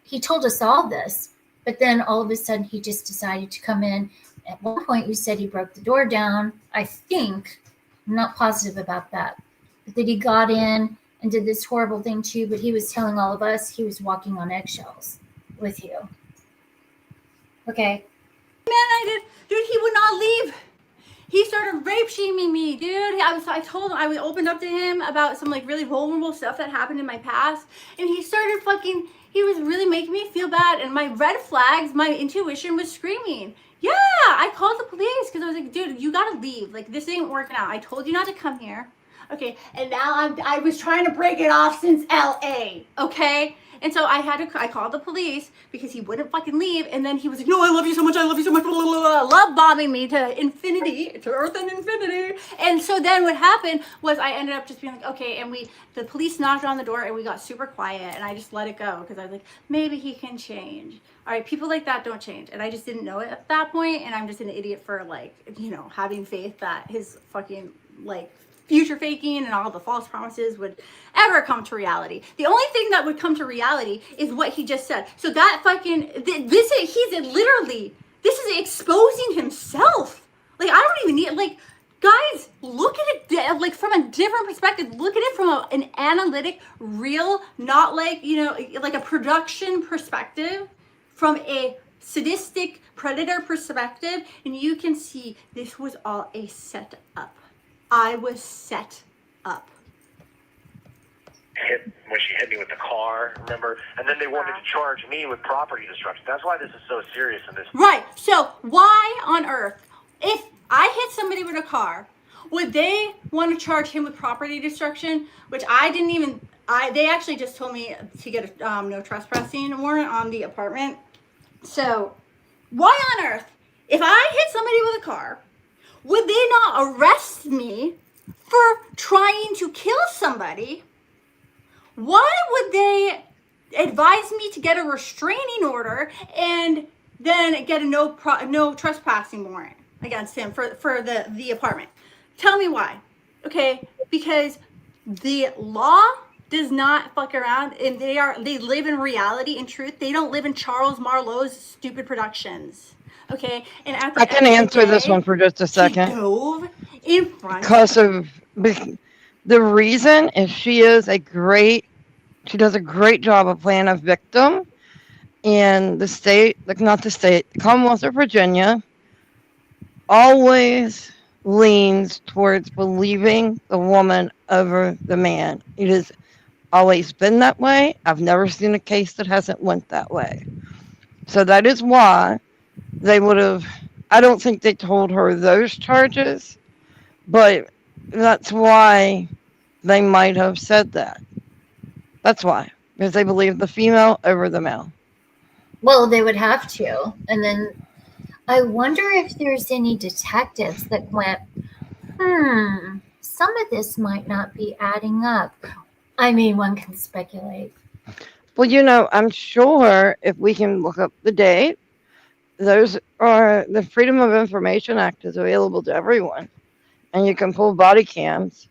he told us all this, but then all of a sudden he just decided to come in. At one point you said he broke the door down. I think, I'm not positive about that, but that he got in and did this horrible thing too, but he was telling all of us he was walking on eggshells with you. Okay. Man, I did. Dude, he would not leave. He started rape shaming me, dude. I told him, I opened up to him about some really vulnerable stuff that happened in my past. And he started he was really making me feel bad. And my red flags, my intuition was screaming. Yeah, I called the police because I was like, dude, you gotta leave. This ain't working out. I told you not to come here. Okay, and now I was trying to break it off since LA, okay? And so I called the police because he wouldn't fucking leave. And then he was like, no, I love you so much. Blah, blah, blah, love bombing me to infinity, to earth and infinity. And so then what happened was I ended up just being like, okay. And the police knocked on the door and we got super quiet and I just let it go because I was like, maybe he can change. All right, people like that don't change. And I just didn't know it at that point. And I'm just an idiot for having faith that his fucking future faking and all the false promises would ever come to reality. The only thing that would come to reality is what he just said. So that this is exposing himself. I don't even need, guys, look at it from a different perspective. Look at it from an analytic, real, not a production perspective, from a sadistic predator perspective. And you can see this was all a setup. I was set up. When she hit me with the car, car, remember? And then they wanted to charge me with property destruction. That's why this is so serious in this. Right. So why on earth, if I hit somebody with a car, would they want to charge him with property destruction? Which I didn't even. They actually just told me to get a no trespassing warrant on the apartment. So why on earth, if I hit somebody with a car, would they not arrest me for trying to kill somebody? Why would they advise me to get a restraining order and then get a no trespassing warrant against him for the apartment? Tell me why. Okay, because the law does not fuck around, and they live in reality and truth. They don't live in Charles Marlowe's stupid productions. Okay, and at the I can answer this one for just a second. He dove in front. Because of the reason is she does a great job of playing a victim, and the Commonwealth of Virginia always leans towards believing the woman over the man. It has always been that way. I've never seen a case that hasn't went that way. So that is why they would have, I don't think they told her those charges, but that's why they might have said that. That's why, because they believe the female over the male. Well, they would have to. And then I wonder if there's any detectives that went, some of this might not be adding up. I mean, one can speculate. Well, I'm sure if we can look up the date, those are the Freedom of Information Act is available to everyone. And you can pull body cams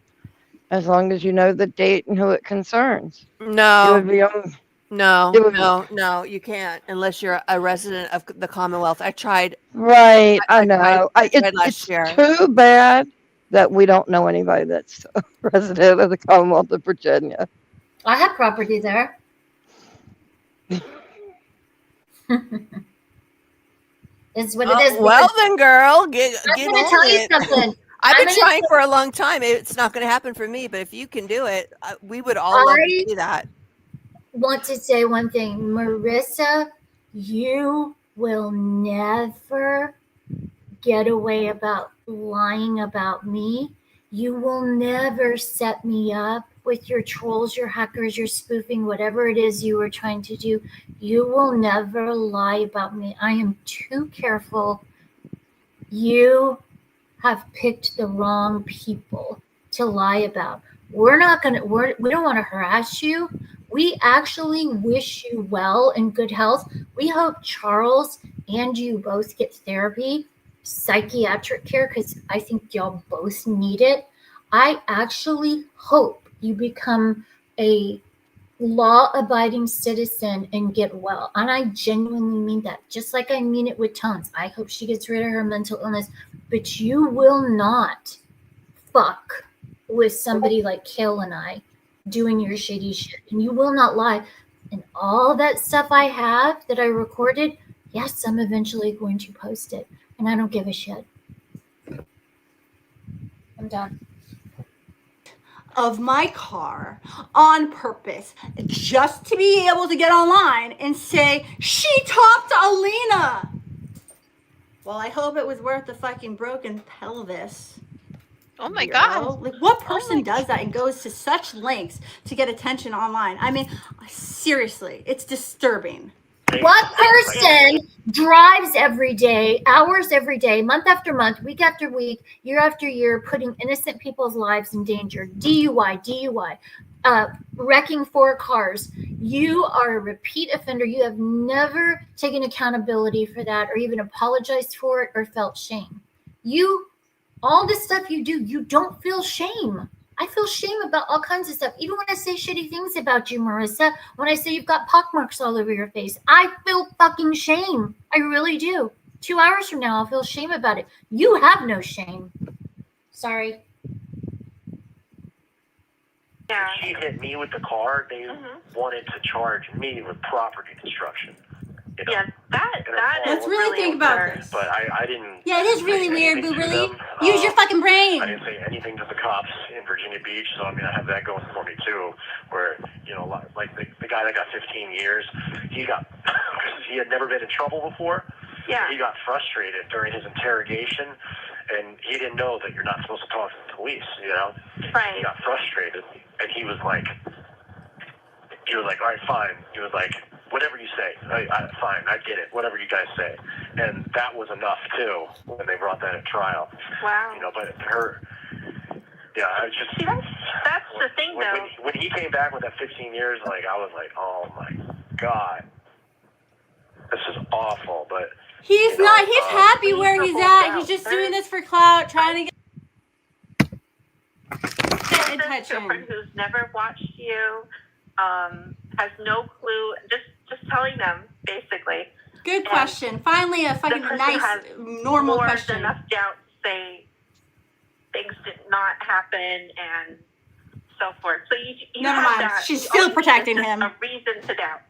as long as you know the date and who it concerns. No. It would be on. No, you can't unless you're a resident of the Commonwealth. I tried. Right, I know. Last year. It's too bad that we don't know anybody that's a resident of the Commonwealth of Virginia. I have property there. It's what it is. Well then, girl, get I'm going to tell you something. I've been trying for a long time. It's not going to happen for me, but if you can do it, we would all love to see that. Want to say one thing, Marissa, you will never get away about lying about me. You will never set me up with your trolls, your hackers, your spoofing, whatever it is you were trying to do. You will never lie about me. I am too careful. You have picked the wrong people to lie about. We don't want to harass you. We actually wish you well and good health. We hope Charles and you both get therapy, psychiatric care, because I think y'all both need it. I actually hope you become a law-abiding citizen and get well. And I genuinely mean that, just like I mean it with Tones. I hope she gets rid of her mental illness, but you will not fuck with somebody like Kale and I doing your shady shit, and you will not lie. And all that stuff I have that I recorded, yes, I'm eventually going to post it, and I don't give a shit. I'm done. Of my car on purpose just to be able to get online and say she talked to Alina. Well, I hope it was worth the fucking broken pelvis. Oh my God. Like, what person does that and goes to such lengths to get attention online? I mean, seriously, it's disturbing. What person drives every day, hours every day, month after month, week after week, year after year, putting innocent people's lives in danger? DUI, wrecking 4 cars. You are a repeat offender. You have never taken accountability for that or even apologized for it or felt shame. All this stuff you do, you don't feel shame. I feel shame about all kinds of stuff. Even when I say shitty things about you, Marissa, when I say you've got pockmarks all over your face, I feel fucking shame. I really do. 2 hours from now, I'll feel shame about it. You have no shame. Sorry. Yeah. She hit me with the car. They wanted to charge me with property destruction. Yeah, let's really think about this. But I didn't. Yeah, it is really weird, but really, use your fucking brain. I didn't say anything to the cops in Virginia Beach, so I mean, I have that going for me too. Where like the guy guy that got 15 years, he had never been in trouble before. Yeah. He got frustrated during his interrogation, and he didn't know that you're not supposed to talk to the police, you know? Right. He got frustrated, and he was like, all right, fine. He was like, whatever you say, fine, I get it, whatever you guys say. And that was enough, too, when they brought that at trial. Wow. You know, but I just... See, that's the thing, though. When he came back with that 15 years, like, I was like, oh, my God. This is awful, but... He's happy where he's at. He's just doing this for clout, trying to get attention. Who's never watched you, has no clue, just telling them, basically. Good question. Finally, a fucking nice, normal question. Enough doubt to say things did not happen and so forth. So you Never have mind. that. She's still protecting him. A reason to doubt.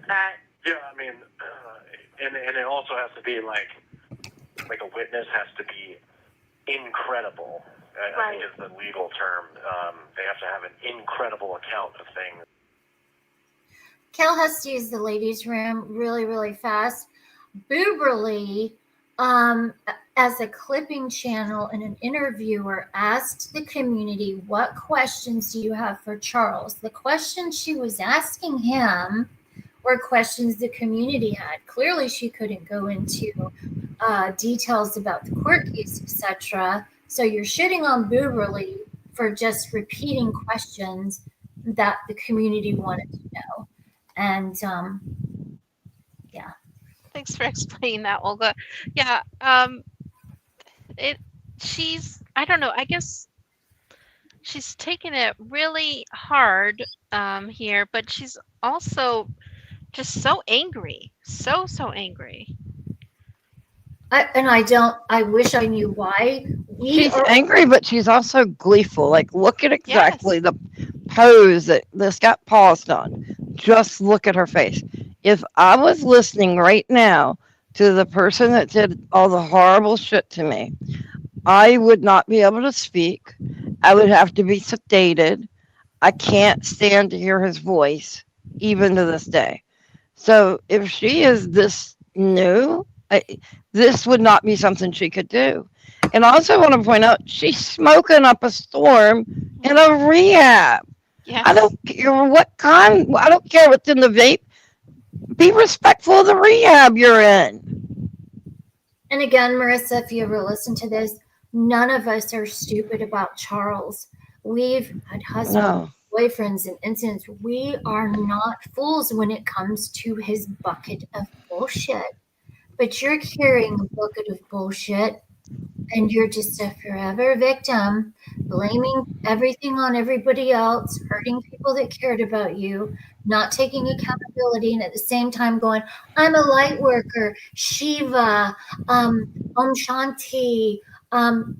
That. Yeah, I mean, and it also has to be like a witness has to be incredible. I think is the legal term. They have to have an incredible account of things. Cal has to use the ladies' room really, really fast. Booberly, as a clipping channel and an interviewer, asked the community, what questions do you have for Charles? The questions she was asking him were questions the community had. Clearly, she couldn't go into details about the court case, etc. So you're shitting on Booberly for just repeating questions that the community wanted to know. And Thanks for explaining that, Olga. Yeah, I don't know, I guess she's taken it really hard here, but she's also just so angry, so angry. I wish I knew why. She's angry, but she's also gleeful. Like, look at exactly the pose that this got paused on. Just look at her face. If I was listening right now to the person that did all the horrible shit to me, I would not be able to speak. I would have to be sedated. I can't stand to hear his voice, even to this day. So if she is this new, this would not be something she could do. And I also want to point out, she's smoking up a storm in a rehab. Yes. I don't care what kind. I don't care what's in the vape. Be respectful of the rehab you're in. And again, Marissa, if you ever listen to this, none of us are stupid about Charles. We've had husbands, boyfriends, and incidents. We are not fools when it comes to his bucket of bullshit. But you're carrying a bucket of bullshit, and you're just a forever victim, blaming everything on everybody else, hurting people that cared about you, not taking accountability, and at the same time going, I'm a light worker, Shiva, Om Shanti.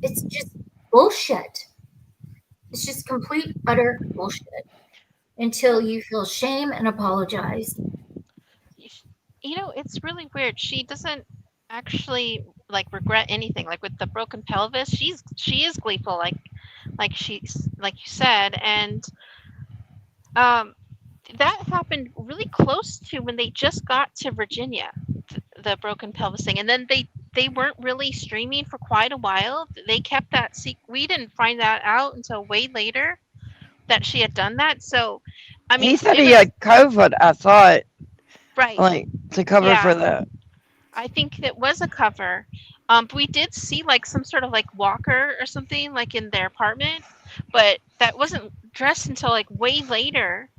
It's just bullshit. It's just complete, utter bullshit until you feel shame and apologize. You know, it's really weird. She doesn't actually regret anything. Like with the broken pelvis, she is gleeful, like you said, and that happened really close to when they just got to Virginia, the broken pelvis thing, and then they weren't really streaming for quite a while. They kept that we didn't find that out until way later that she had done that. So, I mean, he said he had COVID. I thought, right, to cover for that. I think it was a cover. We did see some sort of walker or something in their apartment, but that wasn't dressed until way later.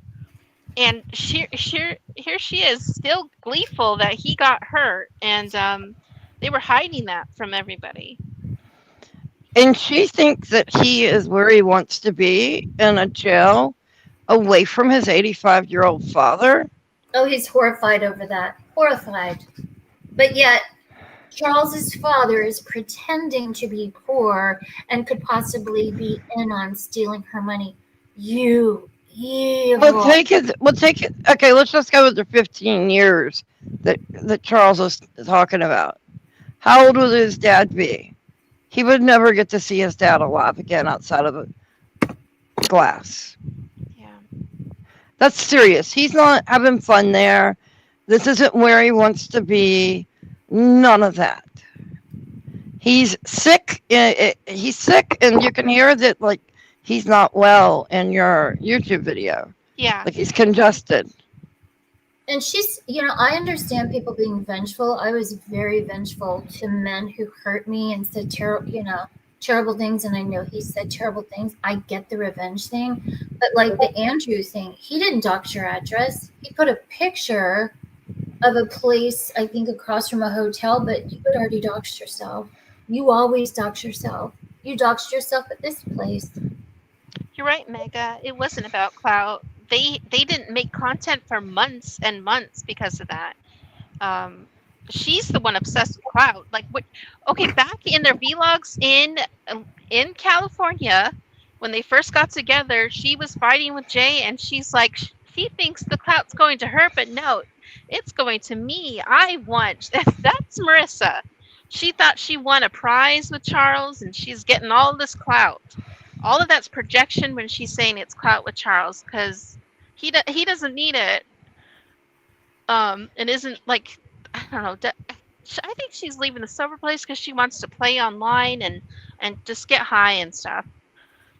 And here she is, still gleeful that he got hurt, and they were hiding that from everybody. And she thinks that he is where he wants to be, in a jail, away from his 85-year-old father. Oh, he's horrified over that. Horrified. But yet, Charles's father is pretending to be poor and could possibly be in on stealing her money. You evil. We'll take it. Okay, let's just go with the 15 years that Charles was talking about. How old would his dad be? He would never get to see his dad alive again outside of a glass. Yeah. That's serious. He's not having fun there. This isn't where he wants to be. None of that. He's sick. He's sick, and you can hear that, like, he's not well in your YouTube video. Yeah. Like, he's congested. And she's, I understand people being vengeful. I was very vengeful to men who hurt me and said terrible things. And I know he said terrible things. I get the revenge thing. But like the Andrew thing, he didn't dox your address. He put a picture of a place, I think, across from a hotel, but you had already doxed yourself. You always dox yourself. You doxed yourself at this place. You're right, Mega. It wasn't about clout. They didn't make content for months and months because of that. She's the one obsessed with clout. Like, what? Okay, back in their vlogs in California, when they first got together, she was fighting with Jay, and she's like, she thinks the clout's going to her, but no, it's going to me. I want. That's Marissa. She thought she won a prize with Charles, and she's getting all this clout. All of that's projection when she's saying it's clout with Charles, because he doesn't need it. And isn't like, I don't know. I think she's leaving the sober place because she wants to play online and just get high and stuff.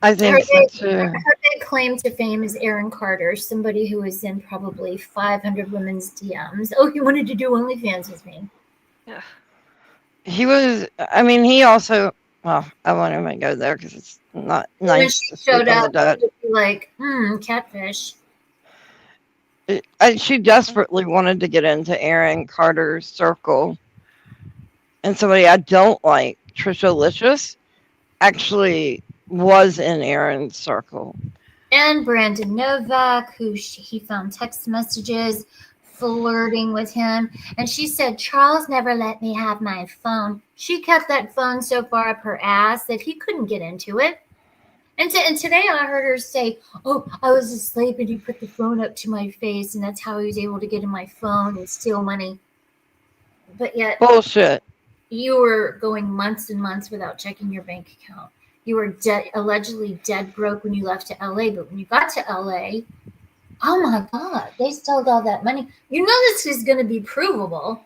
I think so too. Her big claim to fame is Aaron Carter, somebody who was in probably 500 women's DMs. Oh, he wanted to do OnlyFans with me. Yeah. He was. I mean, he also. Well, I won't even go there because it's not nice. When she to speak showed on up, the dead. like, catfish. She desperately wanted to get into Aaron Carter's circle, and somebody I don't like, Trisha Licious, actually was in Aaron's circle. And Brandon Novak, who he found text messages flirting with him, and she said, Charles never let me have my phone. She kept that phone so far up her ass that he couldn't get into it. And today I heard her say, oh, I was asleep and he put the phone up to my face, and that's how he was able to get in my phone and steal money. But yet, Bullshit. You were going months and months without checking your bank account. You were allegedly dead broke when you left to LA, but when you got to LA, oh my God, they stole all that money. You know this is going to be provable.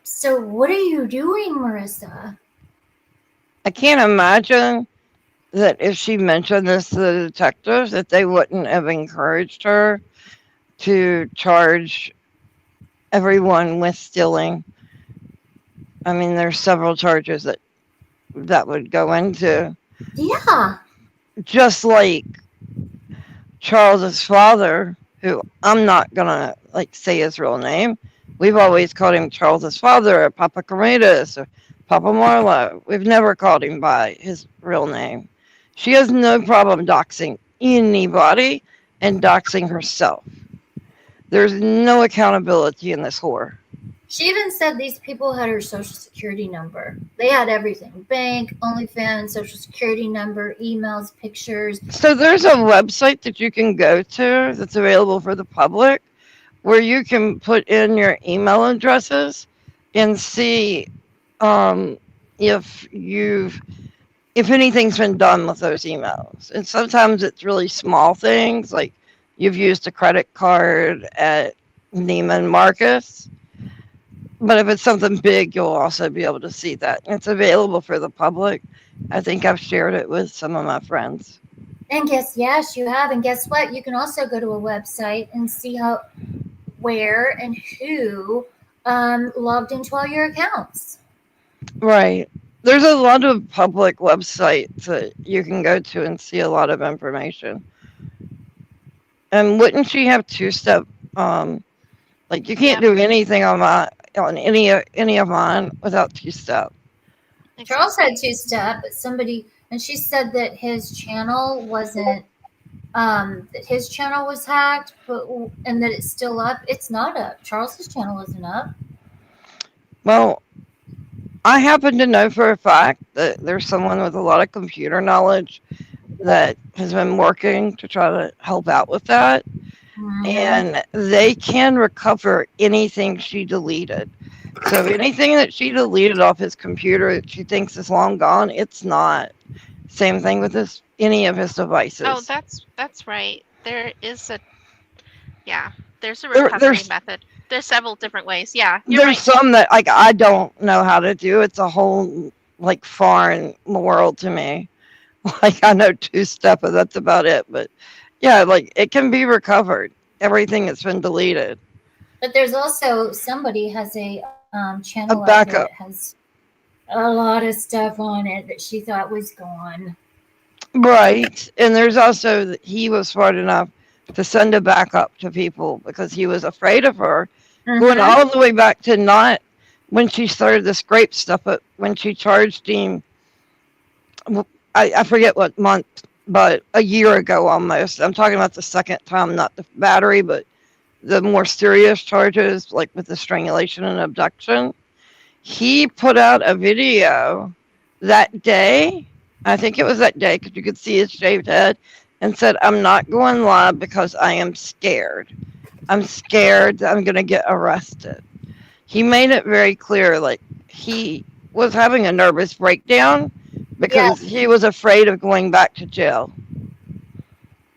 So what are you doing, Marissa? I can't imagine that if she mentioned this to the detectives, that they wouldn't have encouraged her to charge everyone with stealing. I mean, there's several charges that would go into. Yeah. Just like Charles's father, who I'm not gonna say his real name. We've always called him Charles's father, or Papa Caritas, or Papa Marlo. We've never called him by his real name. She has no problem doxing anybody and doxing herself. There's no accountability in this whore. She even said these people had her social security number. They had everything. Bank, OnlyFans, social security number, emails, pictures. So there's a website that you can go to that's available for the public where you can put in your email addresses and see if anything's been done with those emails. And sometimes it's really small things, like you've used a credit card at Neiman Marcus. But if it's something big, you'll also be able to see that. It's available for the public. I think I've shared it with some of my friends. And yes, you have. And guess what? You can also go to a website and see where and who logged into all your accounts. Right. There's a lot of public websites that you can go to and see a lot of information. And wouldn't she have two-step? You can't do anything on any of mine without two-step. Charles had two-step, but and she said that his channel wasn't, that his channel was hacked, and that it's still up. It's not up. Charles's channel isn't up. Well, I happen to know for a fact that there's someone with a lot of computer knowledge that has been working to try to help out with that. Mm-hmm. And they can recover anything she deleted. So anything that she deleted off his computer that she thinks is long gone, it's not. Same thing with any of his devices. Oh, that's right. There is a there's a There, recovery there's method. There's several different ways. Yeah, you're there's right. some that like I don't know how to do. It's a whole like foreign world to me. Like I know two step, but that's about it. But yeah, like it can be recovered. Everything that's been deleted. But there's also somebody has a channel A out there that backup. has a lot of stuff on it that she thought was gone. Right. And there's also he was smart enough to send a backup to people because he was afraid of her. Going Mm-hmm. all the way back to not when she started the scrape stuff, but when she charged him, I forget what month, but a year ago almost. I'm talking about the second time, not the battery, but the more serious charges, like with the strangulation and abduction. He put out a video that day. I think it was that day because you could see his shaved head and said, I'm not going live because I am scared. I'm scared that I'm going to get arrested. He made it very clear, like he was having a nervous breakdown because he was afraid of going back to jail.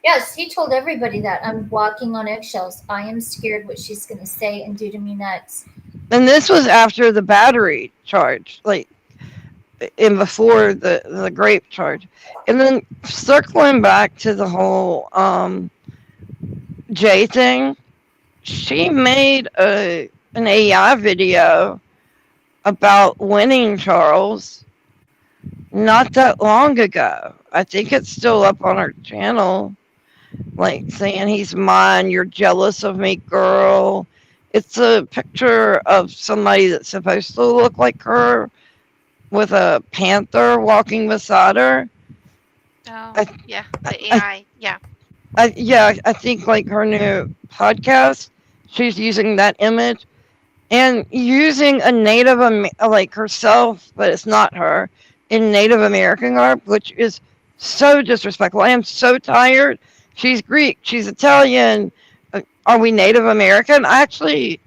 Yes, he told everybody that. I'm walking on eggshells. I am scared what she's going to say and do to me next. And this was after the battery charge, like, and before the grape charge. And then circling back to the whole Jay thing, she made an AI video about winning Charles not that long ago. I think it's still up on her channel, like saying he's mine, you're jealous of me, girl. It's a picture of somebody that's supposed to look like her with a panther walking beside her. Oh, I- yeah, the AI. Yeah. I think like her new podcast, she's using that image and using a like herself, but it's not her, in Native American garb, which is so disrespectful. I am so tired. She's Greek. She's Italian. Are we Native American? I actually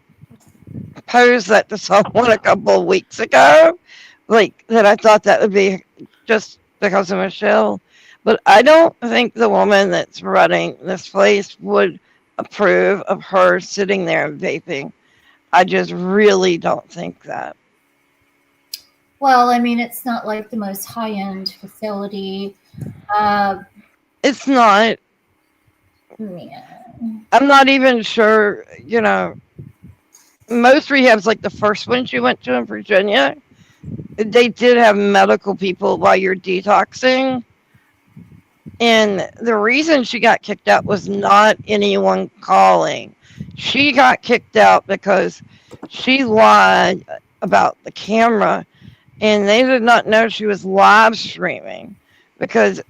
posed that to someone a couple of weeks ago, like that I thought that would be just because of Michelle. But I don't think the woman that's running this place would approve of her sitting there and vaping. I just really don't think that. Well, I mean, it's not like the most high-end facility. It's not. Yeah. I'm not even sure, most rehabs, like the first one she went to in Virginia, they did have medical people while you're detoxing. And the reason she got kicked out was not anyone calling. She got kicked out because she lied about the camera and they did not know she was live streaming because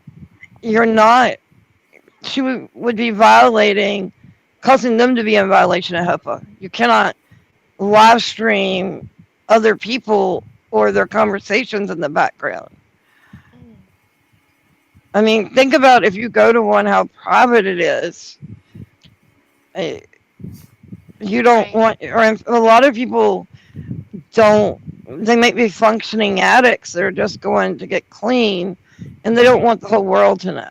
she would be causing them to be in violation of HIPAA. You cannot live stream other people or their conversations in the background. I mean, think about if you go to one, how private it is. You don't want, or a lot of people they might be functioning addicts. They're just going to get clean and they don't want the whole world to know.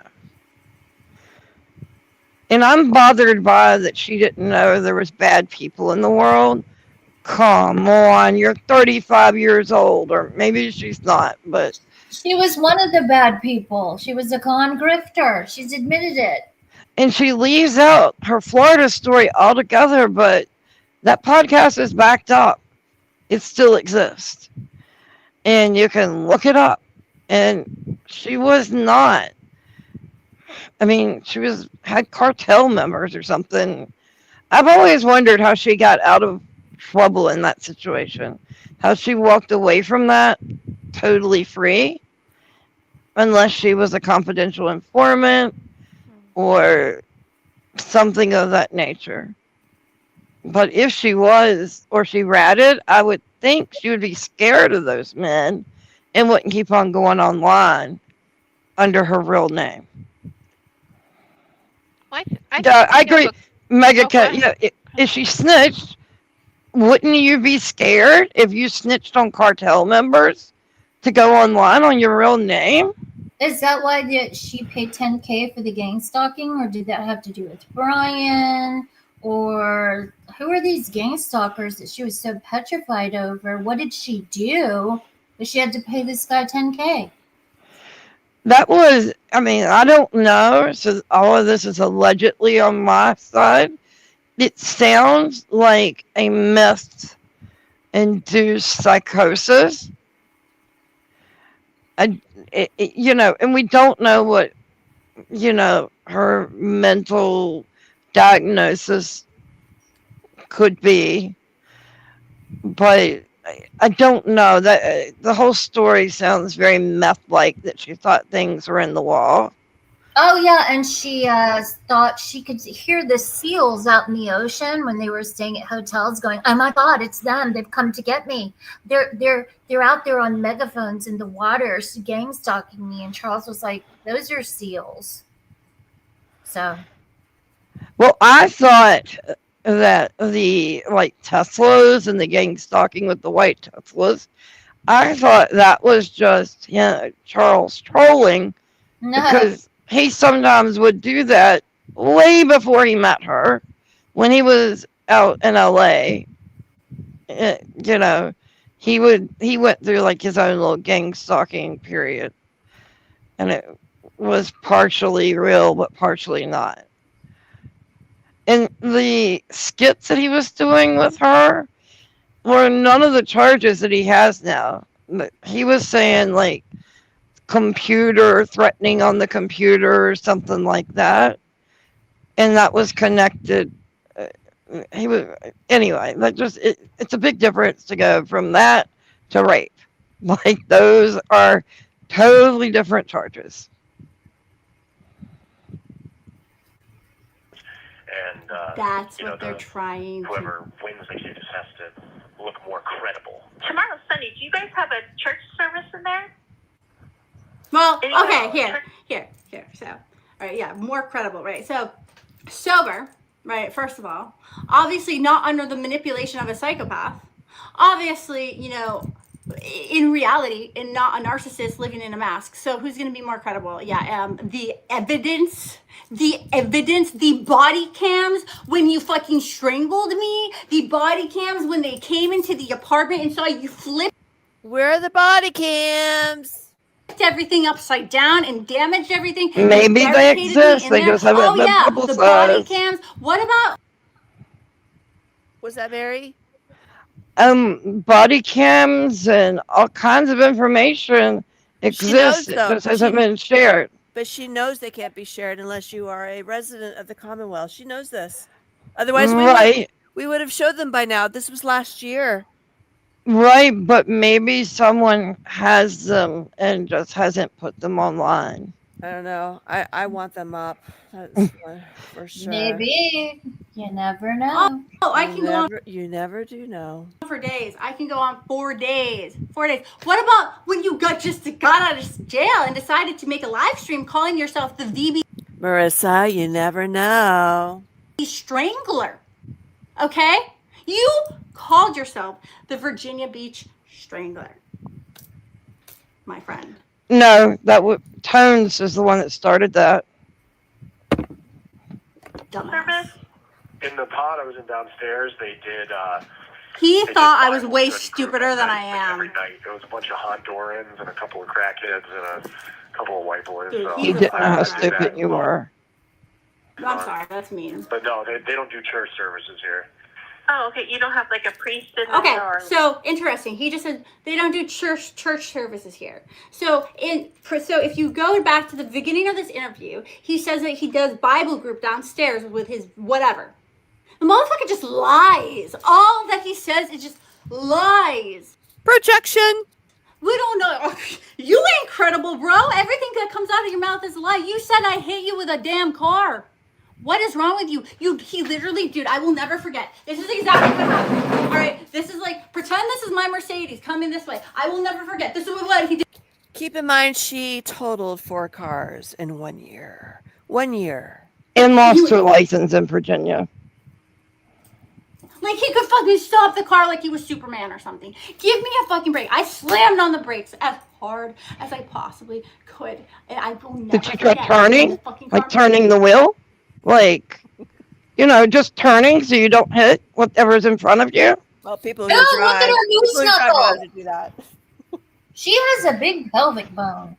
And I'm bothered by that she didn't know there was bad people in the world. Come on, you're 35 years old, or maybe she's not, but She was one of the bad people. She was a con grifter. She's admitted it. and she leaves out her Florida story altogether, but that podcast is backed up. It still exists. And you can look it up. And she was not. I mean, had cartel members or something. I've always wondered how she got out of trouble in that situation. How she walked away from that totally free. Unless she was a confidential informant or something of that nature. But if she was, or she ratted, I would think she would be scared of those men and wouldn't keep on going online under her real name. Well, I agree. Mega Cat, if she snitched, wouldn't you be scared if you snitched on cartel members to go online on your real name? Is that why she paid $10K for the gang stalking, or did that have to do with Brian? Or who are these gang stalkers that she was so petrified over? What did she do that she had to pay this guy $10K? That was, I mean, I don't know. So all of this is allegedly on my side. It sounds like a meth-induced psychosis. You know, and we don't know what, you know, her mental diagnosis could be. But I don't know. That the whole story sounds very meth-like, that she thought things were in the wall. Oh yeah, and she thought she could hear the seals out in the ocean when they were staying at hotels, going, "Oh my God, it's them! They've come to get me! They're out there on megaphones in the water, gang stalking me." And Charles was like, "Those are seals." So. Well, I thought that the Teslas and the gang stalking with the white Teslas, I thought that was just, you know, Charles trolling, No. because he sometimes would do that way before he met her, when he was out in LA. You know, he went through like his own little gang stalking period, and it was partially real but partially not. And the skits that he was doing with her were none of the charges that he has now. He was saying like computer, threatening on the computer or something like that, and that was connected. He was, anyway, that just, it's a big difference to go from that to rape. Like, those are totally different charges. And That's you know, what they're trying to. whoever wins the case has to look more credible. Tomorrow, Sunday, do you guys have a church service in there? Well, Anyone okay, else? here. So, all right, yeah, more credible, right? So, sober, right? First of all, obviously not under the manipulation of a psychopath. Obviously, you know, in reality, and not a narcissist living in a mask. So, who's going to be more credible? Yeah, the evidence, the body cams when you fucking strangled me, the body cams when they came into the apartment and saw you flip. Where are the body cams? Everything upside down and damaged everything. Maybe they exist. They just haven't been publicized. The body cams. What about? Was that Mary? Body cams and all kinds of information exists. It just hasn't been shared. But she knows they can't be shared unless you are a resident of the Commonwealth. She knows this. Otherwise, we would have showed them by now. This was last year. Right, but maybe someone has them and just hasn't put them online. I don't know. I want them up. That's for sure. Maybe. You never know. Oh, I can go on. You never do know. For days. I can go on 4 days. 4 days. What about when you got out of jail and decided to make a live stream calling yourself the VB Marissa, you never know. Strangler? Okay? You called yourself the Virginia Beach Strangler, my friend. No, Tones is the one that started that. Dumbass. In the pod I was in downstairs, they did. He thought I was way stupider than I am. Every night, there was a bunch of Hondurans and a couple of crackheads and a couple of white boys. Dude, so He didn't know how stupid you were. I'm sorry, that's mean. But no, they don't do church services here. Oh, okay. You don't have like a priest in there? Okay, Or... so interesting. He just said they don't do church services here. So if you go back to the beginning of this interview, he says that he does Bible group downstairs with his whatever. The motherfucker just lies. All that he says is just lies. Projection. We don't know. You ain't credible, bro. Everything that comes out of your mouth is a lie. You said I hit you with a damn car. What is wrong with you? He literally, dude, I will never forget. This is exactly what happened. All right, this is like, pretend this is my Mercedes coming this way. I will never forget. This is what he did. Keep in mind, she totaled 4 cars in 1 year. 1 year. And lost her license in Virginia. Like, he could fucking stop the car like he was Superman or something. Give me a fucking break. I slammed on the brakes as hard as I possibly could. And I will never Did you try forget when turning? the fucking Like car- turning the wheel? Like, just turning so you don't hit whatever's in front of you? Well, people No, who look at drive, her moose people who drive know how knuckle. to do that. She has a big pelvic bone.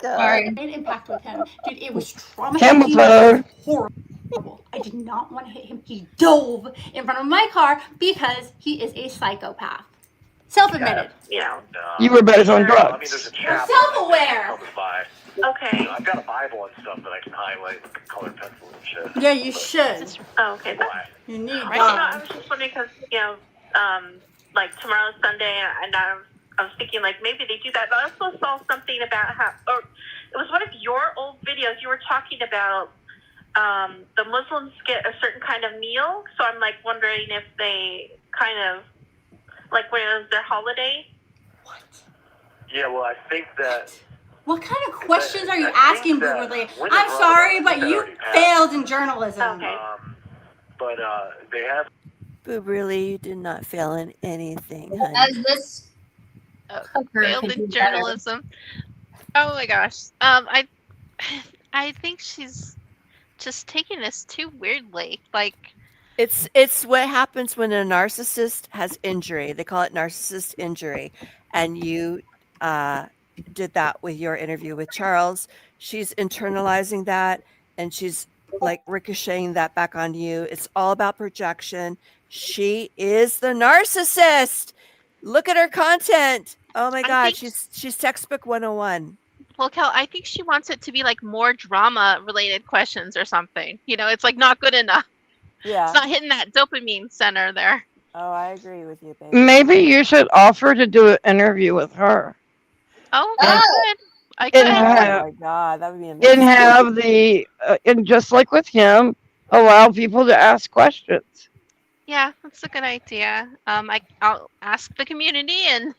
Sorry. made impact with him. Dude, it was traumatizing. Hamilton. It was horrible. I did not want to hit him. He dove in front of my car because he is a psychopath. Self-admitted. You were better on I mean, drugs. there's a chapter Self-aware. comes by. Okay. I've got a Bible and stuff that I can highlight with colored pencil and shit. Yeah, you should. Oh, okay. Why? You need Right. I was just wondering because, like tomorrow's Sunday, and I was thinking like maybe they do that. But I also saw something about how, or it was one of your old videos. You were talking about the Muslims get a certain kind of meal. So I'm like wondering if they kind of like when it was their holiday. What? Yeah, well, I think that. What kind of questions are you I think asking, that Beverly? when I'm it's sorry, Ramadan, but it's you already passed. failed in journalism. Okay. But they have. But really, you did not fail in anything, honey. As this hooker Failed could in do better. journalism. Oh my gosh. I think she's just taking this too weirdly. Like, It's what happens when a narcissist has injury. They call it narcissist injury. And you did that with your interview with Charles. She's internalizing that and she's like ricocheting that back on you. It's all about projection. She is the narcissist. Look at her content. Oh my God, she's textbook 101. well, Kel, I think she wants it to be like more drama related questions or something. It's like not good enough. Yeah. It's not hitting that dopamine center there. Oh, I agree with you, baby. Maybe you should offer to do an interview with her. Oh, And- I could. and Oh my God, that would be amazing. and have and just like with him, allow people to ask questions. Yeah, that's a good idea. I'll ask the community and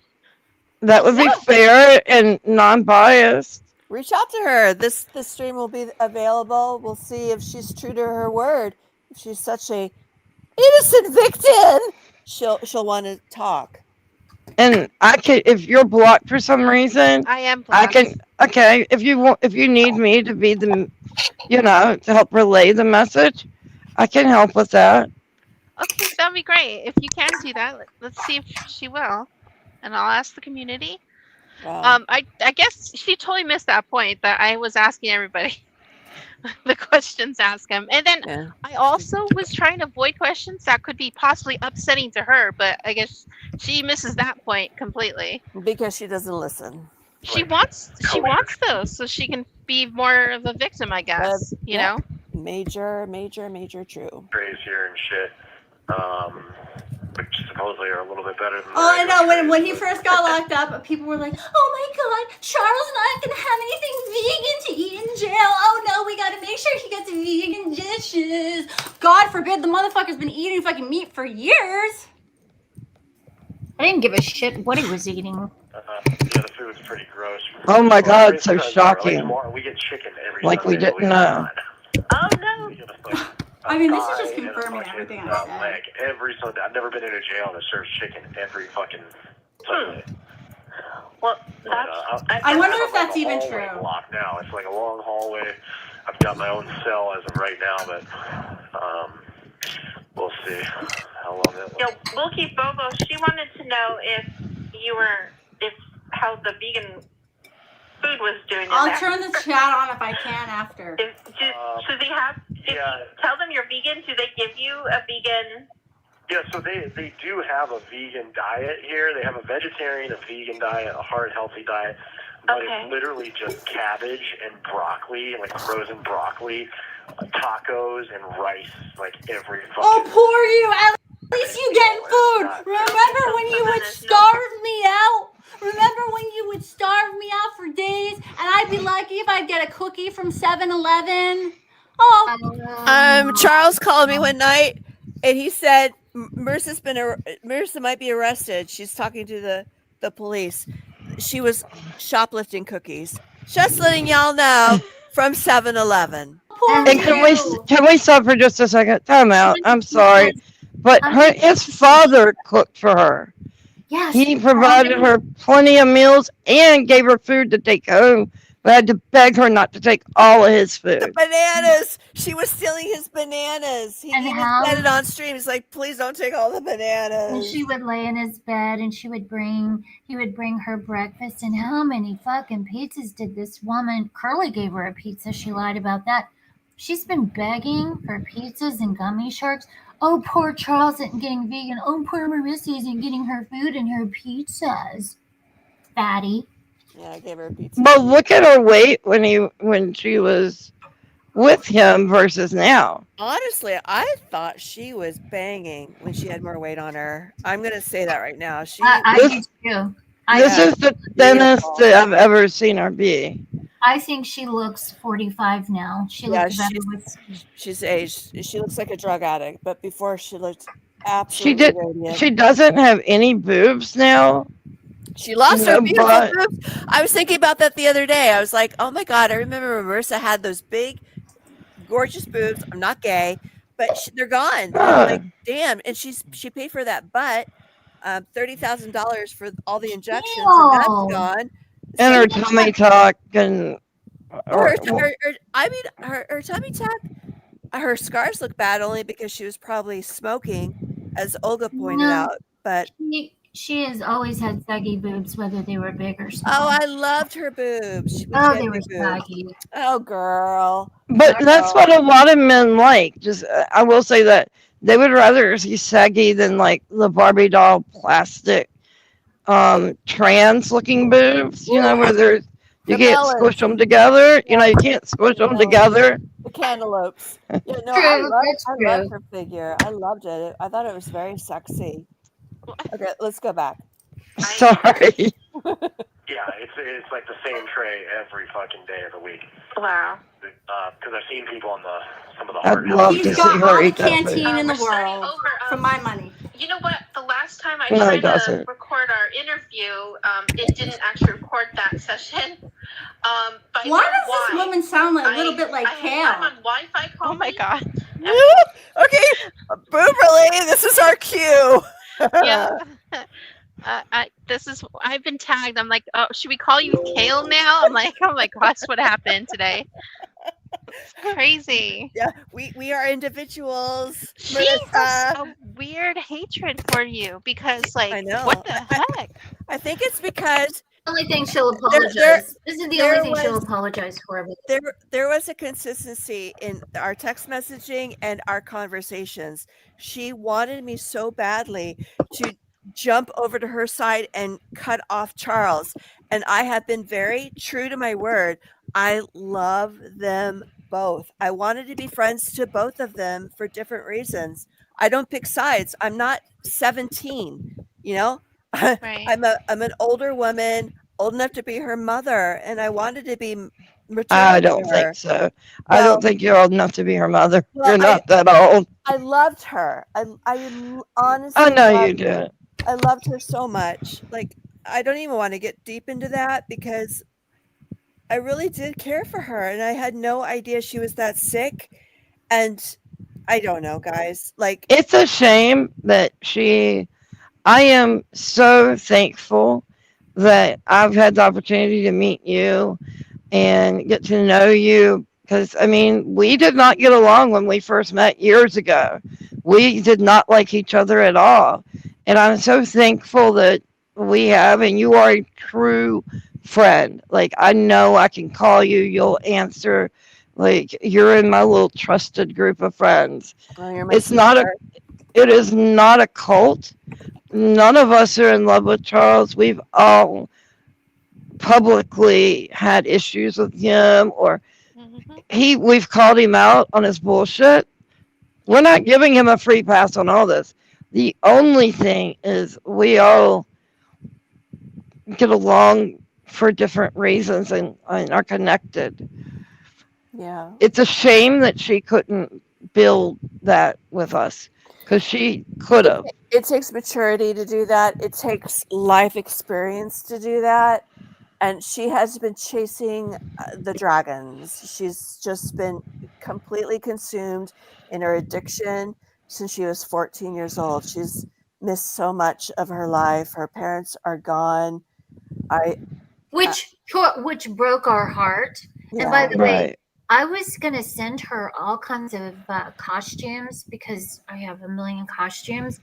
That would be fair and non-biased. Reach out to her. This stream will be available. We'll see if she's true to her word. If she's such a innocent victim, she'll want to talk. And I can, if you're blocked for some reason, I am I blocked. can. Okay, if you need me to be the, to help relay the message, I can help with that. Okay, that'd be great. If you can do that, let's see if she will. And I'll ask the community. Wow. I guess she totally missed that point that I was asking everybody the questions, ask him. And then Yeah. I also was trying to avoid questions that could be possibly upsetting to her, but I guess she misses that point completely. Because she doesn't listen. She wants those so she can be more of a victim, I guess. You know? Major true. Trays here and shit, which supposedly are a little bit better than. Oh, I know. When he first got locked up, people were like, "Oh my God, Charles not gonna have anything vegan to eat in jail. Oh no, we gotta make sure he gets vegan dishes." God forbid the motherfucker's been eating fucking meat for years. I didn't give a shit what he was eating. Yeah, the food's pretty gross. Oh my God, so Because, shocking. tomorrow we get chicken every Like we Sunday, didn't believe it or know. not. Oh no. We get a I mean, this is thigh just and a confirming fucking, everything I said. leg every Sunday. I've never been in a jail that serves chicken every fucking Sunday. Well, But, that's. I wonder if have, like, that's a even hallway true. block now. It's like a long hallway. I've got my own cell as of right now, but we'll see how long that Yo, lasts. we'll keep Bobo. She wanted to know if how the vegan food was doing. I'll in there. turn the chat on if I can after. So they have. Yeah. Tell them you're vegan. Do they give you a vegan? Yeah, so they do have a vegan diet here. They have a vegetarian, a vegan diet, a heart healthy diet. But Okay. it's literally just cabbage and broccoli, like frozen broccoli, tacos and rice, like every fucking. Oh, poor you! At least you get food. Remember when you would starve me out? Remember when you would starve me out for days, and I'd be lucky if I'd get a cookie from 7-Eleven? Oh. Charles called me one night and he said Marissa might be arrested. She's talking to the police. She was shoplifting cookies. Just letting y'all know from 7-Eleven. And can we stop for just a second? Time out. I'm sorry, but his father cooked for her. Yeah, He provided her plenty of meals and gave her food to take home, but had to beg her not to take all of his The food. bananas. She was stealing his bananas. He And even said it on stream. He's like, please don't take all the And bananas. she would lay in his bed and he would bring her breakfast. And how many fucking pizzas did this woman? Curly gave her a pizza. She lied about that. She's been begging for pizzas and gummy sharks. Oh, poor Charles isn't getting vegan. Oh, poor Marissa isn't getting her food and her pizzas. Fatty. Yeah, I gave her a pizza. But look at her weight when she was with him versus now. Honestly, I thought she was banging when she had more weight on her. I'm gonna say that right now. I do too. This is the thinnest that I've ever seen her be. I think she looks 45 now. She looks better with. She's aged. She looks like a drug addict, but before she looked absolutely radiant. She doesn't have any boobs now. She lost her beautiful but- boobs. I was thinking about that the other day. I was like, oh my God, I remember Marissa had those big, gorgeous boobs. I'm not gay, but they're gone. I'm like, damn. And she paid for that butt, $30,000 for all the injections, and that's gone. And her tummy tuck and her tummy tuck, her scars look bad only because she was probably smoking, as Olga pointed out. But she has always had saggy boobs, whether they were big or small. oh, I loved her boobs. They were saggy. Oh, girl. But that's what a lot of men like. Just I will say that they would rather see saggy than like the Barbie doll plastic trans looking boobs, you know, where you can't squish them together. You know, you can't squish them together. The cantaloupes. Yeah, no, True, I loved true. her figure. I loved it. I thought it was very sexy. Okay, let's go back. Sorry. Yeah, it's like the same tray every fucking day of the week. Wow. Because I've seen people on some of the I'd hard love help. to He's see got her all the eat that canteen food. in the We're starting world over, for my money. You know what? The last time I No, he tried to doesn't. record our interview, it didn't actually record that session. But Why does this woman sound like a little bit like I'm Kale? on Wi-Fi. Oh my God. Okay, Booberly, this is our cue. Yeah. I've been tagged. I'm like, oh, should we call you Kale now? I'm like, oh my gosh, what happened today? It's crazy. Yeah, we are individuals. She has a weird hatred for you because, like, I know. what the heck? I think it's because The only thing she'll apologize. This is the only thing she'll apologize for. there was a consistency in our text messaging and our conversations. She wanted me so badly to jump over to her side and cut off Charles. And I have been very true to my word. I love them both. I wanted to be friends to both of them for different reasons. I don't pick sides. I'm not 17, you know? Right. I'm an older woman, old enough to be her mother, and I wanted to be maternal I don't to her. think so. I don't think you're old enough to be her mother. Well, You're not that old. I loved her. I honestly I know you loved her. did. I loved her so much. Like, I don't even want to get deep into that because I really did care for her, and I had no idea she was that sick. And I don't know, guys. Like, It's a shame that I am so thankful that I've had the opportunity to meet you and get to know you. Because, I mean, we did not get along when we first met years ago. We did not like each other at all. And I'm so thankful that we have, and you are a true friend. Like, I know I can call you, you'll answer. Like, you're in my little trusted group of friends. oh, you're my It's not it is not a cult. None of us are in love with Charles. We've all publicly had issues with him, or we've called him out on his bullshit. We're not giving him a free pass on all this. The only thing is we all get along for different reasons and are connected. Yeah. It's a shame that she couldn't build that with us, because she could have. It takes maturity to do that. It takes life experience to do that. And she has been chasing the dragons. She's just been completely consumed in her addiction since she was 14 years old. She's miss so much of her life. Her parents are gone. Which broke our heart. And by Yeah. the way, Right. I was gonna send her all kinds of costumes because I have a million costumes.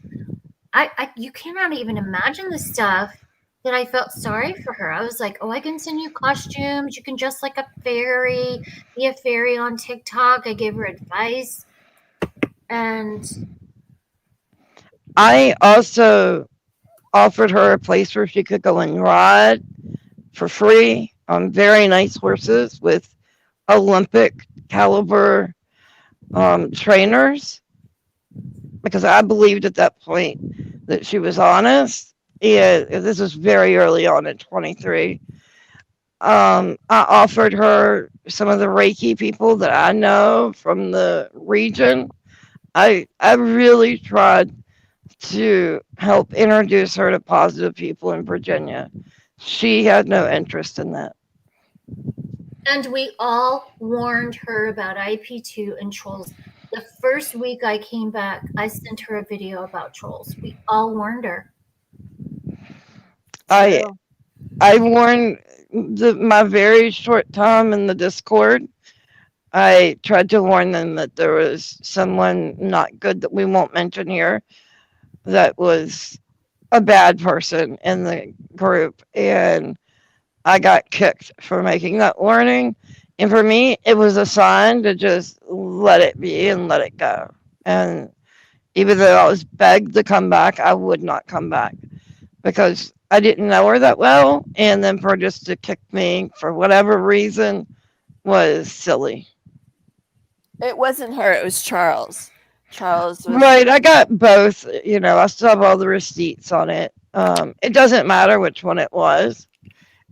You cannot even imagine the stuff that I felt sorry for her. I was like, oh, I can send you costumes. You can dress like a fairy, be a fairy on TikTok. I gave her advice. And I also offered her a place where she could go and ride for free on very nice horses with Olympic caliber trainers, because I believed at that point that she was honest. Yeah, this was very early on at 23. I offered her some of the Reiki people that I know from the region. I really tried to help introduce her to positive people in Virginia. She had no interest in that. And we all warned her about IP2 and trolls. The first week I came back, I sent her a video about trolls. We all warned her. I warned my very short time in the Discord. I tried to warn them that there was someone not good that we won't mention here that was a bad person in the group, and I got kicked for making that warning. And for me, it was a sign to just let it be and let it go. And even though I was begged to come back, I would not come back because I didn't know her that well. And then for just to kick me for whatever reason was silly. It wasn't her, it was Charles. Charles was Right, I got both. You know, I still have all the receipts on it. It doesn't matter which one it was.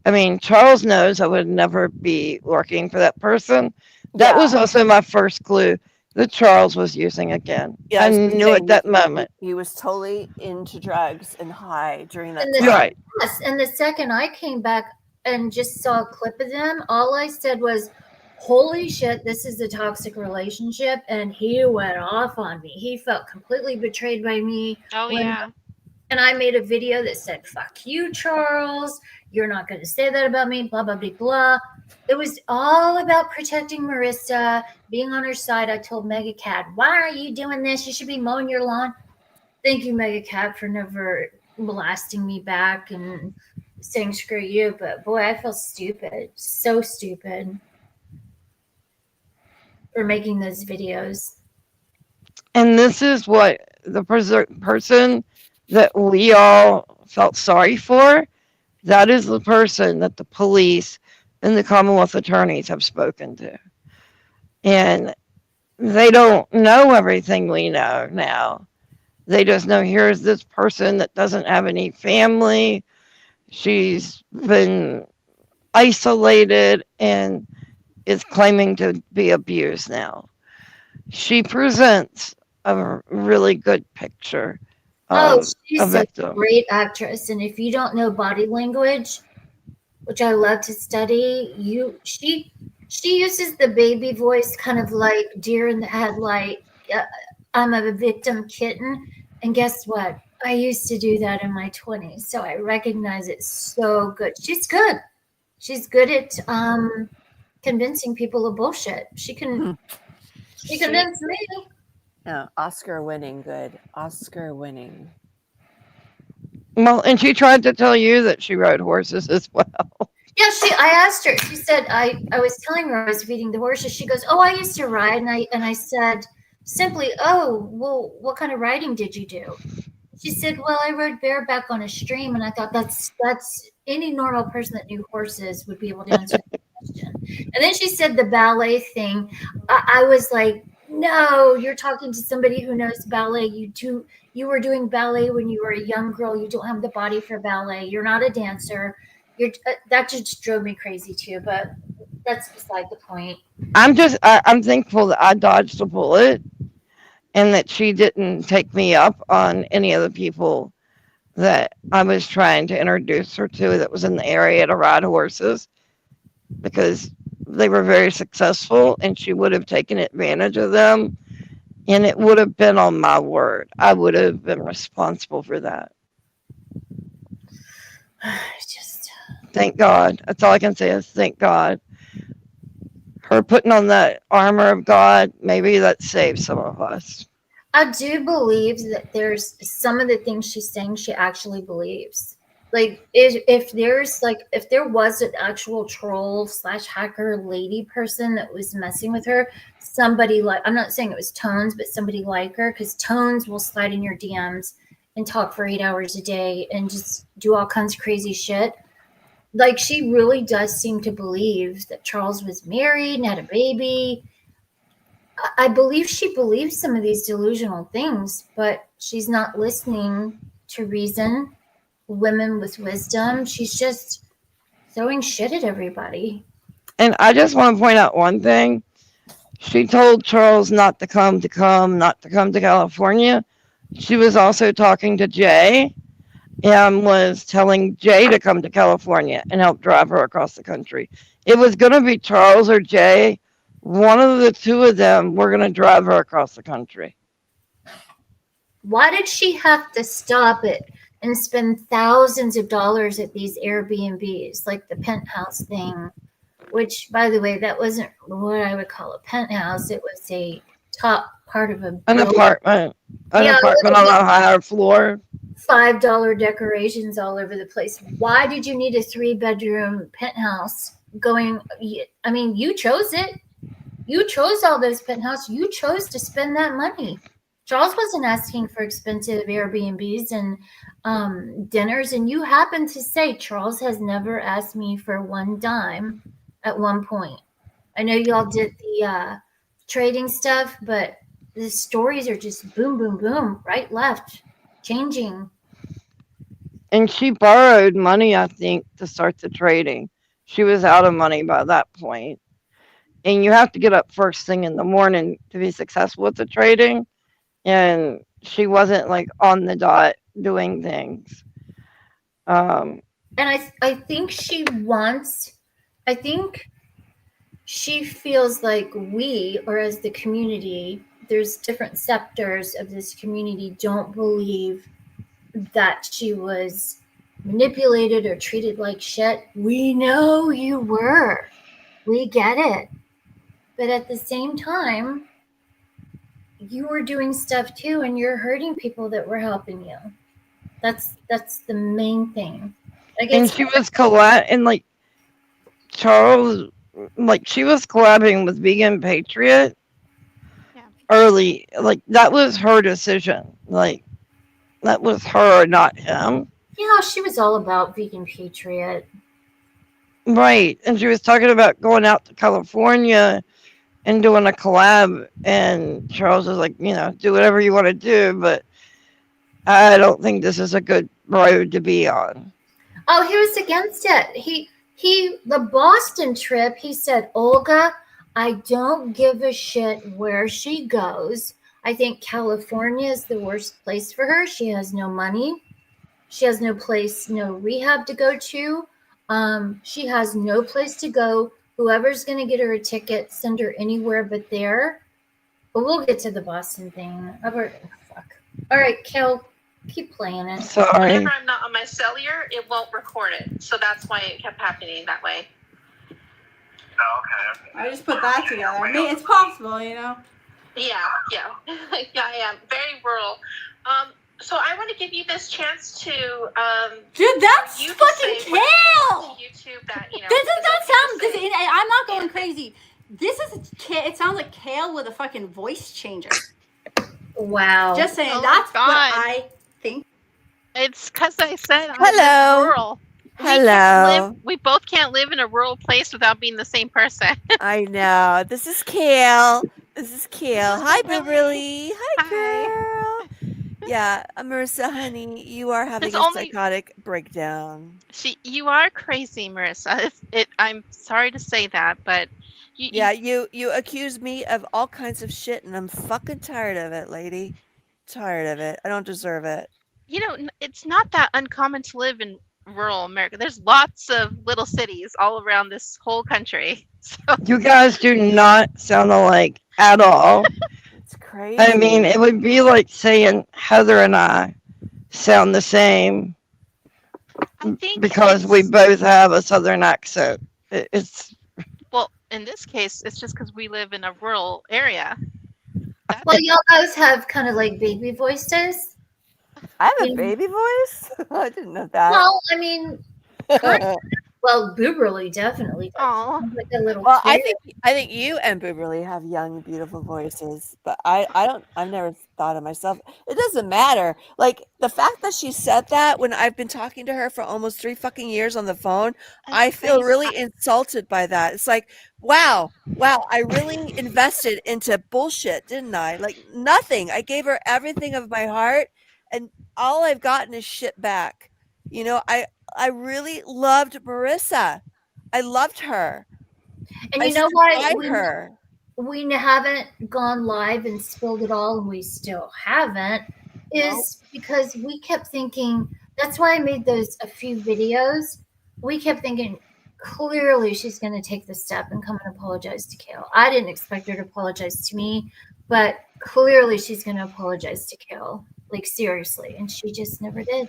I mean, Charles knows I would never be working for that person. That was also my first clue that Charles was using again. Yeah, I was gonna knew say, at that moment. He was totally into drugs and high during that And time. Right. yes, and the second I came back and just saw a clip of them, all I said was, holy shit, this is a toxic relationship. And he went off on me. He felt completely betrayed by me. Oh, yeah. And I made a video that said, fuck you, Charles. You're not going to say that about me, blah, blah, blah, blah. It was all about protecting Marissa, being on her side. I told Mega Cat, why are you doing this? You should be mowing your lawn. Thank you, Mega Cat, for never blasting me back and saying screw you. But boy, I feel stupid. So stupid for making those videos. And this is what the person that we all felt sorry for, that is the person that the police and the Commonwealth attorneys have spoken to. And they don't know everything we know now. They just know here's this person that doesn't have any family. She's been isolated and is claiming to be abused now. She presents a really good picture of she's a victim. a great actress. And if you don't know body language, which I love to study, she uses the baby voice, kind of like deer in the headlight. I'm a victim kitten. And guess what? I used to do that in my 20s. So I recognize it so good. She's good. She's good at convincing people of bullshit. She convinced me. Yeah, Oscar winning good. Oscar winning. Well, and she tried to tell you that she rode horses as well. Yeah, I asked her. She said I was telling her I was feeding the horses. She goes, "Oh, I used to ride," and I said simply, "Oh, well, what kind of riding did you do?" She said, "Well, I rode bareback on a stream," and I thought that's any normal person that knew horses would be able to answer the question. And then she said the ballet thing. I was like, "No, you're talking to somebody who knows ballet. You were doing ballet when you were a young girl. You don't have the body for ballet. You're not a dancer." That just drove me crazy too, but that's beside the point. I'm thankful that I dodged a bullet and that she didn't take me up on any of the people that I was trying to introduce her to that was in the area to ride horses, because they were very successful and she would have taken advantage of them and it would have been on my word. I would have been responsible for that. Just Thank God. That's all I can say is thank God. Her putting on that armor of God, maybe that saved some of us. I do believe that there's some of the things she's saying she actually believes. Like if there's like if there was an actual troll / hacker lady person that was messing with her, somebody like, I'm not saying it was Tones, but somebody like her, because Tones will slide in your DMs and talk for 8 hours a day and just do all kinds of crazy shit. Like, she really does seem to believe that Charles was married and had a baby. I believe she believes some of these delusional things, but she's not listening to reason, women with wisdom. She's just throwing shit at everybody. And I just want to point out one thing. She told Charles not to come to California. She was also talking to Jay and was telling Jay to come to California and help drive her across the country. It was going to be Charles or Jay. One of the two of them were going to drive her across the country. Why did she have to stop it and spend thousands of dollars at these Airbnbs, like the penthouse thing? Which, by the way, that wasn't what I would call a penthouse. It was a top part of An apartment on a higher floor. $5 decorations all over the place. Why did you need a 3-bedroom penthouse going? I mean, you chose it. You chose all those penthouses. You chose to spend that money. Charles wasn't asking for expensive Airbnbs and dinners, and you happen to say Charles has never asked me for one dime at one point. I know y'all did the trading stuff, but the stories are just boom, boom, boom, right, left, changing. And she borrowed money, I think, to start the trading. She was out of money by that point. And you have to get up first thing in the morning to be successful with the trading. And she wasn't like on the dot doing things. And I think she wants, I think she feels like we, or as the community, there's different sectors of this community don't believe that she was manipulated or treated like shit. We know you were. We get it. But at the same time, you were doing stuff too, and you're hurting people that were helping you. That's the main thing. And she was and like Charles, like she was collabing with Vegan Patriot early. Like that was her decision. Like that was her, not him. Yeah, she was all about Vegan Patriot. Right. And she was talking about going out to California and doing a collab. And Charles was like, you know, do whatever you want to do. But I don't think this is a good road to be on. Oh, he was against it. The Boston trip, he said, Olga, I don't give a shit where she goes. I think California is the worst place for her. She has no money. She has no place, no rehab to go to. She has no place to go. Whoever's going to get her a ticket, send her anywhere but there. But we'll get to the Boston thing. Fuck. All right, Kel, keep playing it. Sorry. Whenever I'm not on my cellular, it won't record it. So that's why it kept happening that way. Oh, okay. I just put that together. I mean, it's possible, you know? Yeah. Yeah, I am. Very rural. So I want to give you this chance to dude, that's you fucking Kale! YouTube that, you know, Does that sound... I'm not going crazy. This is... It sounds like Kale with a fucking voice changer. Wow. Just saying, Oh, that's God. what I think. It's because I said Hello. I'm rural. Hello. We both can't live in a rural place without being the same person. I know. This is Kale. Hi, Beverly. Hi, girl. Yeah, Marissa, honey, you are having a psychotic breakdown. You are crazy, Marissa. I'm sorry to say that, but you accuse me of all kinds of shit, and I'm fucking tired of it, lady. Tired of it. I don't deserve it. You know, it's not that uncommon to live in rural America. There's lots of little cities all around this whole country. So. You guys do not sound alike at all. crazy. I mean, it would be like saying Heather and I sound the same I think because we both have a southern accent. It's well, in this case, it's just because we live in a rural area. Well, y'all guys have kind of like baby voices. I have a Yeah. baby voice. I didn't know that. Well, I mean, kind of. Well, Booberly definitely does. Oh, Like a little Well, kid. I think you and Booberly have young, beautiful voices, but I've never thought of myself. It doesn't matter. Like the fact that she said that when I've been talking to her for almost 3 fucking years on the phone, I feel really insulted by that. It's like, wow, I really invested into bullshit, didn't I? Like nothing. I gave her everything of my heart, and all I've gotten is shit back. You know, I really loved Marissa. I loved her. And I you know stood what? by her. We haven't gone live and spilled it all, and we still haven't, is because we kept thinking, that's why I made those a few videos. We kept thinking, clearly she's going to take the step and come and apologize to Kale. I didn't expect her to apologize to me, but clearly she's going to apologize to Kale. Like, seriously. And she just never did.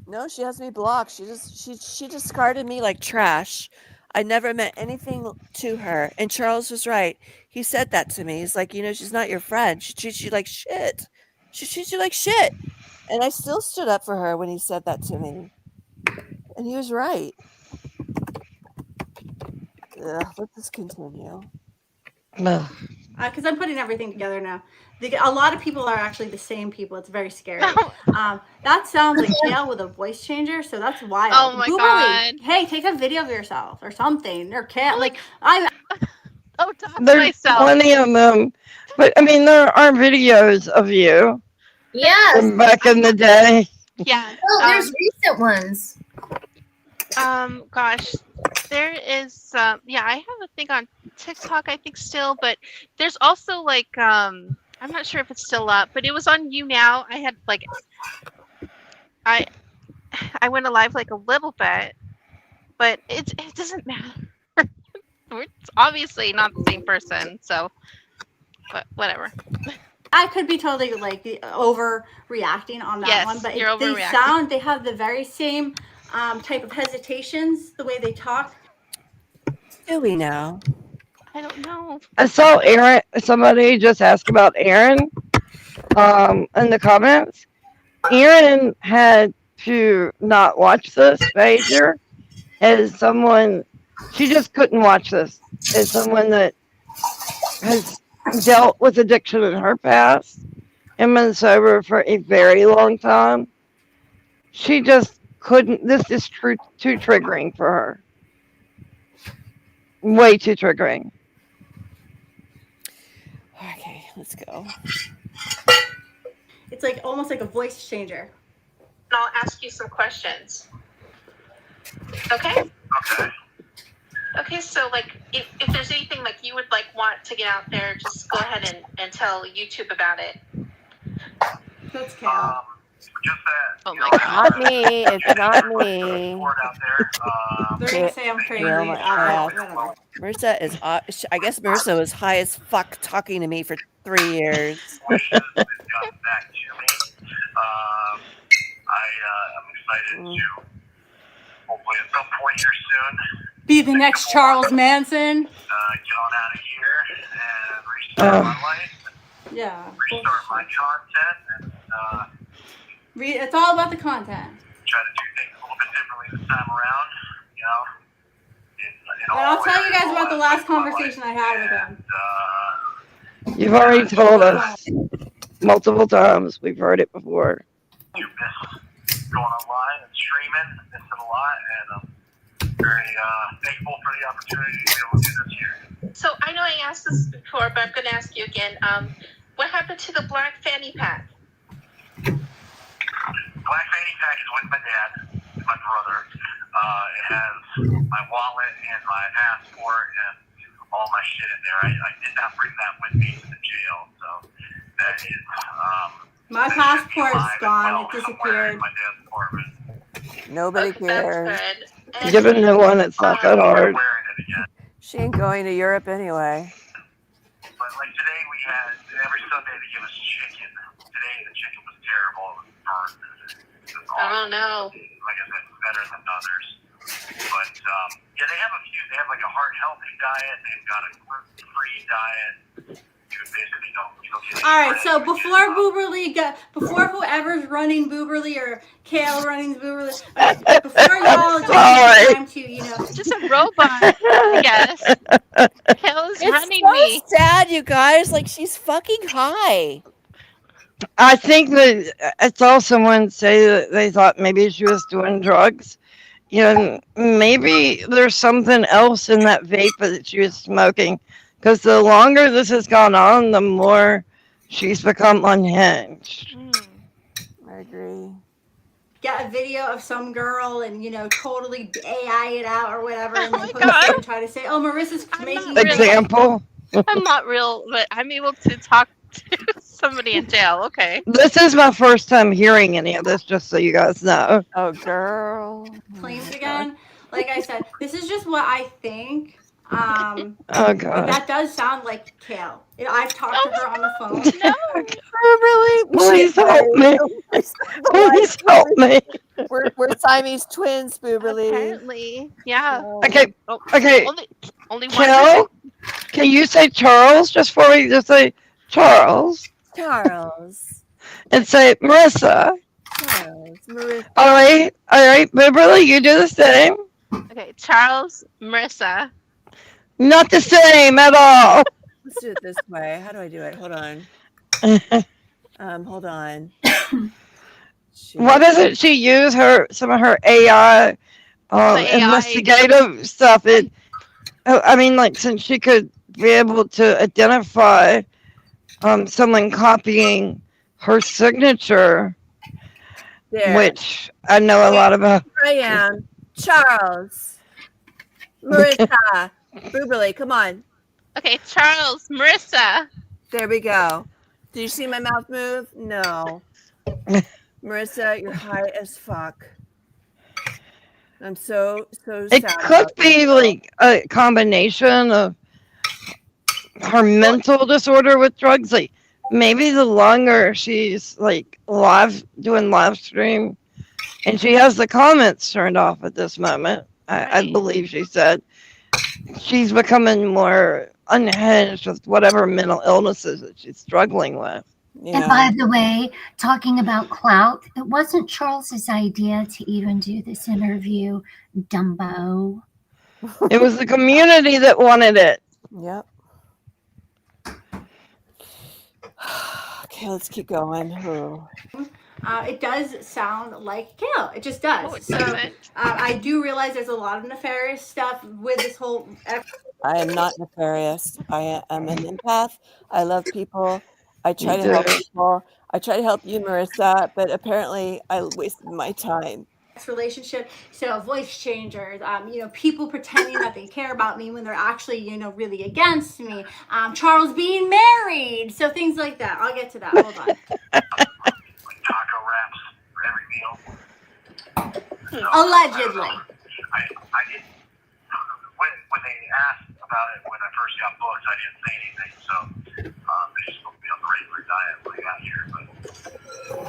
No, she has me blocked. She discarded me like trash. I never meant anything to her. And Charles was right. He said that to me. He's like, you know, she's not your friend. She treats you like shit. She treats you like shit. And I still stood up for her when he said that to me. And he was right. Let's just continue. Because I'm putting everything together now. A lot of people are actually the same people. It's very scary. That sounds like Kale with a voice changer, so that's wild. Oh my God. Hey, take a video of yourself or something. Or Kale. Holy Like, I'm. There's myself. plenty of them. But I mean, there are videos of you Yes. from back in the day. Yeah. Well, there's recent ones. Gosh, there is. Yeah, I have a thing on TikTok, I think still, but there's also like, I'm not sure if it's still up, but it was on You Now. I had like, I went alive like a little bit, but it doesn't matter. It's obviously not the same person, so, but whatever. I could be totally like overreacting on that Yes, one, but you're overreacting. they have the very same type of hesitations, the way they talk. Do we now? I don't know. I saw Aaron. Somebody just asked about Aaron in the comments. Aaron had to not watch this major as someone. She just couldn't watch this as someone that has dealt with addiction in her past and been sober for a very long time. She just couldn't. This is too triggering for her. Way too triggering. Okay, let's go. It's like almost like a voice changer. I'll ask you some questions. Okay? Okay, so like if there's anything like you would like want to get out there, just go ahead and tell YouTube about it. That's Kale. Oh my God. Not me. It's not me. They're gonna say I'm crazy. Oh my God. Whatever. Marissa is. I guess Marissa was high as fuck talking to me for 3 years. I'm excited to hopefully at some point here soon Be the next Charles Manson. get on out of here and restart my life, Yeah. restart my content, and It's all about the content. try to do things a little bit differently this time around. You know. And I'll tell you guys about the last conversation I had with him. You've already told us multiple times. We've heard it before. You miss going online and streaming. Miss it a lot, and I'm very thankful for the opportunity to be able to do this here. So I know I asked this before, but I'm going to ask you again. What happened to the black fanny pack? Black fanny pack is with my dad, my brother. It has my wallet and my passport and all my shit in there. I did not bring that with me to the jail, so that is. My passport's gone. It disappeared. In my dad's apartment. Nobody cares. That's good. Given the one, it's not that hard. Wearing it again. She ain't going to Europe anyway. But like today, we had every chicken. Today the chicken was terrible. It was burnt. It was awful. Oh no. Like I said, better than others. But yeah, they have a few. They have like a heart healthy diet. They've got a gluten-free diet. You basically don't get All right, so before before whoever's running Booberly or Kale running Booberly, before y'all take the time to, just a robot, I guess. Kale's running me. It's so sad, you guys. Like, she's fucking high. I think that I saw someone say that they thought maybe she was doing drugs. Maybe there's something else in that vape that she was smoking. Because the longer this has gone on, the more she's become unhinged. I agree. Get a video of some girl and, totally AI it out or whatever, and then post it and try to say, oh, Marissa's making example. I'm not real, but I'm able to talk to somebody in jail. Okay. This is my first time hearing any of this, just so you guys know. Oh, girl. Claims again. Like I said, this is just what I think. Oh, But God. that does sound like Kale. I've talked to her on the phone. No. Really? Please help me. Please help me. We're Siamese twins, Booberly. Apparently. Yeah. Okay. Okay. Only one. Kale, can you say Charles just for me? Just say Charles. Charles. And say Marissa. Charles. Marissa. All right. Beverly, you do the same. Okay. Charles, Marissa. Not the same at all. Let's do it this way. How do I do it? Hold on. Hold on. Why doesn't she use some of her AI, investigative stuff? Since she could be able to identify someone copying her signature, which I know a lot about. Here I am. Charles. Marissa. Booberly, come on. Okay, Charles, Marissa. There we go. Did you see my mouth move? No. Marissa, you're high as fuck. I'm so sad. It could be like a combination of her mental disorder with drugs. Like maybe the longer she's like doing live stream, and she has the comments turned off at this moment. I believe she said she's becoming more unhinged with whatever mental illnesses that she's struggling with. Yeah. And by the way, talking about clout, it wasn't Charles's idea to even do this interview, Dumbo. It was the community that wanted it. Yep. Okay, let's keep going. It does sound like Kale. It just does. I do realize there's a lot of nefarious stuff with this whole. I am not nefarious. I am an empath. I love people. I try to help people. I try to help you, Marissa, but apparently I wasted my time. Relationship, so voice changers, people pretending that they care about me when they're actually, really against me. Charles being married, so things like that. I'll get to that. Hold on. Taco wraps for every meal. So, allegedly. I didn't. When they asked about it when I first got booked, I didn't say anything. So they just put me on the regular diet when I got here. But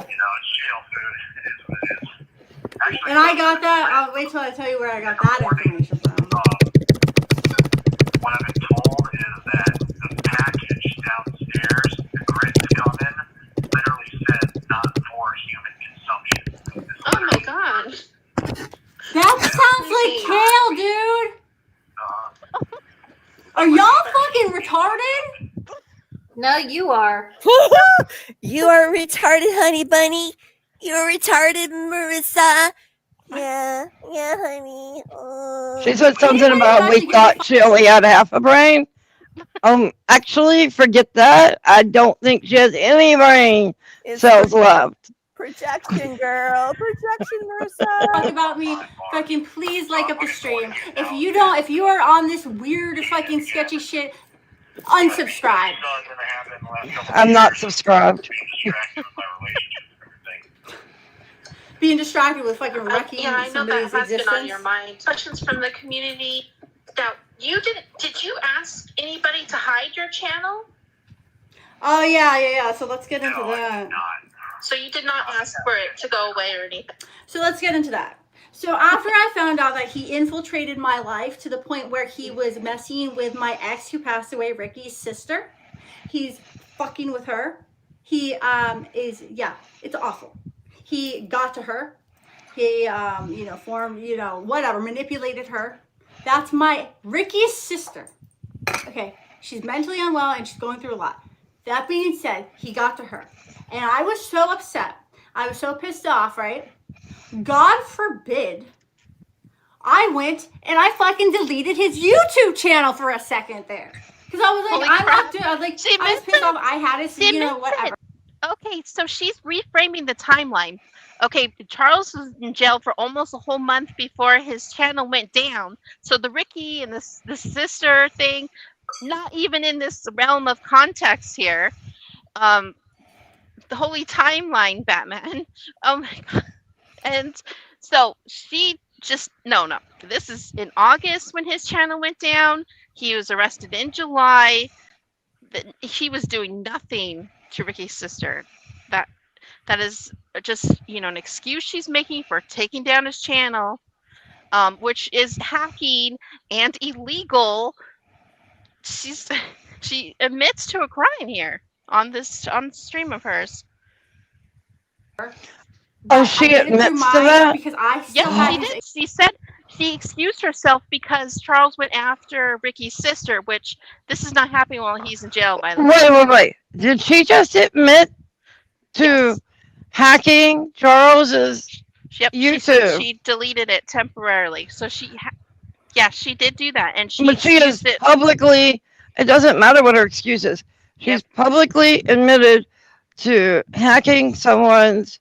it's jail food. It is what it is. Actually, and I got that. I'll wait till I tell you where I got that information from. What I've been told is that the package downstairs, the grits come in, literally says not for human consumption. Oh my god. That sounds like Kale, dude. Are y'all fucking retarded? No, you are. You are retarded, honey bunny. You're retarded, Marissa. Yeah, honey. She said something about we thought she only had half a brain. Actually, forget that. I don't think she has any brain cells left. Projection, girl. Projection, Marissa. Talk about me. Fucking please like up the stream. If you are on this weird fucking sketchy shit, unsubscribe. I'm not subscribed. Being distracted with fucking wrecking Yeah, I know that somebody's has existence. been on your mind. Questions from the community. Now, did you ask anybody to hide your channel? Oh yeah. So let's get into No, I that. did not. So you did not ask for it to go away or anything. So let's get into that. So after I found out that he infiltrated my life to the point where he was messing with my ex who passed away, Ricky's sister, he's fucking with her. He is, yeah, it's awful. He got to her. He formed, whatever, manipulated her. That's my Ricky's sister. Okay, she's mentally unwell and she's going through a lot. That being said, he got to her. And I was so upset. I was so pissed off, right? God forbid I went and I fucking deleted his YouTube channel for a second there. Because I was like, Holy I'm crap. not doing, I was like, She I was pissed off. I had to see, whatever. Okay, so she's reframing the timeline. Okay, Charles was in jail for almost a whole month before his channel went down. So the Ricky and the sister thing, not even in this realm of context here. The holy timeline, Batman. Oh my god. And so she just no. This is in August when his channel went down. He was arrested in July. He was doing nothing to Ricky's sister. That is just an excuse she's making for taking down his channel, which is hacking and illegal. She admits to a crime here on stream of hers. Oh, she admits to that? Because I still Yes, had she his did. She said she excused herself because Charles went after Ricky's sister, which this is not happening while he's in jail, by the way. Wait. Did she just admit to hacking Charles's YouTube? She deleted it temporarily. So she did do that, and But she is publicly. It doesn't matter what her excuse is. She's publicly admitted to hacking someone's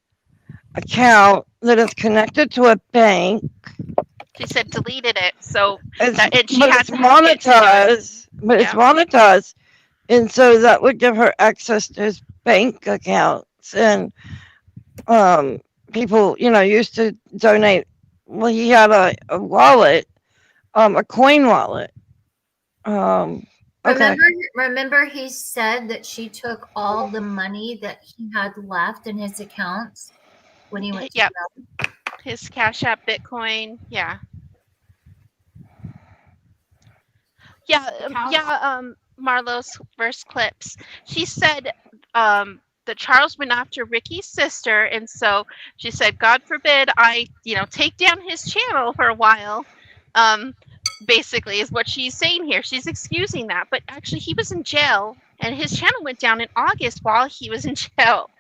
account that is connected to a bank. She said deleted it, so it's monetized. But it's monetized, and so that would give her access to his bank accounts. And people, used to donate. Well, he had a wallet, a coin wallet. Okay. Remember, he said that she took all the money that he had left in his accounts when he went to jail. His Cash App, Bitcoin, Marlowe's verse clips. She said that Charles went after Ricky's sister, and so she said, God forbid I, take down his channel for a while. Basically is what she's saying here. She's excusing that, but actually he was in jail and his channel went down in August while he was in jail.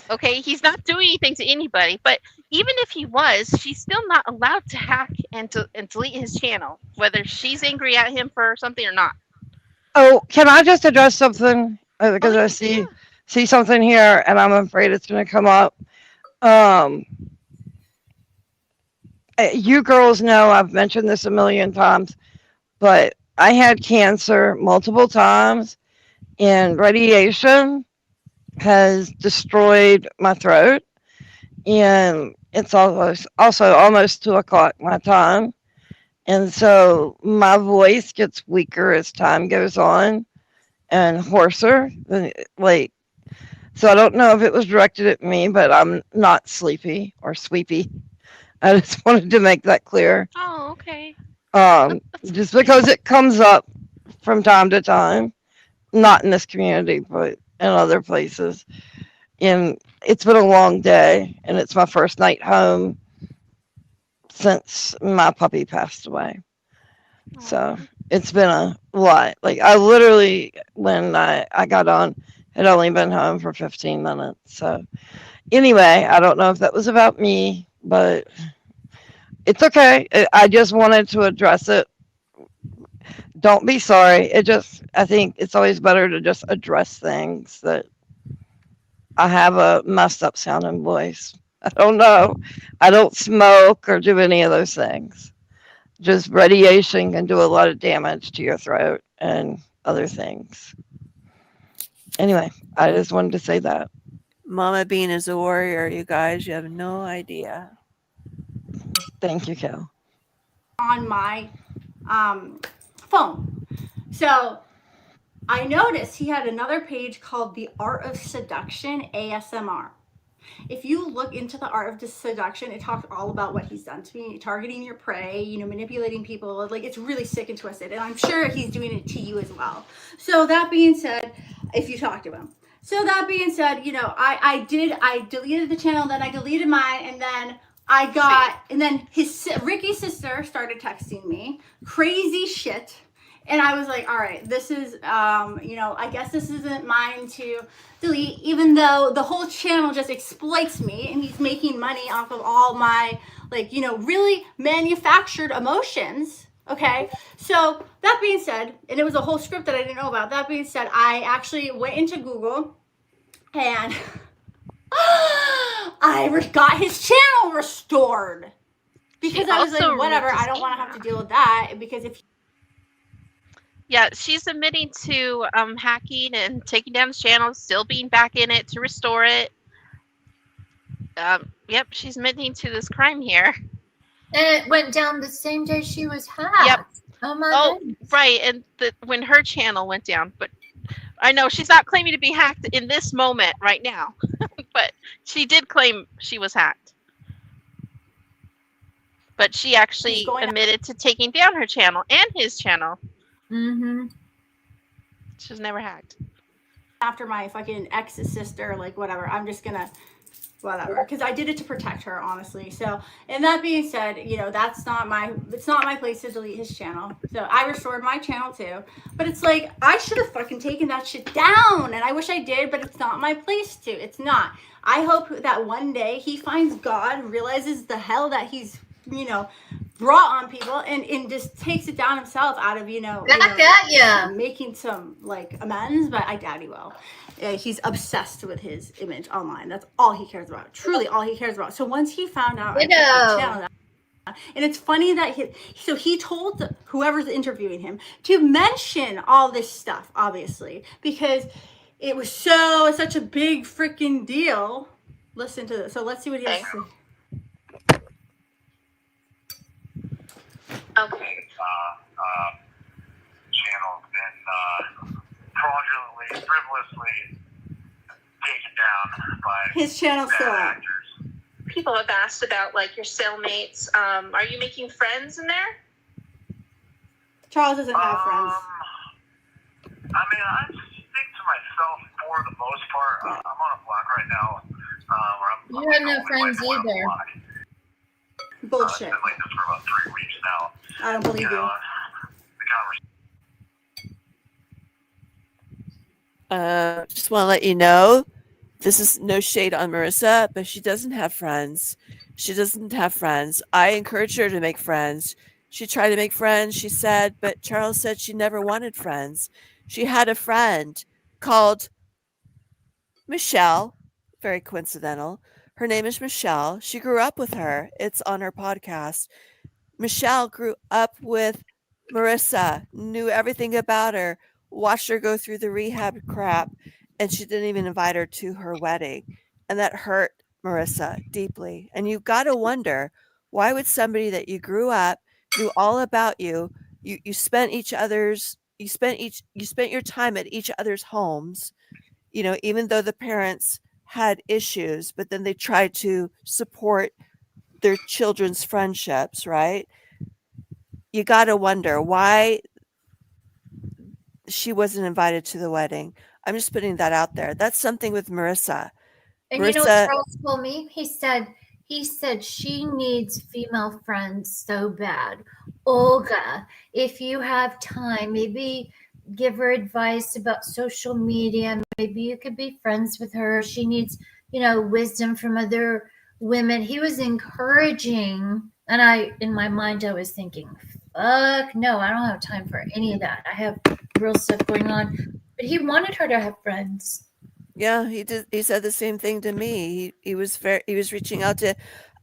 Okay, he's not doing anything to anybody, but even if he was, she's still not allowed to hack and delete his channel, whether she's angry at him for something or not. Oh, can I just address something? Because I see something here, and I'm afraid it's going to come up. You girls know I've mentioned this a million times, but I had cancer multiple times, and radiation has destroyed my throat, and it's also almost 2:00 my time, and so my voice gets weaker as time goes on and hoarser. So I don't know if it was directed at me, but I'm not sleepy or sweepy. I just wanted to make that clear. Oh, okay. Just because it comes up from time to time, not in this community, but in other places. And it's been a long day, and it's my first night home since my puppy passed away. So it's been a lot. Like, I literally, when I got on, had only been home for 15 minutes. So anyway, I don't know if that was about me, but it's okay. I just wanted to address it. Don't be sorry. I think it's always better to just address things that I have a messed up sounding voice. I don't know. I don't smoke or do any of those things. Just radiation can do a lot of damage to your throat and other things. Anyway, I just wanted to say that. Mama Bean is a warrior, you guys. You have no idea. Thank you, Kel. On my phone. So I noticed he had another page called The Art of Seduction ASMR. If you look into the art of seduction, it talks all about what he's done to me, targeting your prey, manipulating people. Like, it's really sick and twisted, and I'm sure he's doing it to you as well. So that being said, if you talk to him. So that being said, I deleted the channel, then I deleted mine, and then and then Ricky's sister started texting me crazy shit. And I was like, all right, this is, I guess this isn't mine to delete, even though the whole channel just exploits me and he's making money off of all my, really manufactured emotions. Okay. So that being said, and it was a whole script that I didn't know about. That being said, I actually went into Google and I got his channel restored because I was like, whatever, I don't want to have to deal with that because if yeah, she's admitting to hacking and taking down his channel, still being back in it to restore it. Yep, she's admitting to this crime here. And it went down the same day she was hacked. Yep. Oh my goodness. Right, and when her channel went down, but I know she's not claiming to be hacked in this moment right now, but she did claim she was hacked. But she actually admitted to taking down her channel and his channel. Mm-hmm. She was never hacked. After my fucking ex's sister, like whatever, I'm just gonna whatever, because I did it to protect her, honestly. So, and that being said, it's not my place to delete his channel. So I restored my channel too. But it's like, I should have fucking taken that shit down, and I wish I did, but it's not my place to. It's not. I hope that one day he finds God, realizes the hell that he's, brought on people and just takes it down himself out of, making some like amends, but I doubt he will. He's obsessed with his image online. That's all he cares about. Truly all he cares about. So once he found out, and it's funny that he told whoever's interviewing him to mention all this stuff, obviously, because it was such a big freaking deal. Listen to this. So let's see what he has to say. Okay. Channel's been fraudulently, frivolously taken down by his channel's still out. People have asked about like your cellmates. Are you making friends in there? Charles doesn't have friends. I mean, I stick to myself for the most part. I'm on a block right now. You have no friends either. Bullshit. It's been like this for about 3 weeks now. I don't believe you. The conversation. Just want to let you know, this is no shade on Marissa, but she doesn't have friends. She doesn't have friends. I encouraged her to make friends. She tried to make friends, she said, but Charles said she never wanted friends. She had a friend called Michelle, very coincidental. Her name is Michelle. She grew up with her. It's on her podcast. Michelle grew up with Marissa, knew everything about her, watched her go through the rehab crap, and she didn't even invite her to her wedding. And that hurt Marissa deeply. And you got to wonder, why would somebody that you grew up, knew all about you spent your time at each other's homes, even though the parents had issues, but then they tried to support their children's friendships, right? You got to wonder why she wasn't invited to the wedding. I'm just putting that out there. That's something with Marissa. And you know what Charles told me? He said she needs female friends so bad. Olga, if you have time, maybe give her advice about social media. Maybe you could be friends with her. She needs, wisdom from other women. He was encouraging. And in my mind, I was thinking, fuck no, I don't have time for any of that. I have real stuff going on. But he wanted her to have friends. Yeah, he did. He said the same thing to me. He was reaching out to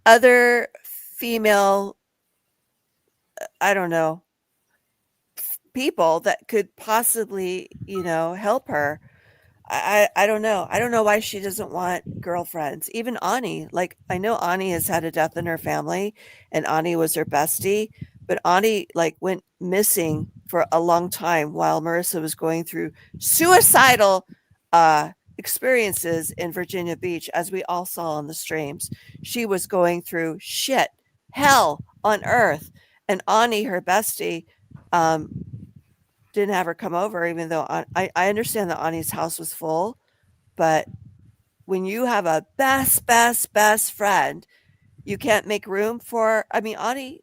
other female, I don't know, people that could possibly, help her. I don't know. I don't know why she doesn't want girlfriends. Even Ani, like I know Ani has had a death in her family, and Ani was her bestie, but Ani like went missing for a long time while Marissa was going through suicidal experiences in Virginia Beach, as we all saw on the streams. She was going through shit, hell on earth. And Ani, her bestie, didn't have her come over, even though I understand that Ani's house was full. But when you have a best friend, you can't make room for, I mean, Ani,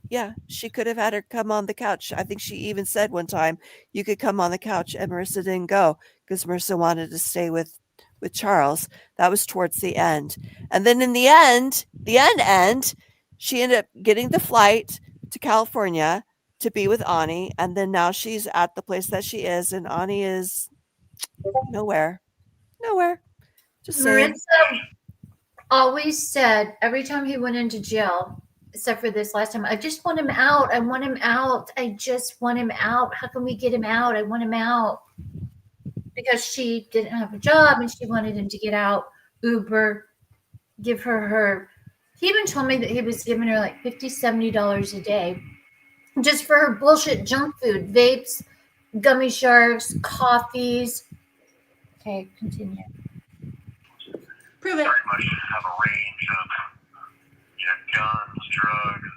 yeah, she could have had her come on the couch. I think she even said one time, you could come on the couch, and Marissa didn't go because Marissa wanted to stay with Charles. That was towards the end. And then in the end, she ended up getting the flight to California to be with Ani. And then now she's at the place that she is, and Ani is nowhere. Just saying. Marissa always said every time he went into jail, except for this last time, I just want him out. I want him out. I just want him out. How can we get him out? I want him out. Because she didn't have a job and she wanted him to get out, Uber, give her. He even told me that he was giving her like $50, $70 a day just for her bullshit junk food, vapes, gummy sharks, coffees. Okay, continue. Prove it. Pretty much have a range of guns, drugs.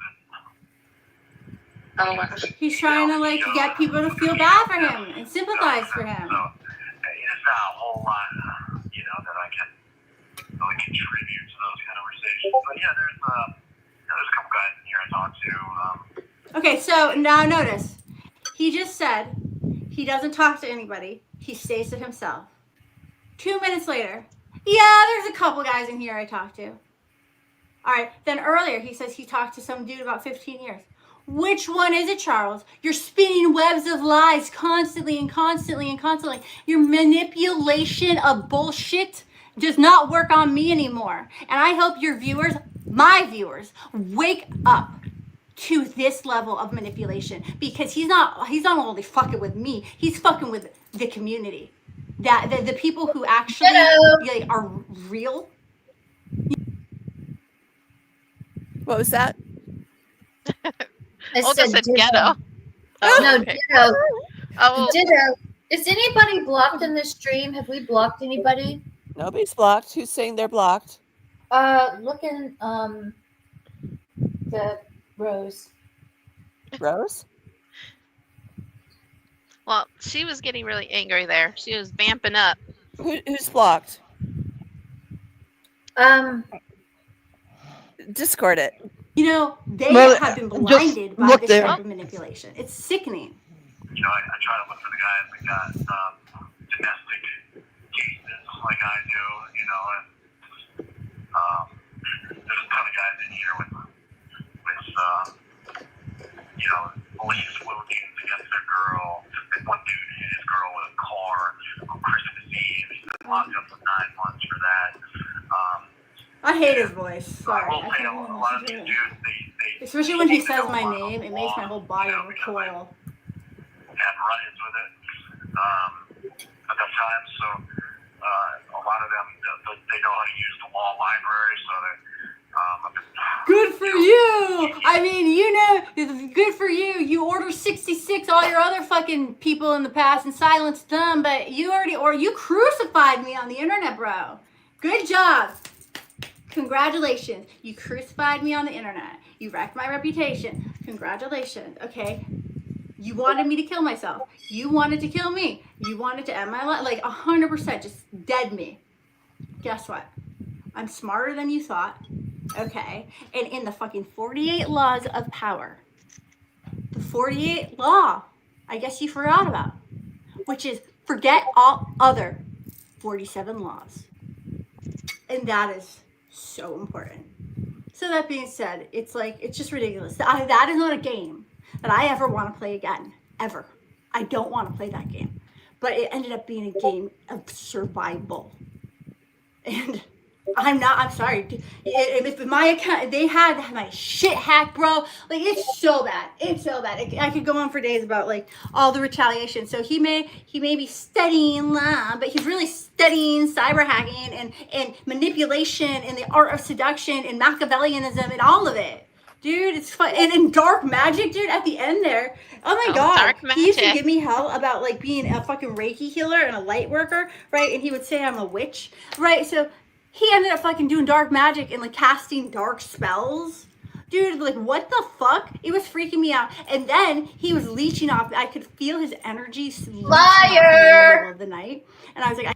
He's trying to like get people to feel bad for him and sympathize for him. So it's not a whole lot, that I can really contribute to those conversations. But yeah, there's a couple guys in here I talked to. Okay, so now notice, he just said he doesn't talk to anybody. He stays to himself. 2 minutes later, yeah, there's a couple guys in here I talked to. All right, then earlier he says he talked to some dude about 15 years. Which one is it, Charles? You're spinning webs of lies constantly. Your manipulation of bullshit does not work on me anymore. And I hope your viewers, my viewers, wake up to this level of manipulation, because he's not only fucking with me, he's fucking with the community. That the people who actually are real. What was that? I Olga said ditto. ghetto. No, okay. ditto. Oh, Ditto. Is anybody blocked in this stream? Have we blocked anybody? Nobody's blocked. Who's saying they're blocked? Look in the Rose. Rose? well, she was getting really angry there. She was vamping up. Who's blocked? Discord it. They have been blinded by this there. type of manipulation. It's sickening. I try to look for the guys that got domestic cases like I do, and there's a ton of guys in here with police swooping against their girl, and one dude hit his girl with a car on Christmas Eve. He's been locked up for 9 months for that. I hate his voice. Sorry. I will say a lot of these dudes, they Especially when he says my name, it makes my whole body recoil. had run-ins with it at that time, so a lot of them, they know how to use the law library, so they Good for you! I mean, good for you. You ordered 66, all your other fucking people in the past, and silenced them, but you crucified me on the internet, bro. Good job. Congratulations. You crucified me on the internet. You wrecked my reputation. Congratulations. Okay. You wanted me to kill myself. You wanted to kill me. You wanted to end my life. Like 100%, just dead me. Guess what? I'm smarter than you thought. Okay. And in the fucking 48 laws of power, the 48 law, I guess you forgot about, which is forget all other 47 laws. And that is so important. So that being said, it's just ridiculous. That is not a game that I ever want to play again, ever. I don't want to play that game. But it ended up being a game of survival. And I'm sorry. If my account, they had my shit hacked, bro. Like, it's so bad. It's so bad. I could go on for days about, like, all the retaliation. So he may be studying law, but he's really studying cyber hacking and manipulation and the art of seduction and Machiavellianism and all of it. Dude, it's fun. And in Dark Magic, dude, at the end there, oh my God. Dark He used to Magic. give me hell about like being a fucking Reiki healer and a light worker, right? And he would say I'm a witch, right? So he ended up fucking doing dark magic and like casting dark spells. Dude, like what the fuck? It was freaking me out. And then he was leeching off. I could feel his energy leeching off in the middle of the night. And I was like,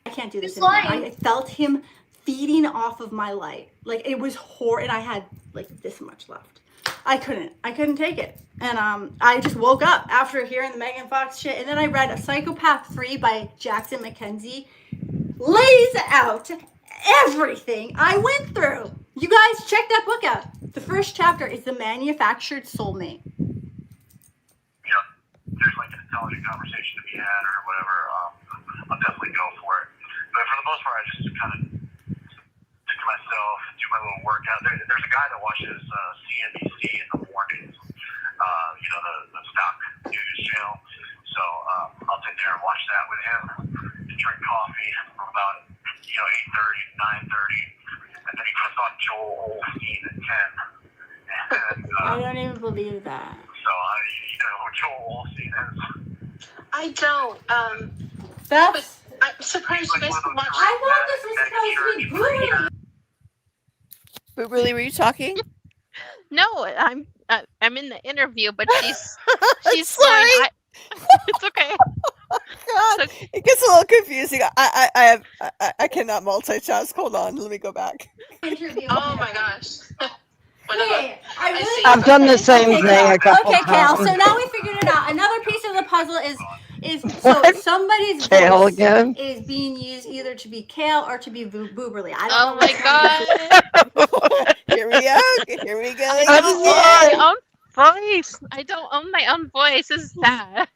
I can't do this He's anymore. lying. I felt him feeding off of my light. Like it was horrible, and I had like this much left. I couldn't take it. And I just woke up after hearing the Megan Fox shit. And then I read Psychopath 3 by Jackson Mackenzie. Lays out everything I went through. You guys check that book out. The first chapter is The Manufactured Soulmate. You know, there's like an intelligent conversation to be had or whatever, I'll definitely go for it. But for the most part, I just kind of stick to myself, do my little workout. There's a guy that watches CNBC in the mornings, you know, the stock news channel. So I'll sit there and watch that with him and drink coffee from about, you know, 8:30, 9:30. And then he puts on Joel Osteen at 10. And, I don't even believe that. so, you know who Joel Osteen is? I don't. That's. I'm surprised you guys can watch. I thought this was supposed to be Booberly. Booberly, were you talking? No, I'm in the interview, but she's Sorry. going. It's okay. God, it gets a little confusing. I cannot multitask. Hold on, let me go back. Oh my gosh. Hey, I really I've done the same Okay, thing Cal. a couple Okay, Cal. times. So now we figured it out. Another piece of the puzzle is so somebody's Kale voice again? is being used either to be Kale or to be Booberly. I Oh don't know. my god! Here we go. Here we go. I don't own my own voice. I don't own my own voice. This is sad.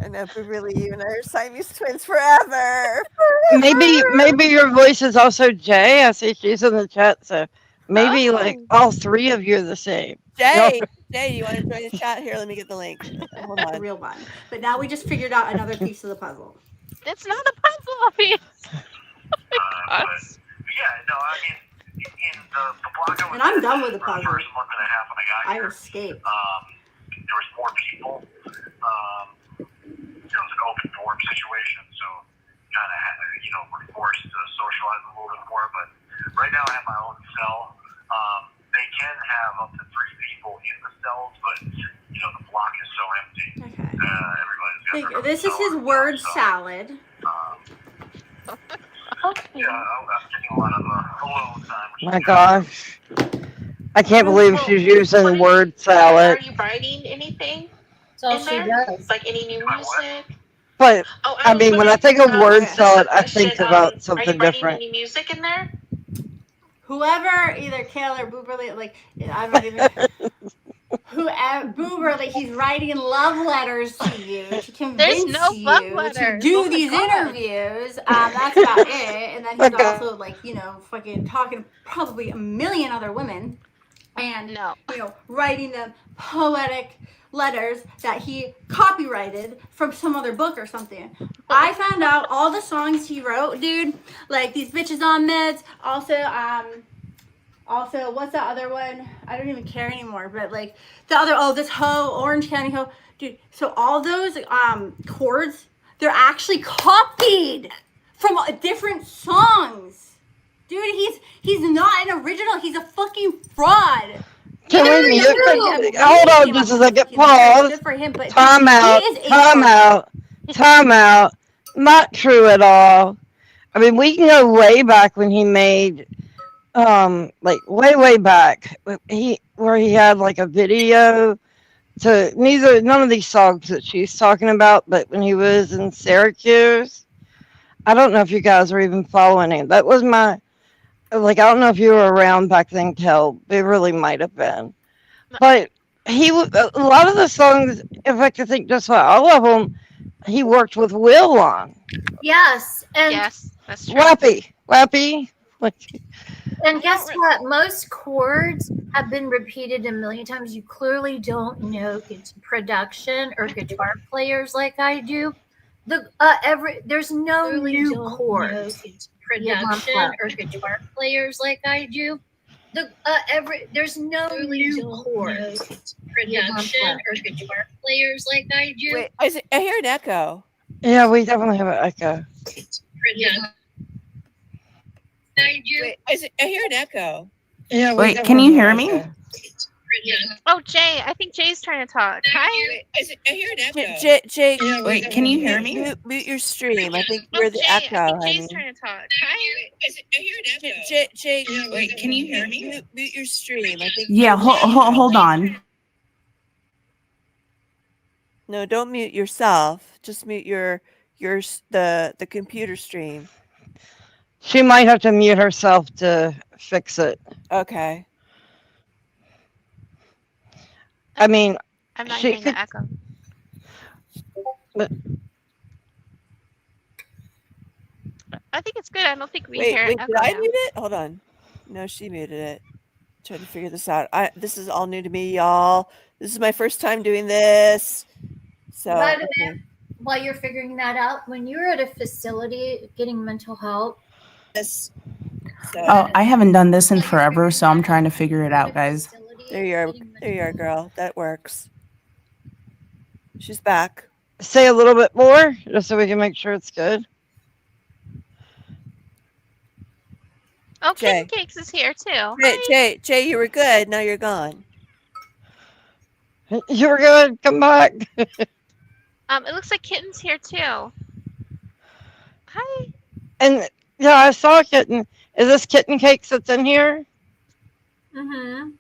I know Booberly, you and I are Siamese twins forever. Maybe your voice is also Jay. I see she's in the chat, so maybe like all three of you are the same. Jay, you want to join the chat? Here, let me get the link. Hold The on. real one. But now we just figured out another piece of the puzzle. It's not a puzzle piece. But, yeah, no, I mean, in the block I was And I'm in done with the for puzzle. first month and a half when I got I here, escaped. there was 4 people. It was an open dorm situation, so kind of, you know, we're forced to socialize a little bit more. But right now I have my own cell. They can have up to 3 people in the cells, but you know the block is so empty. Okay. Everybody's got their own This is cell his right now, word so, salad. Okay. Yeah, I'm getting a lot of alone time. which is My good. gosh. I can't believe she's using word salad. Are you writing anything? That's all in she there? does. Like any new music? But Oh, I mean, when I think of word salad, I question, think about are you something writing different. any music in there? Whoever, either Kale or Booberly, like I'm not even. Whoever Booberly, he's writing love letters to you to convince no love you to letters. do Oh my these God. interviews. That's about it. And then he's Okay. also like, you know, fucking talking to probably a million other women, and No. you know, writing them poetic letters that he copyrighted from some other book or something. I found out all the songs he wrote, dude, like These Bitches on Meds, also what's the other one? I don't even care anymore, but like the other, this hoe, Orange County hoe, dude. So all those chords, they're actually copied from different songs. Dude, he's not an original, he's a fucking fraud. Can we mute? Hold on just a second. Good Pause. for him, but Time out. he is a Time out. Time out. Not true at all. I mean, we can go way back when he made, like way back. Where he had like a video to none of these songs that she's talking about, but when he was in Syracuse, I don't know if you guys are even following him. That was my. Like, I don't know if you were around back then, Kel. It really might have been. But a lot of the songs, in fact, I think just about all of them, he worked with Will on. Yes, and Yes, that's true. Wappy. and guess what? Most chords have been repeated a million times. You clearly don't know production or guitar players like I do. There's no new chords. Production or guitar players like I do. There's no new chords. Production or guitar players like I do. Wait, I hear an echo. Yeah, we definitely have an echo. Wait, I hear an echo. Yeah, Wait, can you hear me? Oh, Jay, I think Jay's trying to talk. Hi. Wait, I hear an echo. Jay, Wait, can you hear me? mute your stream. I think you're the echo. I think Jay's trying to talk. Hi. I hear an echo. Jay, Wait, can you hear me? mute your stream. I think. Yeah, hold on. No, don't mute yourself. Just mute the computer stream. She might have to mute herself to fix it. Okay. I mean, I'm not she hearing could, the echo. but I think it's good. I don't think we Wait, hear an did echo I now. mute it? Hold on. No, she muted it. Trying to figure this out. This is all new to me, y'all. This is my first time doing this. So By the way, while you're figuring that out, when you're at a facility getting mental health, Oh, I haven't done this in forever, so I'm trying to figure it out, guys. There you are, girl. That works. She's back. say a little bit more just so we can make sure it's good. Oh, Jay. Kitten Cakes is here too. Hi. Jay, you were good. Now you're gone. You were good. Come back. It looks like Kitten's here too. Hi. And yeah, I saw Kitten. Is this Kitten Cakes that's in here? mm-hmm.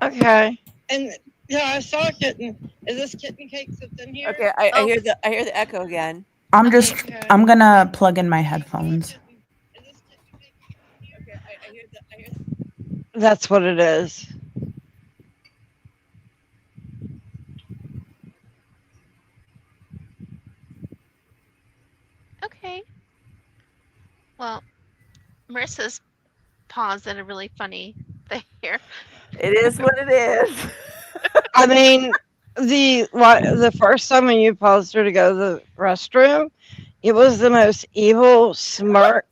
Okay. And yeah, I saw Kitten. Is this Kitten Cakes that's in here? Okay, I hear the echo again. I'm gonna plug in my headphones. That's what it is. Okay. Well, Marissa's paused at a really funny thing here. It is what it is. I mean, the first time when you paused her to go to the restroom, it was the most evil smirk,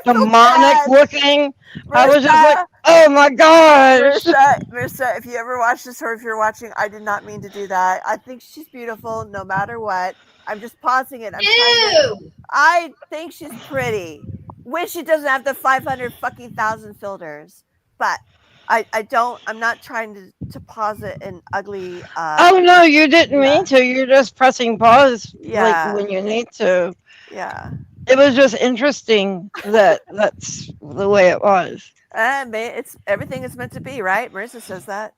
demonic looking. Marissa, I was just like, oh my gosh. Marissa, if you ever watch this or if you're watching, I did not mean to do that. I think she's beautiful no matter what. I'm just pausing it. I think she's pretty. Wish she doesn't have the 500 fucking thousand filters. But I'm not trying to pause it in ugly. Oh no, you didn't mean to. You're just pressing pause like when you need to. Yeah. It was just interesting that that's the way it was. It's everything is meant to be, right? Marissa says that.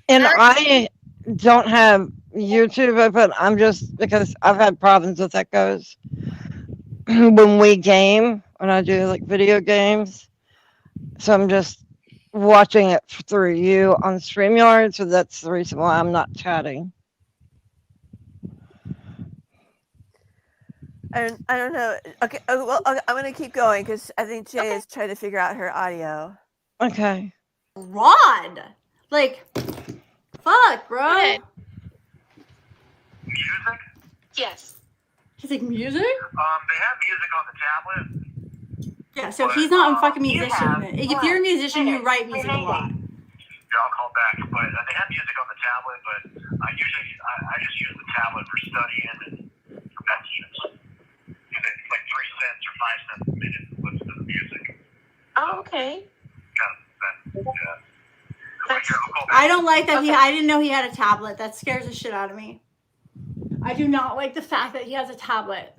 And I don't have YouTube open. I'm just because I've had problems with echoes when we game, when I do like video games. So I'm just watching it through you on StreamYard. So that's the reason why I'm not chatting. And I don't know. Okay. Well, I'm going to keep going because I think Jay is trying to figure out her audio. Okay. Rod, like, fuck, bro. Good. Music? Yes. He's like, music? They have music on the tablet. Yeah, so he's not a fucking musician. If you're a musician, you write music a lot. Yeah, I'll call back. But they have music on the tablet, but I just use the tablet for studying and for messages. And it's like 3 cents or 5 cents a minute to listen to the music. Oh, okay. Kind of, yeah. I don't like that I didn't know he had a tablet. That scares the shit out of me. I do not like the fact that he has a tablet.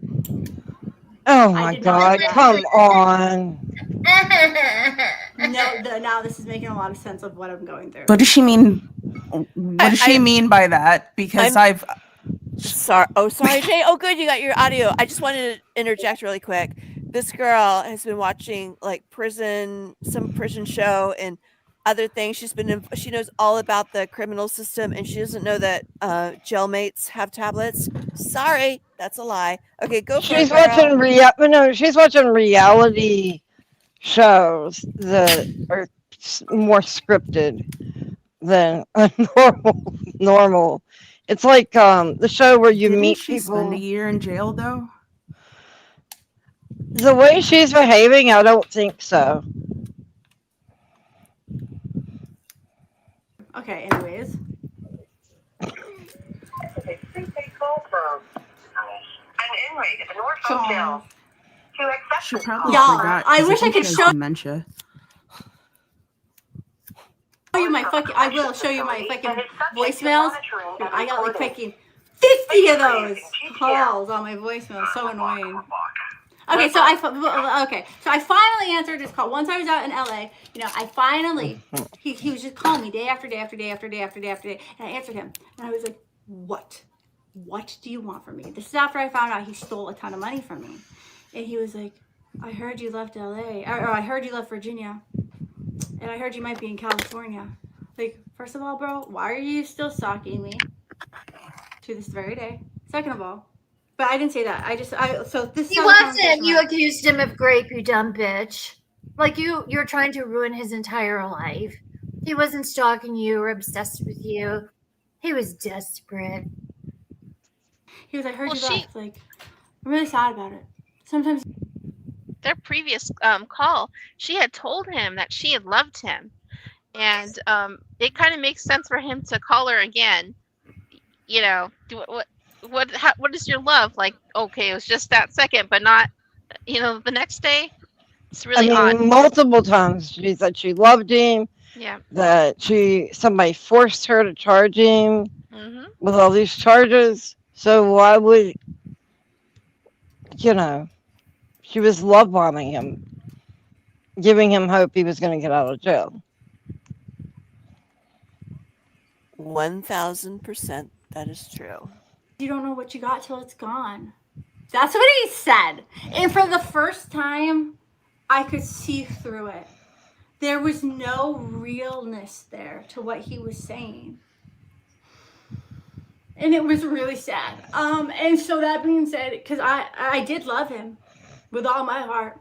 Oh my god, come on. Now this is making a lot of sense of what I'm going through. What does she mean? What does she mean by that? Because sorry, Jay. Oh, good, you got your audio. I just wanted to interject really quick. This girl has been watching like some prison show and other things. She knows all about the criminal system, and she doesn't know that jailmates have tablets. Sorry, that's a lie. Okay, go for it. She's watching reality shows that are more scripted than normal. It's like the show where you meet she people. Spend a year in jail though. The way she's behaving, I don't think so. Okay, anyways. Okay, prepaid call from an inmate at the North Hotel. To accept She this probably call, forgot. I 'cause wish I think could she has show dementia. you my fucking. I will show you my fucking and is subject to voicemails. monitoring Dude, and I got like recording. fucking 50 of Thank you for those using GTL. calls on my voicemail. So annoying. Okay, so I finally answered his call. Once I was out in LA, I finally he was just calling me day after day after day after day after day after day, and I answered him, and I was like, "What? What do you want from me?" This is after I found out he stole a ton of money from me, and he was like, "I heard you left LA, or I heard you left Virginia, and I heard you might be in California." Like, first of all, bro, why are you still stalking me to this very day? Second of all. But I didn't say that. So this. He wasn't. You accused him of rape, you dumb bitch. Like you're trying to ruin his entire life. He wasn't stalking you or obsessed with you. He was desperate. He was like, I heard you left. Like, I'm really sad about it. Sometimes. Their previous call, she had told him that she had loved him, and it kind of makes sense for him to call her again. What is your love like? Okay, it was just that second, but not, the next day. It's really odd. Multiple times she said she loved him. Yeah. That somebody forced her to charge him with all these charges. So why would, she was love bombing him, giving him hope he was going to get out of jail. 1000%. That is true. You don't know what you got till it's gone. That's what he said. And for the first time, I could see through it. There was no realness there to what he was saying. And it was really sad. And so that being said, because I did love him with all my heart.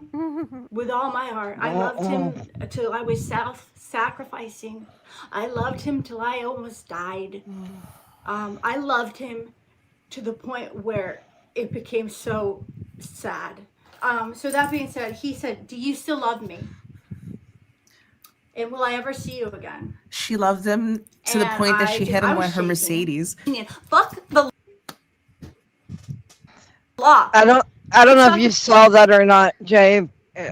With all my heart. I loved him till I was self-sacrificing. I loved him till I almost died. I loved him to the point where it became so sad. So that being said, he said, "Do you still love me? And will I ever see you again?" She loved him to the point that she hit him with her Mercedes. Fuck the law. I don't know if you saw that or not, Jay,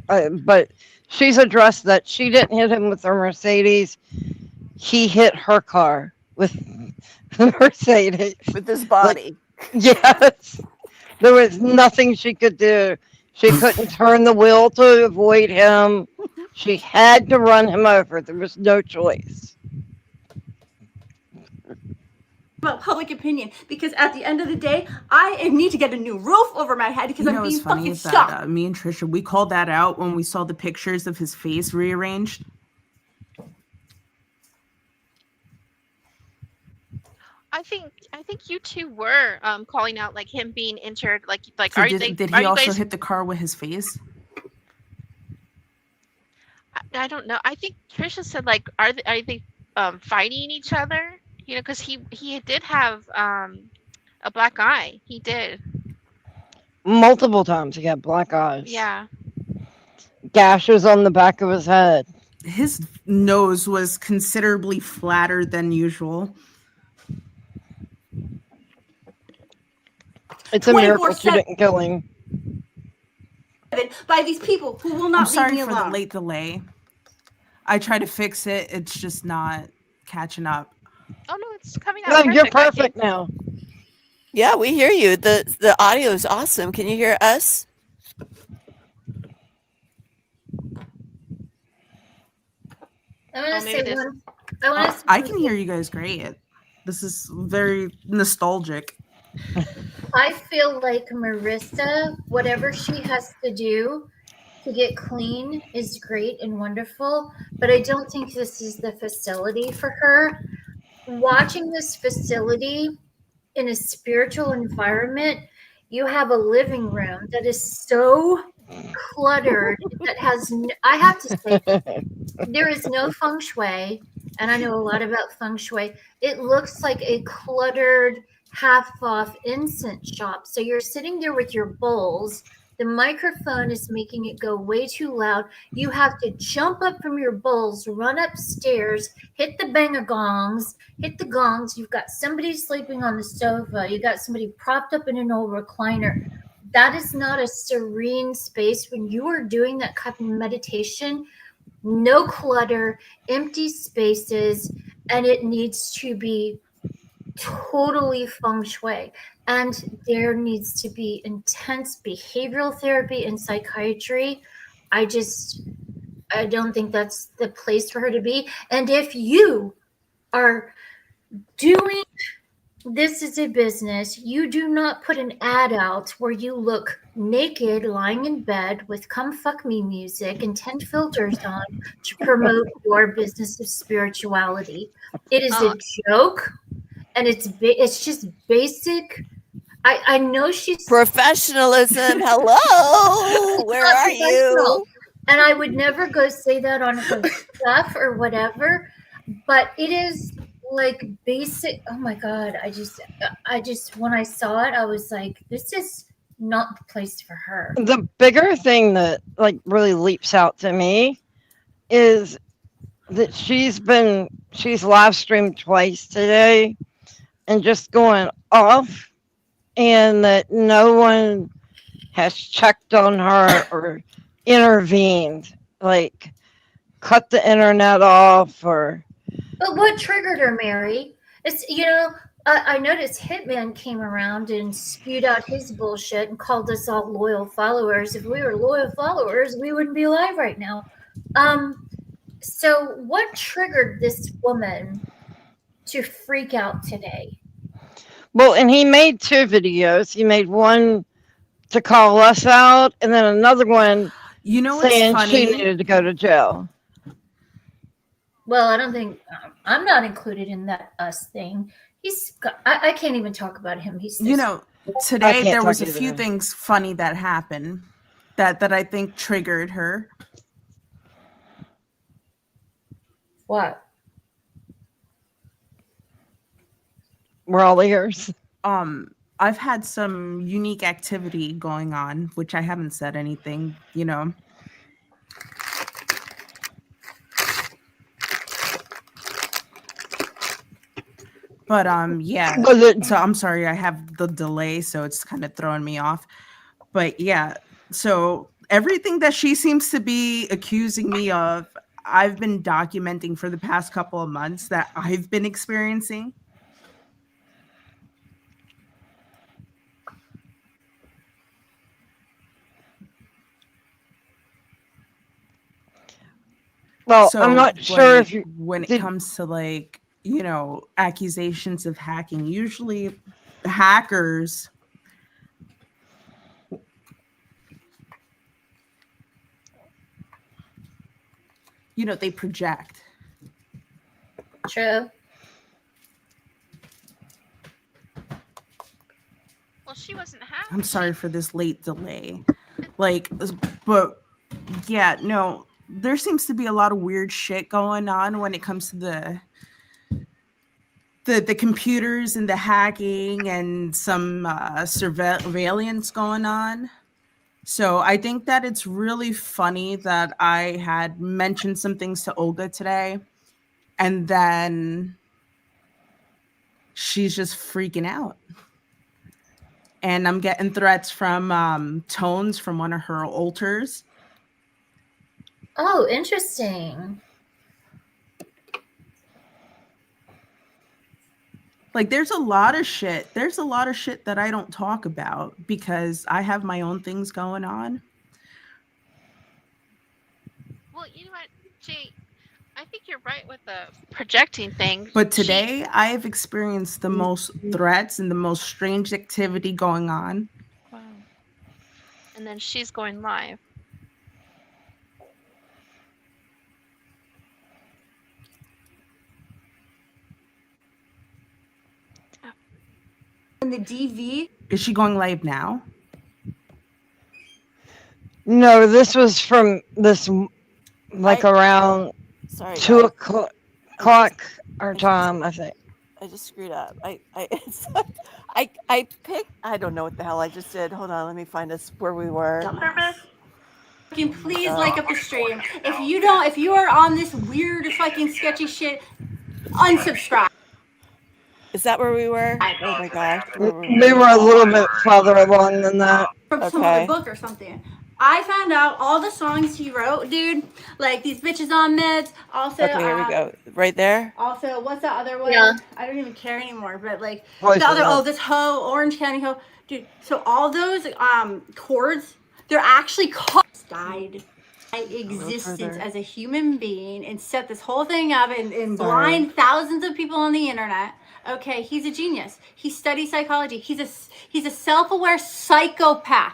but she's addressed that she didn't hit him with her Mercedes. He hit her car with the Mercedes. With his body. Yes. There was nothing she could do. She couldn't turn the wheel to avoid him. She had to run him over. There was no choice. About public opinion, because at the end of the day, I need to get a new roof over my head because I'm being fucking stuck. Me and Trisha, we called that out when we saw the pictures of his face rearranged. I think you two were calling out like him being injured. Like So are did you he also guys... hit the car with his face? I don't know. I think Trisha said like are they fighting each other? Because he did have a black eye. He did. Multiple times he got black eyes. Yeah. Gashes on the back of his head. His nose was considerably flatter than usual. It's a miracle she didn't kill him. By these people who will not leave me alone. I'm sorry for the late delay. I tried to fix it. It's just not catching up. Oh no, it's coming out. No, perfect, you're perfect now. Yeah, we hear you. The audio is awesome. Can you hear us? I can hear you guys great. This is very nostalgic. I feel like Marissa, whatever she has to do to get clean is great and wonderful, but I don't think this is the facility for her. Watching this facility in a spiritual environment, you have a living room that is so cluttered that has, I have to say, there is no feng shui, and I know a lot about feng shui. It looks like a cluttered half-off incense shop. So you're sitting there with your bowls, The microphone is making it go way too loud. You have to jump up from your bowls, run upstairs, hit the bang-a-gongs, hit the gongs. You've got somebody sleeping on the sofa. You got somebody propped up in an old recliner. That is not a serene space when you are doing that kind of meditation. No clutter, empty spaces, and it needs to be totally feng shui. And there needs to be intense behavioral therapy and psychiatry. I don't think that's the place for her to be. And if you are doing this as a business, you do not put an ad out where you look naked lying in bed with come fuck me music and 10 filters on to promote your business of spirituality. It is a joke, and it's just basic. I know she's Professionalism. Hello. Where are you? And I would never go say that on her stuff or whatever, but it is like basic. Oh my God. I just, when I saw it, I was like, this is not the place for her. The bigger thing that like really leaps out to me is that she's live streamed twice today and just going off, and that no one has checked on her or intervened, like cut the internet off or. But what triggered her, Mary? It's, I noticed Hitman came around and spewed out his bullshit and called us all loyal followers. If we were loyal followers, we wouldn't be alive right now. So what triggered this woman to freak out today? Well, and he made 2 videos. He made one to call us out, and then another one saying she needed to go to jail. Well, I don't think I'm not included in that us thing. I can't even talk about him. Today there was a few things funny that happened that I think triggered her. What? We're all ears. I've had some unique activity going on, which I haven't said anything, But yeah. So I'm sorry, I have the delay, so it's kind of throwing me off. But yeah, so everything that she seems to be accusing me of, I've been documenting for the past couple of months that I've been experiencing. Well, so, I'm not sure if you... When it comes to like, accusations of hacking, usually hackers they project. True. Well, she wasn't hacked. I'm sorry for this late delay. But yeah, no, there seems to be a lot of weird shit going on when it comes to the computers and the hacking and some surveillance going on. So I think that it's really funny that I had mentioned some things to Olga today, and then she's just freaking out. And I'm getting threats from Tones from one of her alters. Oh, interesting. Like, there's a lot of shit. There's a lot of shit that I don't talk about because I have my own things going on. Well, you know what, Jay? I think you're right with the projecting thing. But today, I've experienced the most threats and the most strange activity going on. Wow. And then she's going live. And the DV. Is she going live now? No, this was from around 2 o'clock our time, I think. I just screwed up. It's I picked. I don't know what the hell I just did. Hold on, let me find us where we were. Dumbass. Fucking please like up the stream. If you are on this weird fucking sketchy shit, unsubscribe. Is that where we were? Oh my gosh. We were a little bit farther along than that. From some other book or something. I found out all the songs he wrote, dude. Like these bitches on meds. Also, Okay, here we go. Right there. Also, what's the other one? Yeah. I don't even care anymore. But like Voice the other, of this hoe, Orange County hoe, dude. So all those chords, they're actually died my existence as a human being and set this whole thing up and blind thousands of people on the internet. Okay, he's a genius. He studies psychology. He's a self-aware psychopath.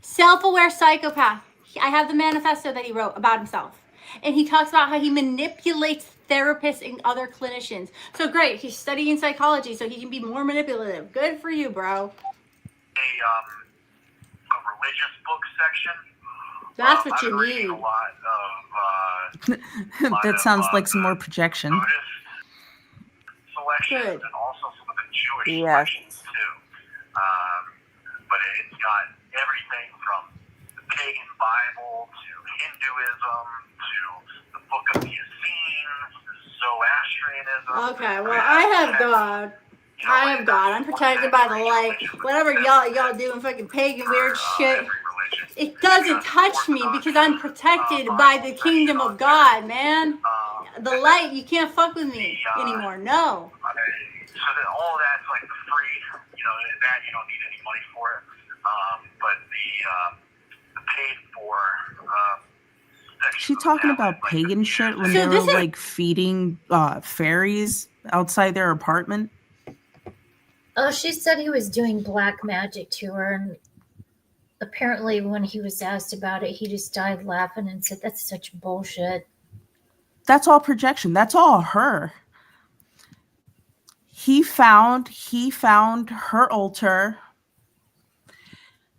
Self-aware psychopath. I have the manifesto that he wrote about himself. And he talks about how he manipulates therapists and other clinicians. So great, he's studying psychology so he can be more manipulative. Good for you, bro. A religious book section. That's what you need. A lot of That sounds like some more projection. Buddhist selections and also some of the Jewish selections too. But it's got everything from the pagan Bible to Hinduism to the Book of the Essenes, Zoroastrianism. Okay, well, I have God. I have God. I'm protected by the light. Whatever y'all doing fucking pagan weird shit, it doesn't touch me because I'm protected by the kingdom of God, man. The light, you can't fuck with me anymore. No. So that all of that's like the free, that you don't need any money for it. But the paid for. She talking about pagan shit when they were like feeding fairies outside their apartment. Oh, she said he was doing black magic to her, and apparently when he was asked about it, he just died laughing and said, "That's such bullshit." That's all projection. That's all her. He found her altar.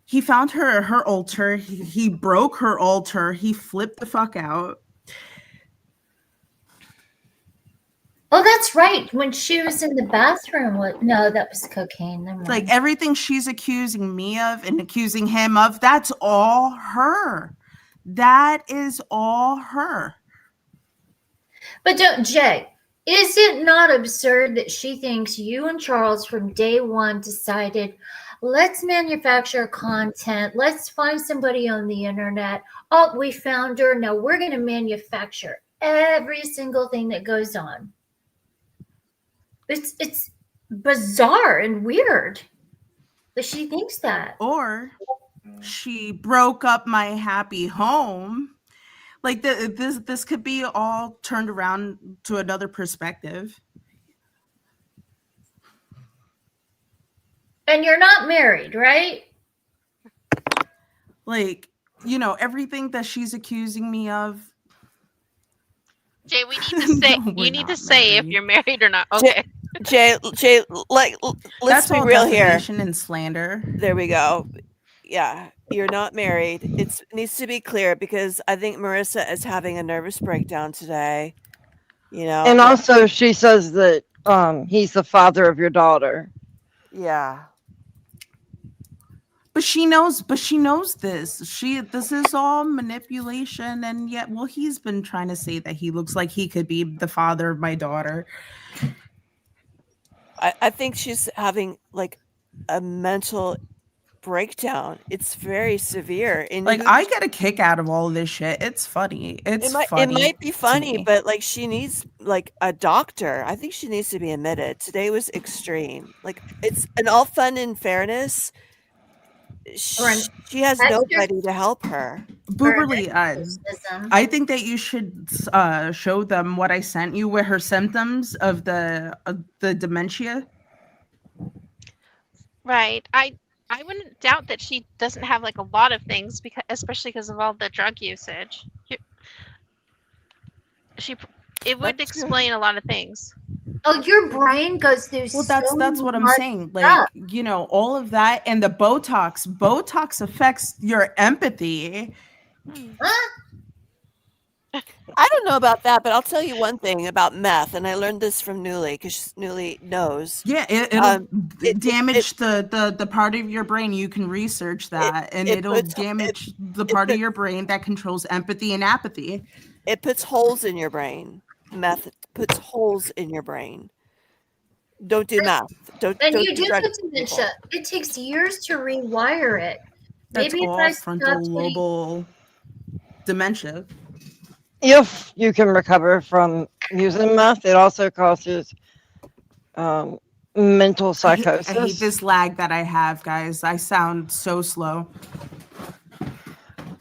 He found her altar. He broke her altar. He flipped the fuck out. Oh, that's right. When she was in the bathroom, no, that was cocaine. Never mind. Like everything she's accusing me of and accusing him of, that's all her. That is all her. But Jay, is it not absurd that she thinks you and Charles from day one decided, let's manufacture content, let's find somebody on the internet. Oh, we found her. Now we're going to manufacture every single thing that goes on. It's bizarre and weird that she thinks that. Or she broke up my happy home. Like this could be all turned around to another perspective. And you're not married, right? Like, everything that she's accusing me of. Jay, we need to say you need to say if you're married or not. Okay. Jay, let's be real here. Defamation and slander. There we go. Yeah, you're not married. It needs to be clear because I think Marissa is having a nervous breakdown today. And also she says that he's the father of your daughter. Yeah. But she knows this. This is all manipulation, and yet, he's been trying to say that he looks like he could be the father of my daughter. I think she's having like a mental breakdown. It's very severe. And I get a kick out of all of this shit. It's funny. It might be funny, but like she needs like a doctor. I think she needs to be admitted. Today was extreme. Like it's an all fun and fairness. She has nobody to help her. Booberly, I think that you should show them what I sent you with her symptoms of the dementia. Right. I wouldn't doubt that she doesn't have like a lot of things, especially because of all the drug usage. It would explain a lot of things. Oh, your brain goes through. Well, that's what I'm saying. Like, all of that and the Botox affects your empathy. Huh? I don't know about that, but I'll tell you one thing about meth, and I learned this from Newly because Newly knows. Yeah, it'll damage the part of your brain. You can research that, and it'll damage the part of your brain that controls empathy and apathy. It puts holes in your brain. Meth puts holes in your brain. Don't do meth. Don't you do do drugs, get dementia. It takes years to rewire it. That's Maybe if all I frontal stopped getting lobal dementia. If you can recover from using meth, it also causes mental psychosis. I hate this lag that I have, guys. I sound so slow.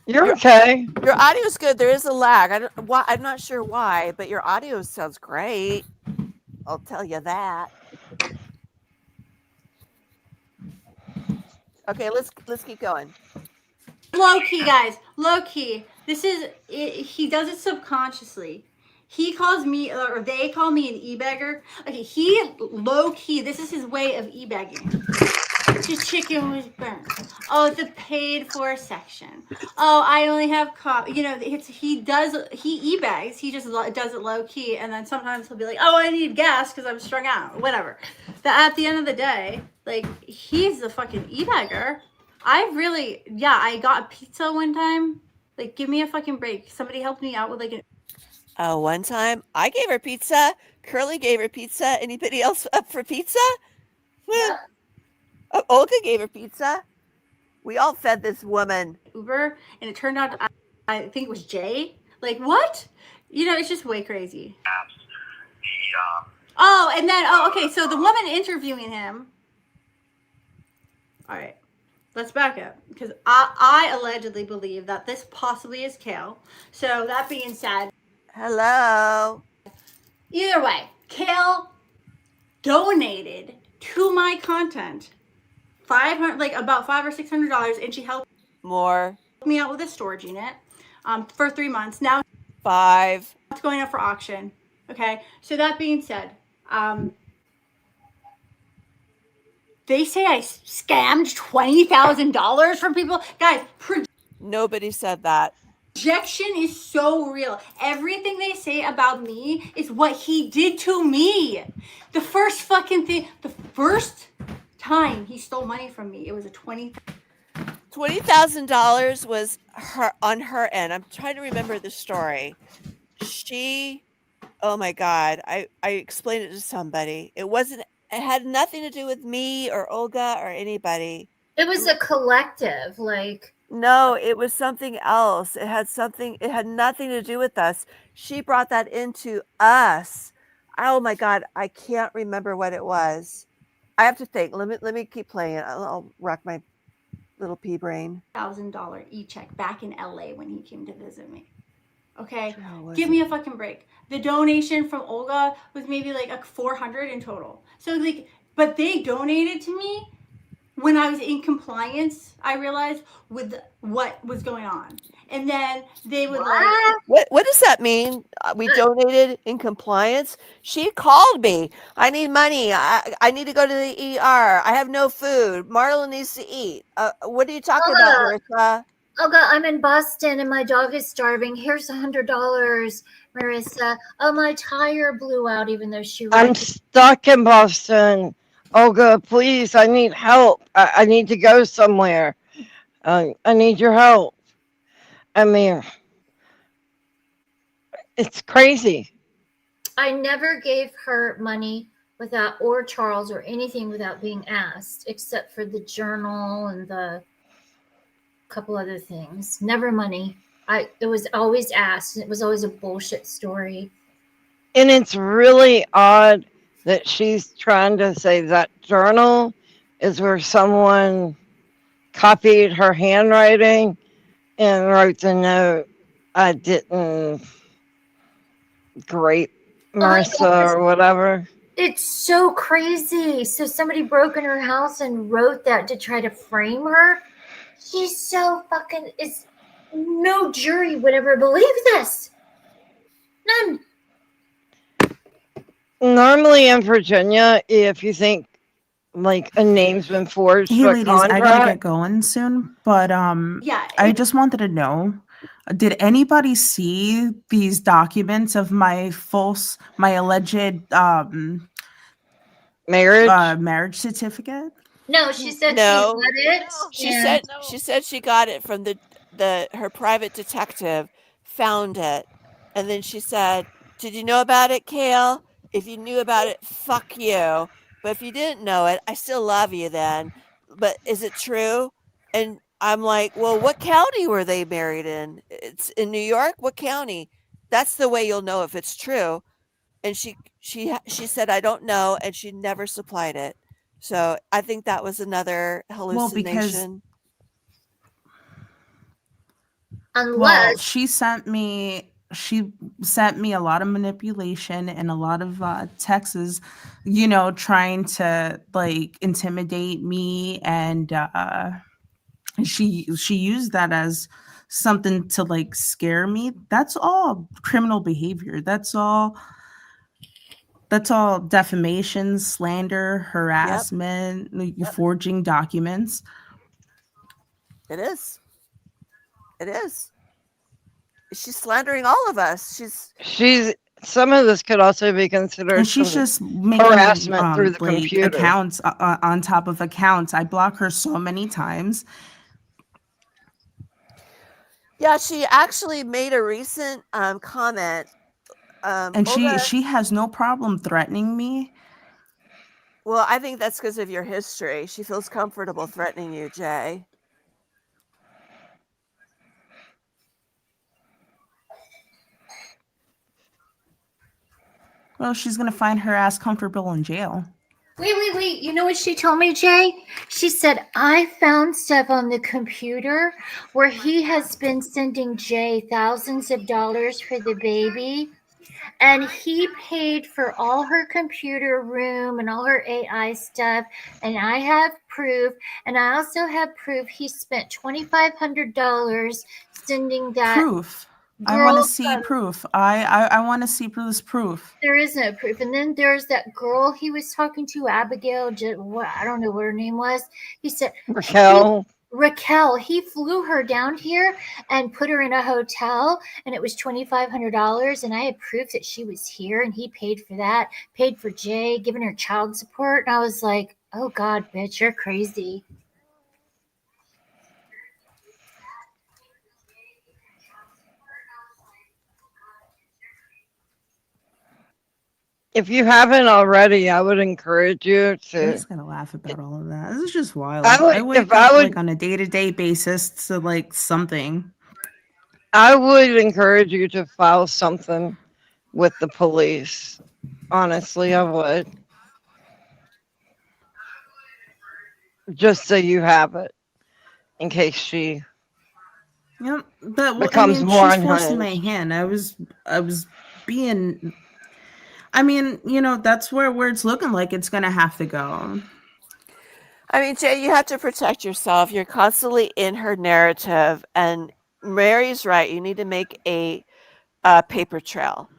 You're okay. Your audio is good. There is a lag. I'm not sure why, but your audio sounds great. I'll tell you that. Okay, let's keep going. Low key, guys. Low key. This is it, he does it subconsciously. He calls me, or they call me an e-bagger. Okay, he low key. This is his way of e-bagging. This chicken was burnt. Oh, it's a paid for section. Oh, I only have you know, he e-bags. He just does it low key, and then sometimes he'll be like, oh, I need gas because I'm strung out, whatever. But at the end of the day, like, he's the fucking e-bagger. I got a pizza one time. Like, give me a fucking break. Somebody helped me out with like an. One time I gave her pizza. Curly gave her pizza. Anybody else up for pizza? Yeah. Olga gave her pizza. We all fed this woman. Uber, and it turned out I think it was Jay. Like, what? You know, it's just way crazy. Oh, and then okay, so the woman interviewing him. All right. Let's back up, because I allegedly believe that this possibly is Kale. So that being said, hello. Either way, Kale donated to my content about $500 or $600, and she helped me out with a storage unit for 3 months. Now 5. It's going up for auction. Okay, so that being said, they say I scammed $20,000 from people. Guys, nobody said that. Projection is so real. Everything they say about me is what he did to me. The first time he stole money from me, it was a $20,000 was on her end. I'm trying to remember the story. Oh my God, I explained it to somebody. It had nothing to do with me or Olga or anybody. It was a collective, like. No, it was something else. It had nothing to do with us. She brought that into us. Oh my God, I can't remember what it was. I have to think. Let me keep playing it. I'll rack my little pea brain. $1,000 e-check back in LA when he came to visit me. Okay, give me a fucking break. The donation from Olga was maybe like $400 in total. So like, but they donated to me when I was in compliance. I realized with what was going on, and then they would What does that mean? We donated in compliance. She called me. I need money. I need to go to the ER. I have no food. Marla needs to eat. What are you talking about, Marissa? Oh God, I'm in Boston and my dog is starving. Here's $100, Marissa. Oh, my tire blew out even though she. I'm stuck in Boston. Olga, please, I need help. I need to go somewhere. I need your help. I mean, it's crazy. I never gave her money or Charles or anything without being asked, except for the journal and the couple other things. Never money. It was always asked. It was always a bullshit story. And it's really odd that she's trying to say that journal is where someone copied her handwriting and wrote the note. I didn't grape Marissa or whatever. It's so crazy. So somebody broke in her house and wrote that to try to frame her. She's so fucking. No jury would ever believe this. None. Normally in Virginia, if you think like a name's been forged, hey ladies, I gotta get going soon, but I just wanted to know, Did anybody see these documents of my alleged marriage certificate? No, she said she No, got it. she And said she got it from her private detective found it, and then she said, "Did you know about it, Kale? If you knew about it, fuck you. But if you didn't know it, I still love you then. But is it true?" And I'm like, "Well, what county were they married in? It's in New York. What county? That's the way you'll know if it's true." And she said, "I don't know," and she never supplied it. So I think that was another Well, because hallucination. unless she sent me a lot of manipulation and a lot of texts, trying to like intimidate me, and she used that as something to like scare me. That's all criminal behavior. That's all defamation, slander, harassment, forging documents. It is. It is. She's slandering all of us. She's some of this could also be considered And she's just making harassment through the like computer. accounts on top of accounts. I block her so many times. Yeah, she actually made a recent comment. And Olga, she has no problem threatening me. well, I think that's because of your history. She feels comfortable threatening you, Jay. Well, she's gonna find her ass comfortable in jail. Wait. You know what she told me, Jay? She said, I found stuff on the computer where he has been sending Jay thousands of dollars for the baby. And he paid for all her computer room and all her AI stuff. And I have proof. And I also have proof he spent $2,500 sending that Proof. I want to see proof. I want to see this proof. There is no proof. And then there's that girl he was talking to, Abigail. I don't know what her name was. He said Raquel. He flew her down here and put her in a hotel, and it was $2,500. And I had proof that she was here, and he paid for that. Paid for Jay, giving her child support. And I was like, "Oh God, bitch, you're crazy." If you haven't already, I would encourage you to. I'm just gonna laugh about all of that. This is just wild. I wake up like on a day-to-day basis to like something. I would encourage you to file something with the police. Honestly, I would. Just so you have it, in case she but becomes more she's forcing my unhinged. hand. I was being. I mean, that's where it's looking like it's gonna have to go. I mean, Jay, you have to protect yourself. You're constantly in her narrative, and Mary's right. You need to make a paper trail,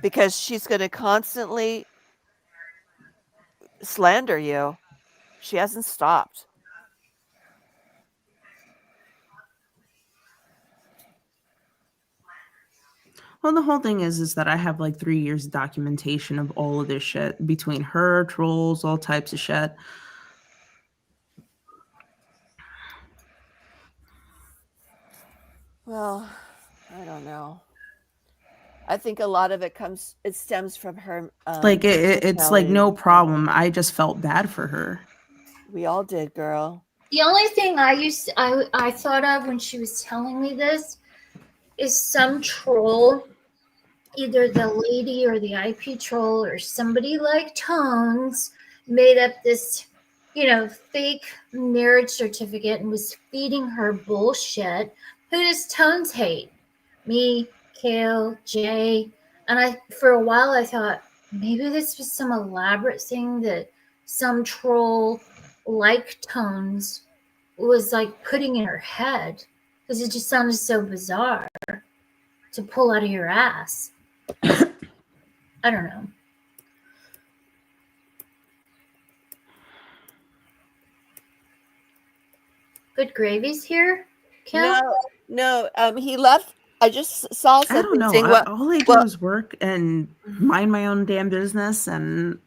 because she's going to constantly slander you. She hasn't stopped. Well, the whole thing is that I have like 3 years of documentation of all of this shit between her, trolls, all types of shit. Well, I don't know. I think a lot of it stems from her. It's like no problem. I just felt bad for her. We all did, girl. The only thing I thought of when she was telling me this is some troll, either the lady or the IP troll or somebody like Tones, made up this, fake marriage certificate and was feeding her bullshit. Who does Tones hate? Me, Kale, Jay. And for a while I thought maybe this was some elaborate thing that some troll like Tones was like putting in her head, because it just sounded so bizarre to pull out of your ass. I don't know. Good Gravy's here, Kel? No. He left I just saw I don't something know. saying what. All I do Well, is work and mind my own damn business, and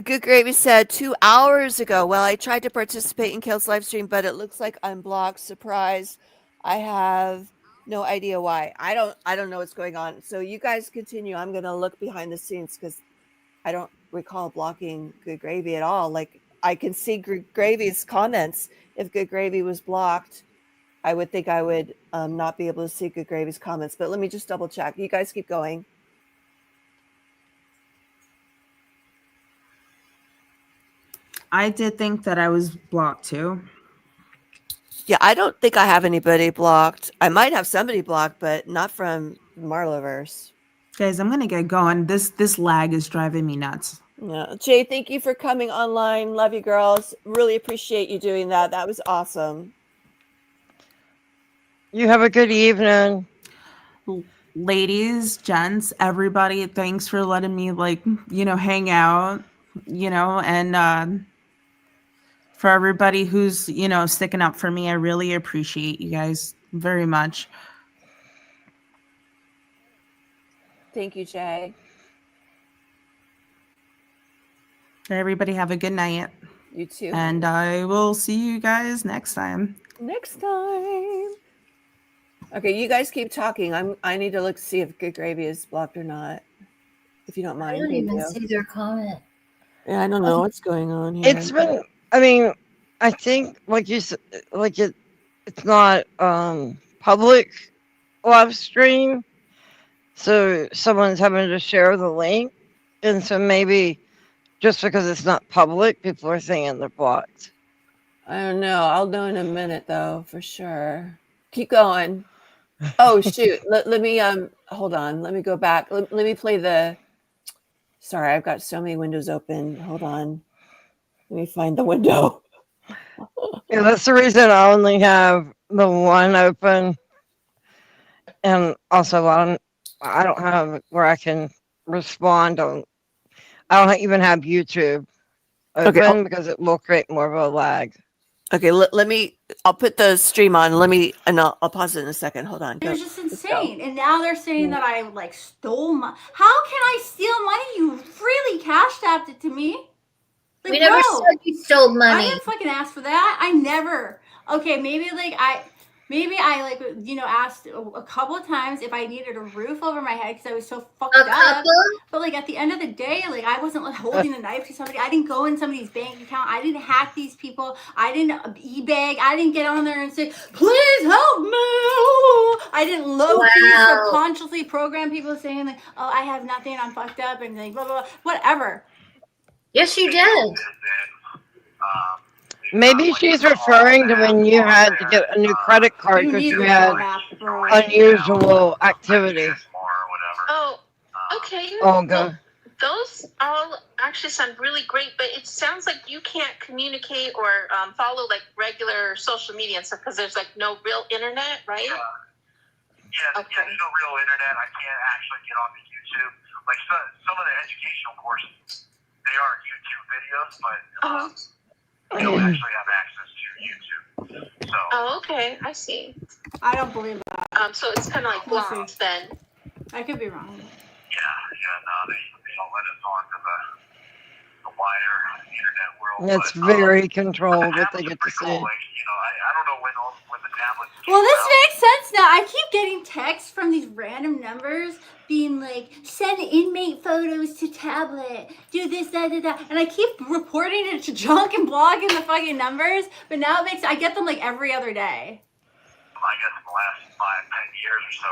Good Gravy said 2 hours ago. Well, I tried to participate in Kale's live stream, but it looks like I'm blocked. Surprise! I have no idea why. I don't know what's going on. So you guys continue. I'm gonna look behind the scenes because I don't recall blocking Good Gravy at all. Like I can see Good Gravy's comments. If Good Gravy was blocked, I would think I would not be able to see Good Gravy's comments. But let me just double check. You guys keep going. I did think that I was blocked too. Yeah, I don't think I have anybody blocked. I might have somebody blocked, but not from Marloweverse. Guys, I'm gonna get going. This lag is driving me nuts. Yeah. Jay, thank you for coming online. Love you, girls. Really appreciate you doing that. That was awesome. You have a good evening. Ladies, gents, everybody, thanks for letting me hang out, and for everybody who's, sticking up for me. I really appreciate you guys very much. Thank you, Jay. Everybody have a good night. You too. And I will see you guys next time. Next time. Okay, you guys keep talking. I need to look to see if Good Gravy is blocked or not. If you don't mind. I don't even see their comment. Yeah, I don't know what's going on here. It's been. I mean, I think like you said, it's not public live stream, so someone's having to share the link, and so maybe just because it's not public, people are saying they're blocked. I don't know. I'll know in a minute though, for sure. Keep going. Oh shoot. Let me hold on. Let me go back. Let me play the. Sorry, I've got so many windows open. Hold on. Let me find the window. Yeah, that's the reason I only have the one open, and also I don't have where I can respond on. I don't even have YouTube open because it will create more of a lag. Okay, let me. I'll put the stream on. I'll pause it in a second. Hold on. It was just insane. And now they're saying that I stole money. How can I steal money? You freely cash tapped it to me. We never said you stole money. I didn't fucking ask for that. I never. Okay, maybe I asked a couple of times if I needed a roof over my head because I was so fucked up. But at the end of the day, I wasn't holding a knife to somebody. I didn't go in somebody's bank account. I didn't hack these people. I didn't e-bag. I didn't get on there and say, please help me. I didn't low-key subconsciously program people saying oh, I have nothing. I'm fucked up and blah, blah, blah, whatever. Yes, you did. Maybe she's referring to when you had to get a new credit card because you had unusual activity. Oh, okay. Oh, good. Those all actually sound really great, but it sounds like you can't communicate or follow regular social media and stuff because there's no real internet, right? Yeah, there's no real internet. I can't actually get onto YouTube. Some of the educational courses, they are YouTube videos, but I don't actually have access to YouTube. So. Oh, okay. I see. I don't believe that. So it's kind of blocked then. I could be wrong. No, they don't let us on to the wider internet world. It's very controlled what they get to see. I don't know when the tablets. Well, this makes sense now. I keep getting texts from these random numbers being send inmate photos to tablet, do this, that, and I keep reporting it to junk and blogging the fucking numbers, but now I get them every other day. I guess in the last 5-10 years or so,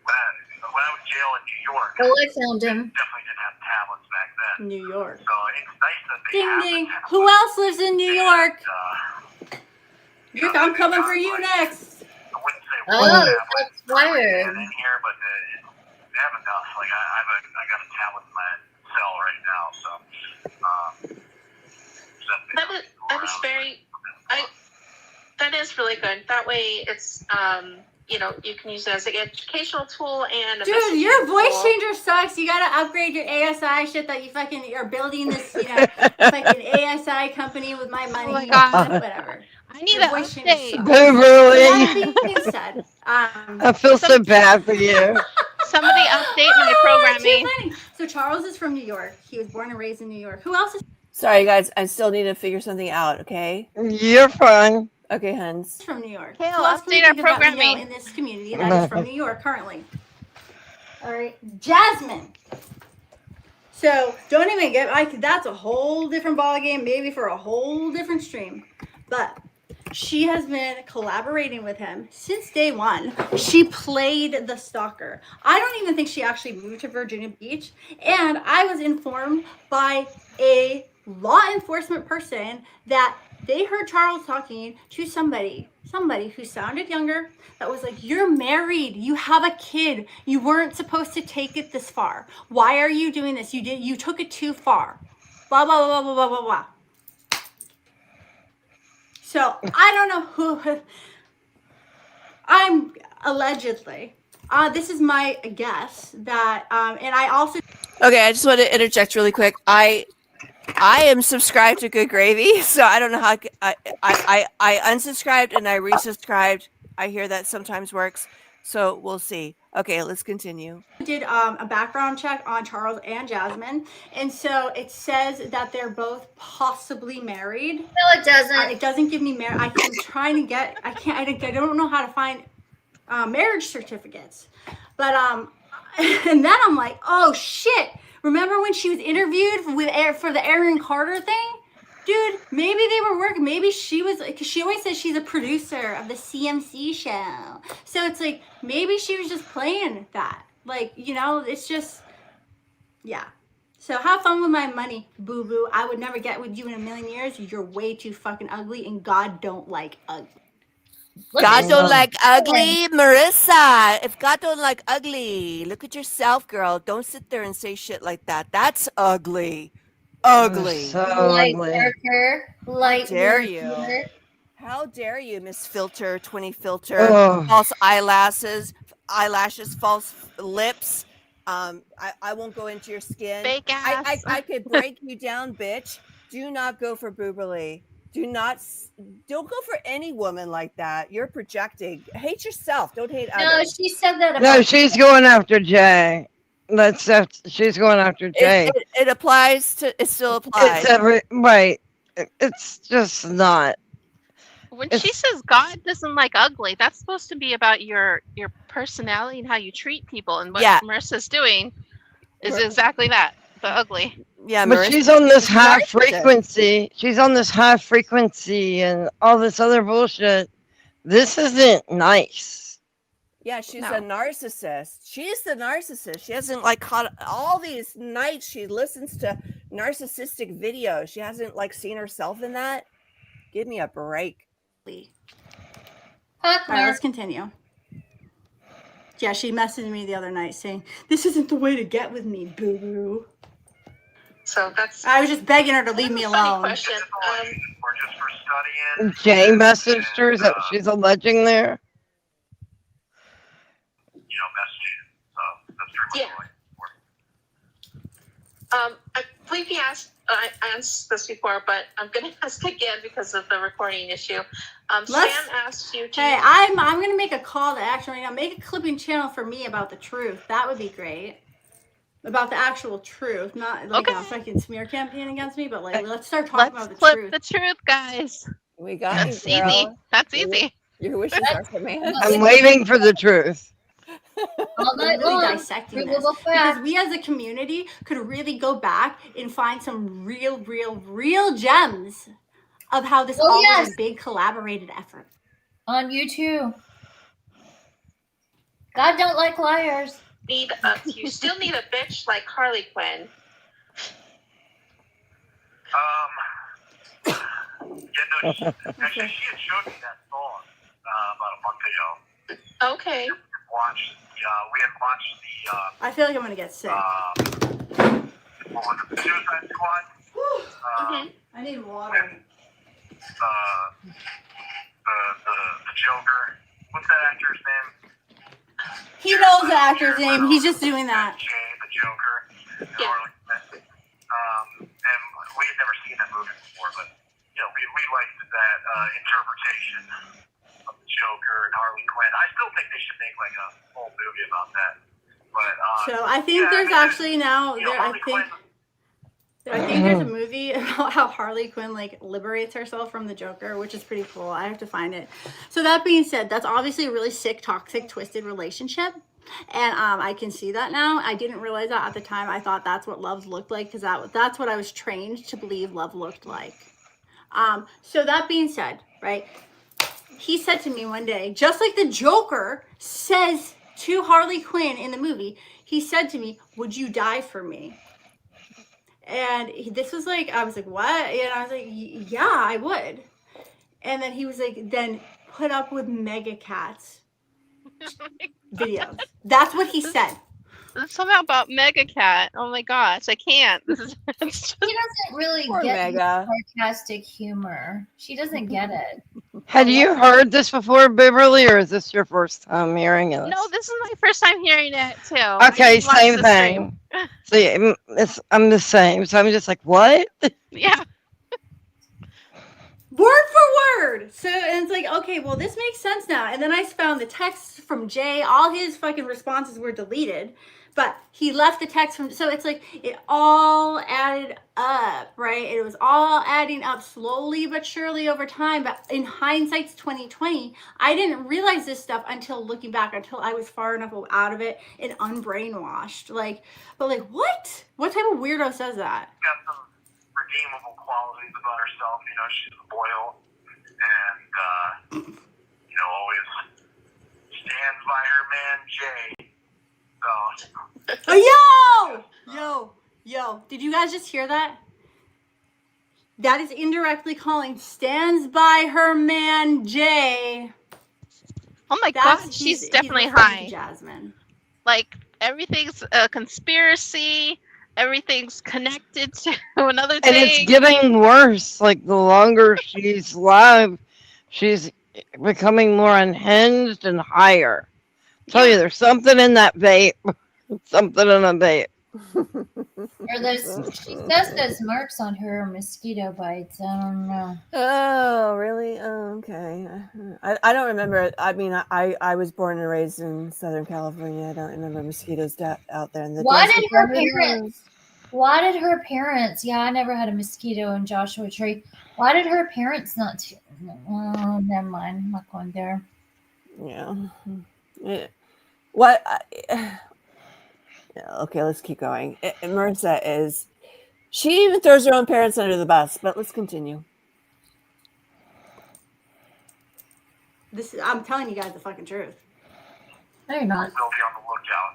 when I was in jail in New York, I found him. Definitely didn't have tablets back then. New York. So it's nice that they Ding have ding. Who else lives in New York? I'm coming for you next. Oh, that's weird. In here, but they have enough. I got a tablet in my cell right now, so. That is very. That is really good. That way, it's you can use it as an educational tool and a dude, your voice tool. changer sucks. You gotta upgrade your ASI shit that you fucking are building this, fucking ASI company with my money. Oh my God. Whatever. I need Your an voice changer update. sucks. Really? So that being said, I feel so bad for you. Somebody update my programming. So Charles is from New York. He was born and raised in New York. Who else is Sorry, guys. I still need to figure something out. Okay. You're fine. Okay, Hans. from New York? Kale, Who else can we update our think of that we know programming. in this community that is from New York currently? All right, Jasmine. So don't even get that's a whole different ball game, maybe for a whole different stream. But she has been collaborating with him since day one. She played the stalker. I don't even think she actually moved to Virginia Beach. And I was informed by a law enforcement person that they heard Charles talking to somebody who sounded younger, that was like, you're married, you have a kid, you weren't supposed to take it this far. Why are you doing this? You took it too far. Blah, blah, blah, blah, blah, blah, blah. So I don't know who I'm allegedly. This is my guess that, and I also. Okay, I just want to interject really quick. I am subscribed to Good Gravy, so I don't know how I unsubscribed and I resubscribed. I hear that sometimes works, so we'll see. Okay, let's continue. Did a background check on Charles and Jasmine, and so it says that they're both possibly married. No, it doesn't. It doesn't give me marriage. I'm trying to get. I don't know how to find marriage certificates, but and then I'm like, oh shit. Remember when she was interviewed for the Aaron Carter thing? Dude, maybe they were working. Maybe she was, because she always says she's a producer of the CMC show. So it's like, maybe she was just playing that. Like, it's just, yeah. So have fun with my money, boo-boo. I would never get with you in a million years. You're way too fucking ugly, and God don't like ugly. God don't like ugly, Marissa. If God don't like ugly, look at yourself, girl. Don't sit there and say shit like that. That's ugly. Ugly. So Light ugly. darker, light Dare darker. you? How dare you, Miss Filter, 20 Filter, Ugh. false eyelashes, false lips. I won't go into your skin. Fake ass. I could break you down, bitch. Do not go for Booberly. Don't go for any woman like that. You're projecting. Hate yourself. Don't hate No, others. she said that about. No, she's going after Jay. She's going after Jay. It applies to. It still applies. Right. It's just not. When she says God doesn't like ugly, that's supposed to be about your personality and how you treat people. And what Marissa's doing is exactly that. The ugly. Yeah, but she's on this high frequency. She's on this high frequency and all this other bullshit. This isn't nice. Yeah, she's a narcissist. She's the narcissist. She hasn't caught all these nights. She listens to narcissistic videos. She hasn't seen herself in that. Give me a break. All right, let's continue. Yeah, she messaged me the other night saying, "This isn't the way to get with me, boo boo." So I was just begging her to leave me alone. Question. Or just for studying. Jay messaged her. Is that what she's alleging there? Messaging. So that's pretty much I believe I asked this before, but I'm going to ask again because of the recording issue. Stan asked you to. Hey, I'm going to make a call to action right now. Make a clipping channel for me about the truth. That would be great. About the actual truth, not a fucking smear campaign against me, but let's start talking about the truth. The truth, guys. We got That's you, girl. easy. That's easy. Your wishes are commanded. I'm waiting for the truth. All night really long. Dissecting this, because we as a community could really go back and find some real gems of how this all was a big collaborated effort. On YouTube. God don't like liars. You still need a bitch like Harley Quinn. Actually, she had showed me that song about a month ago. Okay. We had watched the. I feel like I'm gonna get sick. What was it? The Suicide Squad. I need water. The Joker. What's that actor's name? He knows the actor's name. He's just doing that. Jay, the Joker. And we had never seen that movie before, but we liked that interpretation of the Joker and Harley Quinn. I still think they should make like a whole movie about that. But so I think there's actually now there. I think there's a movie about how Harley Quinn like liberates herself from the Joker, which is pretty cool. I have to find it. So that being said, that's obviously a really sick, toxic, twisted relationship. And I can see that now. I didn't realize that at the time. I thought that's what love looked like because that's what I was trained to believe love looked like. So that being said, right, he said to me one day, just like the Joker says to Harley Quinn in the movie, he said to me, "Would you die for me?" And this was like, I was like, what? And I was like, yeah, I would. And then he was like, then put up with mega cats videos. That's what he said. Somehow about Mega Cat. Oh my gosh, I can't. This is She doesn't really Poor get Mega. sarcastic humor. She doesn't get it. Had you heard this before, Beverly, or is this your first time hearing it? No, this is my first time hearing it too. Okay, I watched same the thing. stream. See, I'm the same. So I'm just like, what? Yeah. Word for word. So, and it's like, okay, well, this makes sense now. And then I found the text from Jay. All his fucking responses were deleted. But he left the text from, so it's like it all added up, right? It was all adding up slowly but surely over time. But in hindsight's 2020, I didn't realize this stuff until looking back, until I was far enough out of it and unbrainwashed. Like, but like, what? What type of weirdo says that? Got some redeemable qualities about herself. She's loyal and always stands by her man Jay. Oh, yo, did you guys just hear that? That is indirectly calling stands by her man Jay. Oh my god, she's definitely high. Jasmine. Like everything's a conspiracy. Everything's connected to another thing. And it's getting worse. Like the longer she's live, she's becoming more unhinged and higher. Tell you, there's something in that vape. Something in a vape. Or she says there's marks on her mosquito bites. I don't know. Oh, really? Oh, okay. I don't remember. I mean, I was born and raised in Southern California. I don't remember mosquitoes out there in the Why desert. did her parents? Yeah, I never had a mosquito in Joshua Tree. Why did her parents not? Oh, never mind. I'm not going there. Yeah. What? Okay, let's keep going. Marissa she even throws her own parents under the bus, but let's continue. I'm telling you guys the fucking truth. No, you're not. They'll be on the lookout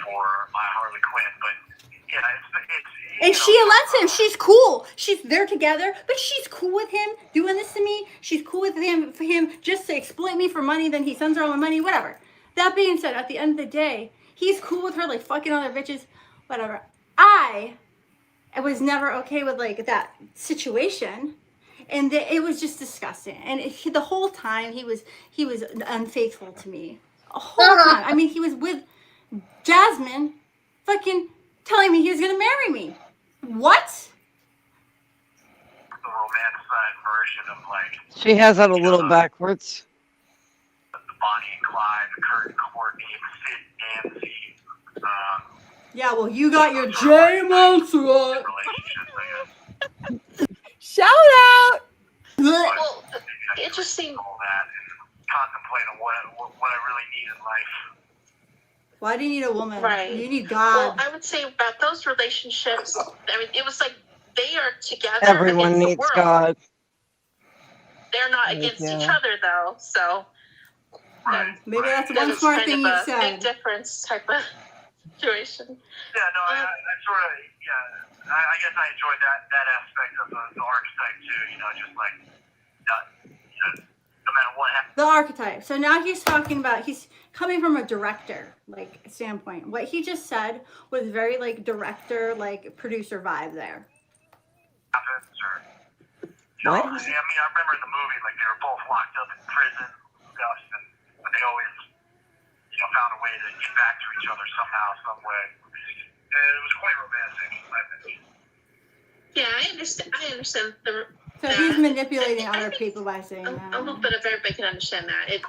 for my Harley Quinn, but yeah, and she lets him. She's cool. They're together, but she's cool with him doing this to me. She's cool with him for him just to exploit me for money. Then he sends her all my money, whatever. That being said, at the end of the day, he's cool with her, like fucking other bitches, whatever. I was never okay with like that situation, and it was just disgusting. And the whole time he was unfaithful to me. The whole time. I mean, he was with Jasmine, fucking telling me he was gonna marry me. What? The romanticized version of like. She has that a little backwards. Bonnie and Clyde, the Kurt and Courtney, Sid and Nancy. Yeah, well, you got your J Monster. Shout out! Well, interesting. All that and contemplate on what I really need in life. Why do you need a woman? Right. You need God. Well, I would say about those relationships, I mean, it was like they are together. Everyone against needs the world. God. They're not against each other, though, so. Right. Maybe that's That one is smart kind thing of you a said. big difference type of situation. Yeah, no, I sort of, I guess I enjoyed that aspect of the archetype too, just like, no matter what happens. The archetype. So now he's talking about, he's coming from a director, like, standpoint. What he just said was very, like, director, like, producer vibe there. What? I mean, I remember in the movie, like, they were both locked up in prison and stuff, but they always, found a way to get back to each other somehow, some way. And it was quite romantic, I think. Yeah, I understand. I understand the. So he's manipulating other people by saying that. I hope that everybody can understand that. I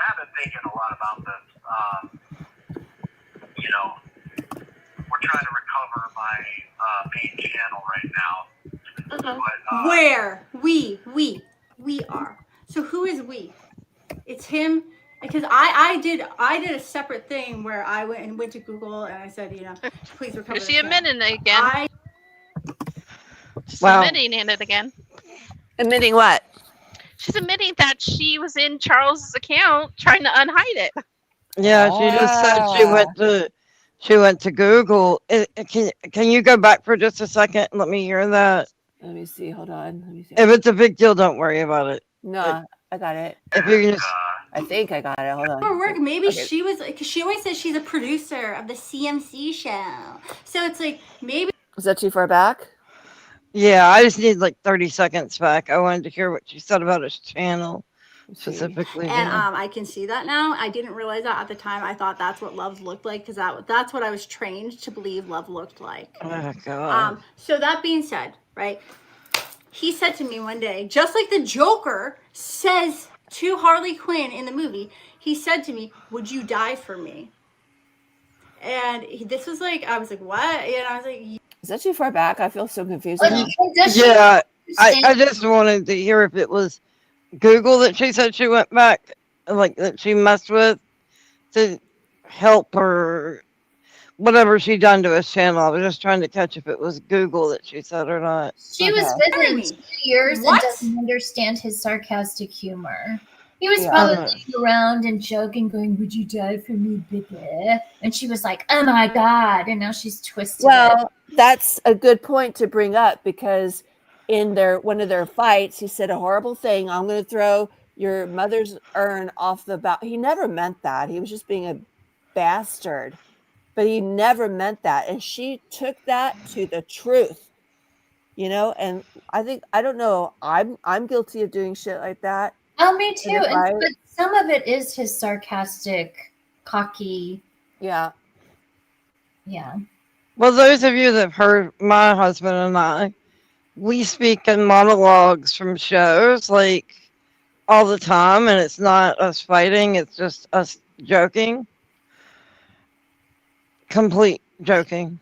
have been thinking a lot about this. You know, we're trying to recover my main channel right now. But, Where we are. So who is we? It's him. Because I did a separate thing where I went to Google and I said, you know, please recover. Is she admitting it again? She's Wow. admitting it again. Admitting what? She's admitting that she was in Charles's account trying to unhide it. Yeah, she just said she went to Google. Can you go back for just a second and let me hear that? Let me see. Hold on. Let me see. If it's a big deal, don't worry about it. No, I got it. If you just, I think I got it. Hold on. For work, maybe Okay. she was, because she always says she's a producer of the CMC show. So it's like maybe. Is that too far back? yeah, I just need like 30 seconds back. I wanted to hear what she said about his channel specifically. And I can see that now. I didn't realize that at the time. I thought that's what love looked like because that's what I was trained to believe love looked like. Oh, God. So that being said, right, he said to me one day, just like the Joker says to Harley Quinn in the movie, he said to me, "Would you die for me?" And this was like, I was like, what? And I was like, is that too far back? I feel so confused. Yeah, I just wanted to hear if it was Google that she said she went back, like that she messed with to help her, whatever she done to his channel. I was just trying to catch if it was Google that she said or not. She was with him 2 years and doesn't understand his sarcastic humor. He was probably looking around and joking, going, "Would you die for me, baby?" And she was like, "Oh my God." And now she's twisted. Well, that's a good point to bring up because in one of their fights, he said a horrible thing. "I'm going to throw your mother's urn off the balcony." He never meant that. He was just being a bastard, but he never meant that. And she took that to the truth, you know. And I don't know. I'm guilty of doing shit like that. Oh, me too. But some of it is his sarcastic, cocky. Yeah. Yeah. Well, those of you that have heard my husband and I, we speak in monologues from shows like all the time, and it's not us fighting, it's just us joking. Complete joking.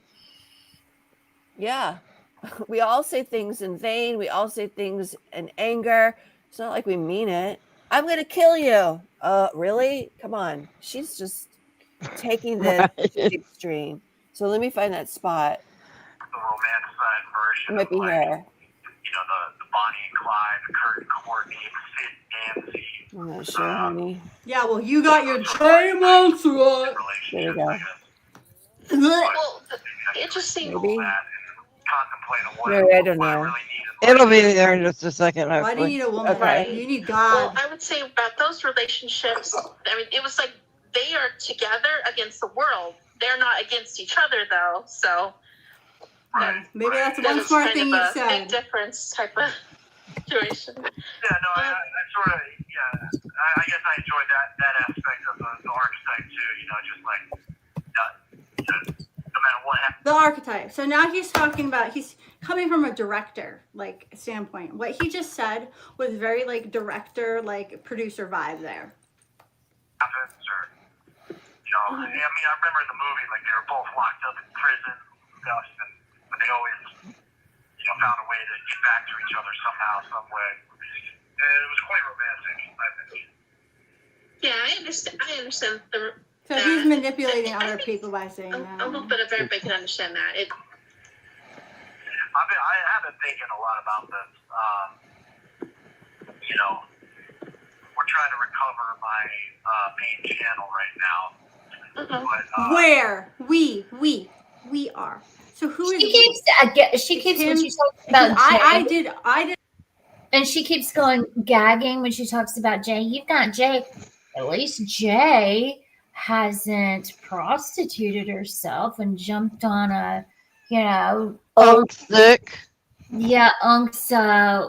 Yeah. We all say things in vain. We all say things in anger. It's not like we mean it. "I'm going to kill you." Really? Come on. She's just taking this to the extreme. So let me find that spot. The romanticized version. It might be here. You know, the Bonnie and Clyde, the Kurt and Courtney, the Sid and Nancy. I'm not sure, honey. Yeah, well, you got your giant right. There we go. Well, it just seems. Maybe. Contemplating I don't know. It'll be there in just a second. Why do you need a woman? Okay. You need God. Well, I would say about those relationships, I mean, it was like they are together against the world. They're not against each other, though. So maybe that's that one was smart kind thing of you a said. big difference type of situation. Yeah, no, I sort of, I guess I enjoyed that aspect of the archetype too. You know, just like no matter what happens. The archetype. So now he's talking about, he's coming from a director like standpoint. What he just said was very like director, like producer vibe there. Happens, or you know, I mean, I remember in the movie like they were both locked up in prison, stuff, but they always, you know, found a way to get back to each other somehow, some way. And it was quite romantic, I think. Yeah, I understand the. So he's manipulating other people by saying that. I hope that everybody can understand that. I have been thinking a lot about this. You know, we're trying to recover my main channel right now. But, where we are. So who is she keeps when she talks about I Jay, did and she keeps going gagging when she talks about Jay. You've got Jay. At least Jay hasn't prostituted herself and jumped on a, you know, stick. Yeah, Unk's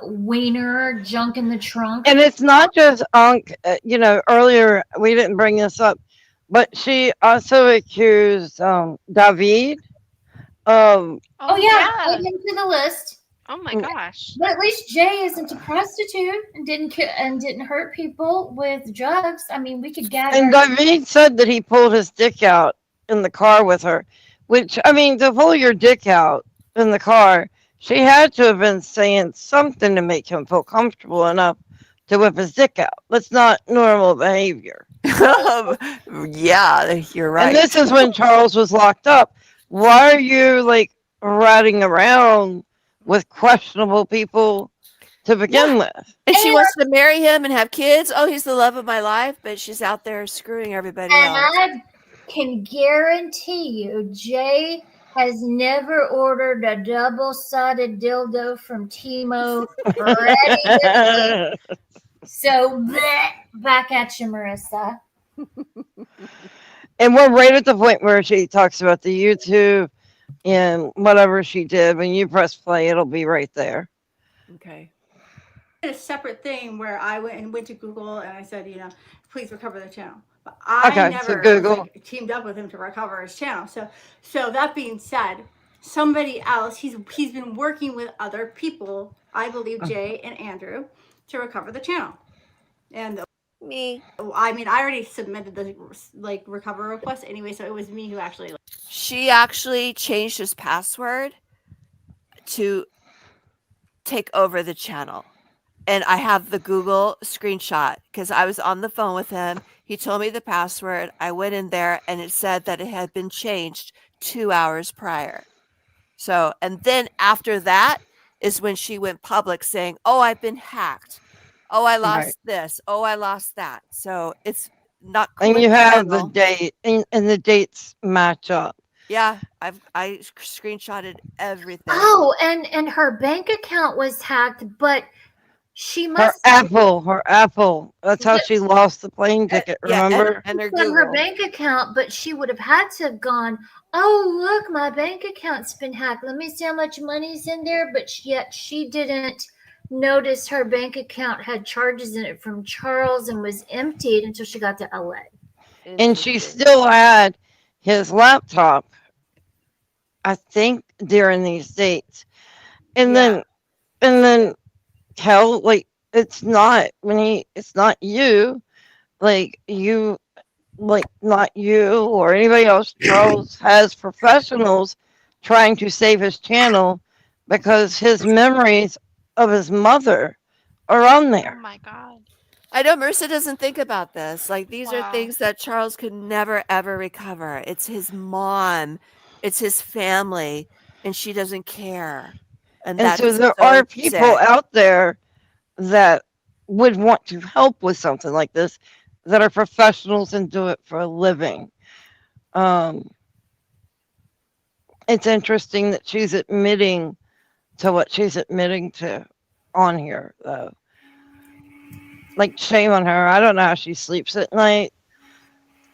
wiener junk in the trunk. And it's not just Unk. You know, earlier we didn't bring this up, but she also accused David Oh yeah, yeah. add him to the list. Oh my gosh. But at least Jay isn't a prostitute and didn't hurt people with drugs. I mean, we could gather. And David said that he pulled his dick out in the car with her, which, I mean, to pull your dick out in the car, she had to have been saying something to make him feel comfortable enough to whip his dick out. That's not normal behavior. Yeah, you're right. And this is when Charles was locked up. Why are you like ratting around with questionable people to begin with? And she wants to marry him and have kids. Oh, he's the love of my life, but she's out there screwing everybody And else. I can guarantee you, Jay has never ordered a double-sided dildo from Timo ready to eat. So bleh, back at you, Marissa. And we're right at the point where she talks about the YouTube and whatever she did. When you press play, it'll be right there. Okay. A separate thing where I went to Google and I said, please recover the channel. But I never was, teamed up with him to recover his channel. So that being said, somebody else, he's been working with other people, I believe Jay and Andrew, to recover the channel. And me. I mean, I already submitted the recover request anyway, so it was me who actually. She actually changed his password to take over the channel. And I have the Google screenshot because I was on the phone with him. He told me the password. I went in there and it said that it had been changed 2 hours prior. So, and then after that is when she went public saying, oh, I've been hacked. Oh, I lost this. Oh, I lost that. So it's not. And you have the date and the dates match up. Yeah, I screenshotted everything. Oh, and her bank account was hacked, but she must her Apple. That's how she lost the plane ticket. Remember? And her Google. Her bank account, but she would have had to have gone. Oh, look, my bank account's been hacked. Let me see how much money's in there. But yet she didn't notice her bank account had charges in it from Charles and was emptied until she got to LA. And she still had his laptop, I think, during these dates. And then hell, like it's not you, not you or anybody else. Charles has professionals trying to save his channel because his memories of his mother are on there. Oh my God. I know Marissa doesn't think about this. Like these are things that Charles could never ever recover. It's his mom, it's his family, and she doesn't care. And so there are people out there that would want to help with something like this, that are professionals and do it for a living. It's interesting that she's admitting to what she's admitting to on here, though. Like, shame on her. I don't know how she sleeps at night.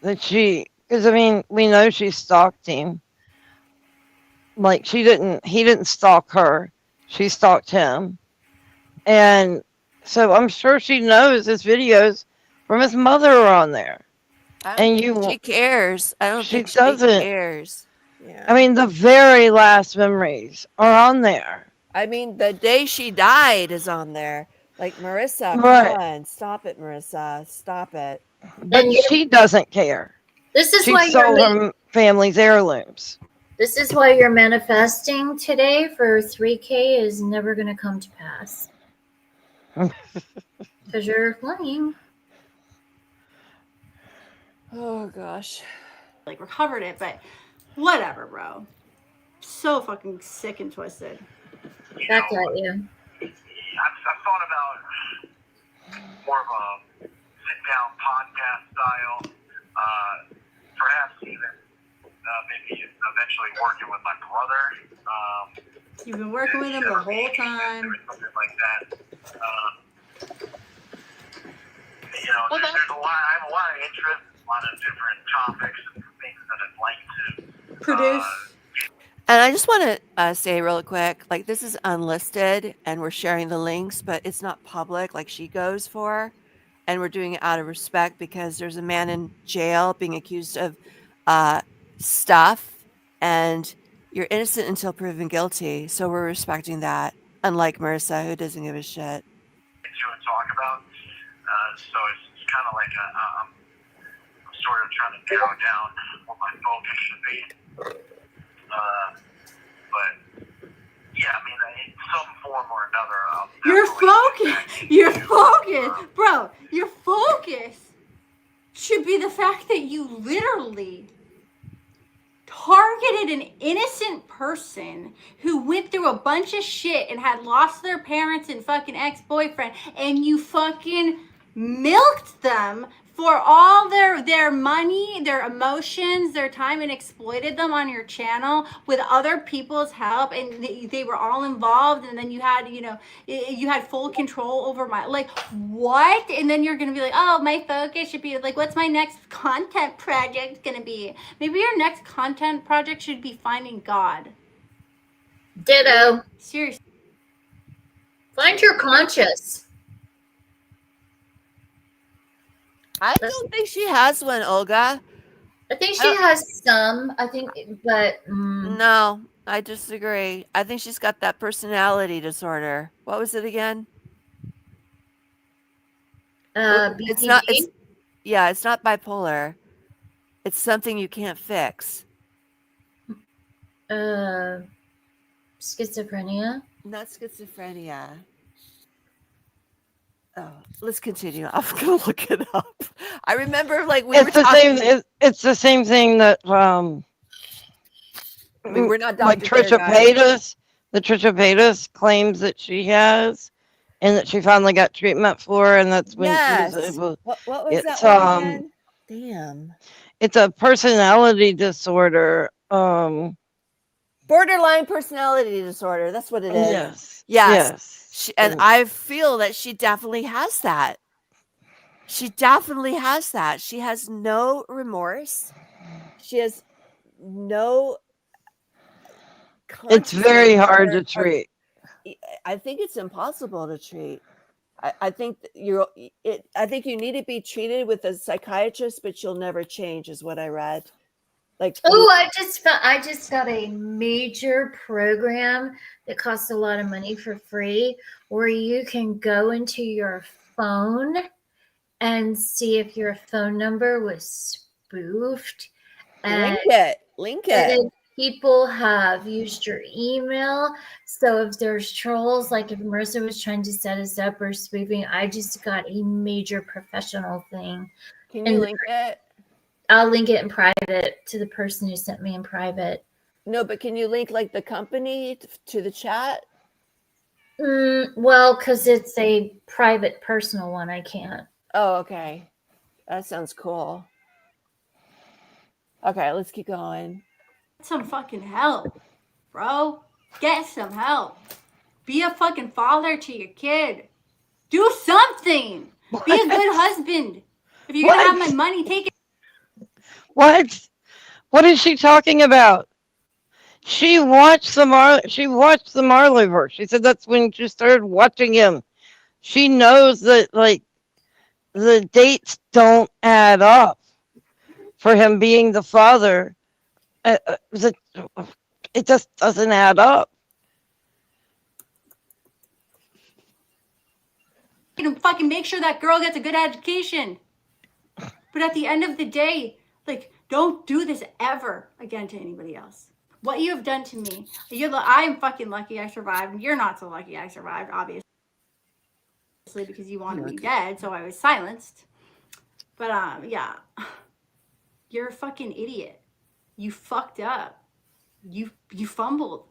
Because I mean, we know she stalked him. Like, he didn't stalk her. She stalked him. And so I'm sure she knows his videos from his mother are on there. She cares. I don't think she cares. Yeah. I mean, the very last memories are on there. I mean, the day she died is on there. Like, Marissa, come on. Stop it, Marissa. Stop it. But she doesn't care. This is she why sold her family's heirlooms. This is why you're manifesting today for 3K is never going to come to pass. Because you're lying. Oh, gosh. Like, recovered it, but whatever, bro. So fucking sick and twisted. Back at you. I've thought about more of a sit-down podcast style, perhaps even maybe eventually working with my brother. You've been working with him the whole time. Something like that. There's a lot. I have a lot of interest, a lot of different topics and things that I'd like to produce. And I just want to say real quick, like this is unlisted and we're sharing the links, but it's not public like she goes for. And we're doing it out of respect because there's a man in jail being accused of stuff. And You're innocent until proven guilty, so we're respecting that. Unlike Marissa, who doesn't give a shit. To and talk about. So it's kind of like I'm sort of trying to narrow down what my focus should be. But yeah, I mean, in some form or another, Your focus, bro. Your focus should be the fact that you literally targeted an innocent person who went through a bunch of shit and had lost their parents and fucking ex-boyfriend, and you fucking milked them for all their money, their emotions, their time, and exploited them on your channel with other people's help, and they were all involved, and then you had, you had full control over my, like, what? And then you're gonna be like, oh, my focus should be, like, what's my next content project gonna be? Maybe your next content project should be finding God. Ditto. Seriously. Find your conscience. I don't think she has one, Olga. I think she has some. I think, but no, I disagree. I think she's got that personality disorder. What was it again? It's not. It's not bipolar. It's something you can't fix. Schizophrenia. Not schizophrenia. Oh, let's continue. I'm gonna look it up. I remember, like, It's the same thing that we're not like Trisha Paytas. The Trisha Paytas claims that she has, and that she finally got treatment for, and that's when she was able. What was it's, that one again? Damn. It's a personality disorder. Borderline personality disorder. That's what it is. Yes. Yes. And I feel that she definitely has that. She has no remorse. She has no. It's very hard to treat. I think it's impossible to treat. I think I think you need to be treated with a psychiatrist, but you'll never change, is what I read. Like, I just got a major program that costs a lot of money for free, where you can go into your phone and see if your phone number was spoofed. Link it. People have used your email. So if there's trolls, like if Marissa was trying to set us up or spoofing, I just got a major professional thing. Can you link it? I'll link it in private to the person who sent me in private. No, but can you link, like, the company to the chat? Well, because it's a private, personal one, I can't. Oh, okay. That sounds cool. Okay, let's keep going. Get some fucking help, bro. Get some help. Be a fucking father to your kid. Do something. What? Be a good husband. If you're gonna have my money, take it. What is she talking about? She watched the Marloweverse. She said that's when she started watching him. She knows that, like, the dates don't add up for him being the father. It just doesn't add up. To fucking make sure that girl gets a good education. But at the end of the day, like, don't do this ever again to anybody else. What you have done to me, I'm fucking lucky I survived. You're not so lucky I survived, obviously, because you wanted me dead, so I was silenced. But yeah, you're a fucking idiot. You fucked up. You fumbled.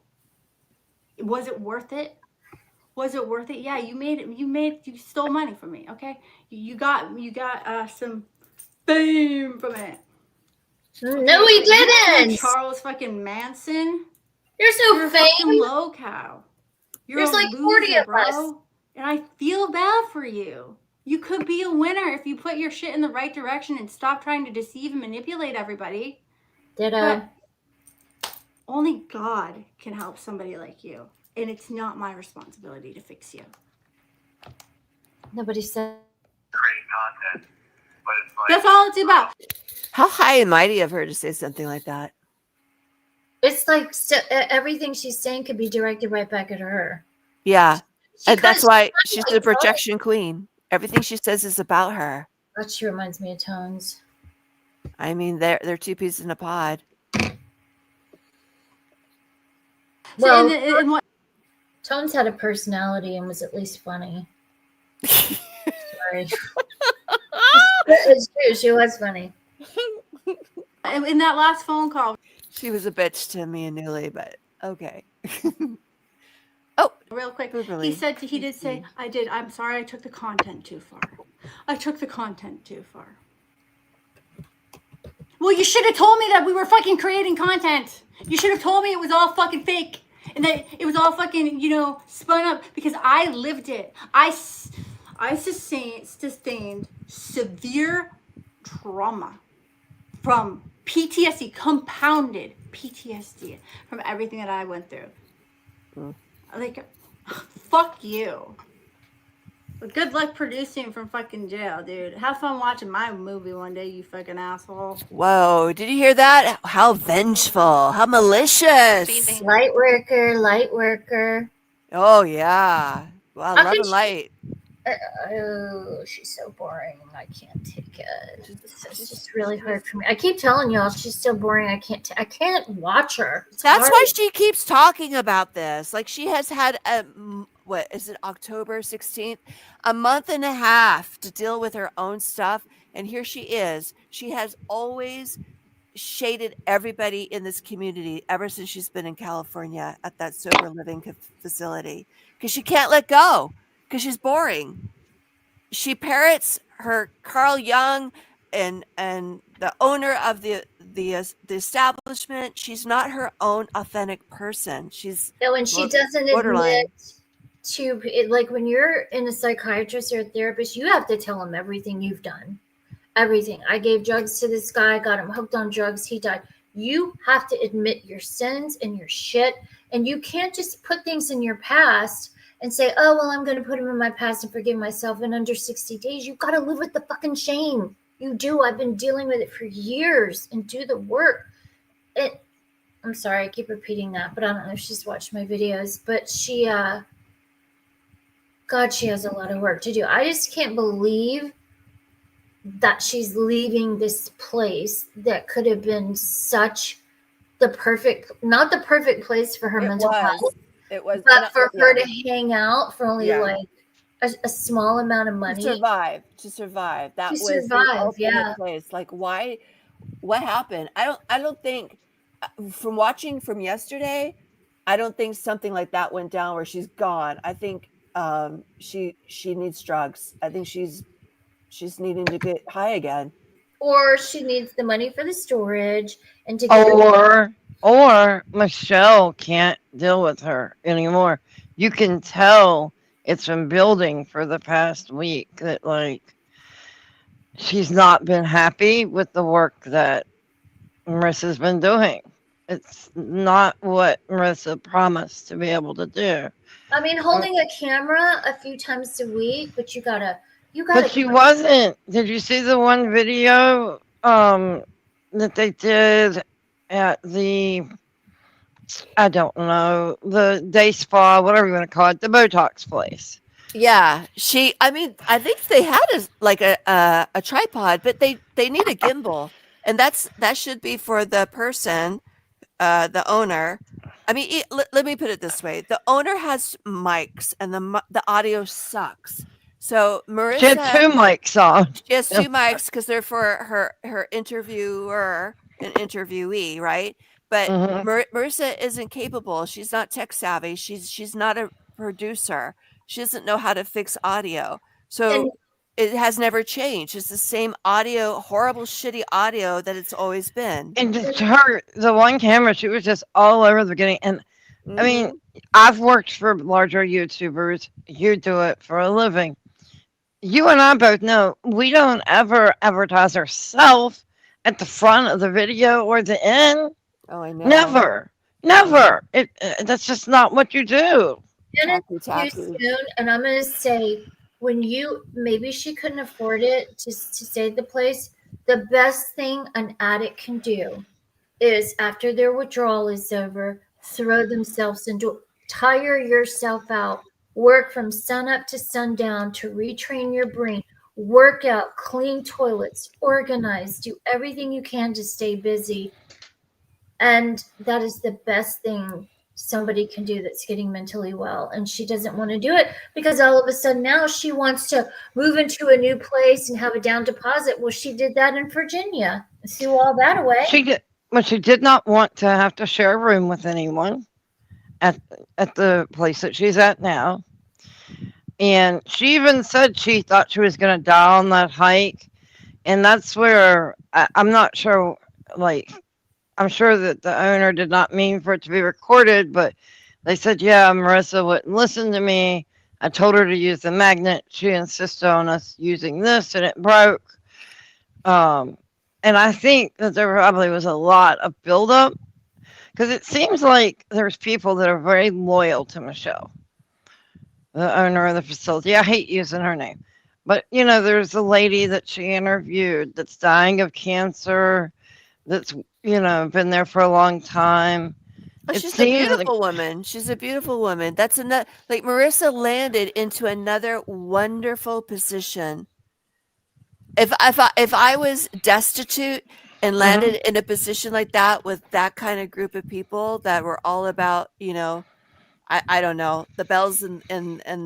Was it worth it? Was it worth it? Yeah, you stole money from me. Okay, you got some fame from it. No, we didn't. Charles fucking Manson. There's no fame. Fucking low cow. There's like 40 of us. And I feel bad for you. You could be a winner if you put your shit in the right direction and stop trying to deceive and manipulate everybody. Ditto. But only God can help somebody like you. And it's not my responsibility to fix you. Nobody said. Create content, but it's like, that's all it's about. How high and mighty of her to say something like that. It's like everything she's saying could be directed right back at her. Yeah. And that's why she's the like projection queen. Everything she says is about her. That she reminds me of Tones. I mean, they're two peas in a pod. Well, Tones had a personality and was at least funny. Sorry. It's true. She was funny. In that last phone call, she was a bitch to me and Newly, but okay. real quick, he did say, I'm sorry, I took the content too far. Well, you should have told me that we were fucking creating content. You should have told me it was all fucking fake and that it was all fucking, spun up, because I lived it. I sustained severe trauma from PTSD, compounded PTSD from everything that I went through. Like, fuck you. But good luck producing from fucking jail, dude. Have fun watching my movie one day, you fucking asshole. Whoa, did you hear that? How vengeful, how malicious. Light worker. Oh, yeah. Well, love and light. Oh, she's so boring. I can't take it. It's just really hard for me. I keep telling y'all she's so boring. I can't watch her. That's why she keeps talking about this. Like, she has had what is it, October 16th? A month and a half to deal with her own stuff. And here she is. She has always shaded everybody in this community ever since she's been in California at that sober living facility. Because she can't let go. Because she's boring. She parrots her Carl Jung and the owner of the establishment. She's not her own authentic person. She's and she doesn't admit to it. Like, when you're in a psychiatrist or a therapist, you have to tell them everything you've done. Everything. I gave drugs to this guy, got him hooked on drugs, he died. You have to admit your sins and your shit, and you can't just put things in your past and say, oh, well, I'm going to put them in my past and forgive myself in under 60 days. You've got to live with the fucking shame. You do. I've been dealing with it for years, and do the work. I'm sorry, I keep repeating that, but I don't know if she's watched my videos, but she has a lot of work to do. I just can't believe that she's leaving this place that could have been such not the perfect place for her mental health. It was, but for her to hang out for only like a small amount of money to survive. That was the ultimate place. Like, why? What happened? I don't think, from watching from yesterday, I don't think something like that went down where she's gone. I think she needs drugs. I think she's needing to get high again, or she needs the money for the storage and to get or Michelle can't deal with her anymore. You can tell it's been building for the past week that, like, she's not been happy with the work that Marissa's been doing. It's not what Marissa promised to be able to do. I mean, holding a camera a few times a week, but you gotta. But she wasn't. Did you see the one video that they did at the, I don't know, the day spa, whatever you want to call it, the Botox place? Yeah, I think they had a tripod, but they need a gimbal, and that should be for the person, the owner. I mean, let me put it this way: the owner has mics, and the audio sucks. So Marissa, she had two mics on. She has two mics because they're for her interviewer and interviewee, right? But Marissa isn't capable. She's not tech savvy. She's not a producer. She doesn't know how to fix audio. So it has never changed. It's the same audio, horrible, shitty audio that it's always been. And the one camera, she was just all over the beginning. And I mean, I've worked for larger YouTubers. You do it for a living. You and I both know we don't ever advertise ourselves at the front of the video or the end. Oh, I know. Never. That's just not what you do. And it's too soon. And I'm going to say, maybe she couldn't afford it to save the place. The best thing an addict can do is after their withdrawal is over, throw themselves into, tire yourself out, work from sun up to sundown to retrain your brain, work out, clean toilets, organize, do everything you can to stay busy. And that is the best thing somebody can do that's getting mentally well. And she doesn't want to do it because all of a sudden now she wants to move into a new place and have a down deposit. Well, she did that in Virginia. Threw all that away. She did, but she did not want to have to share a room with anyone at the place that she's at now. And she even said she thought she was going to die on that hike. And that's where I'm not sure, like, I'm sure that the owner did not mean for it to be recorded, but they said, yeah, Marissa wouldn't listen to me. I told her to use the magnet. She insisted on us using this and it broke. And I think that there probably was a lot of buildup because it seems like there's people that are very loyal to Michelle, the owner of the facility. I hate using her name, but you know, there's a lady that she interviewed that's dying of cancer, that's, you know, been there for a long time. Oh, she's a beautiful woman. She's a beautiful woman. That's another, like, Marissa landed into another wonderful position. If I was destitute and landed in a position like that with that kind of group of people that were all about, you know, I don't know, the bells and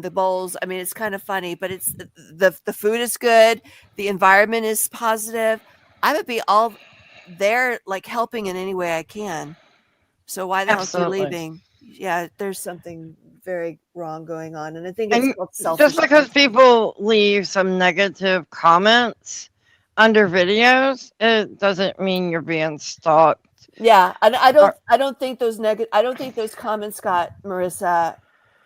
the bowls. I mean, it's kind of funny, but it's the food is good, the environment is positive. I would be all there, like, helping in any way I can. So why the hell is she leaving? Yeah, there's something very wrong going on, and I think it's called selfishness. Just because people leave some negative comments under videos, it doesn't mean you're being stalked. Yeah, and I don't think those comments got Marissa,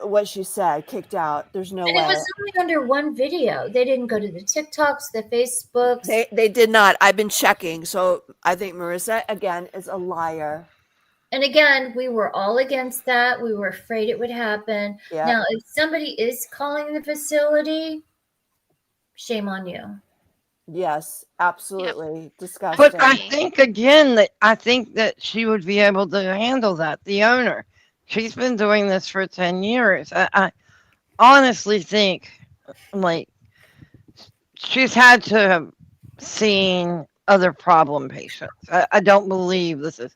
what she said, kicked out. There's no way. It was only under one video. They didn't go to the TikToks, the Facebooks. They did not. I've been checking. So I think Marissa, again, is a liar. And again, we were all against that. We were afraid it would happen. Yeah. Now, if somebody is calling the facility, shame on you. Yes, absolutely. Disgusting. But I think that she would be able to handle that, the owner. She's been doing this for 10 years. I honestly think, like, she's had to have seen other problem patients. I don't believe this is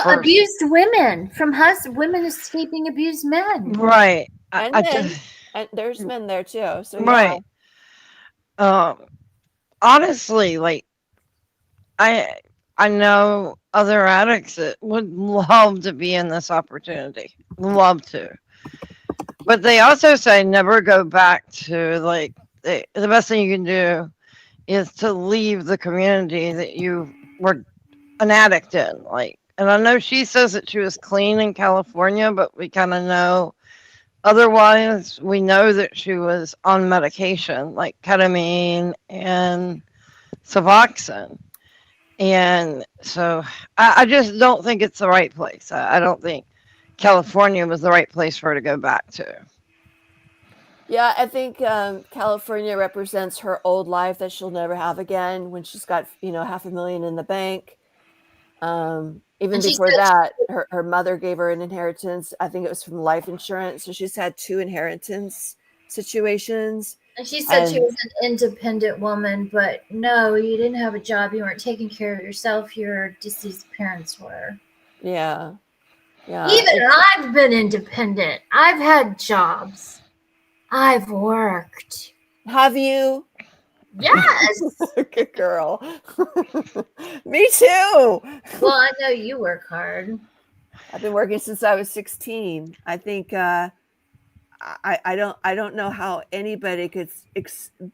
abused women from women escaping abused men. Right. And there's men there too. So right. Yeah. Honestly, like, I know other addicts that would love to be in this opportunity. Love to. But they also say never go back to, like, the best thing you can do is to leave the community that you were an addict in. Like, and I know she says that she was clean in California, but we kind of know otherwise. We know that she was on medication like ketamine and Suboxone. And so I just don't think it's the right place. I don't think California was the right place for her to go back to. Yeah, I think California represents her old life that she'll never have again when she's got, $500,000 in the bank. Even before that, her mother gave her an inheritance. I think it was from life insurance. So she's had 2 inheritance situations. And she said she was an independent woman, but no, you didn't have a job. You weren't taking care of yourself. Your deceased parents were. Yeah. Yeah. Even I've been independent. I've had jobs. I've worked. Have you? Yes. Good girl. Me too. Well, I know you work hard. I've been working since I was 16. I think I don't know how anybody could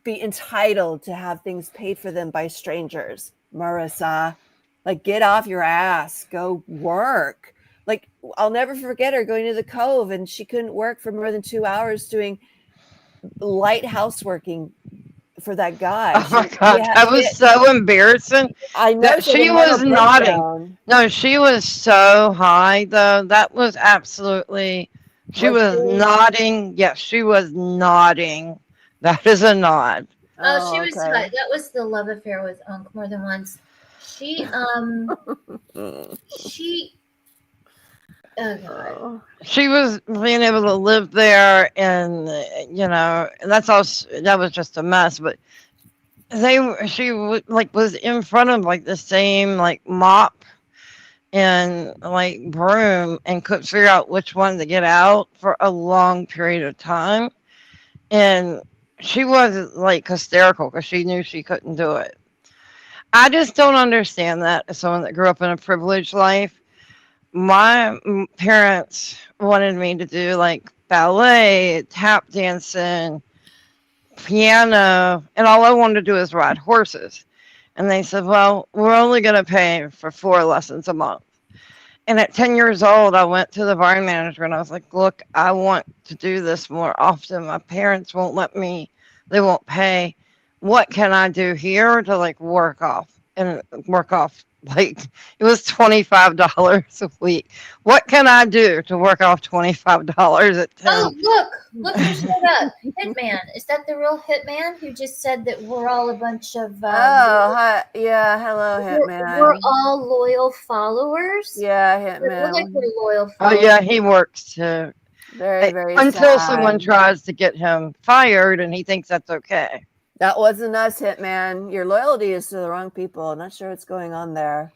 be entitled to have things paid for them by strangers. Marissa, like, get off your ass, go work. Like, I'll never forget her going to the Cove, and she couldn't work for more than 2 hours doing light houseworking for that guy. Oh my God, that was so embarrassing. I know. She was nodding. No, she was so high, though. That was absolutely. She was nodding. Yes, she was nodding. That is a nod. Oh, she was right. That was the love affair with Unc more than once. She oh god. She was being able to live there, and and that's all. That was just a mess. But she was in front of like the same like mop and like broom, and couldn't figure out which one to get out for a long period of time. And she was like hysterical because she knew she couldn't do it. I just don't understand that as someone that grew up in a privileged life. My parents wanted me to do like ballet, tap dancing, piano, and all I wanted to do is ride horses. And they said, well, we're only going to pay for 4 lessons a month. And at 10 years old, I went to the barn manager and I was like, look, I want to do this more often. My parents won't let me, they won't pay. What can I do here to like work off? Like it was $25 a week. What can I do to work off $25 at 10? Oh, look who showed up. Hitman. Is that the real Hitman who just said that we're all a bunch of hi. Yeah, hello, Hitman. We're all loyal followers? Yeah, We're Hitman. like we're loyal Oh followers. yeah, he works too. Very, very Until sad. someone tries to get him fired and he thinks that's okay. That wasn't us, Hitman. Your loyalty is to the wrong people. Not sure what's going on there.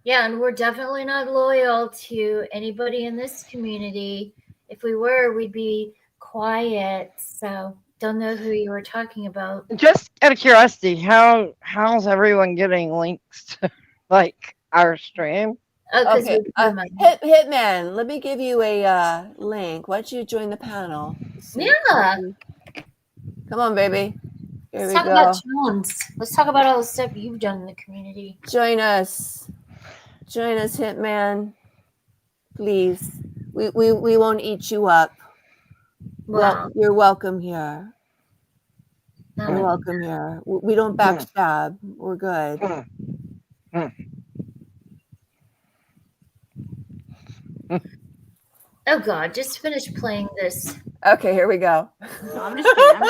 Yeah, and we're definitely not loyal to anybody in this community. If we were, we'd be quiet. So don't know who you were talking about. Just out of curiosity, how's everyone getting links to like our stream? Oh, Okay, Hitman, let me give you a link. Why don't you join the panel? Yeah. Come on, baby. Here Let's we talk go. about Jones. Let's talk about all the stuff you've done in the community. Join us. Join us, Hitman. Please. We won't eat you up. Wow. Well, you're welcome here. No. You're welcome here. We don't backstab. We're good. Oh God, just finish playing this. Okay, here we go. No, I'm just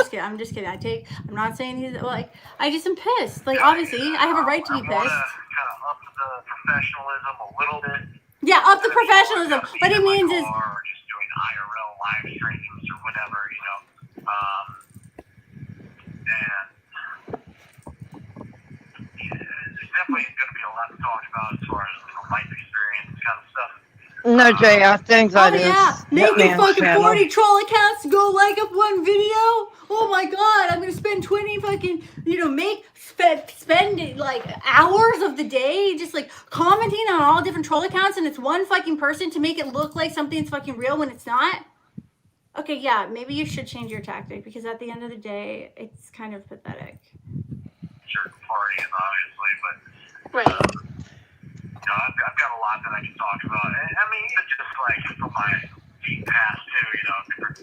kidding. I'm just kidding. I'm not saying he's like. I just am pissed. Like obviously, I have a right to be pissed. Kind of up the professionalism a little bit. Yeah, up the professionalism. What he means is. Or just doing IRL live streams or whatever, and there's definitely going to be a lot to talk about as far as life experience kind of stuff. No, Jay, I think that is. Yeah, making Hitman's fucking channel. 40 troll accounts to go like up one video. Oh my God, I'm gonna spend 20 fucking, spend like hours of the day just like commenting on all different troll accounts, and it's one fucking person to make it look like something's fucking real when it's not. Okay, yeah, maybe you should change your tactic because at the end of the day, it's kind of pathetic. Sure, partying obviously, but Right. I've got a lot that I can talk about. I mean, even just like from my deep past too, different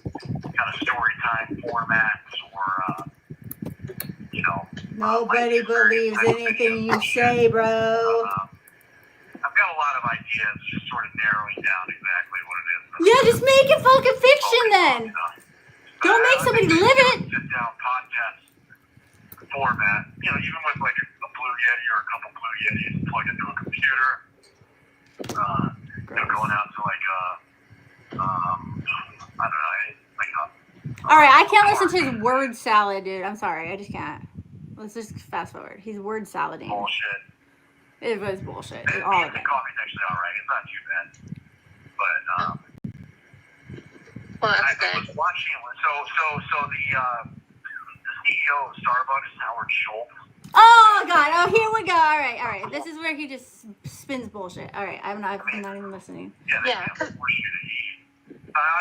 kind of story time formats or, Nobody believes anything you say, bro. I've got a lot of ideas, just sort of narrowing down exactly what it is. Yeah, just make it fucking fiction then. Don't make somebody live it. Sit down podcast format, even with like a Blue Yeti or a couple Blue Yetis plugged into a computer. Going out to like I don't know, All right, I can't listen to his word salad, dude. I'm sorry, I just can't. Let's just fast forward. He's word salading. Bullshit. It was bullshit. The All of it. coffee's actually alright. It's not too bad. But Well, that's I good. was watching. So the CEO of Starbucks, Howard Schultz. Oh God! Oh, here we go. All right. This is where he just spins bullshit. All right, I'm not even listening. Yeah. I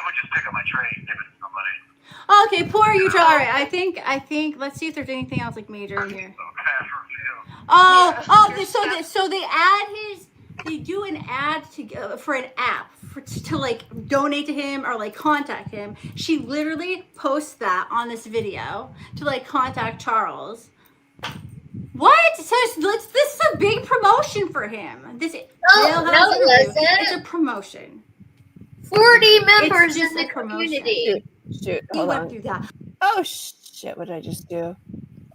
would just pick up my tray and give it to somebody. Okay, poor you. All right, I think. Let's see if there's anything else like major in here. So they do an ad for an app to like donate to him or like contact him. She literally posts that on this video to like contact Charles. What? So this is a big promotion for him. It's a promotion. 40 members in the community. Shoot, hold on. Oh shit! What did I just do?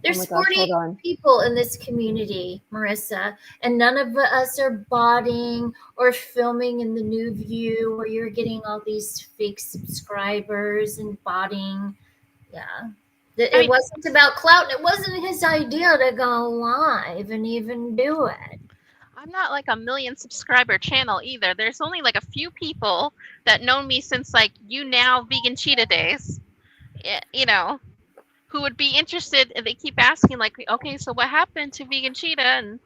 There's my gosh, 40 hold on. people in this community, Marissa, and none of us are botting or filming in the new view where you're getting all these fake subscribers and botting. Yeah. It wasn't about clout. It wasn't his idea to go live and even do it. I'm not like a 1 million subscriber channel either. There's only like a few people that know me since like vegan cheetah days. You know, who would be interested, and they keep asking like, okay, so what happened to vegan cheetah? And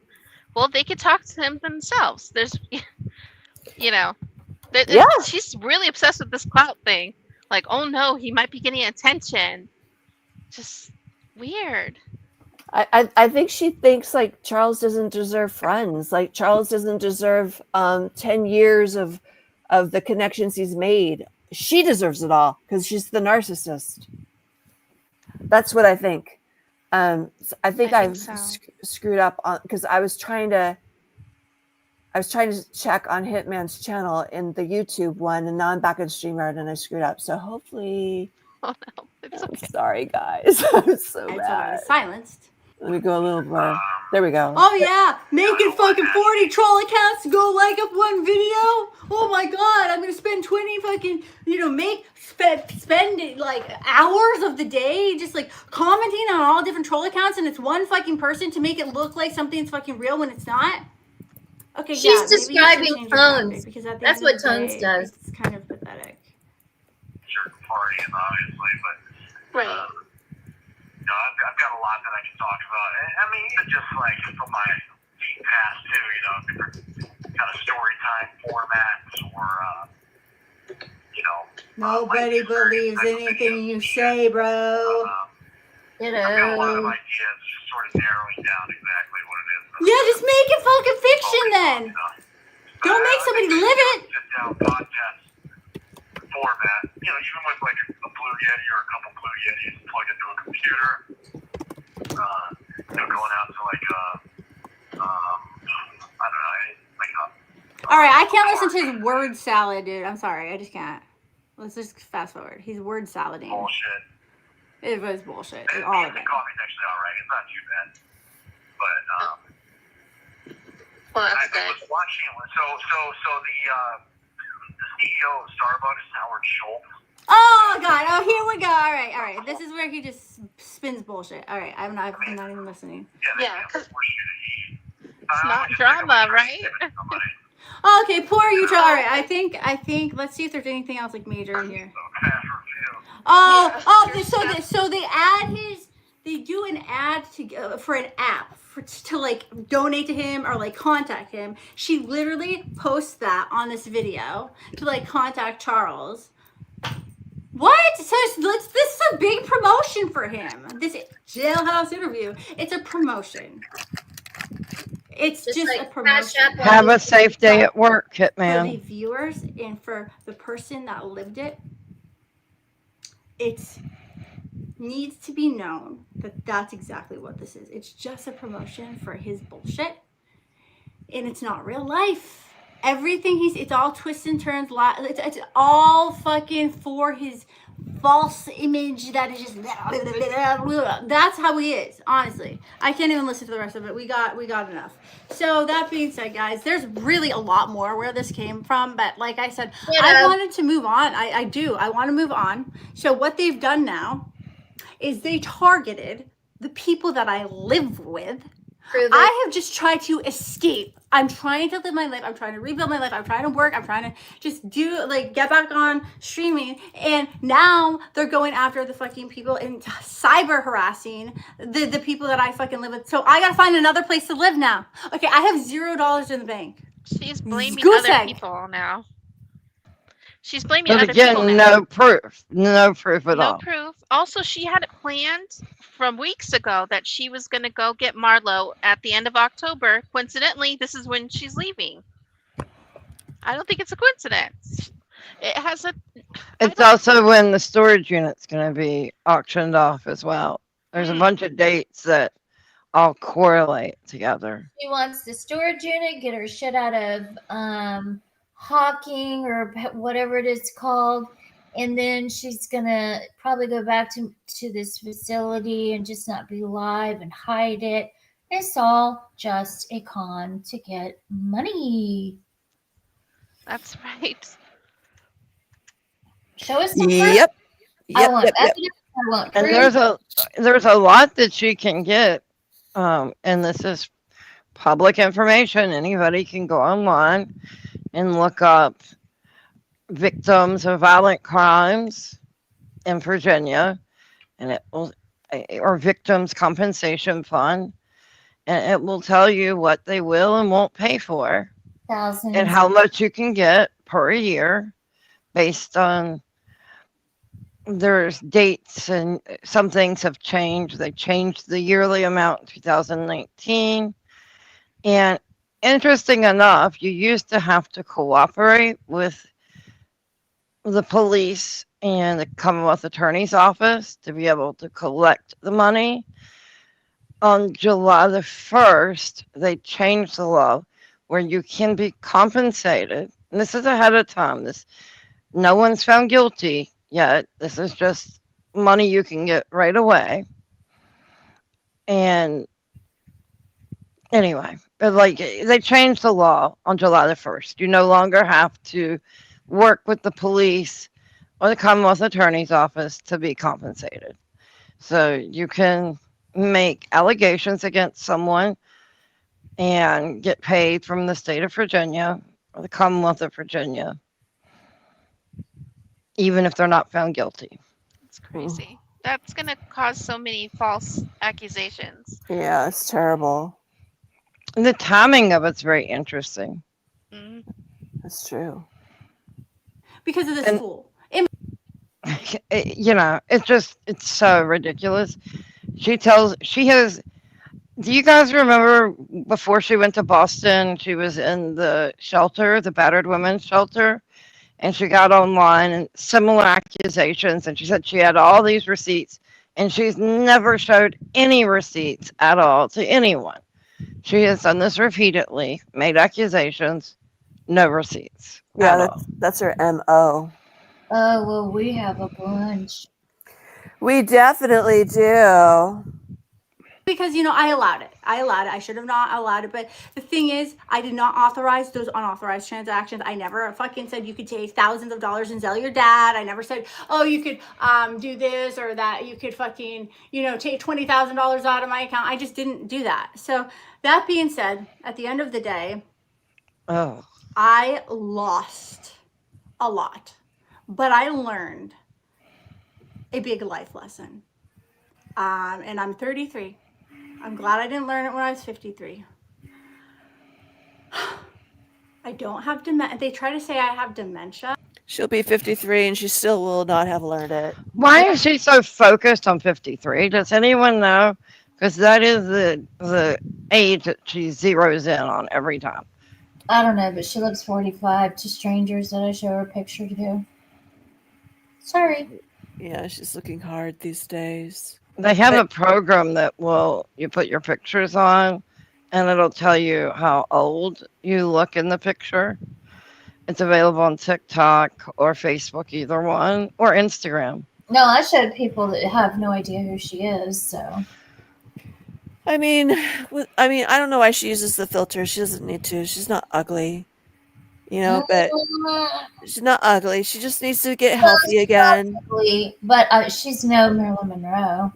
well, they could talk to him themselves. There's she's really obsessed with this clout thing. Like, oh no, he might be getting attention. Just weird. I think she thinks like Charles doesn't deserve friends. Like Charles doesn't deserve 10 years of the connections he's made. She deserves it all because she's the narcissist. That's what I think. I think I've screwed up on because I was trying to check on Hitman's channel in the YouTube one, and now I'm back in StreamYard and I screwed up. So hopefully, oh no, it's okay. I'm sorry guys. I'm so bad. Silenced. Let me go a little more. There we go. Oh yeah, making fucking 40 troll accounts to go like up one video. Oh my god, I'm gonna spend 20 fucking, spend like hours of the day just like commenting on all different troll accounts, and it's one fucking person to make it look like something's fucking real when it's not. Okay, she's describing Tones. Because at the that's end what of the Tones day, does. It's kind of pathetic. Certain parties, obviously, but right. I've got a lot that I can talk about. I mean, even just like from my deep past too, different kind of story time formats or, Nobody believes anything you say, bro. I've got a lot of ideas, just sort of narrowing down exactly what it is. Yeah, just make it fucking fiction then. Don't make somebody live it. Sit down podcast format, even with like a Blue Yeti or a couple Blue Yetis plugged into a computer, going out to like I don't know, All right, I can't listen to his word salad, dude. I'm sorry, I just can't. Let's just fast forward. He's word salading. Bullshit. It was bullshit. And All of the it. coffee's actually all right. It's not too bad. But well, that's I good. was watching. So the CEO of Starbucks, Howard Schultz. Oh god! Oh, here we go. All right. This is where he just spins bullshit. All right, I'm not even listening. Yeah, because it's not drama, right? Oh, okay, poor you. All right, I think. Let's see if there's anything else like major in here. So they do an ad for an app to like donate to him or like contact him. She literally posts that on this video to like contact Charles. What? So this is a big promotion for him. This jailhouse interview. It's a promotion. It's just like a promotion. Have a safe day at work, For the Hitman. viewers and for the person that lived it, it needs to be known that that's exactly what this is. It's just a promotion for his bullshit, and it's not real life. Everything it's all twists and turns. It's all fucking for his false image that is just that's how he is. Honestly, I can't even listen to the rest of it. We got enough. So that being said, guys, there's really a lot more where this came from, but like I said, I wanted to move on. I want to move on. So what they've done now is they targeted the people that I live with. I have just tried to escape. I'm trying to live my life. I'm trying to rebuild my life. I'm trying to work. I'm trying to just get back on streaming. And now they're going after the fucking people and cyber harassing the people that I fucking live with. So I gotta find another place to live now. Okay, I have $0 in the bank. She's blaming Goose other egg. people now. She's blaming But other people again, now. no proof at No all. proof. Also, she had it planned from weeks ago that she was going to go get Marlo at the end of October. Coincidentally, this is when she's leaving. I don't think it's a coincidence. It has a. It's also when the storage unit's going to be auctioned off as well. There's a bunch of dates that all correlate together. She wants the storage unit, get her shit out of Hawking or whatever it is called, and then she's gonna probably go back to this facility and just not be live and hide it. It's all just a con to get money. That's right. Show us some proof. Yep. I Yep. want Yep. Yep. evidence. I want And proof. there's a lot that she can get, and this is public information. Anybody can go online and look up victims of violent crimes in Virginia, and it will, or victims compensation fund, and it will tell you what they will and won't pay for, Thousands. and how much you can get per year based on there's dates, and some things have changed. They changed the yearly amount in 2019. And interesting enough, you used to have to cooperate with the police and the Commonwealth Attorney's Office to be able to collect the money. On July the 1st, they changed the law where you can be compensated. And this is ahead of time. No one's found guilty yet. This is just money you can get right away. And anyway, like, they changed the law on July the 1st. You no longer have to work with the police or the Commonwealth Attorney's Office to be compensated. So you can make allegations against someone and get paid from the state of Virginia or the Commonwealth of Virginia, even if they're not found guilty. It's crazy. That's going to cause so many false accusations. Yeah, it's terrible. And the timing of it's very interesting. Mm. That's true. Because of this And- fool. It's so ridiculous. Do you guys remember before she went to Boston, she was in the shelter, the battered women's shelter, and she got online and similar accusations, and she said she had all these receipts, and she's never showed any receipts at all to anyone. She has done this repeatedly, made accusations, no receipts. Yeah, that's her MO. Oh, well, we have a bunch. We definitely do. Because, I allowed it. I should have not allowed it. But the thing is, I did not authorize those unauthorized transactions. I never fucking said you could take thousands of dollars and sell your dad. I never said, oh, you could do this or that. You could fucking, take $20,000 out of my account. I just didn't do that. So that being said, at the end of the day, I lost a lot. But I learned a big life lesson. And I'm 33. I'm glad I didn't learn it when I was 53. I don't have dementia. They try to say I have dementia. She'll be 53 and she still will not have learned it. Why is she so focused on 53? Does anyone know? Because that is the age that she zeroes in on every time. I don't know, but she looks 45 to strangers that I show her a picture to. Sorry. Yeah, she's looking hard these days. They have a program that you put your pictures on, and it'll tell you how old you look in the picture. It's available on TikTok or Facebook, either one, or Instagram. No, I showed people that have no idea who she is, so. I mean, I don't know why she uses the filter. She doesn't need to. She's not ugly. But she's not ugly. She just needs to get healthy again. Ugly, but she's no Marilyn Monroe.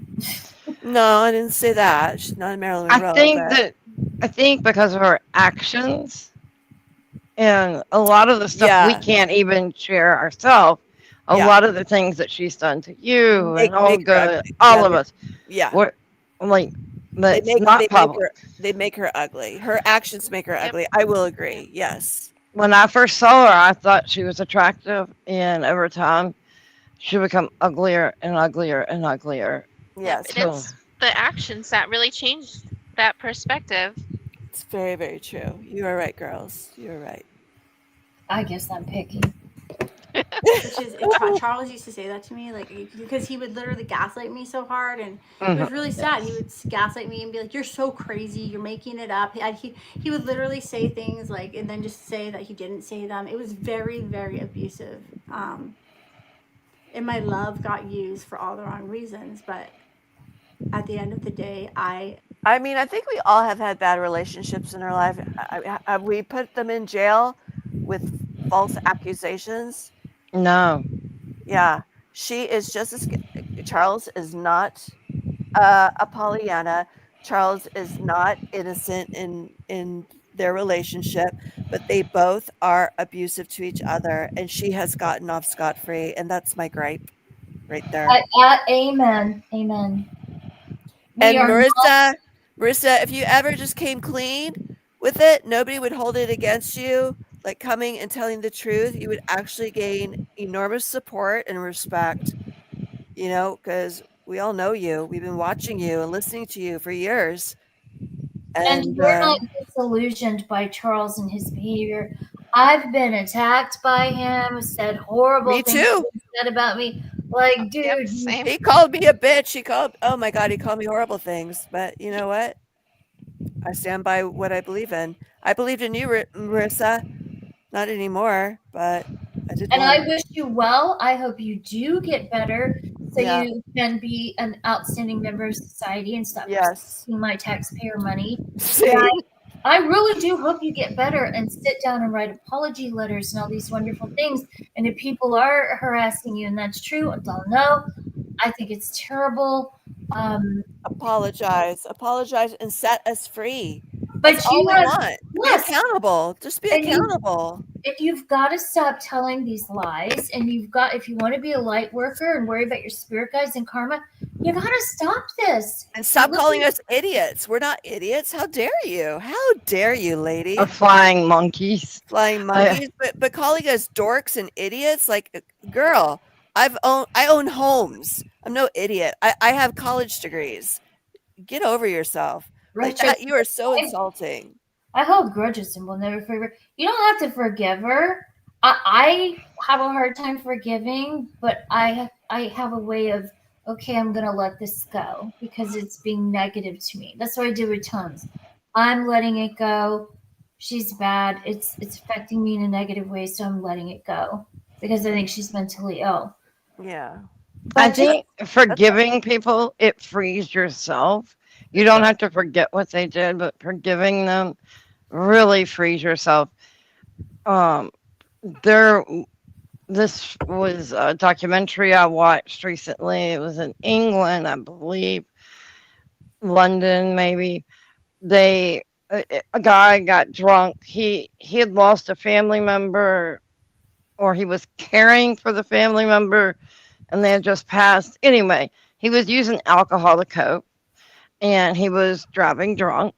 No, I didn't say that. She's not a Marilyn Monroe. I think because of her actions and a lot of the stuff we can't even share ourselves. A lot of the things that she's done to you and all of us. Yeah. We're like, but it's not public. They make her ugly. Her actions make her ugly. I will agree. Yes. When I first saw her, I thought she was attractive, and over time, she become uglier and uglier and uglier. Yes. It's the actions that really changed that perspective. It's very, very true. You are right, girls. You are right. I guess I'm picky. Charles used to say that to me, because he would literally gaslight me so hard, and it was really sad. He would gaslight me and be like, "You're so crazy. You're making it up." He would literally say things and then just say that he didn't say them. It was very, very abusive. and my love got used for all the wrong reasons. But at the end of the day, I mean, I think we all have had bad relationships in our life. Have we put them in jail with false accusations? No. Yeah, she is just as Charles is not a Pollyanna. Charles is not innocent in their relationship, but they both are abusive to each other, and she has gotten off scot free, and that's my gripe right there. Amen. Amen. We And are not. Marissa, if you ever just came clean with it, nobody would hold it against you. Like coming and telling the truth, you would actually gain enormous support and respect, because we all know you. We've been watching you and listening to you for years. And And we're not disillusioned by Charles and his behavior. I've been attacked by him, said horrible me things too. said about me. Like, Yep, dude, same. He called me a bitch. Oh my God, he called me horrible things. But you know what? I stand by what I believe in. I believed in you, Marissa. Not anymore, but I did and I once. wish you well. I hope you do get better so Yeah. you can be an outstanding member of society and stop Yes. taking my taxpayer money. See? I really do hope you get better and sit down and write apology letters and all these wonderful things. And if people are harassing you, and that's true, I don't know. I think it's terrible. Apologize and set us free. But That's all you we have, want. Be yes, accountable. Just be and accountable. if you've got to stop telling these lies, and if you want to be a light worker and worry about your spirit guides and karma, you got to stop this. And stop calling us idiots. We're not idiots. How dare you? How dare you, lady? Flying monkeys. Flying monkeys, but calling us dorks and idiots, like, girl, I own homes. I'm no idiot. I have college degrees. Get over yourself. Like that, you are so insulting. I hold grudges and will never forgive her. You don't have to forgive her. I have a hard time forgiving, but I have a way of, okay, I'm gonna let this go because it's being negative to me. That's what I do with tongues. I'm letting it go. She's bad. It's affecting me in a negative way, so I'm letting it go because I think she's mentally ill. Yeah. I think forgiving people, it frees yourself. You don't have to forget what they did, but forgiving them really frees yourself. There, this was a documentary I watched recently. It was in England, I believe, London, maybe. A guy got drunk. He had lost a family member, or he was caring for the family member, and they had just passed. Anyway, he was using alcohol to cope, and he was driving drunk,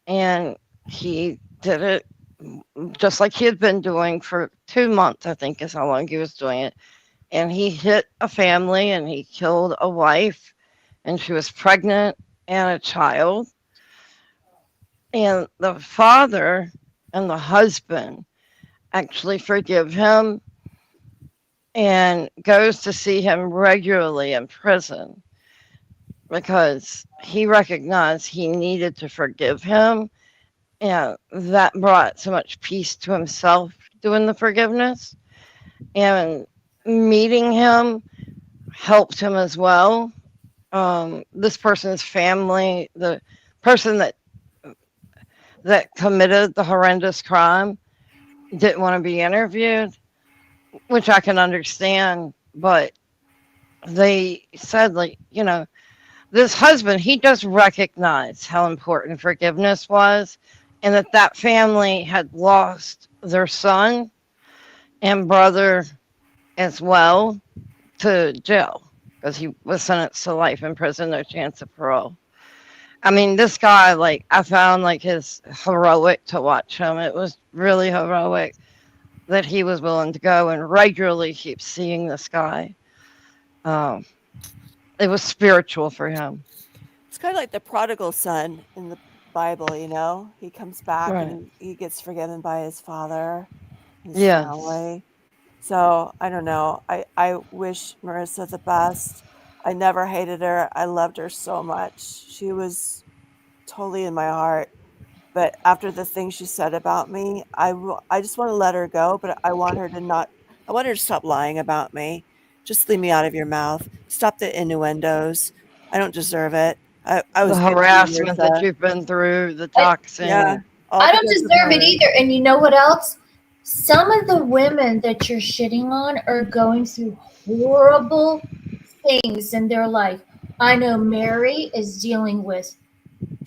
and he did it just like he had been doing for 2 months, I think is how long he was doing it. And he hit a family, and he killed a wife, and she was pregnant and a child. And the father and the husband actually forgive him and goes to see him regularly in prison because he recognized he needed to forgive him, and that brought so much peace to himself doing the forgiveness. And meeting him helped him as well. This person's family, the person that committed the horrendous crime, didn't want to be interviewed, which I can understand, but they said, like, this husband, he does recognize how important forgiveness was, and that family had lost their son and brother as well to jail because he was sentenced to life in prison, no chance of parole. I mean, this guy, like, I found like his heroic to watch him. It was really heroic that he was willing to go and regularly keep seeing this guy. It was spiritual for him. It's kind of like the prodigal son in the Bible, He comes back Right. and he gets forgiven by his father, his Yes. family. So I don't know. I wish Marissa the best. I never hated her. I loved her so much. She was totally in my heart. But after the things she said about me, I just want to let her go. But I want her to stop lying about me. Just leave me out of your mouth. Stop the innuendos. I don't deserve it. I The was good to you, harassment that Marissa. you've been through, the I, toxin. Yeah, all I don't because of deserve it her. either. And you know what else? Some of the women that you're shitting on are going through horrible things in their life. I know Mary is dealing with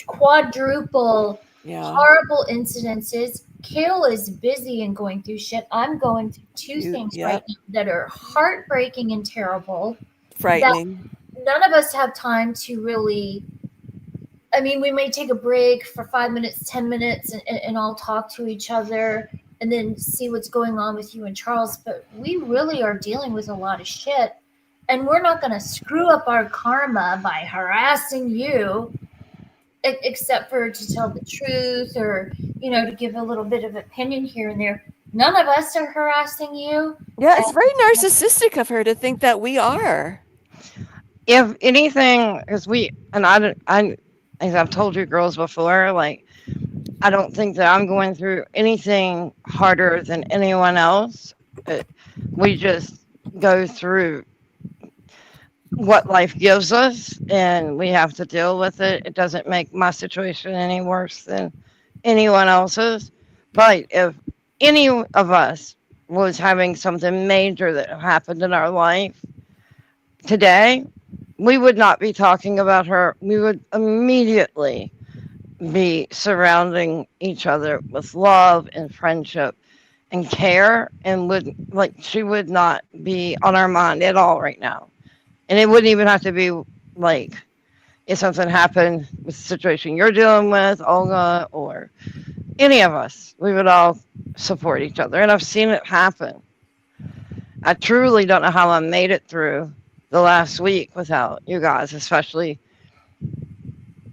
quadruple Yeah, horrible incidences. Carol is busy and going through shit. I'm going through two things right yep, now that are heartbreaking and terrible. That frightening. none of us have time to really. I mean, we may take a break for 5 minutes, 10 minutes, and all talk to each other and then see what's going on with you and Charles. But we really are dealing with a lot of shit. And we're not going to screw up our karma by harassing you, except for to tell the truth or, to give a little bit of opinion here and there. None of us are harassing you. Yeah, it's very narcissistic of her to think that we are. If anything, because as I've told you girls before, like, I don't think that I'm going through anything harder than anyone else. We just go through what life gives us and we have to deal with it. It doesn't make my situation any worse than anyone else's. But if any of us was having something major that happened in our life today, we would not be talking about her. We would immediately be surrounding each other with love and friendship and care, and she would not be on our mind at all right now. And it wouldn't even have to be like if something happened with the situation you're dealing with, Olga, or any of us. We would all support each other. And I've seen it happen. I truly don't know how I made it through the last week without you guys, especially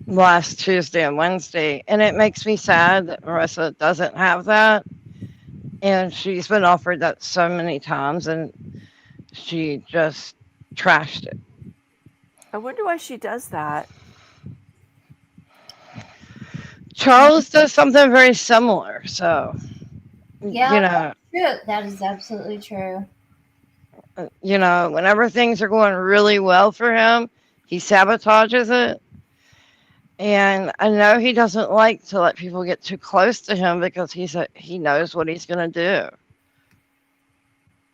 last Tuesday and Wednesday. And it makes me sad that Marissa doesn't have that. And she's been offered that so many times and she just trashed it. I wonder why she does that. Charles does something very similar. So, Yeah, that's true. That is absolutely true. Whenever things are going really well for him, he sabotages it. And I know he doesn't like to let people get too close to him because he knows what he's going to do.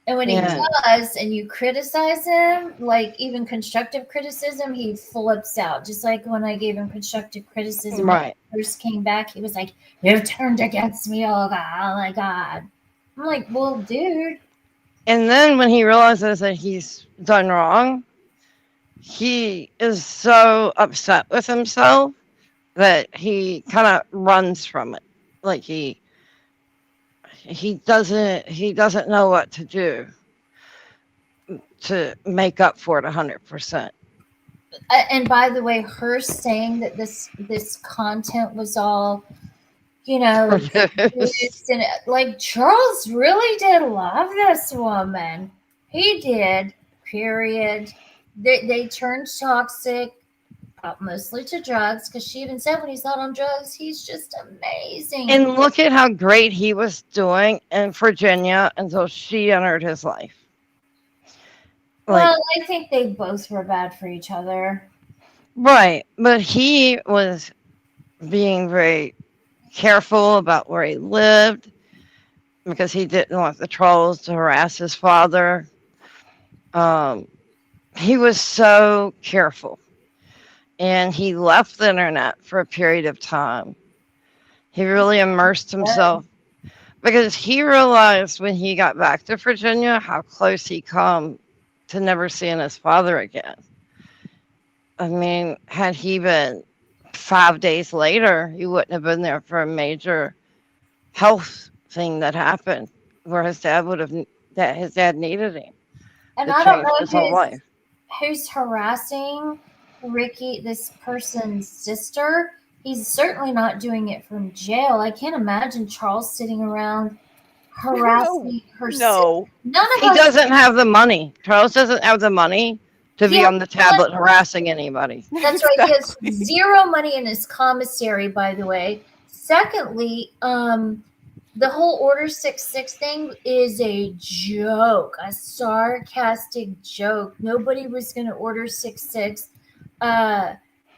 And when he does, and you criticize him, like even constructive criticism, he flips out. Just like when I gave him constructive criticism when he first came back, he was like, "You've turned against me, Olga. Oh my God." I'm like, "Well, dude." And then when he realizes that he's done wrong, he is so upset with himself that he kind of runs from it. Like he doesn't know what to do to make up for it 100%. And by the way, her saying that this content was all, and like Charles really did love this woman. He did. Period. They turned toxic, mostly to drugs, because she even said when he's not on drugs, he's just amazing. And look at how great he was doing in Virginia until she entered his life. Well, I think they both were bad for each other. Right. But he was being very careful about where he lived because he didn't want the trolls to harass his father. He was so careful. And he left the internet for a period of time. He really immersed himself because he realized when he got back to Virginia how close he come to never seeing his father again. I mean, had he been 5 days later, he wouldn't have been there for a major health thing that happened where his dad needed him. And I don't know who's harassing Ricky, this person's sister. He's certainly not doing it from jail. I can't imagine Charles sitting around harassing her sister. He doesn't have the money. Charles doesn't have the money to be on the tablet harassing anybody. That's right. He has zero money in his commissary, by the way. Secondly, The whole Order 66 thing is a joke, a sarcastic joke. Nobody was going to Order 66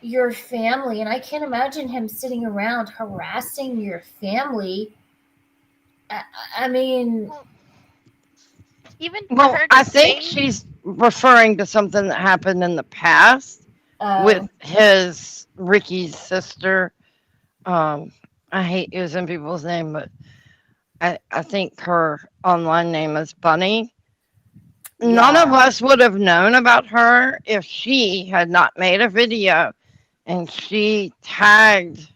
your family. And I can't imagine him sitting around harassing your family. I mean, even for Well, her to I think say, she's referring to something that happened in the past with his Ricky's sister. I hate using people's name, but I think her online name is Bunny. None of us would have known about her if she had not made a video and she tagged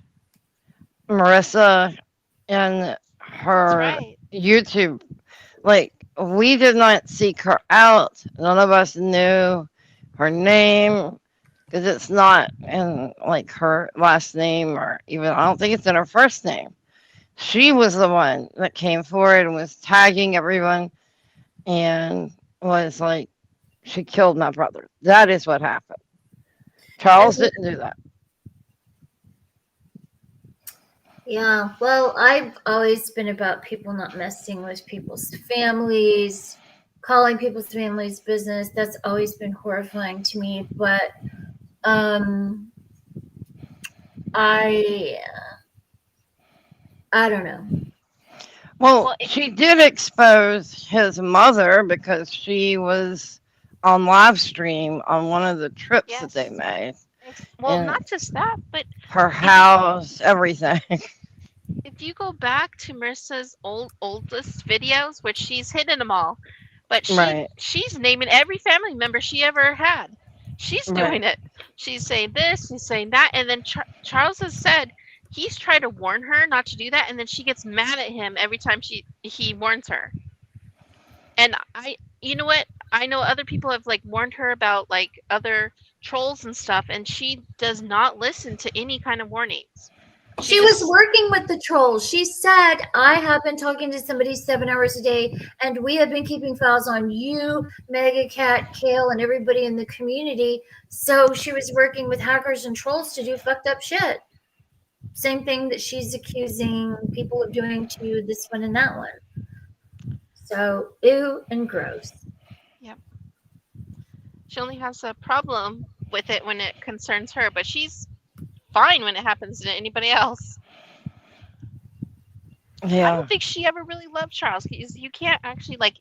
Marissa in her right. YouTube. Like, we did not seek her out. None of us knew her name because it's not in like her last name, or even I don't think it's in her first name. She was the one that came forward and was tagging everyone and was like, she killed my brother. That is what happened. Charles didn't do that. Yeah, well, I've always been about people not messing with people's families, calling people's families business. That's always been horrifying to me. But I don't know. Well, she did expose his mother because she was on live stream on one of the trips that they made. Well, And not just that, but her house, everything. if you go back to Marissa's oldest videos, which she's hidden them all, but she's naming every family member she ever had. She's doing it. She's saying this, she's saying that, and then Charles has said he's tried to warn her not to do that, and then she gets mad at him every time he warns her. And you know what? I know other people have like warned her about like other trolls and stuff, and she does not listen to any kind of warnings. She was working with the trolls. She said, I have been talking to somebody 7 hours a day, and we have been keeping files on you, Mega Cat, Kale, and everybody in the community. So she was working with hackers and trolls to do fucked up shit. Same thing that she's accusing people of doing to this one and that one. So, ew and gross. Yep. She only has a problem with it when it concerns her, but she's fine when it happens to anybody else. Yeah. I don't think she ever really loved Charles. You can't actually like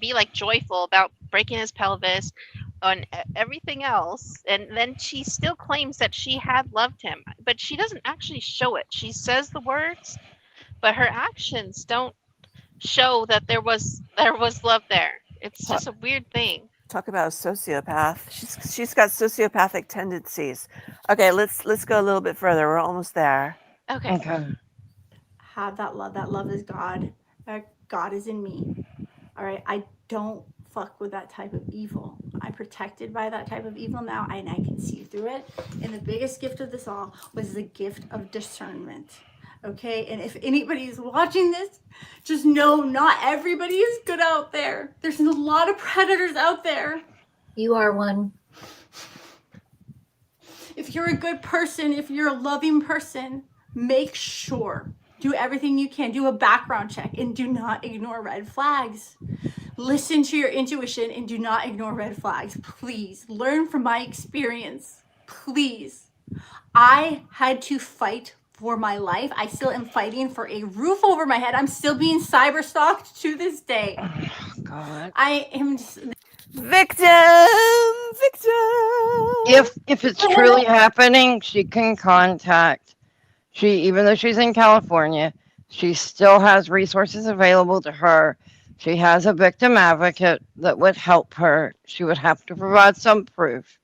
be like joyful about breaking his pelvis and everything else, and then she still claims that she had loved him, but she doesn't actually show it. She says the words, but her actions don't show that there was love there. It's just a weird thing. Talk about a sociopath. She's got sociopathic tendencies. Okay, let's go a little bit further. We're almost there. Okay. Have that love. That love is God. God is in me. All right. I don't fuck with that type of evil. I'm protected by that type of evil now, and I can see through it. And the biggest gift of this all was the gift of discernment. Okay, and if anybody's watching this, just know not everybody is good out there. There's a lot of predators out there. You are one. If you're a good person, if you're a loving person, make sure, do everything you can, do a background check, and do not ignore red flags. Listen to your intuition and do not ignore red flags. Please, learn from my experience. Please. I had to fight for my life. I still am fighting for a roof over my head. I'm still being cyber stalked to this day. Oh, God. I am just... Victim. If it's truly happening, she can contact. Even though she's in California, she still has resources available to her. She has a victim advocate that would help her. She would have to provide some proof,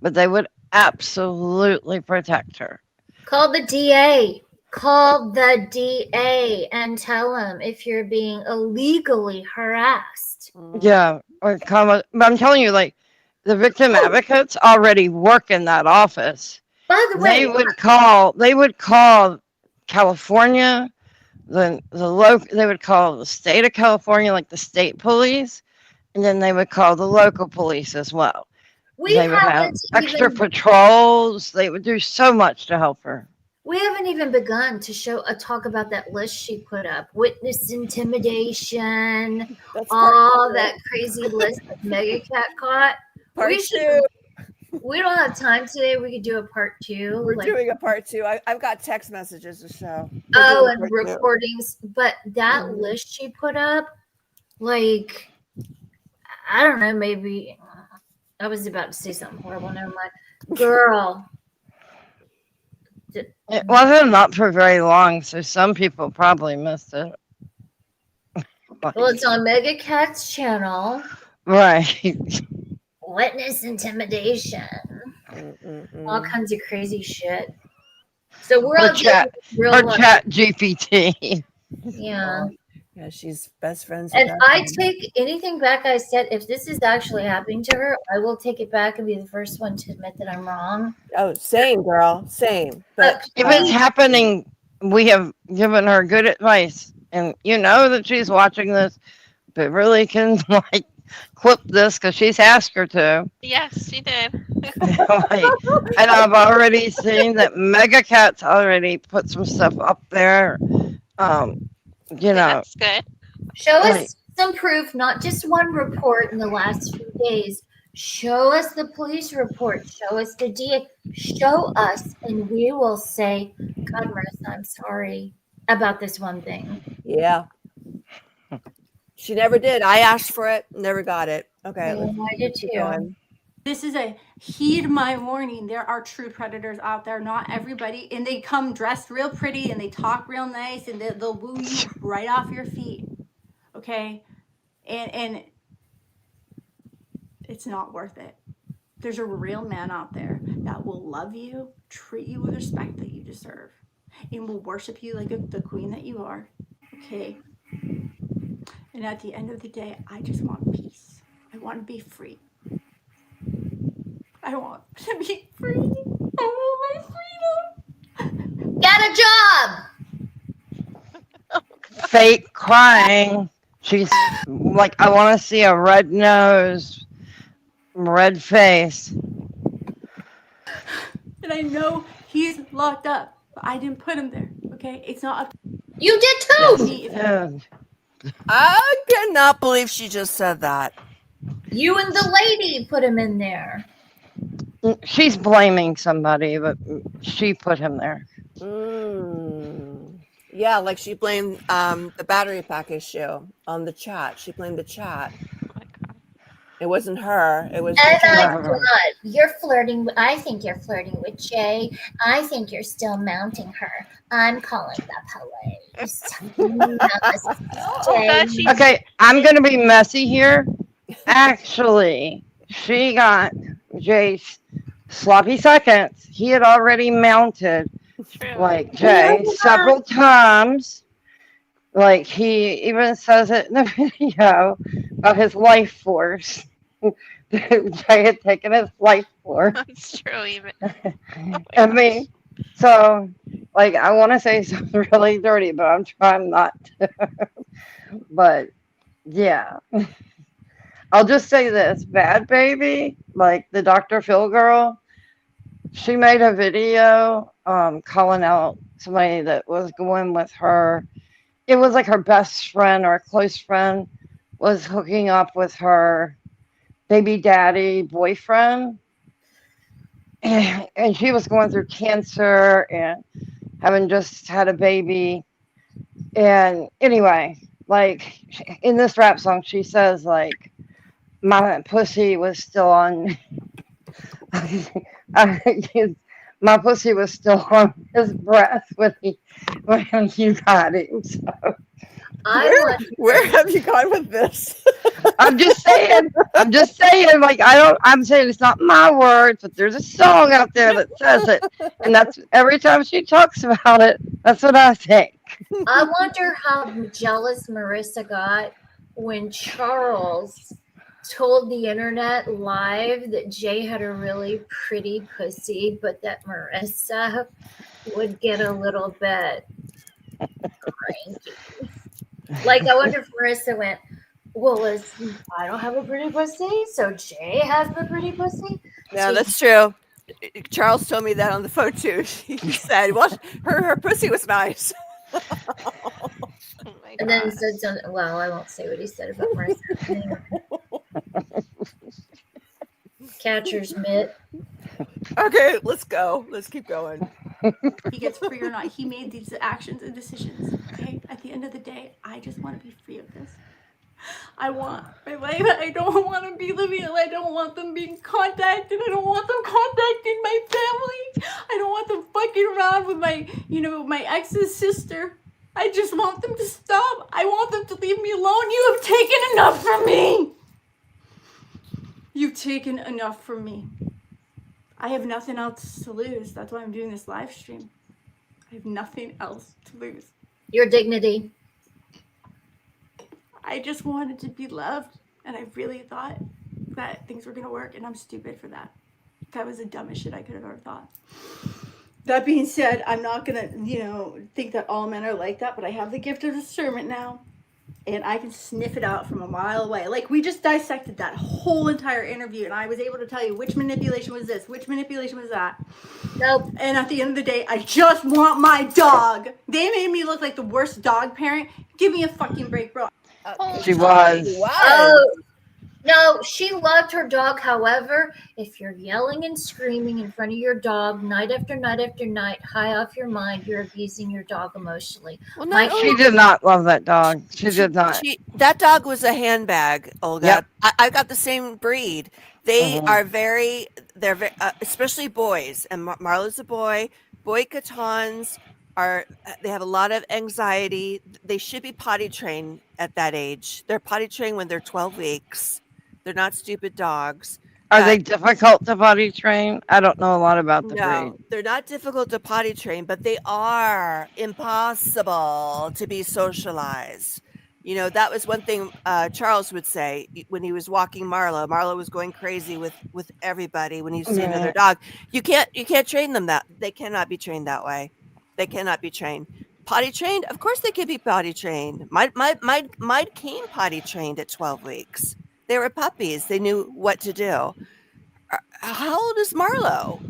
but they would absolutely protect her. Call the DA. Call the DA and tell him if you're being illegally harassed. Yeah, or but I'm telling you, like, the victim advocates already work in that office. By the way, they would call California, they would call the state of California, like the state police, and then they would call the local police as well. They would have extra patrols. They would do so much to help her. We haven't even begun to talk about that list she put up. Witness intimidation, all that crazy list that Mega Cat caught. We don't have time today. We could do a part 2. We're doing a part 2. I've got text messages to show. And recordings. But that list she put up, like, I don't know, maybe I was about to say something horrible. Never mind. Girl. It wasn't up for very long, so some people probably missed it. Well, it's on Mega Cat's channel. Right. Witness intimidation. All kinds of crazy shit. So we're on chat GPT. Yeah. Yeah, she's best friends. And I take anything back I said. If this is actually happening to her, I will take it back and be the first one to admit that I'm wrong. Oh, same, girl. Same. But if it's happening, we have given her good advice. And you know that she's watching this, but really can, like, clip this because she's asked her to. Yes, she did. And I've already seen that Mega Cat's already put some stuff up there. You know, that's good. Show us some proof, not just one report in the last few days. Show us the police report. Show us the DA. Show us, and we will say, God, Marissa, I'm sorry about this one thing. Yeah. She never did. I asked for it, never got it. Okay. I did too. This is a heed my warning. There are true predators out there. Not everybody. And they come dressed real pretty and they talk real nice and they'll woo you right off your feet. Okay? And it's not worth it. There's a real man out there that will love you, treat you with respect that you deserve, and will worship you like the queen that you are. Okay? And at the end of the day, I just want peace. I want to be free. I want to be free. I want my freedom. Get a job. Fake crying. She's like, I want to see a red nose, red face. And I know he's locked up, but I didn't put him there. Okay? It's not up to you did too. Yes. I cannot believe she just said that. You and the lady put him in there. She's blaming somebody, but she put him there. Yeah, like she blamed the battery pack issue on the chat. She blamed the chat. It wasn't her. It was. And I'm not. You're flirting. I think you're flirting with Jay. I think you're still mounting her. I'm calling the police. Okay, I'm gonna be messy here. Actually, she got Jay's sloppy seconds. He had already mounted like Jay several times. Like he even says it in the video about his life force. Jay had taken his life force. That's true, even. I mean, so like I want to say something really dirty, but I'm trying not to. But yeah. I'll just say this, Bad Baby, like the Dr. Phil girl, she made a video calling out somebody that was going with her. It was like her best friend or a close friend was hooking up with her baby daddy boyfriend. And she was going through cancer and having just had a baby. And anyway, like in this rap song, she says like, my pussy was still on my pussy was still on his breath when you got him. So. Where have you gone with this? I'm just saying, like I'm saying it's not my words, but there's a song out there that says it. And that's every time she talks about it, that's what I think. I wonder how jealous Marissa got when Charles told the internet live that Jay had a really pretty pussy, but that Marissa would get a little bit cranky. Like, I wonder if Marissa went, well, I don't have a pretty pussy, so Jay has the pretty pussy. Yeah, that's true. Charles told me that on the phone too. He said, "Well, her pussy was nice." Oh my And then he God. said something. Well, I won't say what he said about Marissa. Anyway. Catcher's mitt. Okay, let's go. Let's keep going. He gets free or not. He made these actions and decisions. Okay. At the end of the day, I just want to be free of this. I want my life. I don't want to be living it. I don't want them being contacted. I don't want them contacting my family. I don't want them fucking around with my ex's sister. I just want them to stop. I want them to leave me alone. You have taken enough from me. You've taken enough from me. I have nothing else to lose. That's why I'm doing this live stream. I have nothing else to lose. Your dignity. I just wanted to be loved, and I really thought that things were going to work, and I'm stupid for that. That was the dumbest shit I could have ever thought. That being said, I'm not going to, think that all men are like that, but I have the gift of discernment now, and I can sniff it out from a mile away. Like, we just dissected that whole entire interview, and I was able to tell you which manipulation was this, which manipulation was that. Nope. And at the end of the day, I just want my dog. They made me look like the worst dog parent. Give me a fucking break, bro. She was. Oh, no, she loved her dog. However, if you're yelling and screaming in front of your dog night after night after night, high off your mind, you're abusing your dog emotionally. Well, She did not love that dog. She did not. That dog was a handbag, Olga. Yep. I got the same breed. They are they're very, especially boys. And Marlo's a boy. Boy Catons they have a lot of anxiety. They should be potty trained at that age. They're potty trained when they're 12 weeks. They're not stupid dogs. Are they difficult to potty train? I don't know a lot about the breed. They're not difficult to potty train, but they are impossible to be socialized. That was one thing Charles would say when he was walking Marlo. Marlo was going crazy with everybody when he see another dog. You can't train them that. They cannot be trained that way. They cannot be trained. Potty trained? Of course they can be potty trained. Mine came potty trained at 12 weeks. They were puppies. They knew what to do. How old is Marlo?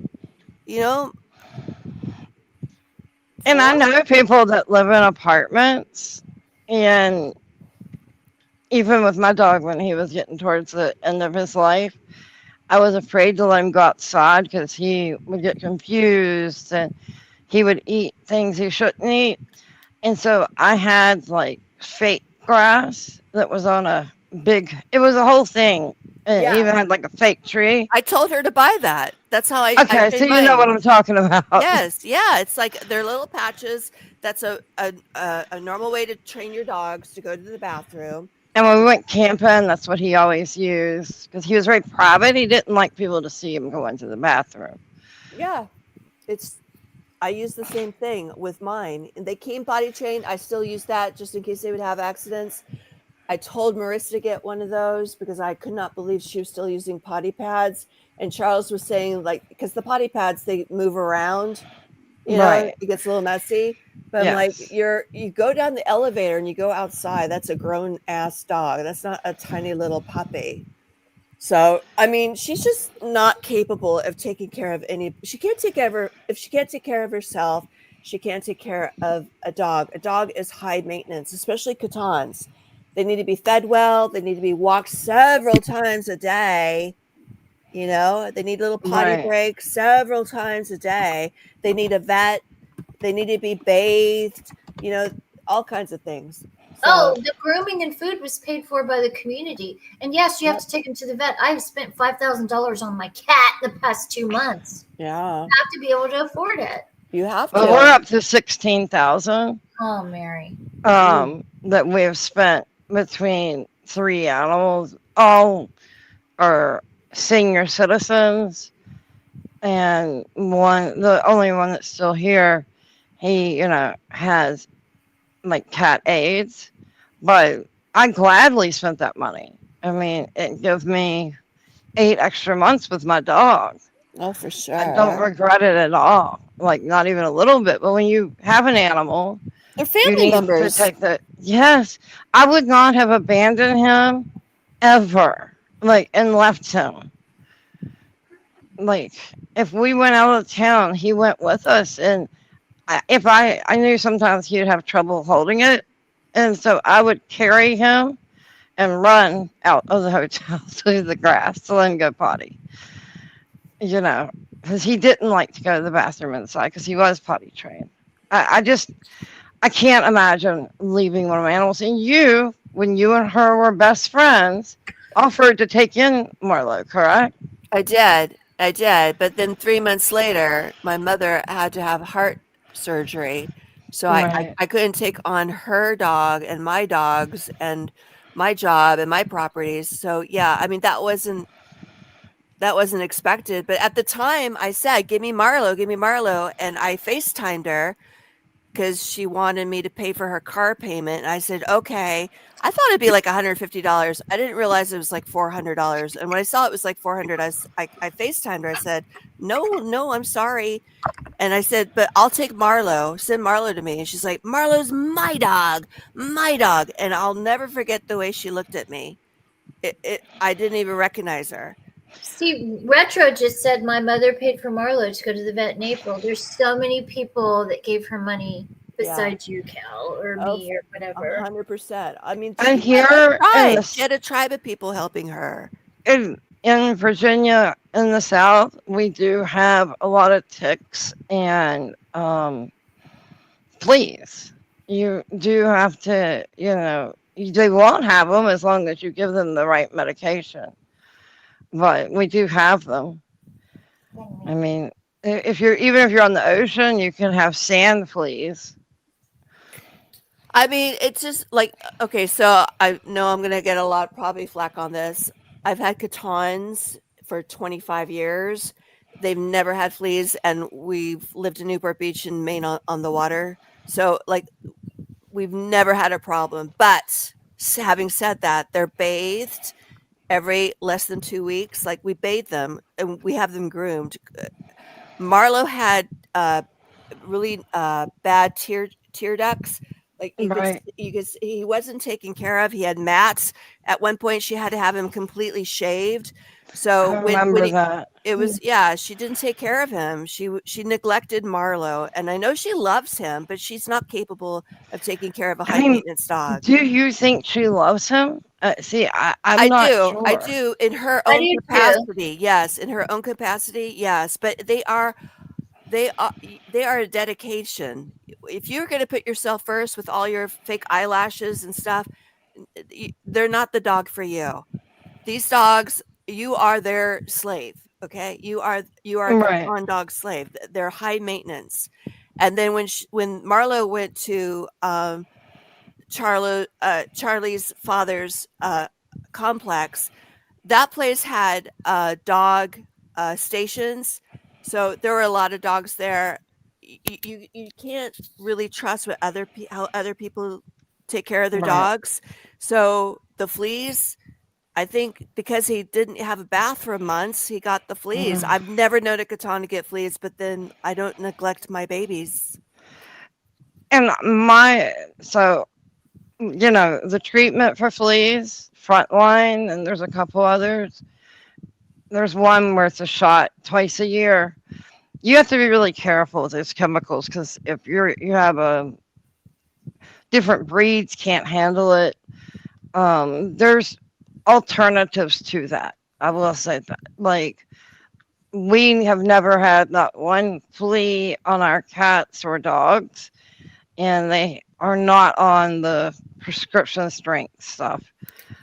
And I know people that live in apartments, and even with my dog when he was getting towards the end of his life, I was afraid to let him go outside because he would get confused and he would eat things he shouldn't eat. And so I had like fake grass that was on it was a whole thing. And it even had like a fake tree. I told her to buy that. That's how I. Okay, so you know what I'm talking about. Yes, yeah. It's like they're little patches. That's a normal way to train your dogs to go to the bathroom. And when we went camping, that's what he always used because he was very private. He didn't like people to see him go into the bathroom. Yeah, I use the same thing with mine. And they came potty trained. I still use that just in case they would have accidents. I told Marissa to get one of those because I could not believe she was still using potty pads. And Charles was saying, because the potty pads, they move around, it gets a little messy. But I'm like, you go down the elevator and you go outside. That's a grown ass dog. That's not a tiny little puppy. So, I mean, she's just not capable of taking care of she can't take care of her. If she can't take care of herself, she can't take care of a dog. A dog is high maintenance, especially Catons. They need to be fed well. They need to be walked several times a day. They need little potty breaks several times a day. They need a vet. They need to be bathed, all kinds of things. So, the grooming and food was paid for by the community. And yes, you have to take him to the vet. I've spent $5,000 on my cat the past 2 months. Yeah. You have to be able to afford it. You have to. Well, we're up to 16,000. Oh, Mary. That we have spent between 3 animals. All are senior citizens, and the only one that's still here, he has like cat AIDS, but I gladly spent that money. I mean, it gives me 8 extra months with my dog. Oh, for sure. I don't regret it at all, like not even a little bit. But when you have an animal, they're family members. Yes, I would not have abandoned him ever, and left him. like if we went out of town, he went with us, and if I knew sometimes he'd have trouble holding it, and so I would carry him and run out of the hotel to the grass to let him go potty. You know, because he didn't like to go to the bathroom inside because he was potty trained. I just I can't imagine leaving one of my animals. And you, when you and her were best friends, offered to take in Marlo, correct? I did. I did. But then 3 months later, my mother had to have heart surgery. So Right. I couldn't take on her dog and my dogs and my job and my properties. So yeah, I mean that wasn't expected. But at the time I said, give me Marlo. And I FaceTimed her because she wanted me to pay for her car payment. And I said, okay. I thought it'd be like $150. I didn't realize it was like $400. And when I saw it was like 400, I FaceTimed her. I said, no, I'm sorry. And I said, but I'll take Marlo. Send Marlo to me. And she's like, Marlo's my dog, my dog. And I'll never forget the way she looked at me. I didn't even recognize her. See, Retro just said my mother paid for Marlo to go to the vet in April. There's so many people that gave her money besides you, Cal, or me, or whatever. 100%. I mean, And she had a here in tribe. She had a tribe of people helping her. in Virginia, in the South, we do have a lot of ticks and fleas. You do have to, they won't have them as long as you give them the right medication. But we do have them. I mean, if you're on the ocean, you can have sand fleas. I mean, it's just like, okay, so I know I'm going to get a lot probably flack on this. I've had Catons for 25 years. They've never had fleas, and we've lived in Newport Beach in Maine on the water. So, like, we've never had a problem. But having said that, they're bathed every less than 2 weeks. Like, we bathe them and we have them groomed. Marlo had really bad tear ducts. Like Right. he wasn't taken care of. He had mats. At one point, she had to have him completely shaved. So I remember that. it was she didn't take care of him. She neglected Marlo, and I know she loves him, but she's not capable of taking care of a I high mean, maintenance dog. do you think she loves him? See, I'm I not do. sure. I do in her I own do too. capacity. Yes, in her own capacity. Yes, but they are a dedication. If you're going to put yourself first with all your fake eyelashes and stuff, they're not the dog for you. These dogs, you are their slave. Okay, you are a Right. Capon dog slave. They're high maintenance. And then when Marlo went to Charlie's father's complex, that place had dog stations, so there were a lot of dogs there. You can't really trust what how other people take care of their Right. dogs. So the fleas, I think because he didn't have a bath for months, he got the fleas. I've never known a Catan to get fleas, but then I don't neglect my babies. And the treatment for fleas, Frontline, and there's a couple others. There's one where it's a shot twice a year. You have to be really careful with those chemicals because if you have a different breeds can't handle it. There's alternatives to that. I will say that. Like we have never had not one flea on our cats or dogs, and they are not on the prescription strength stuff.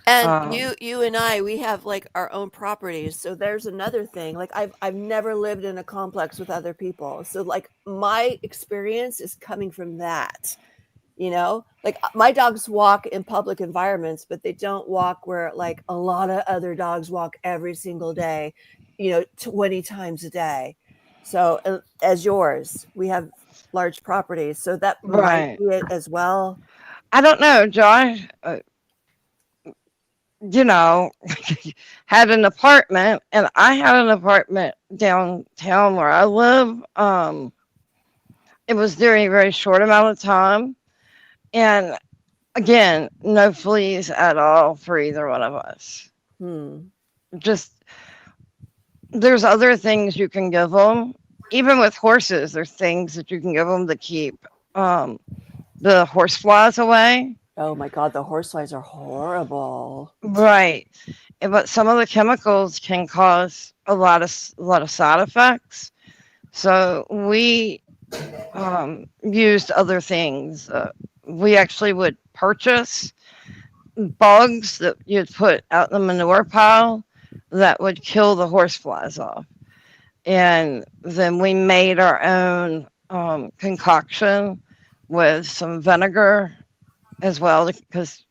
And you and I, we have like our own properties. So there's another thing. Like I've never lived in a complex with other people. So like my experience is coming from that. Like my dogs walk in public environments, but they don't walk where like a lot of other dogs walk every single day, 20 times a day. So as yours, we have large properties. So that might Right. be it as well. I don't know, Josh. Had an apartment, and I had an apartment downtown where I live. It was during a very short amount of time, and again, no fleas at all for either one of us. Just there's other things you can give them. Even with horses, there's things that you can give them to keep the horse flies away. Oh my God, the horseflies are horrible. Right. But some of the chemicals can cause a lot of side effects. So we used other things. We actually would purchase bugs that you'd put out in the manure pile that would kill the horseflies off. And then we made our own concoction with some vinegar as well, because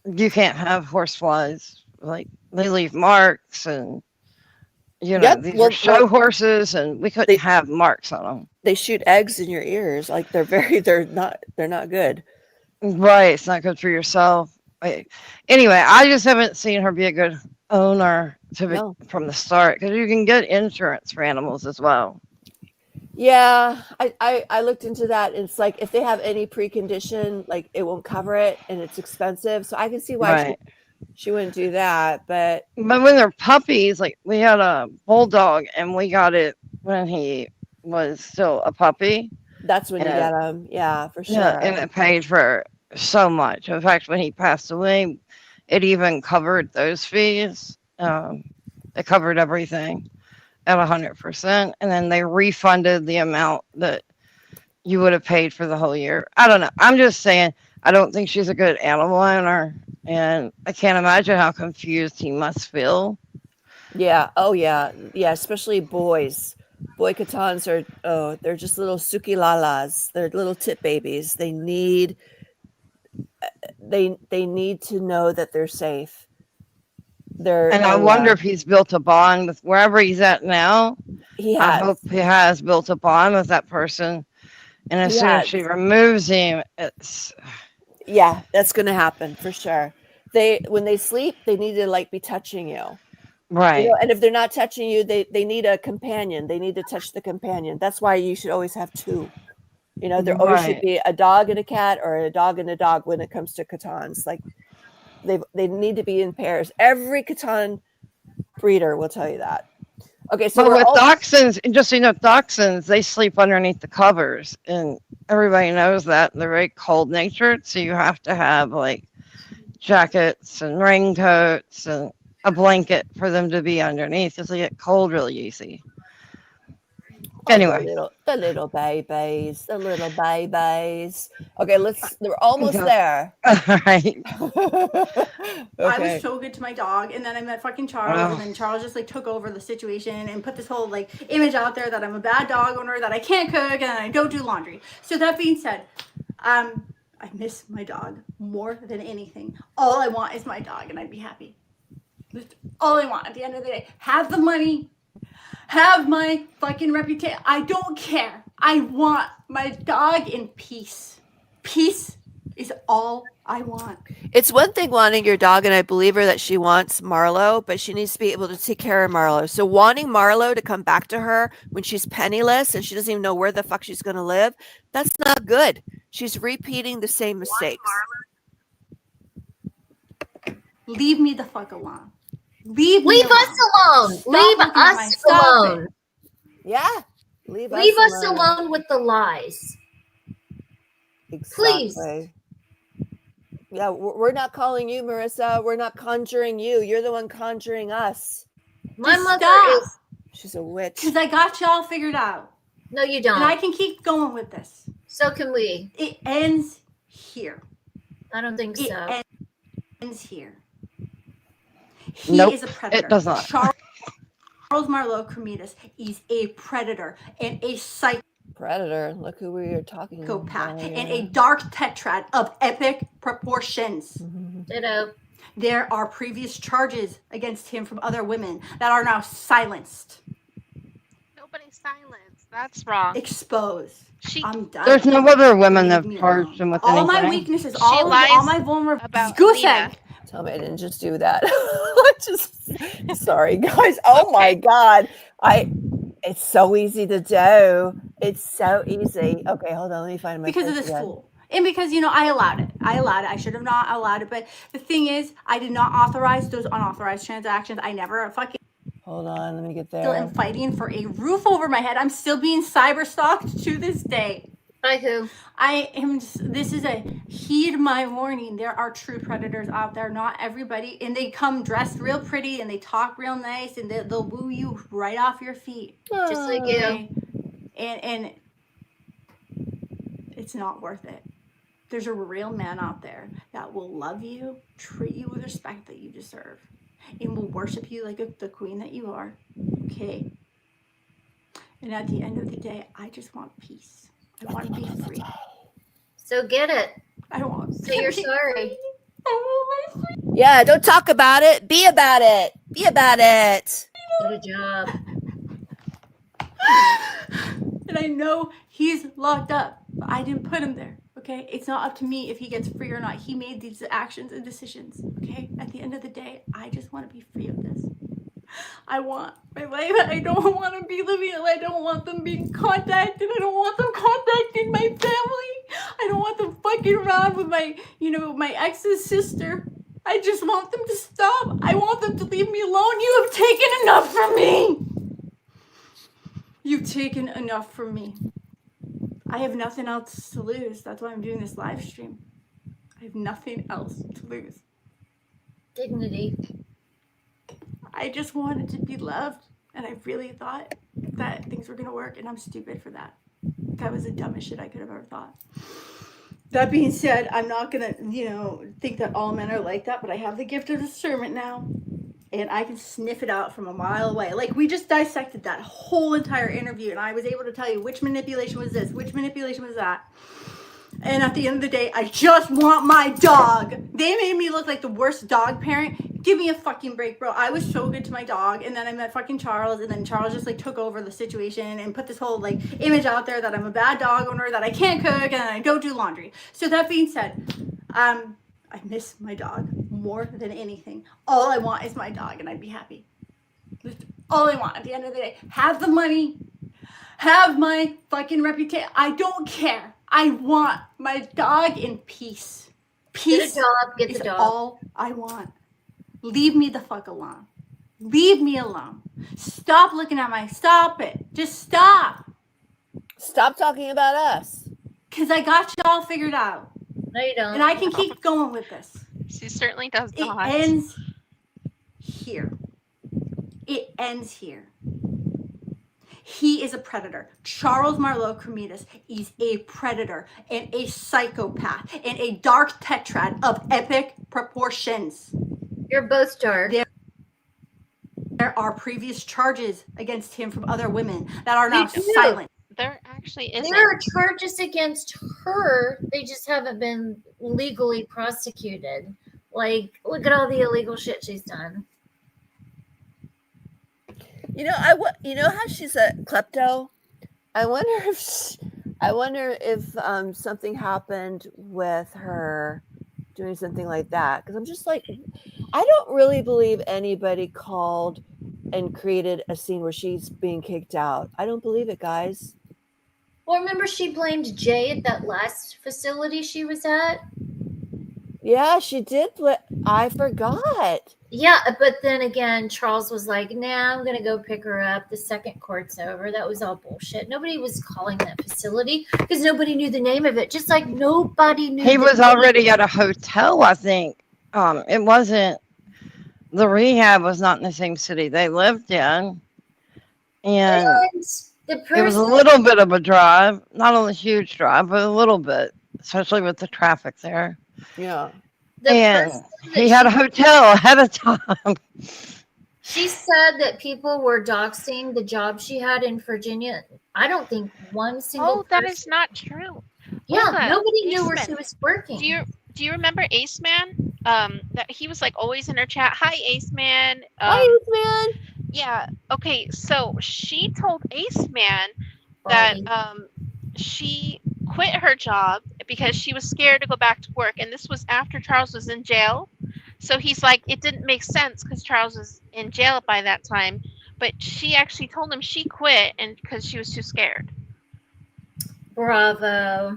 you can't have horseflies. Like, they leave marks, and these are show horses, and we couldn't have marks on them. They shoot eggs in your ears. Like, they're not good. Right, it's not good for yourself. Anyway, I just haven't seen her be a good owner from the start, because you can get insurance for animals as well. Yeah, I looked into that, and it's like if they have any precondition, like it won't cover it, and it's expensive. So I can see why she wouldn't do that. But when they're puppies, like we had a bulldog, and we got it when he was still a puppy. That's when you get them. Yeah, for sure. Yeah, and it paid for so much. In fact, when he passed away, it even covered those fees. It covered everything at 100%, and then they refunded the amount that you would have paid for the whole year. I don't know. I'm just saying, I don't think she's a good animal owner, and I can't imagine how confused he must feel. Yeah. Oh, yeah. Yeah. Especially boys. Boy Katans they're just little suki lalas. They're little tit babies. They need to know that they're safe. I wonder if he's built a bond with wherever he's at now. He has. I hope he has built a bond with that person. And as soon as she removes him, it's... Yeah, that's going to happen for sure. When they sleep, they need to be touching you. Right. And if they're not touching you, they need a companion. They need to touch the companion. That's why you should always have two. There always should be a dog and a cat, or a dog and a dog when it comes to Katans. Like, they need to be in pairs. Every Katan breeder will tell you that. Okay, so with dachshunds, just so you know, dachshunds, they sleep underneath the covers, and everybody knows that. They're very cold natured, so you have to have jackets and raincoats and a blanket for them to be underneath, because they get cold really easy. Anyway, the little babies. Okay, we're almost there. All right. I was so good to my dog, and then I met fucking Charles, and then Charles just took over the situation and put this whole image out there that I'm a bad dog owner, that I can't cook, and I don't do laundry. So that being said, I miss my dog more than anything. All I want is my dog, and I'd be happy. That's all I want at the end of the day. Have the money. Have my fucking reputation. I don't care. I want my dog in peace. Peace is all I want. It's one thing wanting your dog, and I believe her that she wants Marlo, but she needs to be able to take care of Marlo. So wanting Marlo to come back to her when she's penniless and she doesn't even know where the fuck she's going to live, that's not good. She's repeating the same mistakes. Leave me the fuck alone. Leave us alone. Leave us alone. Yeah. Leave us alone with the lies. Exactly. Please. Yeah, we're not calling you, Marissa. We're not conjuring you. You're the one conjuring us. My mother is... She's a witch. Because I got y'all figured out. No, you don't. And I can keep going with this. So can we. It ends here. I don't think so. It ends here. He is a predator. It does not. Charles Marlowe Cremidas is a predator and a psychopath. Predator. Look who we are talking about. And a dark tetrad of epic proportions. Ditto. There are previous charges against him from other women that are now silenced. Nobody's silenced. That's wrong. Exposed. I'm done. There's no other women that have charged him with anything. All my weaknesses, all my vulnerabilities. Goose egg. Tell me I didn't just do that. Sorry, guys. Oh my God. It's so easy to do. It's so easy. Okay, hold on. Let me find my because of this fool. And because, I allowed it. I should have not allowed it. But the thing is, I did not authorize those unauthorized transactions. I never fucking Hold on, let me get Still there. am fighting for a roof over my head. I'm still being cyber stalked to this day. By who? I am just, this is a heed my warning. There are true predators out there, not everybody. And they come dressed real pretty and they talk real nice and they'll woo you right off your feet. Just like you. Okay? And it's not worth it. There's a real man out there that will love you, treat you with respect that you deserve, and will worship you like the queen that you are. Okay? And at the end of the day, I just want peace. I want to be free. So get it. I want to Say you're sorry. Yeah, don't talk about it. Be about it. Be about it. Good job. And I know he's locked up, but I didn't put him there. Okay? It's not up to me if he gets free or not. He made these actions and decisions. Okay? At the end of the day, I just want to be free of this. I want my life. I don't want to be living it. I don't want them being contacted. I don't want them contacting my family. I don't want them fucking around with my, my ex's sister. I just want them to stop. I want them to leave me alone. You have taken enough from me. You've taken enough from me. I have nothing else to lose. That's why I'm doing this live stream. I have nothing else to lose. Dignity. I just wanted to be loved, and I really thought that things were going to work, and I'm stupid for that. That was the dumbest shit I could have ever thought. That being said, I'm not going to, think that all men are like that, but I have the gift of discernment now, and I can sniff it out from a mile away. Like, we just dissected that whole entire interview, and I was able to tell you which manipulation was this, which manipulation was that. And at the end of the day, I just want my dog. They made me look like the worst dog parent. Give me a fucking break, bro. I was so good to my dog. And then I met fucking Charles. And then Charles just took over the situation and put this whole image out there that I'm a bad dog owner, that I can't cook, and I don't do laundry. So that being said, I miss my dog more than anything. All I want is my dog, and I'd be happy. That's all I want at the end of the day. Have the money. Have my fucking reputation. I don't care. I want my dog in peace. Peace Get the is dog. all I want. Leave me the fuck alone. Leave me alone. Stop looking at stop it. Just stop. Stop talking about us. Because I got you all figured out. No, you don't. And I can keep going with this. She certainly does It not. ends here. It ends here. He is a predator. Charles Marlowe Cremidas is a predator and a psychopath and a dark tetrad of epic proportions. You're both dark. There are previous charges against him from other women that are now You do. silent. There actually isn't. There are charges against her. They just haven't been legally prosecuted. Look at all the illegal shit she's done. You know how she's a klepto? I wonder if something happened with her doing something like that. Because I'm just like, I don't really believe anybody called and created a scene where she's being kicked out. I don't believe it, guys. Well, remember she blamed Jay at that last facility she was at? Yeah, she did. I forgot. Yeah, but then again, Charles was like, nah, I'm going to go pick her up. The second court's over. That was all bullshit. Nobody was calling that facility because nobody knew the name of it. Just like nobody knew. He was already at a hotel, I think. It wasn't, the rehab was not in the same city they lived in. And it was a little bit of a drive, not a huge drive, but a little bit, especially with the traffic there. Yeah. And he had a hotel ahead of time. She said that people were doxing the job she had in Virginia. I don't think one single that is not true. Yeah, Hold nobody on. knew where Ace she Man. was working. Do you remember Ace Man? That he was always in her chat. Hi, Ace Man. Hi, Ace Man. Yeah. Okay. So she told Ace Man that she quit her job because she was scared to go back to work, and this was after Charles was in jail. So he's like, it didn't make sense because Charles was in jail by that time. But she actually told him she quit and because she was too scared. Bravo.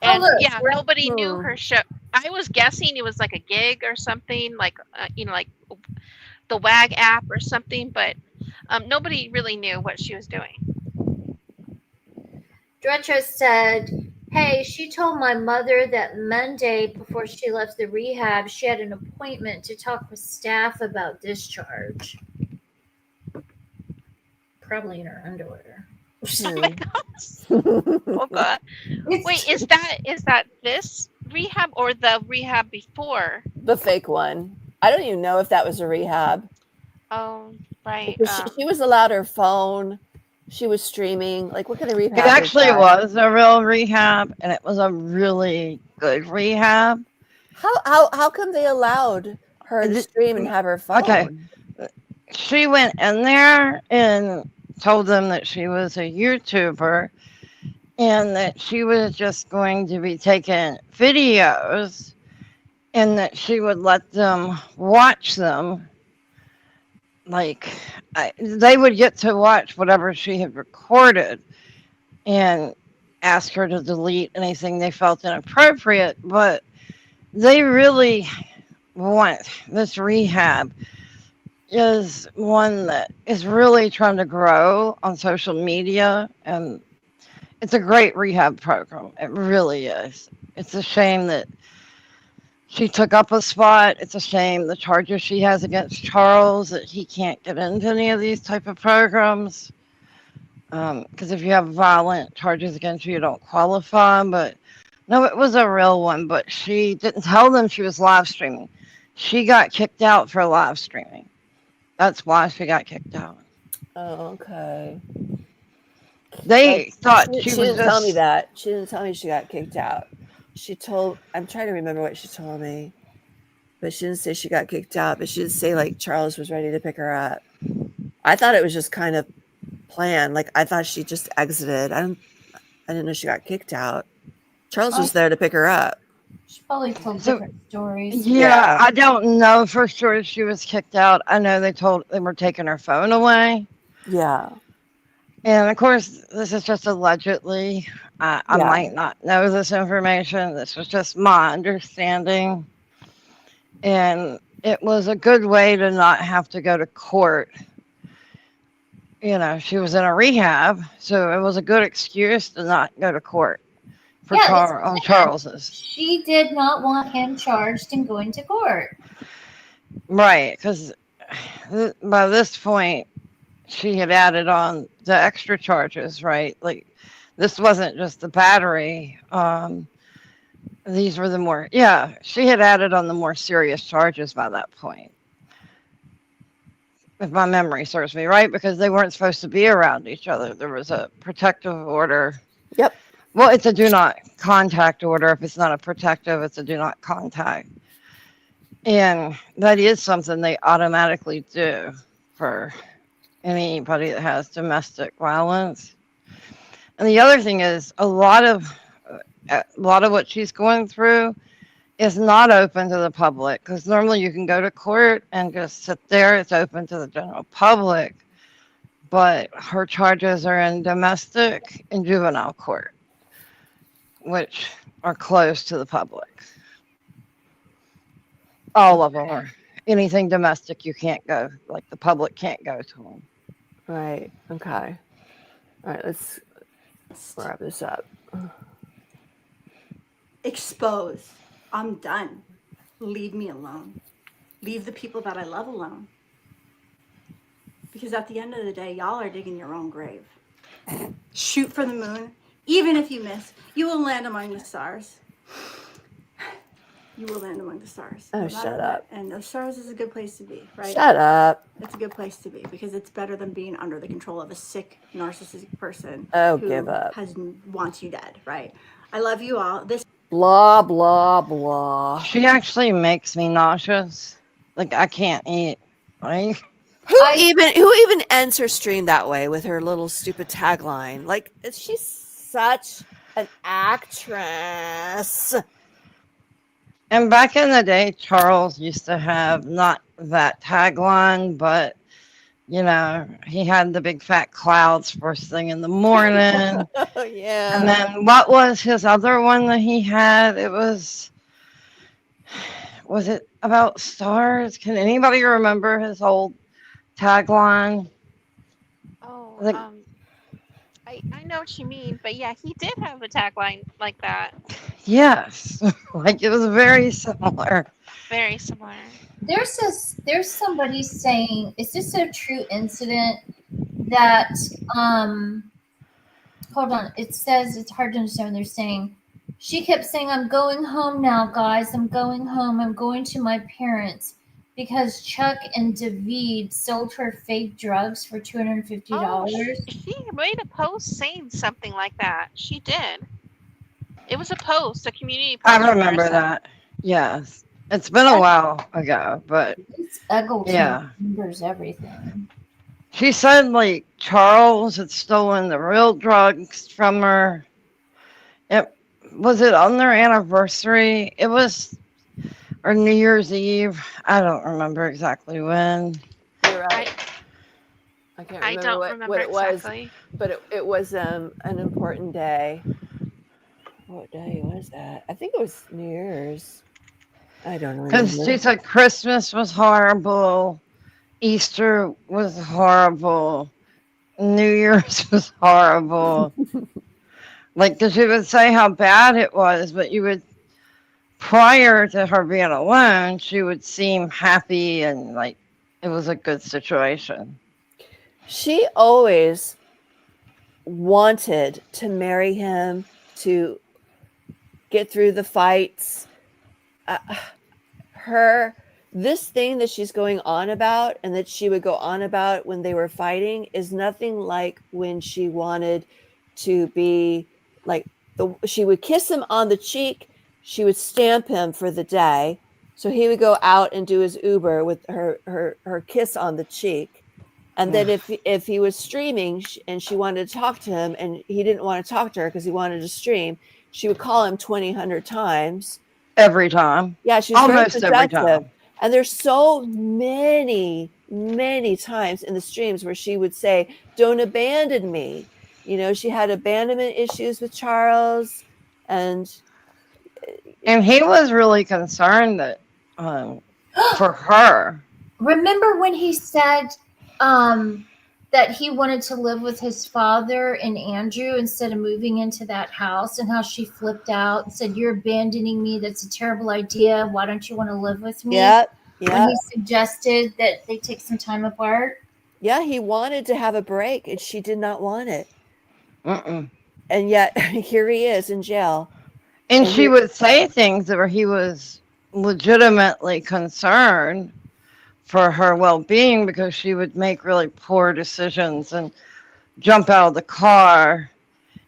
And nobody knew her show. I was guessing it was like a gig or something, the WAG app or something, but nobody really knew what she was doing. Dretro said, hey, she told my mother that Monday before she left the rehab, she had an appointment to talk with staff about discharge. Probably in her underwear. Oh my gosh. Oh god. Wait, is that this rehab or the rehab before? The fake one. I don't even know if that was a rehab. Oh, right. She was allowed her phone. She was streaming. Like, what kind of rehab? It actually was a real rehab, and it was a really good rehab. How come they allowed her to stream and have her phone? Okay, she went in there and told them that she was a YouTuber and that she was just going to be taking videos and that she would let them watch them. Like, they would get to watch whatever she had recorded and ask her to delete anything they felt inappropriate. But they really want this rehab is one that is really trying to grow on social media, and it's a great rehab program. It really is. It's a shame that she took up a spot. It's a shame the charges she has against Charles, that he can't get into any of these type of programs. Because if you have violent charges against you, you don't qualify. But no, it was a real one. But she didn't tell them she was live streaming. She got kicked out for live streaming. That's why she got kicked out. Oh, okay. They thought she she was didn't tell me just... that. She didn't tell me she got kicked out. I'm trying to remember what she told me, but she didn't say she got kicked out, but she did say like Charles was ready to pick her up. I thought it was just kind of planned. Like, I thought she just exited. I didn't know she got kicked out. Charles was there to pick her up. She probably told different stories. Yeah, I don't know for sure if she was kicked out. I know they were taking her phone away. Yeah. And of course, this is just allegedly. I might not know this information. This was just my understanding. And it was a good way to not have to go to court. You know, she was in a rehab, so it was a good excuse to not go to court for Charles's. She did not want him charged and going to court. Right, because by this point, she had added on the extra charges, right? Like, this wasn't just the battery. These were the more, she had added on the more serious charges by that point. If my memory serves me right, because they weren't supposed to be around each other. There was a protective order. Yep. Well, it's a do not contact order. If it's not a protective, it's a do not contact. And that is something they automatically do for anybody that has domestic violence. And the other thing is a lot of what she's going through is not open to the public, because normally you can go to court and just sit there. It's open to the general public. But her charges are in domestic and juvenile court, which are closed to the public. All of them are. Anything domestic, you can't go. Like, the public can't go to them. Right. Okay. All right. Let's wrap this up. Expose. I'm done. Leave me alone. Leave the people that I love alone. Because at the end of the day, y'all are digging your own grave. Shoot for the moon. Even if you miss, you will land among the stars. You will land among the stars. Oh, shut up. And the stars is a good place to be, right? Shut up. It's a good place to be because it's better than being under the control of a sick, narcissistic person who give up. wants you dead, right? I love you all. This blah blah blah. She actually makes me nauseous. Like, I can't eat. Right? Who even ends her stream that way with her little stupid tagline? Like, she's such an actress. And back in the day, Charles used to have not that tagline, but, you know, he had the big fat clouds first thing in the morning. Oh, yeah. And then what was his other one that he had? It was it about stars? Can anybody remember his old tagline? Oh, Like, I know what you mean, but yeah, he did have a tagline like that. yes, like it was very similar. Very similar. There's somebody saying, is this a true incident that hold on, it says it's hard to understand. They're saying she kept saying, I'm going home now, guys. I'm going home. I'm going to my parents because Chuck and David sold her fake drugs for $250. Oh, she made a post saying something like that. She did. It was a post, a community post. I remember that. Yes, it's been a while ago, but Eggleton yeah. remembers everything. She said like Charles had stolen the real drugs from her. Was it on their anniversary? It was, or New Year's Eve. I don't remember exactly when. You're right. I can't remember, I don't remember what it exactly. was, but it was an important day. What day was that? I think it was New Year's. I don't remember. Because she said Christmas was horrible, Easter was horrible, New Year's was horrible. Like, because she would say how bad it was, but you would, prior to her being alone, she would seem happy and like it was a good situation. She always wanted to marry him, to get through the fights. This thing that she's going on about and that she would go on about when they were fighting is nothing like when she wanted to be like she would kiss him on the cheek, she would stamp him for the day, so he would go out and do his Uber with her kiss on the cheek. And then if he was streaming and she wanted to talk to him and he didn't want to talk to her because he wanted to stream, she would call him 2,000 times. Every time. Yeah, she's almost very every time. And there's so many times in the streams where she would say, don't abandon me. You know, she had abandonment issues with Charles. And he was really concerned that for her. Remember when he said that he wanted to live with his father and Andrew instead of moving into that house, and how she flipped out and said, you're abandoning me. That's a terrible idea. Why don't you want to live with me? Yeah. When he suggested that they take some time apart. Yeah, he wanted to have a break and she did not want it. Mm-mm. And yet here he is in jail. And she would say things where he was legitimately concerned for her well-being because she would make really poor decisions and jump out of the car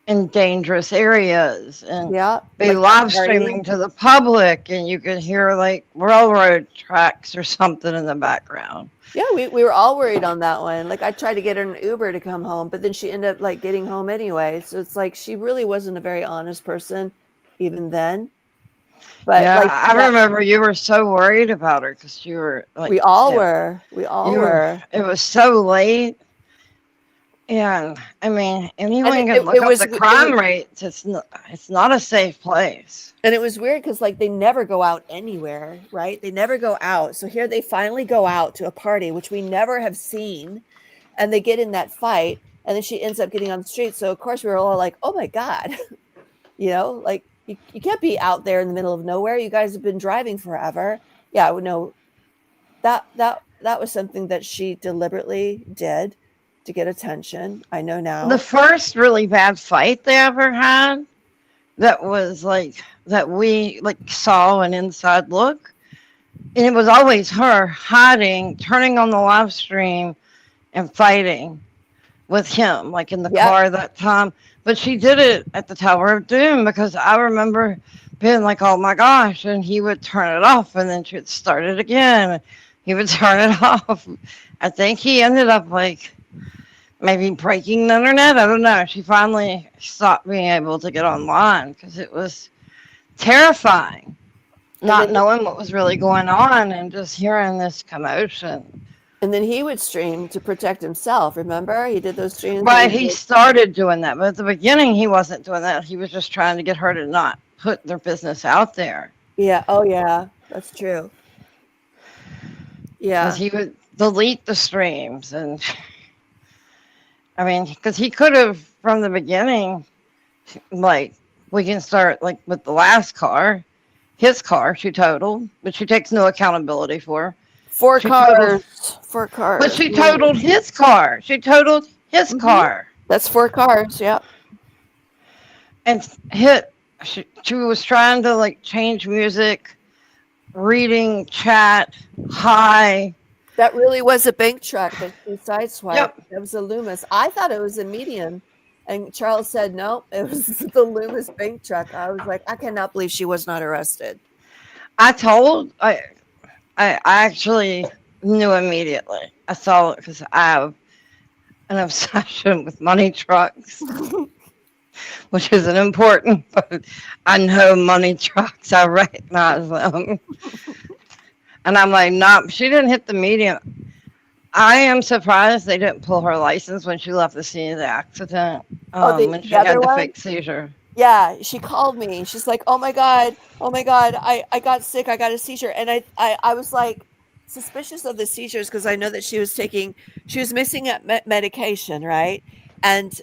in dangerous areas and be live streaming to the public, and you could hear like railroad tracks or something in the background. Yeah, we were all worried on that one. Like I tried to get her an Uber to come home, but then she ended up like getting home anyway. So it's like she really wasn't a very honest person even then. But yeah, like, I remember you were so worried about her because you were like, we all were. It was so late. Yeah, I mean, anyone can look up the crime rates. It's not a safe place. And it was weird because like they never go out anywhere, right? They never go out. So here they finally go out to a party, which we never have seen, and they get in that fight, and then she ends up getting on the street. So of course we were all like, "Oh my God," you know, like you can't be out there in the middle of nowhere. You guys have been driving forever. Yeah, no, that was something that she deliberately did to get attention. I know now. The first really bad fight they ever had that was like that we like saw an inside look, and it was always her hiding, turning on the live stream and fighting with him like in the car that time. But she did it at the Tower of Doom because I remember being like, oh my gosh, and he would turn it off and then she would start it again. He would turn it off. I think he ended up like maybe breaking the internet. I don't know. She finally stopped being able to get online because it was terrifying not knowing what was really going on and just hearing this commotion. And then he would stream to protect himself. Remember? He did those streams. Right. He started doing that. But at the beginning, he wasn't doing that. He was just trying to get her to not put their business out there. Yeah. Oh, yeah. That's true. Yeah. Because he would delete the streams. And I mean, because he could have, from the beginning, like, we can start, like, with the last car. His car, she totaled, but she takes no accountability for. Four She cars. totaled, 4 cars. but she totaled his car. She totaled his car. That's 4 cars. Yeah. And she was trying to, like, change music, reading chat, hi. That really was a bank truck that she sideswiped. Yep. It was a Loomis. I thought it was a median. And Charles said, no, it was the Loomis bank truck. I was like, I cannot believe she was not arrested. I actually knew immediately. I saw it because I have an obsession with money trucks, which isn't important, but I know money trucks. I recognize them. And I'm like, no, she didn't hit the median. I am surprised they didn't pull her license when she left the scene of the accident. When she had the fake seizure. Yeah, she called me. She's like, oh my God, I got sick. I got a seizure. And I was like suspicious of the seizures because I know that she was missing medication, right? And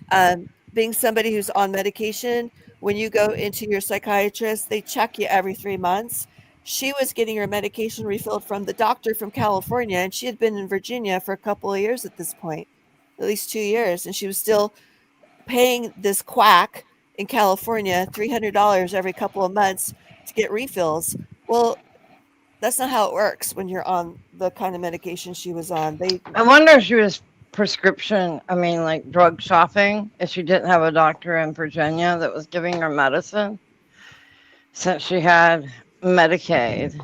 being somebody who's on medication, when you go into your psychiatrist, they check you every 3 months. She was getting her medication refilled from the doctor from California, and she had been in Virginia for a couple of years at this point, at least 2 years. And she was still paying this quack in California $300 every couple of months to get refills. Well, that's not how it works when you're on the kind of medication she was on. I wonder if she was like drug shopping, if she didn't have a doctor in Virginia that was giving her medicine, since she had Medicaid.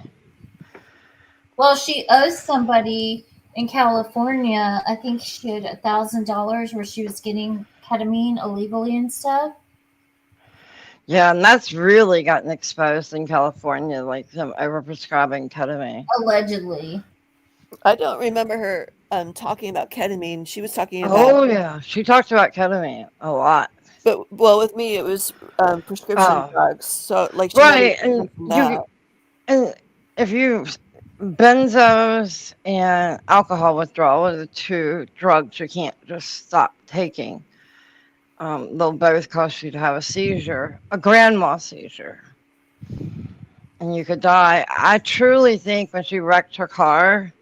Well, she owes somebody in California. I think she had $1,000 where she was getting ketamine illegally and stuff. Yeah, and that's really gotten exposed in California, like them overprescribing ketamine. Allegedly. I don't remember her talking about ketamine. She was talking about. Oh yeah, she talked about ketamine a lot. But with me it was prescription drugs. So like right, and if you benzos and alcohol withdrawal are the 2 drugs you can't just stop taking. They'll both cause you to have a seizure, a grand mal seizure, and you could die. I truly think when she wrecked her car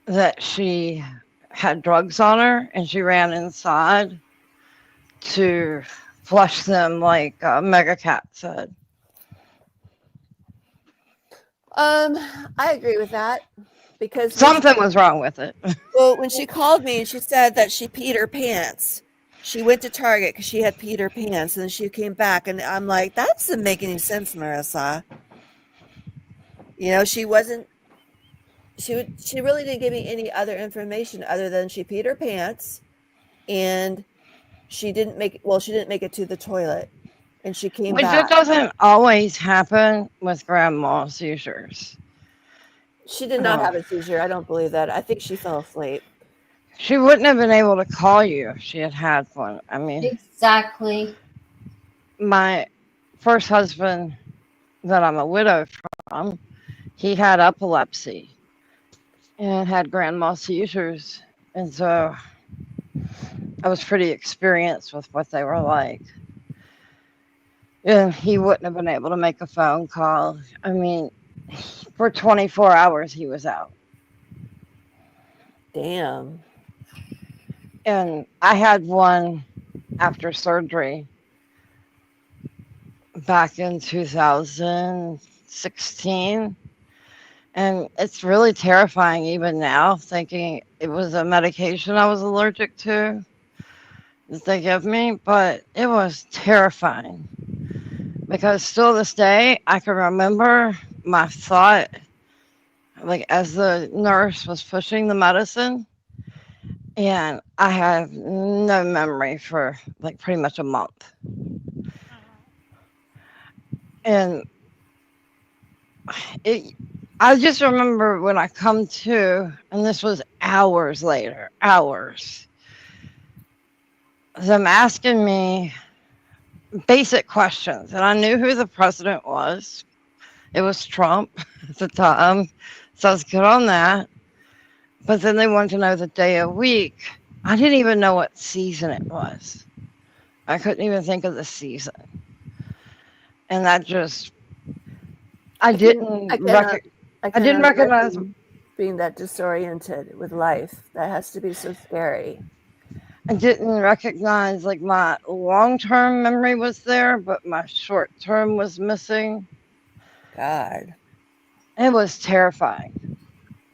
that she had drugs on her and she ran inside to flush them like Mega Cat said. I agree with that because something was wrong with it. Well, when she called me and she said that she peed her pants. She went to Target because she had peed her pants, and then she came back, and I'm like, that doesn't make any sense, Marissa. You know, she wasn't. She really didn't give me any other information other than she peed her pants, and she didn't make it to the toilet, and she came back. That doesn't always happen with grand mal seizures. She did not have a seizure. I don't believe that. I think she fell asleep. She wouldn't have been able to call you if she had had one. I mean, exactly. My first husband that I'm a widow from, he had epilepsy and had grand mal seizures. And so I was pretty experienced with what they were like. And he wouldn't have been able to make a phone call. I mean, for 24 hours he was out. Damn. And I had one after surgery back in 2016. And it's really terrifying even now, thinking it was a medication I was allergic to that they give me. But it was terrifying because still this day, I can remember my thought, like as the nurse was pushing the medicine. And I have no memory for like pretty much a month. And I just remember when I come to, and this was hours later, them asking me basic questions. And I knew who the president was. It was Trump at the time. So I was good on that. But then they wanted to know the day of week. I didn't even know what season it was. I couldn't even think of the season. And that just, I didn't recognize. Being that disoriented with life. That has to be so scary. I didn't recognize, like, my long-term memory was there, but my short-term was missing. God. It was terrifying.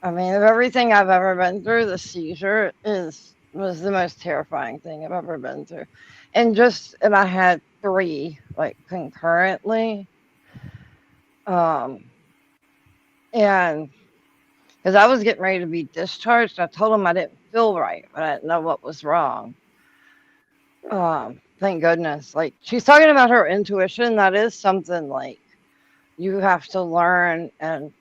I mean, of everything I've ever been through, the seizure was the most terrifying thing I've ever been through. And I had 3, like, concurrently. And because I was getting ready to be discharged, I told him I didn't feel right, but I didn't know what was wrong. Thank goodness. Like, she's talking about her intuition. That is something, like, you have to learn, and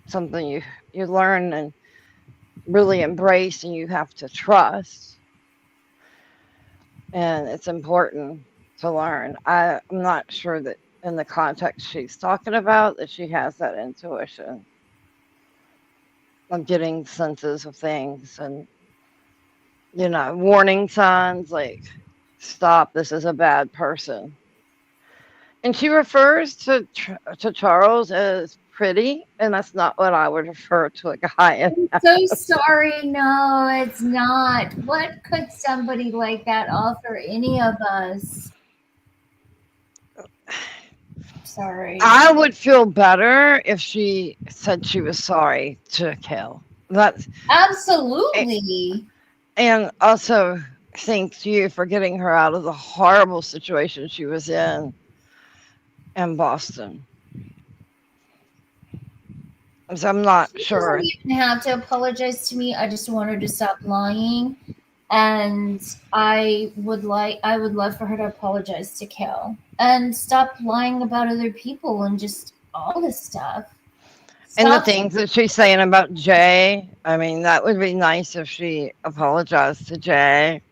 something you learn and really embrace, and you have to trust. And it's important to learn. I'm not sure that in the context she's talking about that she has that intuition of getting senses of things and, warning signs like, stop, this is a bad person. And she refers to Charles as pretty, and that's not what I would refer to a guy. I'm so sorry. No, it's not. What could somebody like that offer any of us? Sorry. I would feel better if she said she was sorry to Kel. That's absolutely. And also, thank you for getting her out of the horrible situation she was in Boston. So I'm not sure. She doesn't even have to apologize to me. I just want her to stop lying, and I would love for her to apologize to Kel and stop lying about other people and just all this stuff. And the things that she's saying about Jay, I mean, that would be nice if she apologized to Jay,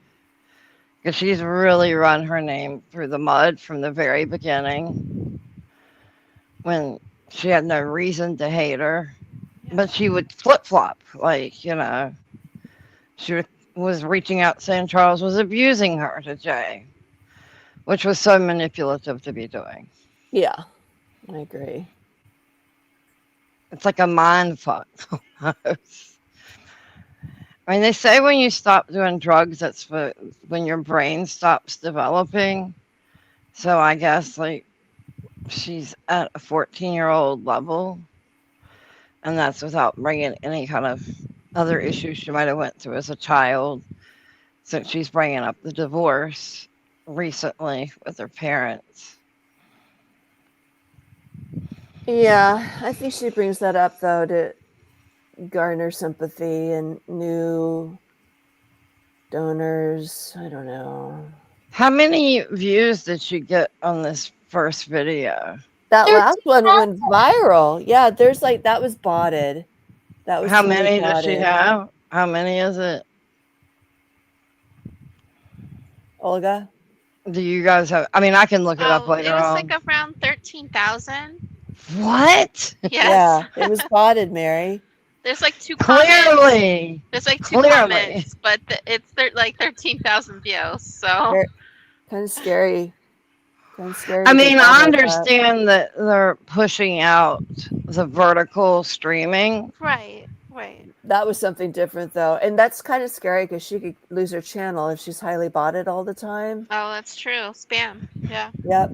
because she's really run her name through the mud from the very beginning when she had no reason to hate her. But she would flip-flop, like, she was reaching out saying Charles was abusing her to Jay, which was so manipulative to be doing. Yeah, I agree. It's like a mind fuck. I mean, they say when you stop doing drugs, that's when your brain stops developing. So I guess, like, she's at a 14-year-old level, and that's without bringing any kind of other issues she might have went through as a child, since she's bringing up the divorce recently with her parents. Yeah, I think she brings that up, though, to garner sympathy and new donors. I don't know. How many views did she get on this first video? That last one went viral. Yeah, there's like, that was botted. That was How totally many does she botted. have? How many is it? Olga? Do you guys have? I mean, I can look it up later It was on. like around 13,000. What? Yes. Yeah, it was botted, Mary. There's like 2 Clearly. comments. There's like 2 comments, but it's like 13,000 views. So Kind of scary. Kind of scary. I mean, I understand that they're pushing out the vertical streaming. Right. That was something different, though. And that's kind of scary because she could lose her channel if she's highly botted all the time. Oh, that's true. Spam. Yeah. Yep.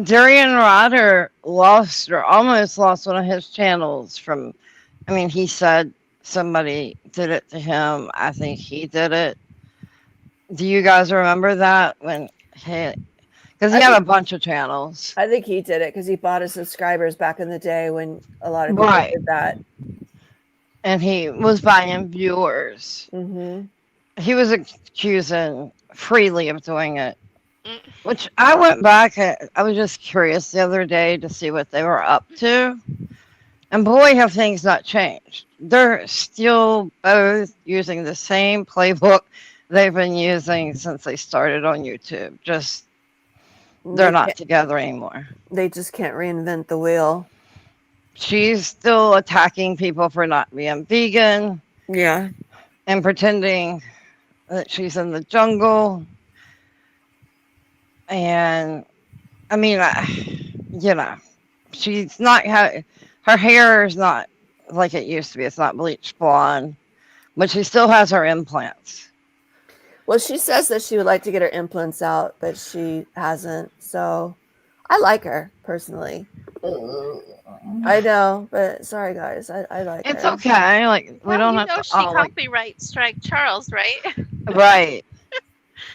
Darian Rodder almost lost one of his channels from, I mean, he said somebody did it to him. I think he did it. Do you guys remember that? Because he had a bunch of channels. I think he did it because he bought his subscribers back in the day when a lot of people did that. And he was buying viewers. Mm-hmm. He was accusing freely of doing it. Which I went back, I was just curious the other day to see what they were up to. And boy, have things not changed. They're still both using the same playbook they've been using since they started on YouTube. Just, they're not together anymore. They just can't reinvent the wheel. she's still attacking people for not being vegan. Yeah. And pretending that she's in the jungle. And I mean, she's not, her hair is not like it used to be. It's not bleached blonde, but she still has her implants. Well, she says that she would like to get her implants out, but she hasn't. So I like her personally. I know, but sorry guys, I like It's her. okay. Like we don't have to She all copyright strike Charles, right? right.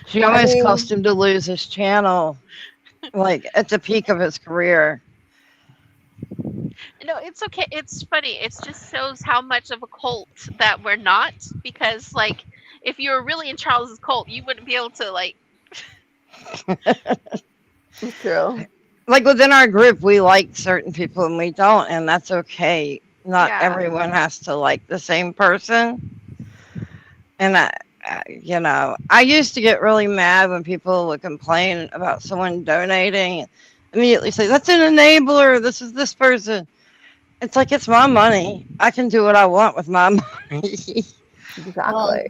She almost mean- caused him to lose his channel, like at the peak of his career. No, it's okay. It's funny. It just shows how much of a cult that we're not. Because, like, if you were really in Charles's cult, you wouldn't be able to, like. True. Like within our group, we like certain people and we don't, and that's okay. Not everyone has to like the same person. And I used to get really mad when people would complain about someone donating. Immediately say, that's an enabler. This is this person. It's like, it's my money. I can do what I want with my money. Exactly. Well,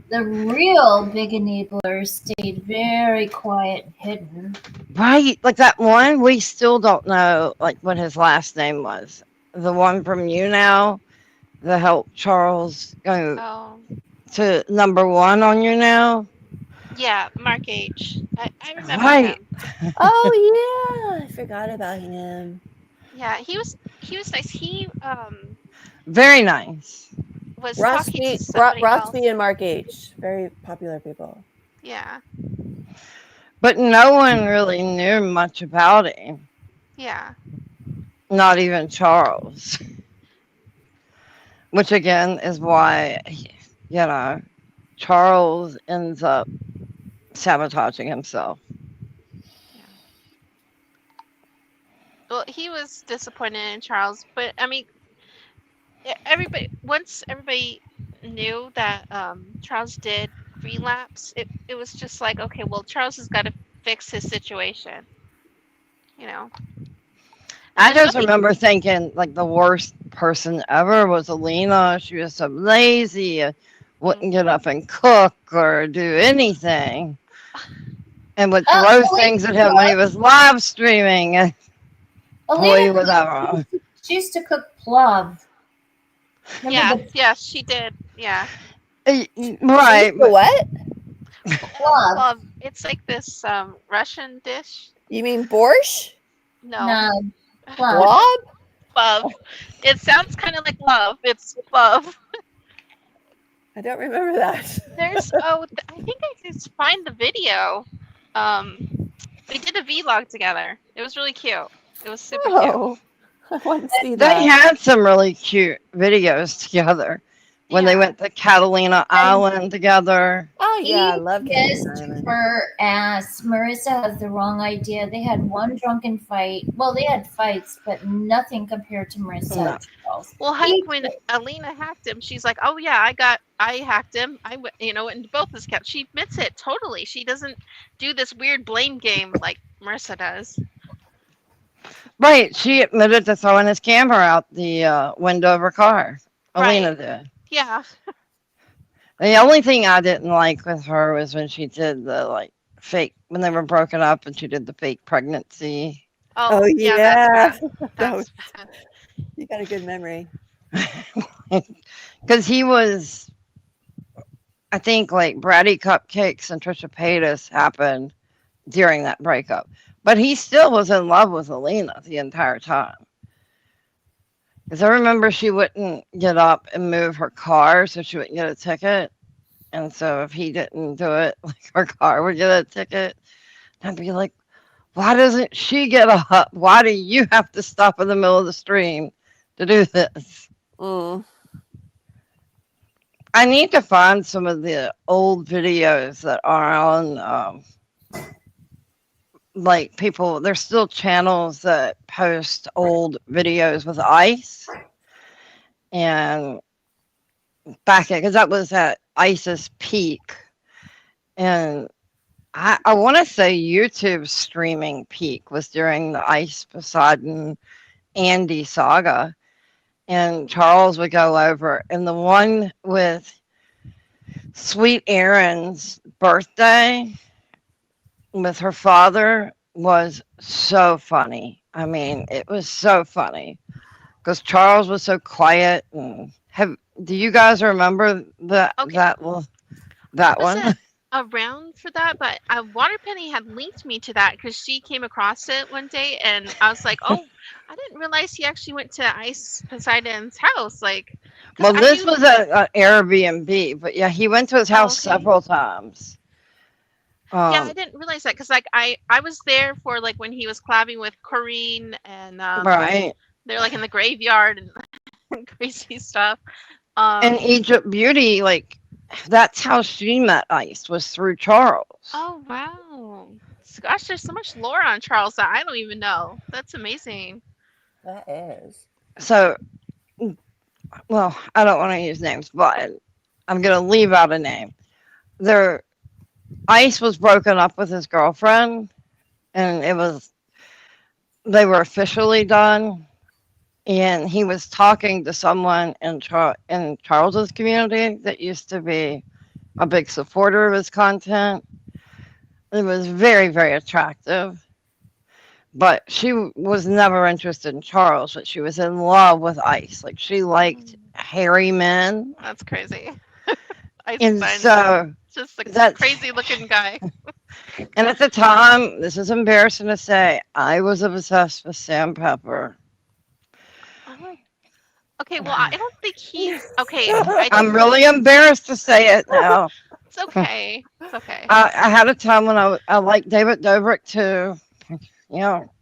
the real big enablers stayed very quiet and hidden. Right. Like that one, we still don't know like what his last name was. The one from You Now that helped Charles go to #1 on You Now. Yeah, Mark H. I remember Right. him. Oh yeah, I forgot about him. Yeah, he was nice. He Very nice. was talking to somebody else. Rotsby and Mark H. Very popular people. Yeah. But no one really knew much about him. Yeah. Not even Charles. Which again is why, Charles ends up sabotaging himself. Well, he was disappointed in Charles, but I mean, once everybody knew that Charles did relapse, it was just like, okay, well, Charles has got to fix his situation, I just remember thinking like the worst person ever was Alina. She was so lazy, wouldn't get up and cook or do anything, and would throw things at him when he was live streaming. Boy, was that wrong. She used to cook plov. Yeah, she did. Yeah. Right. What? Plov. It's like this Russian dish. You mean borscht? No. Plov? Plov. It sounds kind of like love. It's plov. I don't remember that. There's I think I can find the video. They did a vlog together. It was really cute. It was super cute. I want to see that. They had some really cute videos together when they went to Catalina Island together. Oh yeah, I love kissed Catalina. her ass. Marissa has the wrong idea. They had one drunken fight. Well, they had fights, but nothing compared to Marissa. No. and Charles. Well, when Alina hacked him, she's like, "Oh yeah, I hacked him. And both his kept." She admits it totally. She doesn't do this weird blame game like Marissa does. Right, she admitted to throwing his camera out the window of her car. Alina did. Yeah. The only thing I didn't like with her was when she did the fake, when they were broken up and she did the fake pregnancy. Oh yeah. That's bad. That you got a good memory. Because he was, I think Bratty Cupcakes and Trisha Paytas happened during that breakup. But he still was in love with Alina the entire time. Because I remember she wouldn't get up and move her car so she wouldn't get a ticket. And so if he didn't do it, her car would get a ticket. I'd be like, why doesn't she get up? Why do you have to stop in the middle of the stream to do this? I need to find some of the old videos that are on people, there's still channels that post old videos with ICE. And because that was at ICE's peak. And I want to say YouTube's streaming peak was during the ICE Poseidon Andy saga. and Charles would go over. And the one with Sweet Aaron's birthday with her father was so funny. I mean, it was so funny because Charles was so quiet. And do you guys remember that Okay. that I one? wasn't around for that, but Waterpenny had linked me to that because she came across it one day, and I was like, "Oh, I didn't realize he actually went to Ice Poseidon's house." Like, 'cause Well, I this knew. was an Airbnb, but yeah, he went to his Oh, house okay. several times. Yeah, I didn't realize that because like I was there for like when he was collabing with Corrine, and Right. they're like in the graveyard and crazy stuff. And Egypt Beauty, like that's how she met Ice, was through Charles. Oh wow. Gosh, there's so much lore on Charles that I don't even know. That's amazing. That is. So, well, I don't want to use names, but I'm gonna leave out a name. Ice was broken up with his girlfriend, and they were officially done. And he was talking to someone in Charles's community that used to be a big supporter of his content. It was very, very attractive. But she was never interested in Charles, but she was in love with Ice. Like she liked hairy men. That's crazy. Ice And Poseidon, so just a that's crazy looking guy. and at the time, this is embarrassing to say, I was obsessed with Sam Pepper. Oh, okay, well I don't think he's okay. I'm really embarrassed to say it now. It's okay. It's okay. I had a time when I liked David Dobrik too, you know,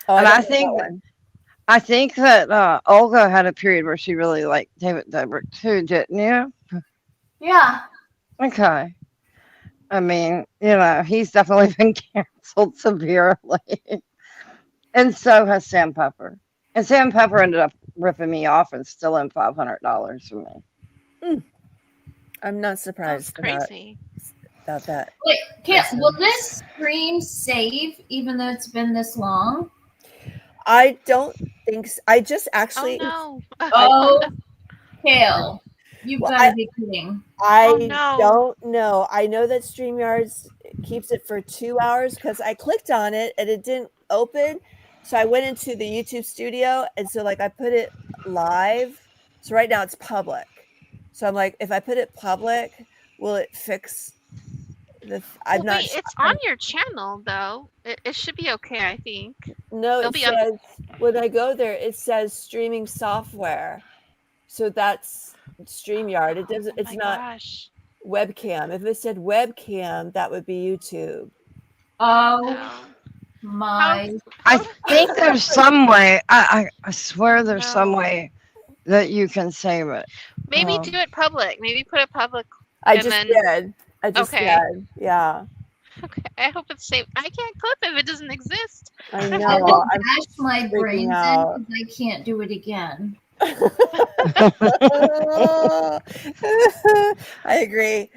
Oh, and I I don't know that think one. I think that Olga had a period where she really liked David Dobrik too, didn't you? Yeah. Okay. I mean, he's definitely been canceled severely, and so has Sam Pepper. And Sam Pepper ended up ripping me off and stealing $500 from me. I'm not surprised crazy. about that. Wait, will this stream save even though it's been this long? I don't think so. I just actually. Oh no. Oh, Kale, you've Well, got to be kidding. I no. don't know. I know that StreamYards keeps it for 2 hours because I clicked on it and it didn't open. So I went into the YouTube studio and so like I put it live. So right now it's public. So I'm like, if I put it public, will it fix the? I'm not. Wait, it's on your channel though. It should be okay, I think. No, It'll it be says when I go there, it says streaming software. So that's StreamYard. It doesn't. It's not gosh. webcam. If it said webcam, that would be YouTube. Oh my! I think there's some way. I swear there's some way that you can save it. Maybe do it public. Maybe put it public. I and just then... did. I just did. Yeah. Okay. I hope it's safe. I can't clip if it doesn't exist. I know. I'm bash my freaking brains out. in because I can't do it again. I agree.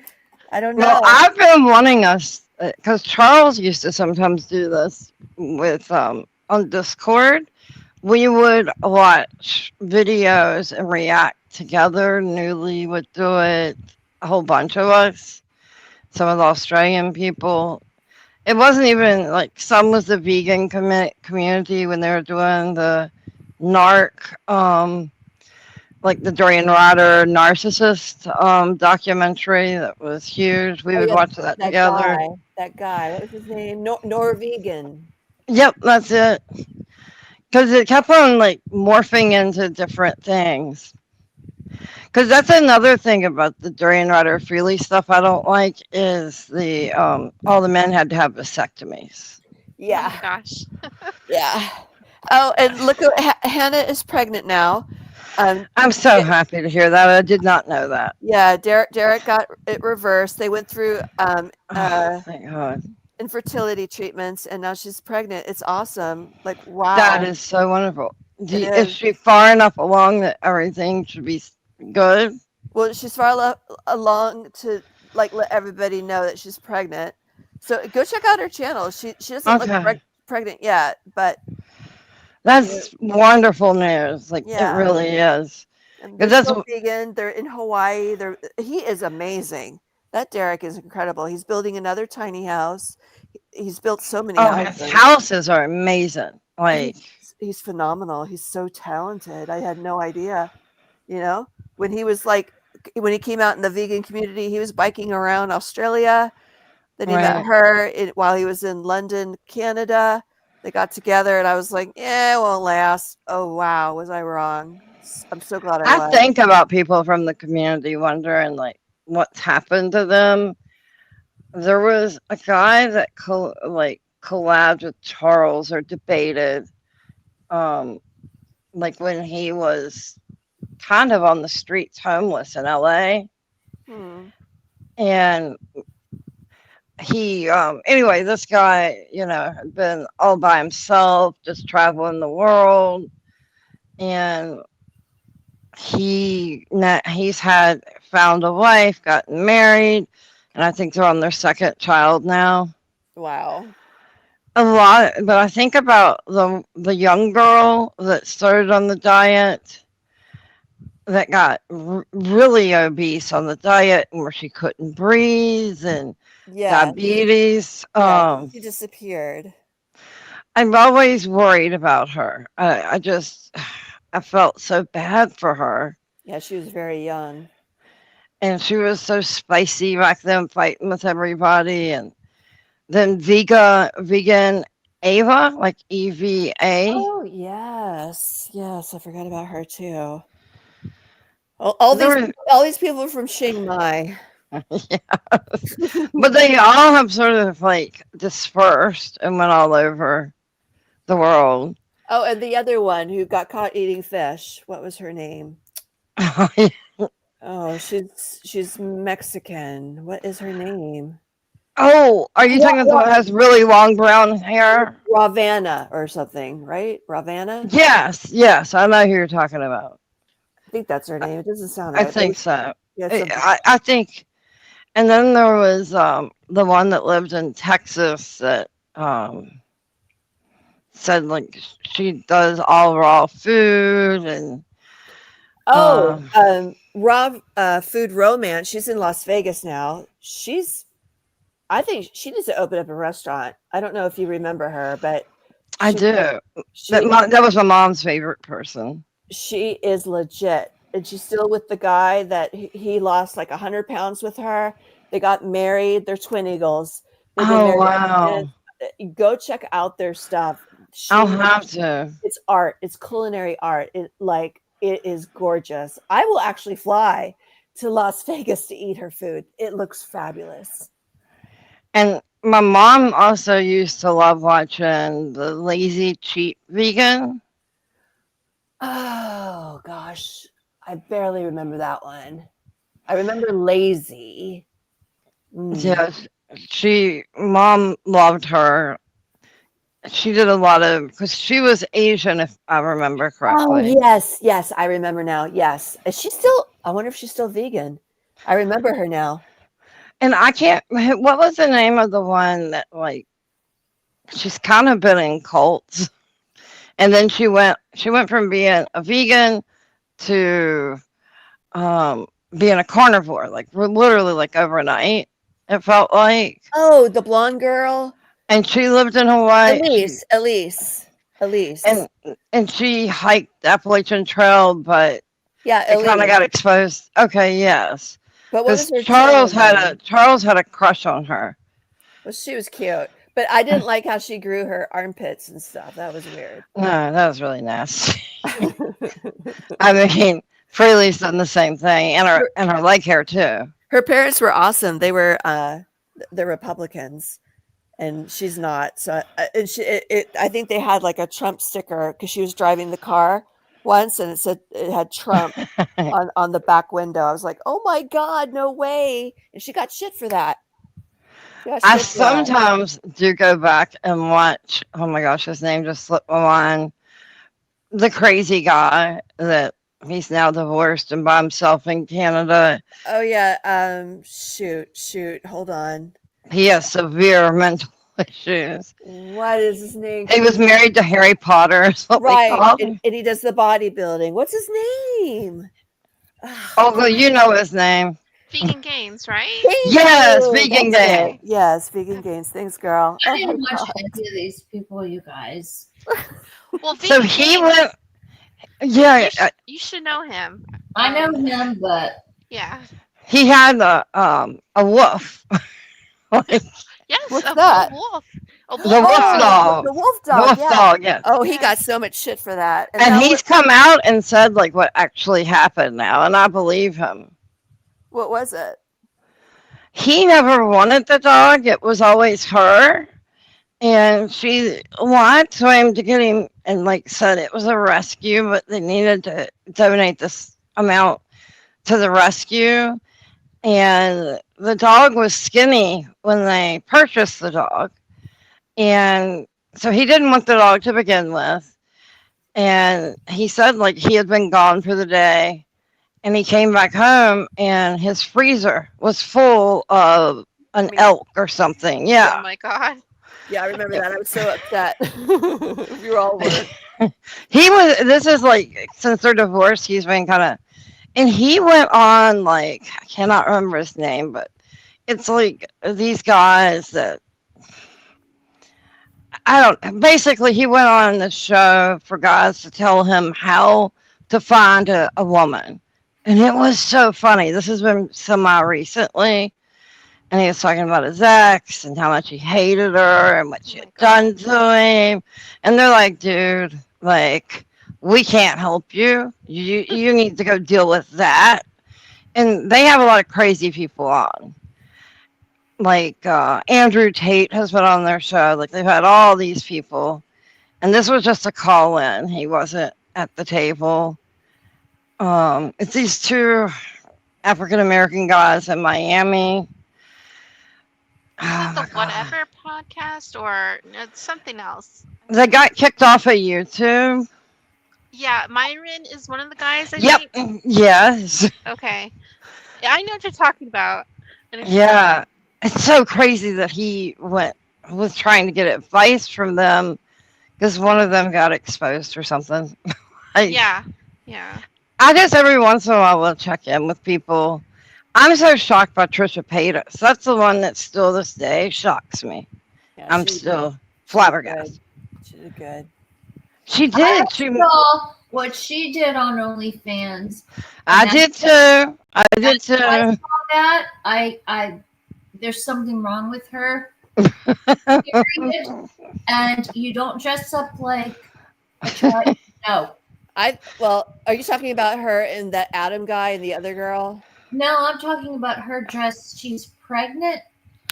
I don't know. Well, I've been wanting us because Charles used to sometimes do this with on Discord. We would watch videos and react together. Newly would do it. A whole bunch of us. Some of the Australian people. It wasn't even like some was the vegan community when they were doing the narc, like the Dorian Ryder narcissist documentary that was huge. We would watch that together. That guy. What was his name? Norwegian. Yep, that's it. Because it kept on like morphing into different things. Because that's another thing about the Dorian Ryder Freely stuff I don't like is the all the men had to have vasectomies. Yeah. Oh my gosh. Yeah. Oh, and look, Hannah is pregnant now. I'm so happy to hear that. I did not know that. Yeah, Derek got it reversed. They went through Thank God. infertility treatments, and now she's pregnant. It's awesome. Like, wow. That is so wonderful. Is she far enough along that everything should be good? Well, she's far along to like let everybody know that she's pregnant. So go check out her channel. She doesn't look pregnant yet, but That's wonderful news. Like, it Yeah. really is. And 'Cause they're that's still vegan. They're in Hawaii. He is amazing. That Derek is incredible. He's building another tiny house. He's built so many oh, his houses. houses are amazing. Like, He's phenomenal. He's so talented. I had no idea. When he came out in the vegan community, he was biking around Australia. Then he met right. her while he was in London, Canada. They got together, and I was like, "Yeah, it won't last." Oh wow, was I wrong? I'm so glad I I was. think about people from the community wondering, like, what's happened to them. There was a guy that collabed with Charles or debated, um, like when he was kind of on the streets homeless in LA. Hmm. And he anyway, this guy, had been all by himself, just traveling the world. And he's had found a wife, gotten married, and I think they're on their second child now. Wow. A lot, but I think about the young girl that started on the diet, that got really obese on the diet, and where she couldn't breathe, and Yes. diabetes. Yes. She disappeared. I'm always worried about her. I just I felt so bad for her. Yeah, she was very young. And she was so spicy back then, fighting with everybody. And then vegan Ava, like EVA. Oh yes, yes. I forgot about her too. All these people from Chiang Mai. Yeah. But they all have sort of like dispersed and went all over the world. Oh, and the other one who got caught eating fish. What was her name? Oh, she's Mexican. What is her name? Oh, are you talking about the one that has really long brown hair? Ravana or something, right? Ravana? Yes. I know who you're talking about. I think that's her name. It doesn't sound I right. think so. Yeah, I think. And then there was the one that lived in Texas that said like she does all raw food and raw food romance. She's in Las Vegas now. I think she needs to open up a restaurant. I don't know if you remember her, but I do. That was my mom's favorite person. She is legit, and she's still with the guy that he lost like 100 pounds with her. They got married. They're twin eagles. Oh wow! Go check out their stuff. I'll have to. It's art. It's culinary art. It is gorgeous. I will actually fly to Las Vegas to eat her food. It looks fabulous. And my mom also used to love watching the Lazy Cheap Vegan. Oh gosh, I barely remember that one. I remember Lazy. Yes, mom loved her. She did a lot of, because she was Asian, if I remember correctly. Oh yes, I remember now. Yes, is she still? I wonder if she's still vegan. I remember her now. And I can't. What was the name of the one that like? She's kind of been in cults, and then she went from being a vegan to being a carnivore, like literally like overnight. It felt like. Oh, the blonde girl. And she lived in Hawaii. Elise. And she hiked the Appalachian Trail, but yeah, it kind of got exposed. Okay, yes. But what was her Charles had a crush on her. Well, she was cute, but I didn't like how she grew her armpits and stuff. That was weird. No, that was really nasty. I mean, Freely's done the same thing, and her leg hair too. Her parents were awesome. They were they're Republicans, and she's not. So I think they had like a Trump sticker because she was driving the car once, and it had Trump on the back window. I was like, oh my God, no way. And she got shit for that. I sometimes do go back and watch, oh my gosh, his name just slipped my mind. The crazy guy that he's now divorced and by himself in Canada. Oh yeah. Shoot. Hold on. He has severe mental issues. What is his name? He was married to Harry Potter, is what we Right. call him. And he does the bodybuilding. What's his name? Oh, well, you know his name. Vegan Gains, right? Thank Yes, you. Vegan That's Gains. it. Yes, Vegan Gains. Thanks, girl. I Oh didn't my watch God. any of these people, you guys. Well, So Vegan he Gains, went. Yeah, you should know him. I know him, but Yeah. he had a wolf. Like, Yes, What's a that? wolf. A wolf the wolf dog. dog. The wolf The dog. wolf Yeah. dog, yes. Oh, he Yeah. got so much shit for that. And that he's come out and said like what actually happened now, and I believe him. what was it? He never wanted the dog. It was always her. And she lied to him to get him and like said it was a rescue, but they needed to donate this amount to the rescue. And the dog was skinny when they purchased the dog. And so he didn't want the dog to begin with. And he said like he had been gone for the day. And he came back home and his freezer was full of an elk or something. Oh Yeah. my God. Yeah, I remember that. I was so upset. We were all worried. This is like, since they're divorced, he's been kind of, and he went on like, I cannot remember his name, but it's like these guys that, basically he went on the show for guys to tell him how to find a woman. And it was so funny. This has been semi-recently. And he was talking about his ex and how much he hated her and what she had done to him. And they're like, dude, like, we can't help you. You need to go deal with that. And they have a lot of crazy people on. Like Andrew Tate has been on their show. Like they've had all these people. And this was just a call in. He wasn't at the table. It's these two African American guys in Miami. Is it the Whatever podcast or something else? They got kicked off of YouTube. Yeah, Myron is one of the guys. I Yep. think. Yes. Okay. Yeah, I know what you're talking about. And it's- Yeah. It's so crazy that he was trying to get advice from them because one of them got exposed or something. Yeah. I just every once in a while will check in with people. I'm so shocked by Trisha Paytas. That's the one that still this day shocks me. Yeah, I'm still flabbergasted. She did good. She did. She saw what she did on OnlyFans. I did too. I did too. I saw that. I there's something wrong with her. Period. And you don't dress up like a child. No. Are you talking about her and that Adam guy and the other girl? No, I'm talking about her dress. She's pregnant.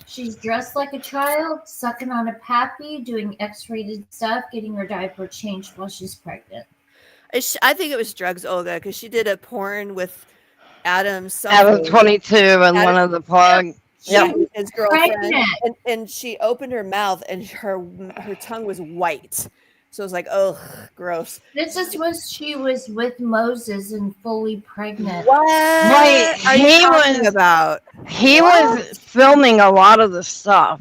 She's dressed like a child, sucking on a pappy, doing X-rated stuff, getting her diaper changed while she's pregnant. I think it was drugs, Olga, because she did a porn with Adam. Adam 22 and one of the plug. Yep. His girlfriend, Pregnant. and she opened her mouth and her tongue was white. So it was like, oh, gross. This is when she was with Moses and fully pregnant. What Right. are you talking about? He was filming a lot of the stuff.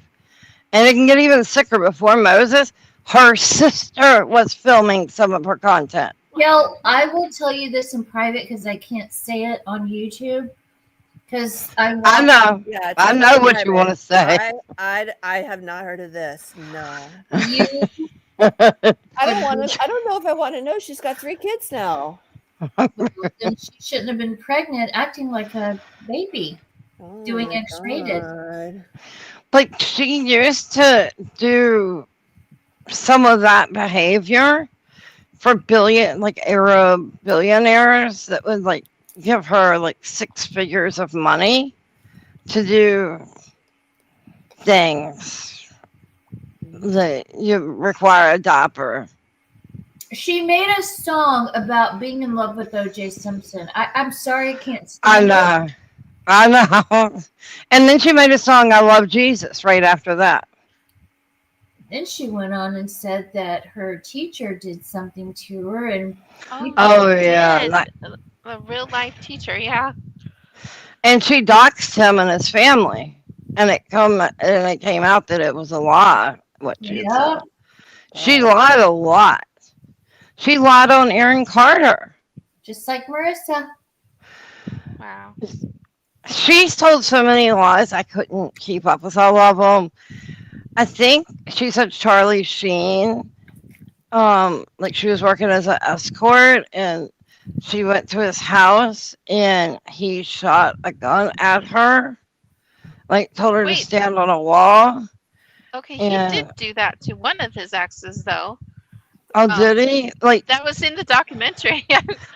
And it can get even sicker. Before Moses, her sister was filming some of her content. Well, I will tell you this in private because I can't say it on YouTube. Because I know. Yeah, I know what you want to say. I have not heard of this. No. You I don't know if I want to know. She's got 3 kids now. then she shouldn't have been pregnant, acting like a baby, doing X-rated. Like she used to do some of that behavior for Arab billionaires that would like give her like 6 figures of money to do things that you require a diaper. She made a song about being in love with O.J. Simpson. I'm sorry, I can't stand it. I know. And then she made a song, I Love Jesus, right after that. Then she went on and said that her teacher did something to her, and yeah. A real life teacher, yeah. And she doxed him and his family. and it came out that it was a lie. What she had said. Yep. She lied a lot. She lied on Aaron Carter. Just like Marissa. Wow. She's told so many lies, I couldn't keep up with all of them. I think she said Charlie Sheen, like she was working as an escort, and she went to his house, and he shot a gun at her, like told her to Wait. stand on a wall. Okay, he did do that to one of his exes, though. Oh, did he? Like that was in the documentary.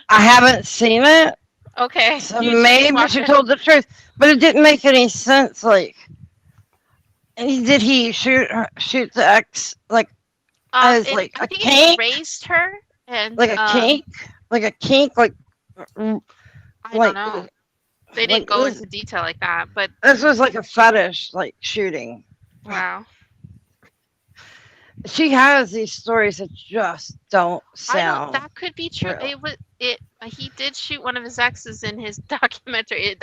I haven't seen it. Okay. So you should maybe watch she it. told the truth, but it didn't make any sense. Like, did he shoot the ex as like I a think kink? it raised her and Like a kink? Like a kink? Like I don't know. They didn't go into detail like that, but this was like a fetish, like shooting. wow. She has these stories that just don't sound. That could be true. real. He did shoot one of his exes in his documentary.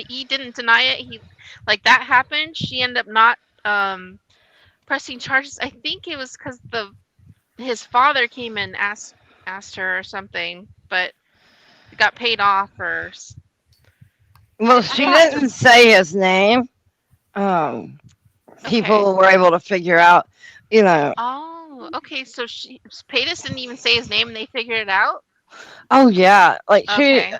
He didn't deny it. He that happened. She ended up not pressing charges. I think it was because his father came and asked her or something, but it got paid off or. Well, she didn't say his name. People were able to figure out, Oh, okay. So Paytas didn't even say his name, and they figured it out. Oh yeah, like Okay.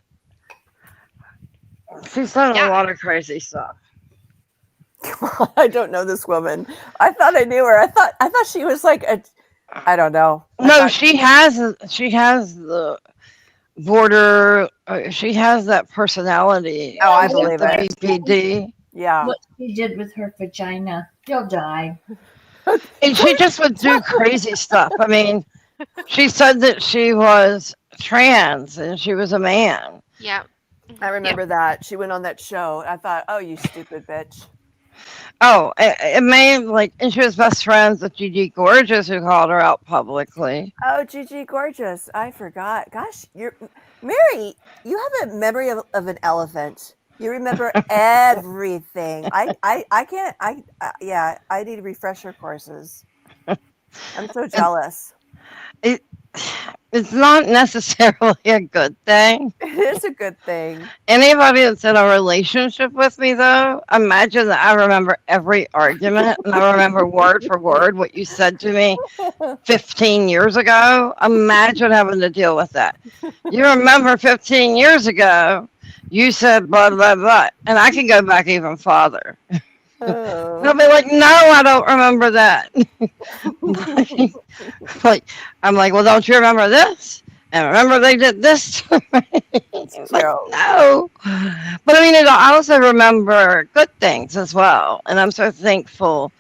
she's done a lot of crazy stuff. I don't know this woman. I thought I knew her. I thought she was like I don't know. No, she has the border. She has that personality. Oh, I believe the it. BPD. Yeah. What she did with her vagina. You'll die. And she just would do crazy stuff. I mean, she said that she was trans and she was a man. Yeah. I remember that. She went on that show. I thought, oh, you stupid bitch. Oh, it made and she was best friends with Gigi Gorgeous, who called her out publicly. Oh, Gigi Gorgeous. I forgot. Gosh, Mary, you have a memory of an elephant. You remember everything. I can't. Yeah, I need refresher courses. I'm so jealous. It's not necessarily a good thing. It is a good thing. Anybody that's in a relationship with me, though, imagine that I remember every argument and I remember word for word what you said to me 15 years ago. Imagine having to deal with that. You remember 15 years ago, you said blah, blah, blah. And I can go back even farther. Oh. They'll be like, no, I don't remember that. I'm like, well, don't you remember this? And remember they did this to me? No. But I mean, I also remember good things as well. And I'm so thankful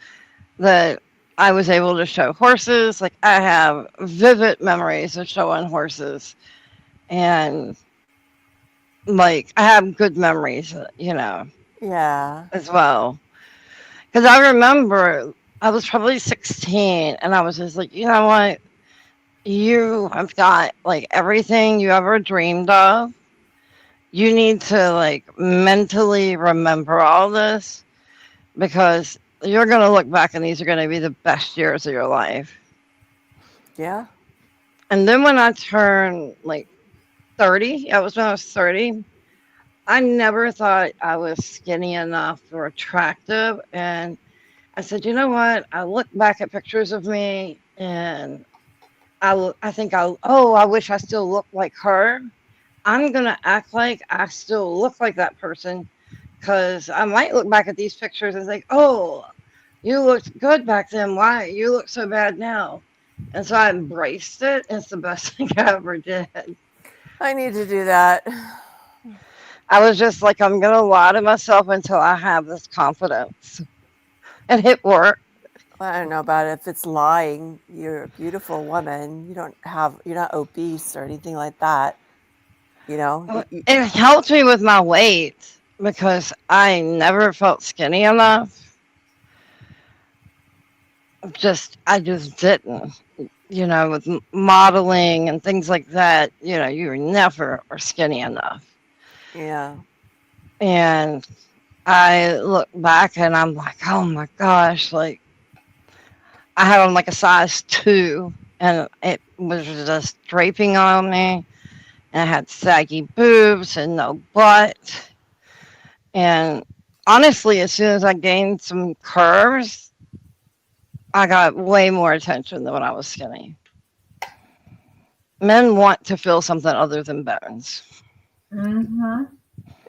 that I was able to show horses. Like, I have vivid memories of showing horses. And, I have good memories, Yeah. as well. Because I remember I was probably 16 and I was just like, you know what? You have got everything you ever dreamed of. You need to mentally remember all this because you're going to look back and these are going to be the best years of your life. Yeah. And then when I turned 30, that was when I was 30. I never thought I was skinny enough or attractive. And I said, you know what? I look back at pictures of me and I wish I still looked like her. I'm going to act like I still look like that person because I might look back at these pictures and think, oh, you looked good back then. Why? You look so bad now. And so I embraced it. It's the best thing I ever did. I need to do that. I was just like, I'm going to lie to myself until I have this confidence. And it worked. I don't know about it. If it's lying, you're a beautiful woman. You're not obese or anything like that. It helped me with my weight because I never felt skinny enough. I just didn't. With modeling and things like that, you never are skinny enough. Yeah. And I look back and I'm like, oh my gosh, like I had on like a size 2 and it was just draping on me. And I had saggy boobs and no butt. And honestly, as soon as I gained some curves, I got way more attention than when I was skinny. Men want to feel something other than bones. Mm-hmm.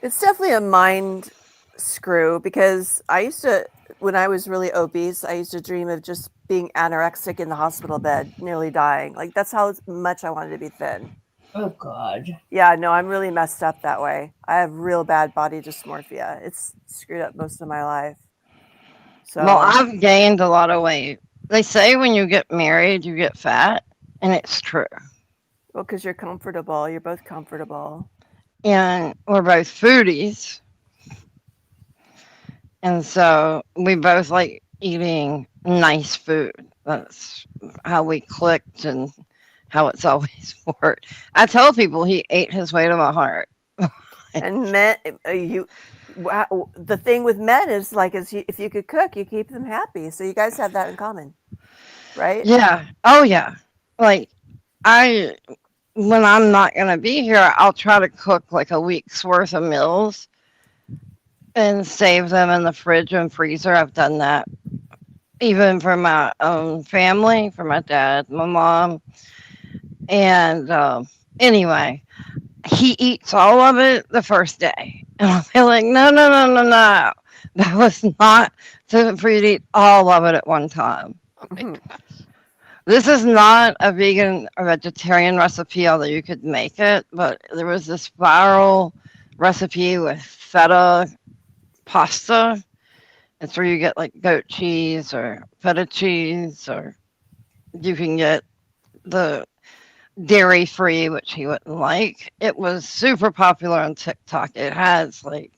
It's definitely a mind screw because I used to, when I was really obese, I used to dream of just being anorexic in the hospital bed, nearly dying. Like that's how much I wanted to be thin. Oh God. Yeah, no, I'm really messed up that way. I have real bad body dysmorphia. It's screwed up most of my life. Well, So, I've gained a lot of weight. They say when you get married, you get fat, and it's true. well, because you're comfortable. You're both comfortable. And we're both foodies. And so we both like eating nice food. That's how we clicked and how it's always worked. I tell people he ate his way to my heart. And men, the thing with men is like, if you could cook, you keep them happy. So you guys have that in common, right? Yeah. Oh, yeah. Like, when I'm not going to be here, I'll try to cook like a week's worth of meals and save them in the fridge and freezer. I've done that even for my own family, for my dad, my mom. And anyway, he eats all of it the first day. And I'll be like, no, no, no, no, no. That was not for you to eat all of it at one time. Oh my gosh. This is not a vegan or vegetarian recipe, although you could make it, but there was this viral recipe with feta pasta. It's where you get like goat cheese or feta cheese, or you can get the dairy free, which he wouldn't like. It was super popular on TikTok. It has like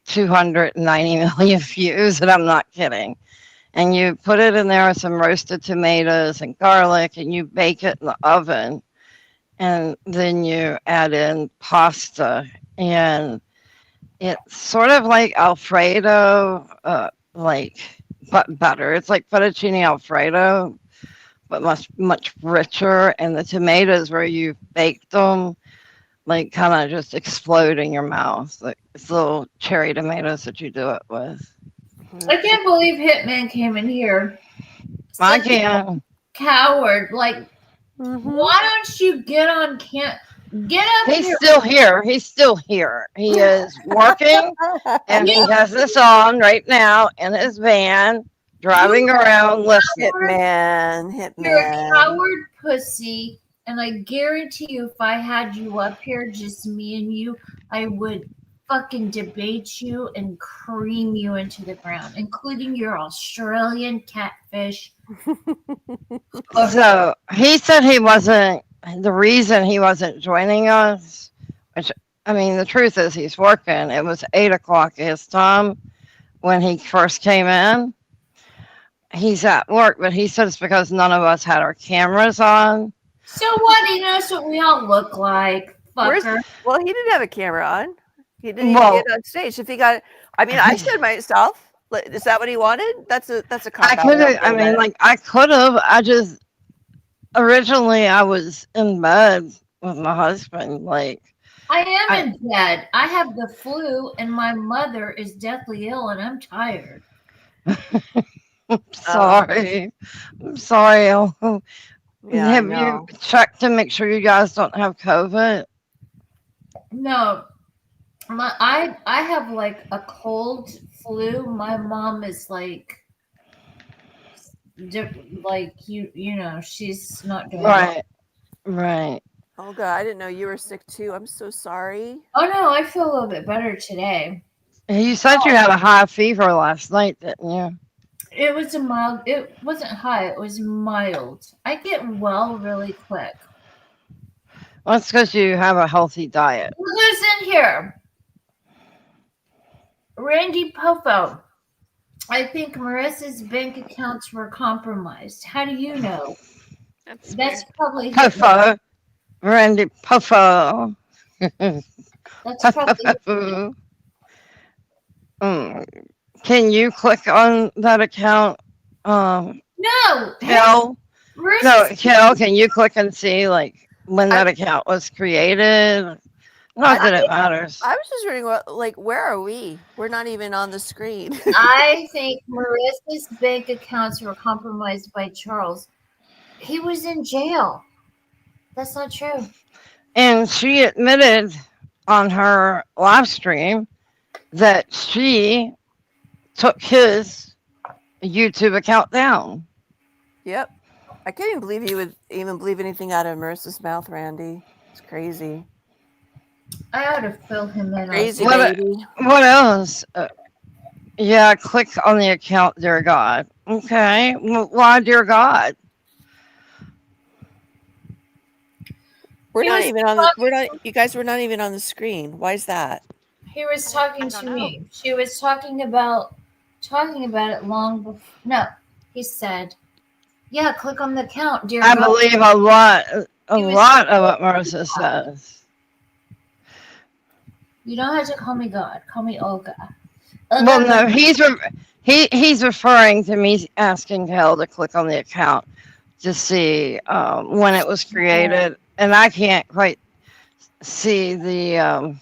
290 million views, and I'm not kidding. And you put it in there with some roasted tomatoes and garlic, and you bake it in the oven. And then you add in pasta, and it's sort of like Alfredo, like but better. It's like fettuccine Alfredo, but much richer. And the tomatoes where you baked them, like kind of just explode in your mouth. Like it's little cherry tomatoes that you do it with. I can't believe Hitman came in here. I Such a can't. coward. Like, why don't you get on get up He's here? still here. He's still here. He is working, and he has this on right now in his van, driving around listening. Hitman. You're a coward pussy, and I guarantee you, if I had you up here, just me and you, I would fucking debate you and cream you into the ground, including your Australian catfish. So he said he wasn't, the reason he wasn't joining us, which, I mean, the truth is he's working. It was 8 o'clock his time when he first came in. He's at work, but he said it's because none of us had our cameras on. So what? He knows what we all look like. Fucker. Well, he didn't have a camera on. He didn't even get on stage. If he got, I mean, I said myself. Is that what he wanted? That's a cop I could have. I mean, like I could have. I just originally I was in bed with my husband. Like I am in bed. I have the flu, and my mother is deathly ill, and I'm tired. I'm sorry. I'm sorry. Yeah, have you checked to make sure you guys don't have COVID? No. I have like a cold flu. My mom is like you know, she's not doing right. Right. Oh god, I didn't know you were sick too. I'm so sorry. Oh no, I feel a little bit better today. You said you had a high fever last night, didn't you? It was it wasn't high, it was mild. I get well really quick. Well, it's because you have a healthy diet. Who's in here? Randy Poffo. I think Marissa's bank accounts were compromised. How do you know? That's probably Poffo. Randy Poffo. That's probably Can you click on that account? No, Kel? Marissa's No, Kel, can you click and see like when I, that account was created? Not that it matters. I was just wondering, where are we? We're not even on the screen. I think Marissa's bank accounts were compromised by Charles. He was in jail. That's not true. And she admitted on her live stream that she took his YouTube account down. Yep. I can't even believe you would even believe anything out of Marissa's mouth, Randy. It's crazy. I ought to fill him in. Crazy, What, baby. what else? Yeah, click on the account, dear God. Okay. Why, dear God? We're not even on the. You guys were not even on the screen. Why is that? He was talking to me. She was talking about it long before. No, he said, "Yeah, click on the account, dear I God." believe a lot of what Marissa says. You don't have to call me God. Call me Olga. Well, no, he's referring to me asking Kel to click on the account to see when it was created, and I can't quite see the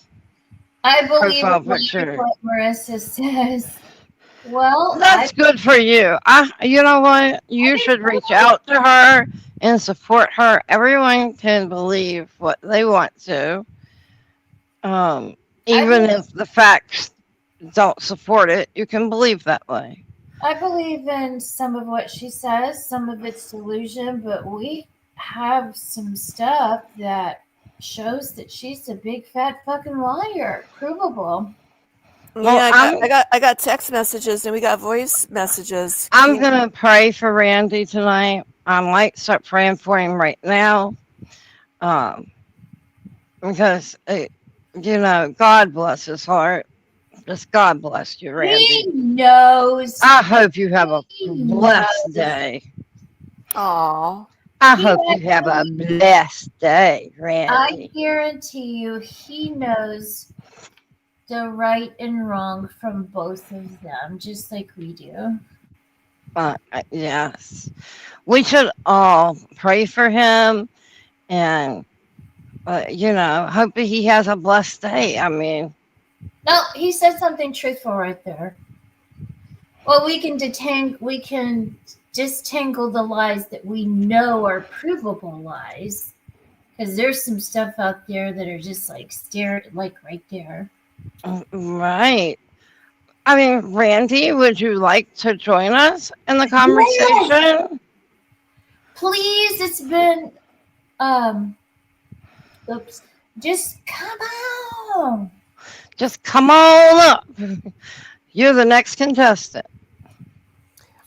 I believe profile picture. what Marissa says. Well, That's good for you. You know what? You should reach out to her and support her. Everyone can believe what they want to, even if the facts don't support it. You can believe that way. I believe in some of what she says. Some of it's delusion, but we have some stuff that shows that she's a big fat fucking liar. Provable. Yeah, I got text messages and we got voice messages. I'm gonna pray for Randy tonight. I might start praying for him right now, because God bless his heart. Just God bless you, Randy. He knows. I hope you have a blessed day. Aw. I hope you have a blessed day, Randy. I guarantee you, he knows the right and wrong from both of them, just like we do. Yes. We should all pray for him and, hope that he has a blessed day. I mean, No, he said something truthful right there. Well, we can distangle the lies that we know are provable lies, because there's some stuff out there that are just like right there. Right. I mean, Randy, would you like to join us in the conversation? Yes. Please, it's been just come on. Just come on up. You're the next contestant.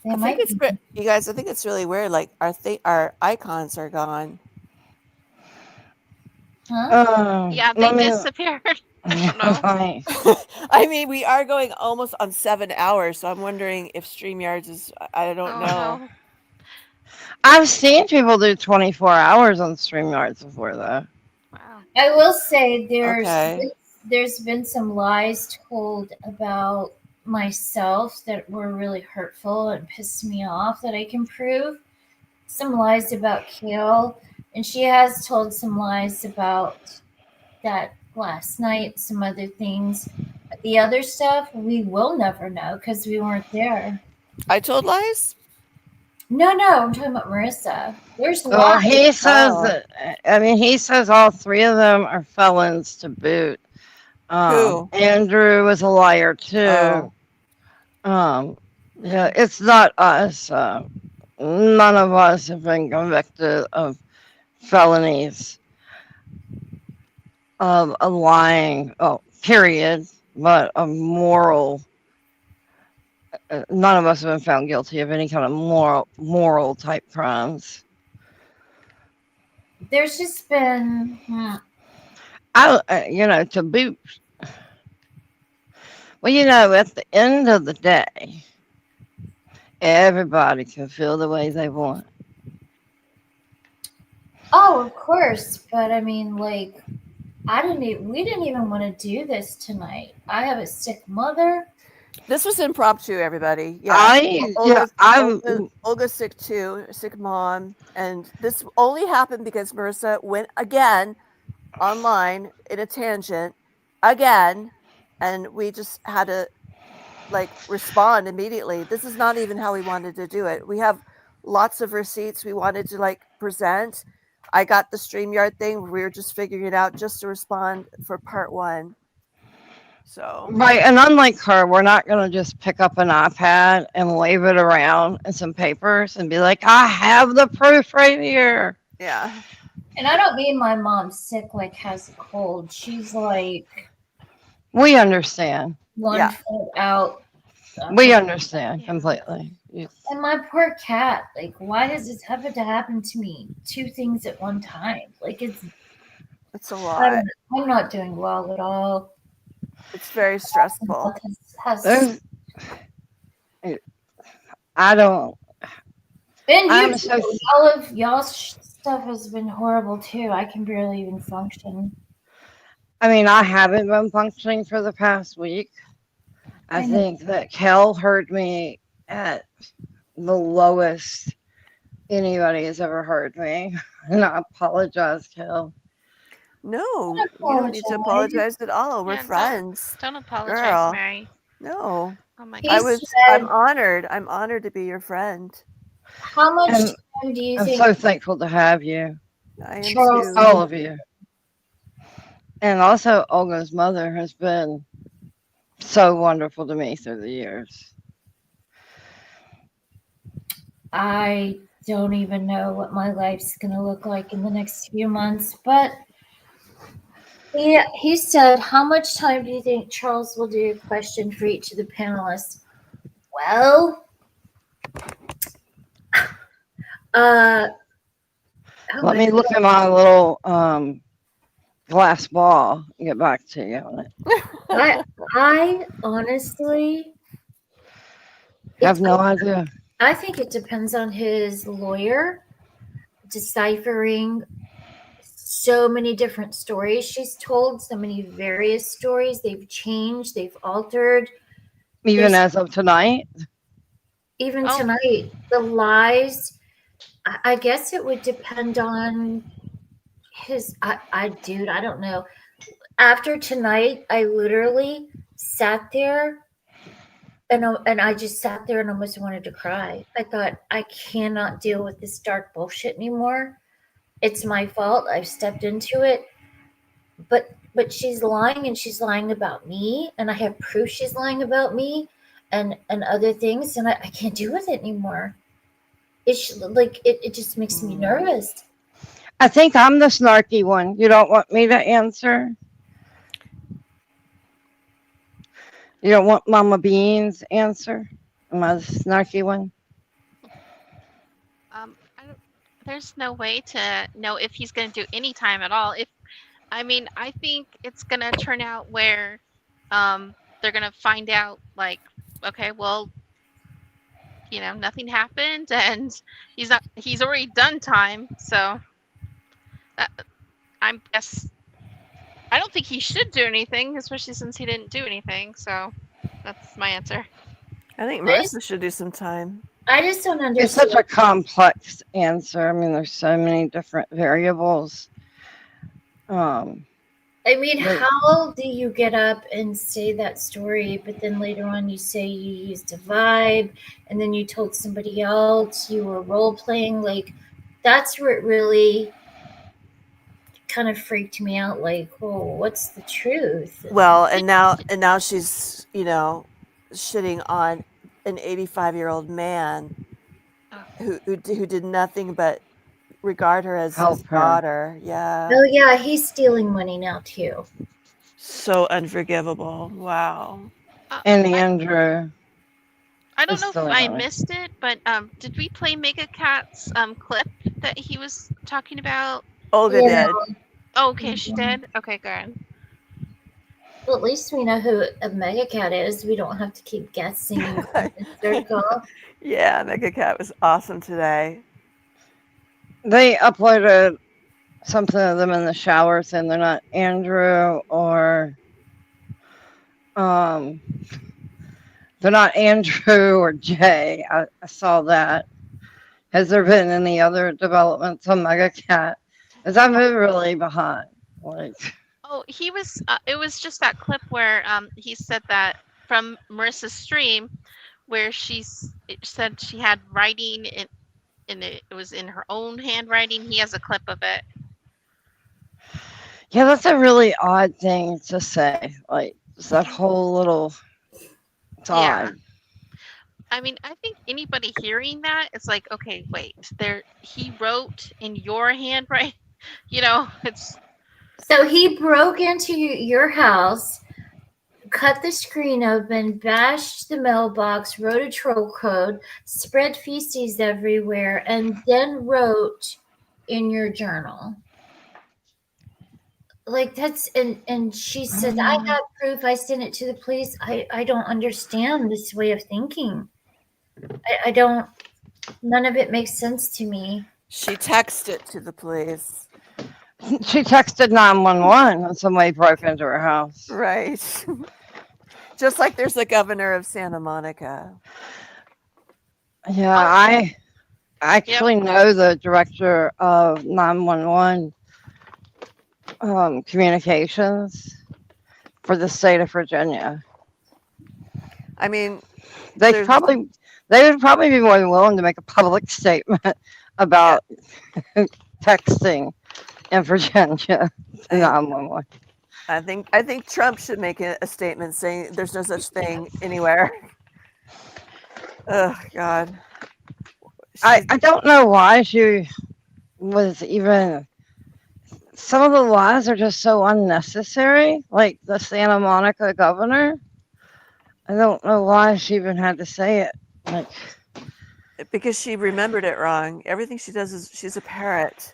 I think it's you guys. I think it's really weird. Like our icons are gone. Huh? Yeah, they disappeared. I don't know. I mean, we are going almost on 7 hours, so I'm wondering if StreamYards is. I don't know. No. I've seen people do 24 hours on StreamYards before, though. Wow. I will say there's been some lies told about myself that were really hurtful and pissed me off that I can prove. Some lies about Kale, and she has told some lies about that last night, some other things. The other stuff we will never know because we weren't there. I told lies? No, I'm talking about Marissa. There's Well, lies. he says that. I mean, he says all three of them are felons to boot. Who? Andrew was a liar too. Yeah, it's not us. None of us have been convicted of felonies of a lying. Period. But a moral. None of us have been found guilty of any kind of moral type crimes. There's just been. To boot. Well, at the end of the day, everybody can feel the way they want. Oh, of course, but I mean, like, we didn't even want to do this tonight. I have a sick mother. This was impromptu, everybody. Olga's sick too, sick mom, and this only happened because Marissa went again online in a tangent again, and we just had to like respond immediately. This is not even how we wanted to do it. We have lots of receipts we wanted to like present. I got the StreamYard thing. We were just figuring it out just to respond for part 1. So Right, and unlike her, we're not gonna just pick up an iPad and wave it around and some papers and be like, I have the proof right here. Yeah. And I don't mean my mom's sick, like has a cold. She's like, we understand. One foot out. We understand completely. And my poor cat, like, why does this happen to happen to me? 2 things at one time. Like, it's a lot. I'm not doing well at all. It's very stressful. I don't. And all of y'all's stuff has been horrible too. I can barely even function. I mean, I haven't been functioning for the past week. I think that Kel heard me at the lowest anybody has ever heard me. And I apologize, Kel. No, you don't need to apologize at all. We're friends. Don't apologize, Girl. Mary. No. Oh my I'm honored. I'm honored to be your friend. How much time do you I'm think? so thankful to have you. I am Charles, too. All of you. And also, Olga's mother has been so wonderful to me through the years. I don't even know what my life's going to look like in the next few months, but he said, how much time do you think Charles will do a question for each of the panelists? Well, let me look at my little glass ball and get back to you on it. I honestly have no idea. I think it depends on his lawyer deciphering so many different stories she's told, so many various stories. They've changed, they've altered. Even as of tonight? Even tonight, the lies, I guess it would depend on his, dude, I don't know. After tonight, I literally sat there and I just sat there and almost wanted to cry. I thought, I cannot deal with this dark bullshit anymore. It's my fault. I've stepped into it. But she's lying, and she's lying about me, and I have proof she's lying about me and other things, and I can't deal with it anymore. It's like it just makes me nervous. I think I'm the snarky one. You don't want me to answer? You don't want Mama Bean's answer? Am I the snarky one? There's no way to know if he's going to do any time at all. I think it's going to turn out where they're going to find out, like, okay, well, nothing happened, and he's already done time. So I don't think he should do anything, especially since he didn't do anything. So that's my answer. I think Marissa should do some time. I just don't understand. It's such a complex answer. I mean, there's so many different variables. How do you get up and say that story, but then later on you say you used a vibe, and then you told somebody else you were role playing? Like, that's where it really kind of freaked me out. Like, oh, what's the truth? Well, and now she's shitting on an 85-year-old man who did nothing but regard her as his daughter. Yeah. Oh yeah, he's stealing money now too. So unforgivable. Wow. And Andrew. I don't know if I missed it, but did we play Mega Cat's clip that he was talking about? Olga did. Oh, okay, she did? Okay, good. Well, at least we know who a Mega Cat is. We don't have to keep guessing in circle. Yeah, Mega Cat was awesome today. They uploaded something of them in the shower saying they're not Andrew or They're not Andrew or Jay. I saw that. Has there been any other developments on Mega Cat? Is that movie really behind? Like, Oh, he was. It was just that clip where he said that from Marissa's stream, where it said she had writing in it was in her own handwriting. He has a clip of it. yeah, that's a really odd thing to say. Like, it's that whole little. It's Yeah. odd. I mean, I think anybody hearing that, it's like, okay, wait, he wrote in your handwriting. You know, it's. So he broke into your house, cut the screen open, bashed the mailbox, wrote a troll code, spread feces everywhere, and then wrote in your journal. Like that's and she says, I got proof, I sent it to the police. I don't understand this way of thinking. I don't, none of it makes sense to me. She texted to the police. She texted 911 when somebody broke into her house. Right. Just like there's a governor of Santa Monica. Yeah, I actually know the director of 911 communications for the state of Virginia. I mean, they would probably be more than willing to make a public statement about texting in Virginia. 911. I think Trump should make a statement saying there's no such thing anywhere. Oh God. I don't know why she was even. Some of the lies are just so unnecessary. Like the Santa Monica governor. I don't know why she even had to say it. Like, because she remembered it wrong. Everything she does is she's a parrot.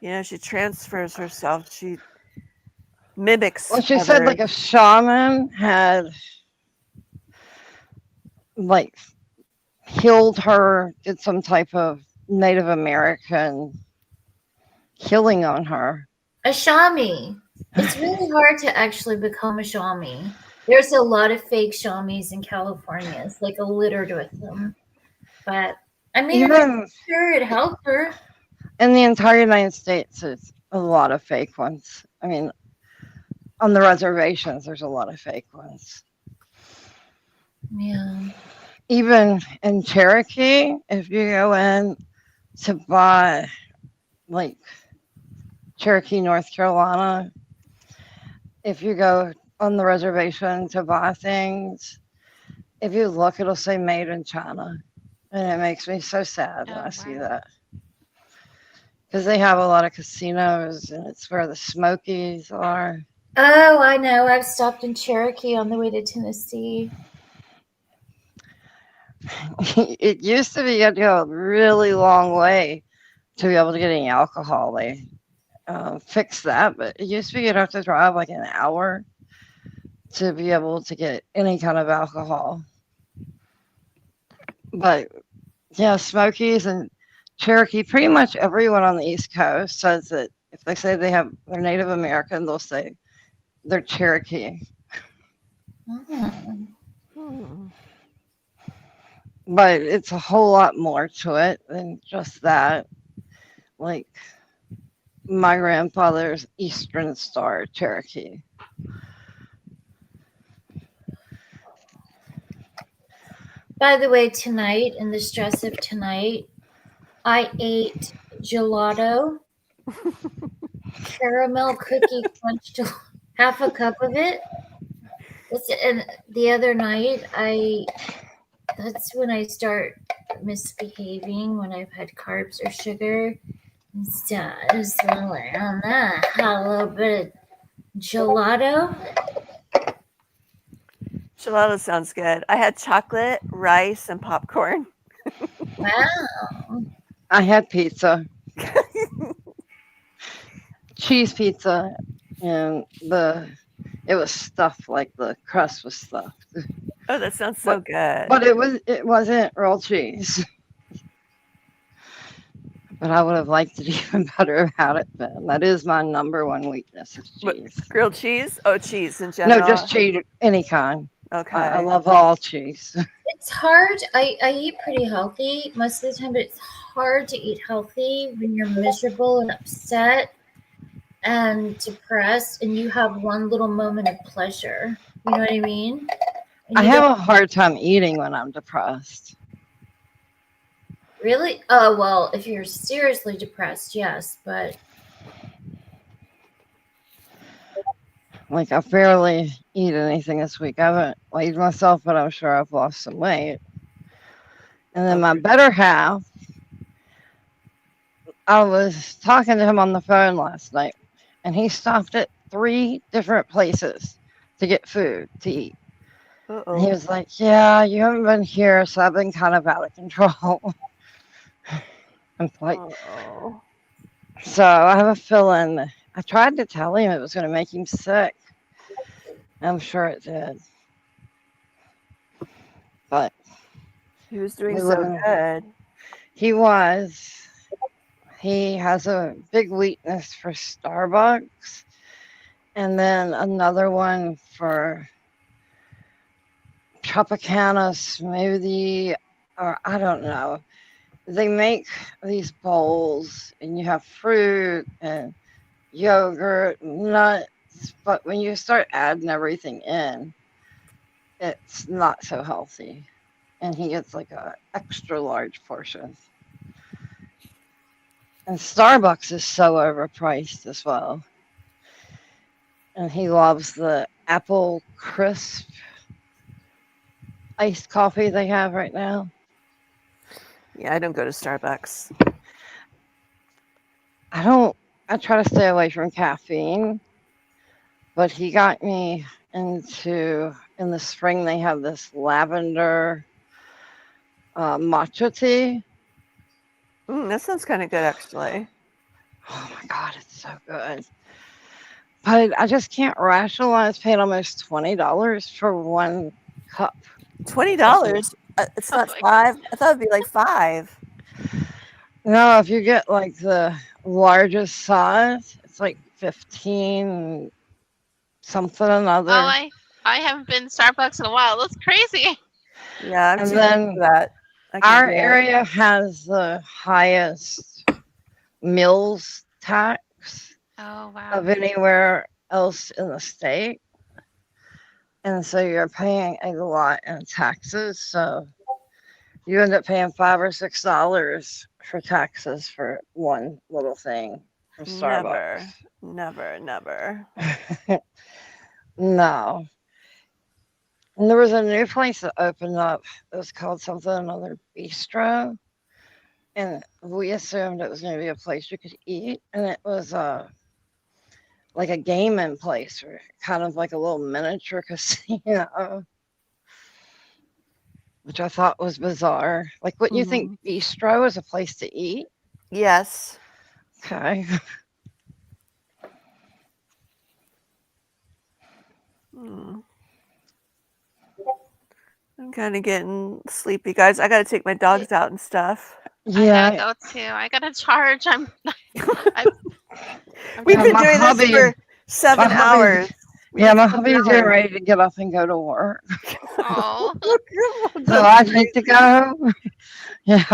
You know, she transfers herself. She mimics. Well, she said like a shaman had like healed her, did some type of Native American healing on her. A shami. It's really hard to actually become a shami. There's a lot of fake shamis in California. It's like littered with them. But I mean, I'm sure it helped her. In the entire United States, there's a lot of fake ones. I mean, on the reservations, there's a lot of fake ones. Yeah. Even in Cherokee, if you go in to buy, like, Cherokee, North Carolina, if you go on the reservation to buy things, if you look, it'll say made in China. And it makes me so sad when I see that. Because they have a lot of casinos, and it's where the Smokies are. Oh, I know. I've stopped in Cherokee on the way to Tennessee. It used to be you had to go a really long way to be able to get any alcohol. They fixed that, but it used to be you'd have to drive like an hour to be able to get any kind of alcohol. But yeah, Smokies and Cherokee, pretty much everyone on the East Coast says that if they say they're Native American, they'll say they're Cherokee. But it's a whole lot more to it than just that. Like, my grandfather's Eastern Star Cherokee. By the way, tonight, in the stress of tonight, I ate gelato, caramel cookie crunch, half a cup of it. And the other night, that's when I start misbehaving, when I've had carbs or sugar. So I just had a little bit of gelato. Gelato sounds good. I had chocolate, rice, and popcorn. Wow. I had pizza. Cheese pizza, and it was stuffed, like the crust was stuffed. Oh, that sounds so good. But it wasn't real cheese. But I would have liked it even better had it been. That is my number one weakness, is cheese. Grilled cheese? Oh, cheese in general. No, just cheese, any kind. Okay. I love all cheese. It's hard. I eat pretty healthy most of the time, but it's hard to eat healthy when you're miserable and upset and depressed and you have one little moment of pleasure. You know what I mean? And I you have don't a hard time eating when I'm depressed. really. Oh, well, if you're seriously depressed, yes, but Like, I barely eat anything this week. I haven't weighed myself, but I'm sure I've lost some weight. And then my better half, I was talking to him on the phone last night, and he stopped at 3 different places to get food to eat. And he was like, "Yeah, you haven't been here, so I've been kind of out of control." I'm like, so I have a feeling. I tried to tell him it was going to make him sick. I'm sure it did. But He was doing we so live in- good. He was. He has a big weakness for Starbucks, and then another one for Tropicana smoothie, or I don't know. They make these bowls, and you have fruit and yogurt, nuts, but when you start adding everything in, it's not so healthy. And he gets like a extra large portion. And Starbucks is so overpriced as well. And he loves the apple crisp iced coffee they have right now. Yeah, I don't go to Starbucks. I try to stay away from caffeine, but he got me into, in the spring, they have this lavender matcha tea. That sounds kind of good, actually. Oh my God, it's so good. But I just can't rationalize paying almost $20 for one cup. $20? It's not 5. I thought it'd be like 5. No, if you get like the largest size, it's like 15 something another. Oh, I haven't been to Starbucks in a while. That's crazy. Yeah, I'm And too then big for that. I can't our do it. area has the highest mills tax Oh, wow. of anywhere else in the state. And so you're paying a lot in taxes. So you end up paying $5 or $6 for taxes for one little thing from Starbucks. Never. No. And there was a new place that opened up. It was called something another bistro. And we assumed it was going to be a place you could eat. And it was like a gaming place, or kind of like a little miniature casino, which I thought was bizarre. Like, wouldn't you think bistro is a place to eat? Yes. Okay. I'm kind of getting sleepy, guys. I got to take my dogs out and stuff. Yeah. I gotta go too. I gotta charge. We've been doing this for 7 hours. Yeah, my hubby's getting ready to get up and go to work. Oh. So I need to go. Yeah.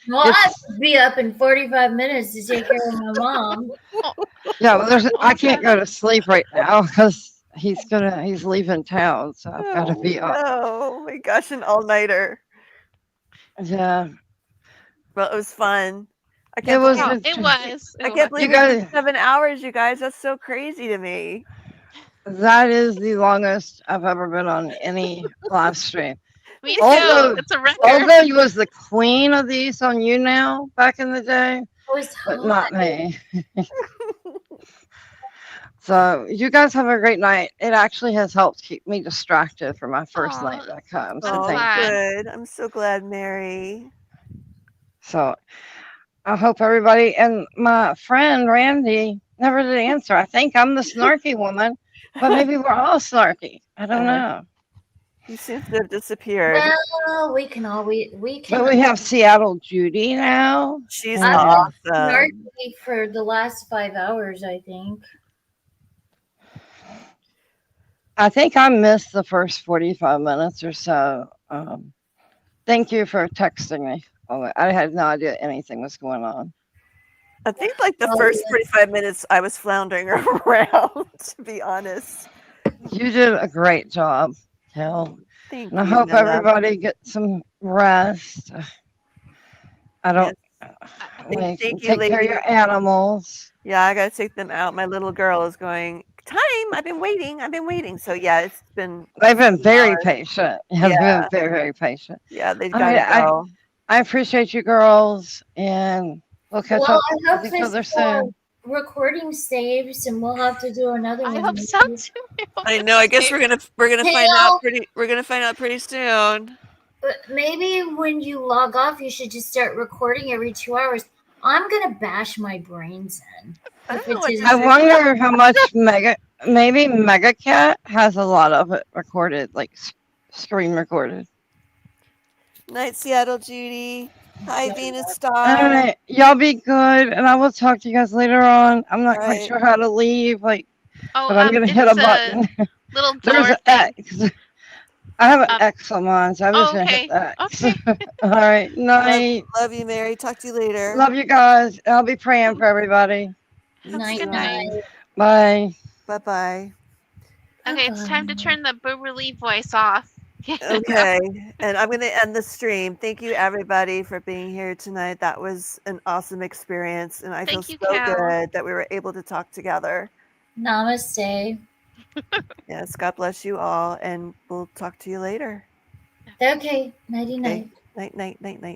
Well, I have to be up in 45 minutes to take care of my mom. Yeah, well, I can't go to sleep right now because he's leaving town, so I've got to be up. Oh my gosh, an all-nighter. Yeah. Well, it was fun. I It can't was. I can't believe we did 7 hours, you guys. That's so crazy to me. That is the longest I've ever been on any live stream. Me too. It's a record. Although you was the queen of these on You Now back in the day, but not me. So you guys have a great night. It actually has helped keep me distracted for my first night back home. So thank you. Good. I'm so glad, Mary. So I hope everybody, and my friend Randy never did answer. I think I'm the snarky woman, but maybe we're all snarky. I don't know. He seems to have disappeared. Well, we can. But we have Seattle Judy now. She's I've awesome. been snarky for the last 5 hours, I think. I think I missed the first 45 minutes or so. Thank you for texting me. Oh, I had no idea anything was going on. I think like the first 45 minutes I was floundering around, to be honest. You did a great job, Hill. Thank And I you, hope Nana. everybody gets some rest. I don't Thank you, take care of lady. your animals. Yeah, I gotta take them out. My little girl is going, time, I've been waiting. So yeah, it's been They've been very hours. patient. Yeah. Have been very, very patient. Yeah, they've All got right, to go. I appreciate you girls, and we'll catch Well, up I with hope each this other soon. recording saves, and we'll have to do another one. I hope so too. I know. I guess we're gonna find out pretty soon. But maybe when you log off, you should just start recording every 2 hours. I'm gonna bash my brains in. I wonder how much maybe Mega Cat has a lot of it recorded, like screen recorded. Night, Seattle, Judy. Hi, Venus All Star. right, y'all be good, and I will talk to you guys later on. I'm not All quite right. sure how to leave, but Oh, I'm gonna hit a it's button. little There's door an thing. X. I have an X on mine, so I'm just Oh, gonna okay. hit the X. Okay. All right, night. Love you, Mary. Talk to you later. Love you guys. And I'll be praying for everybody. Night, Good night. Bye. Bye. Okay, it's time to turn the Beverly voice off. Okay, and I'm going to end the stream. Thank you, everybody, for being here tonight. That was an awesome experience, and I feel Thank you, so Cal. good that we were able to talk together. Namaste. Yes, God bless you all, and we'll talk to you later. Okay, nighty night. Night.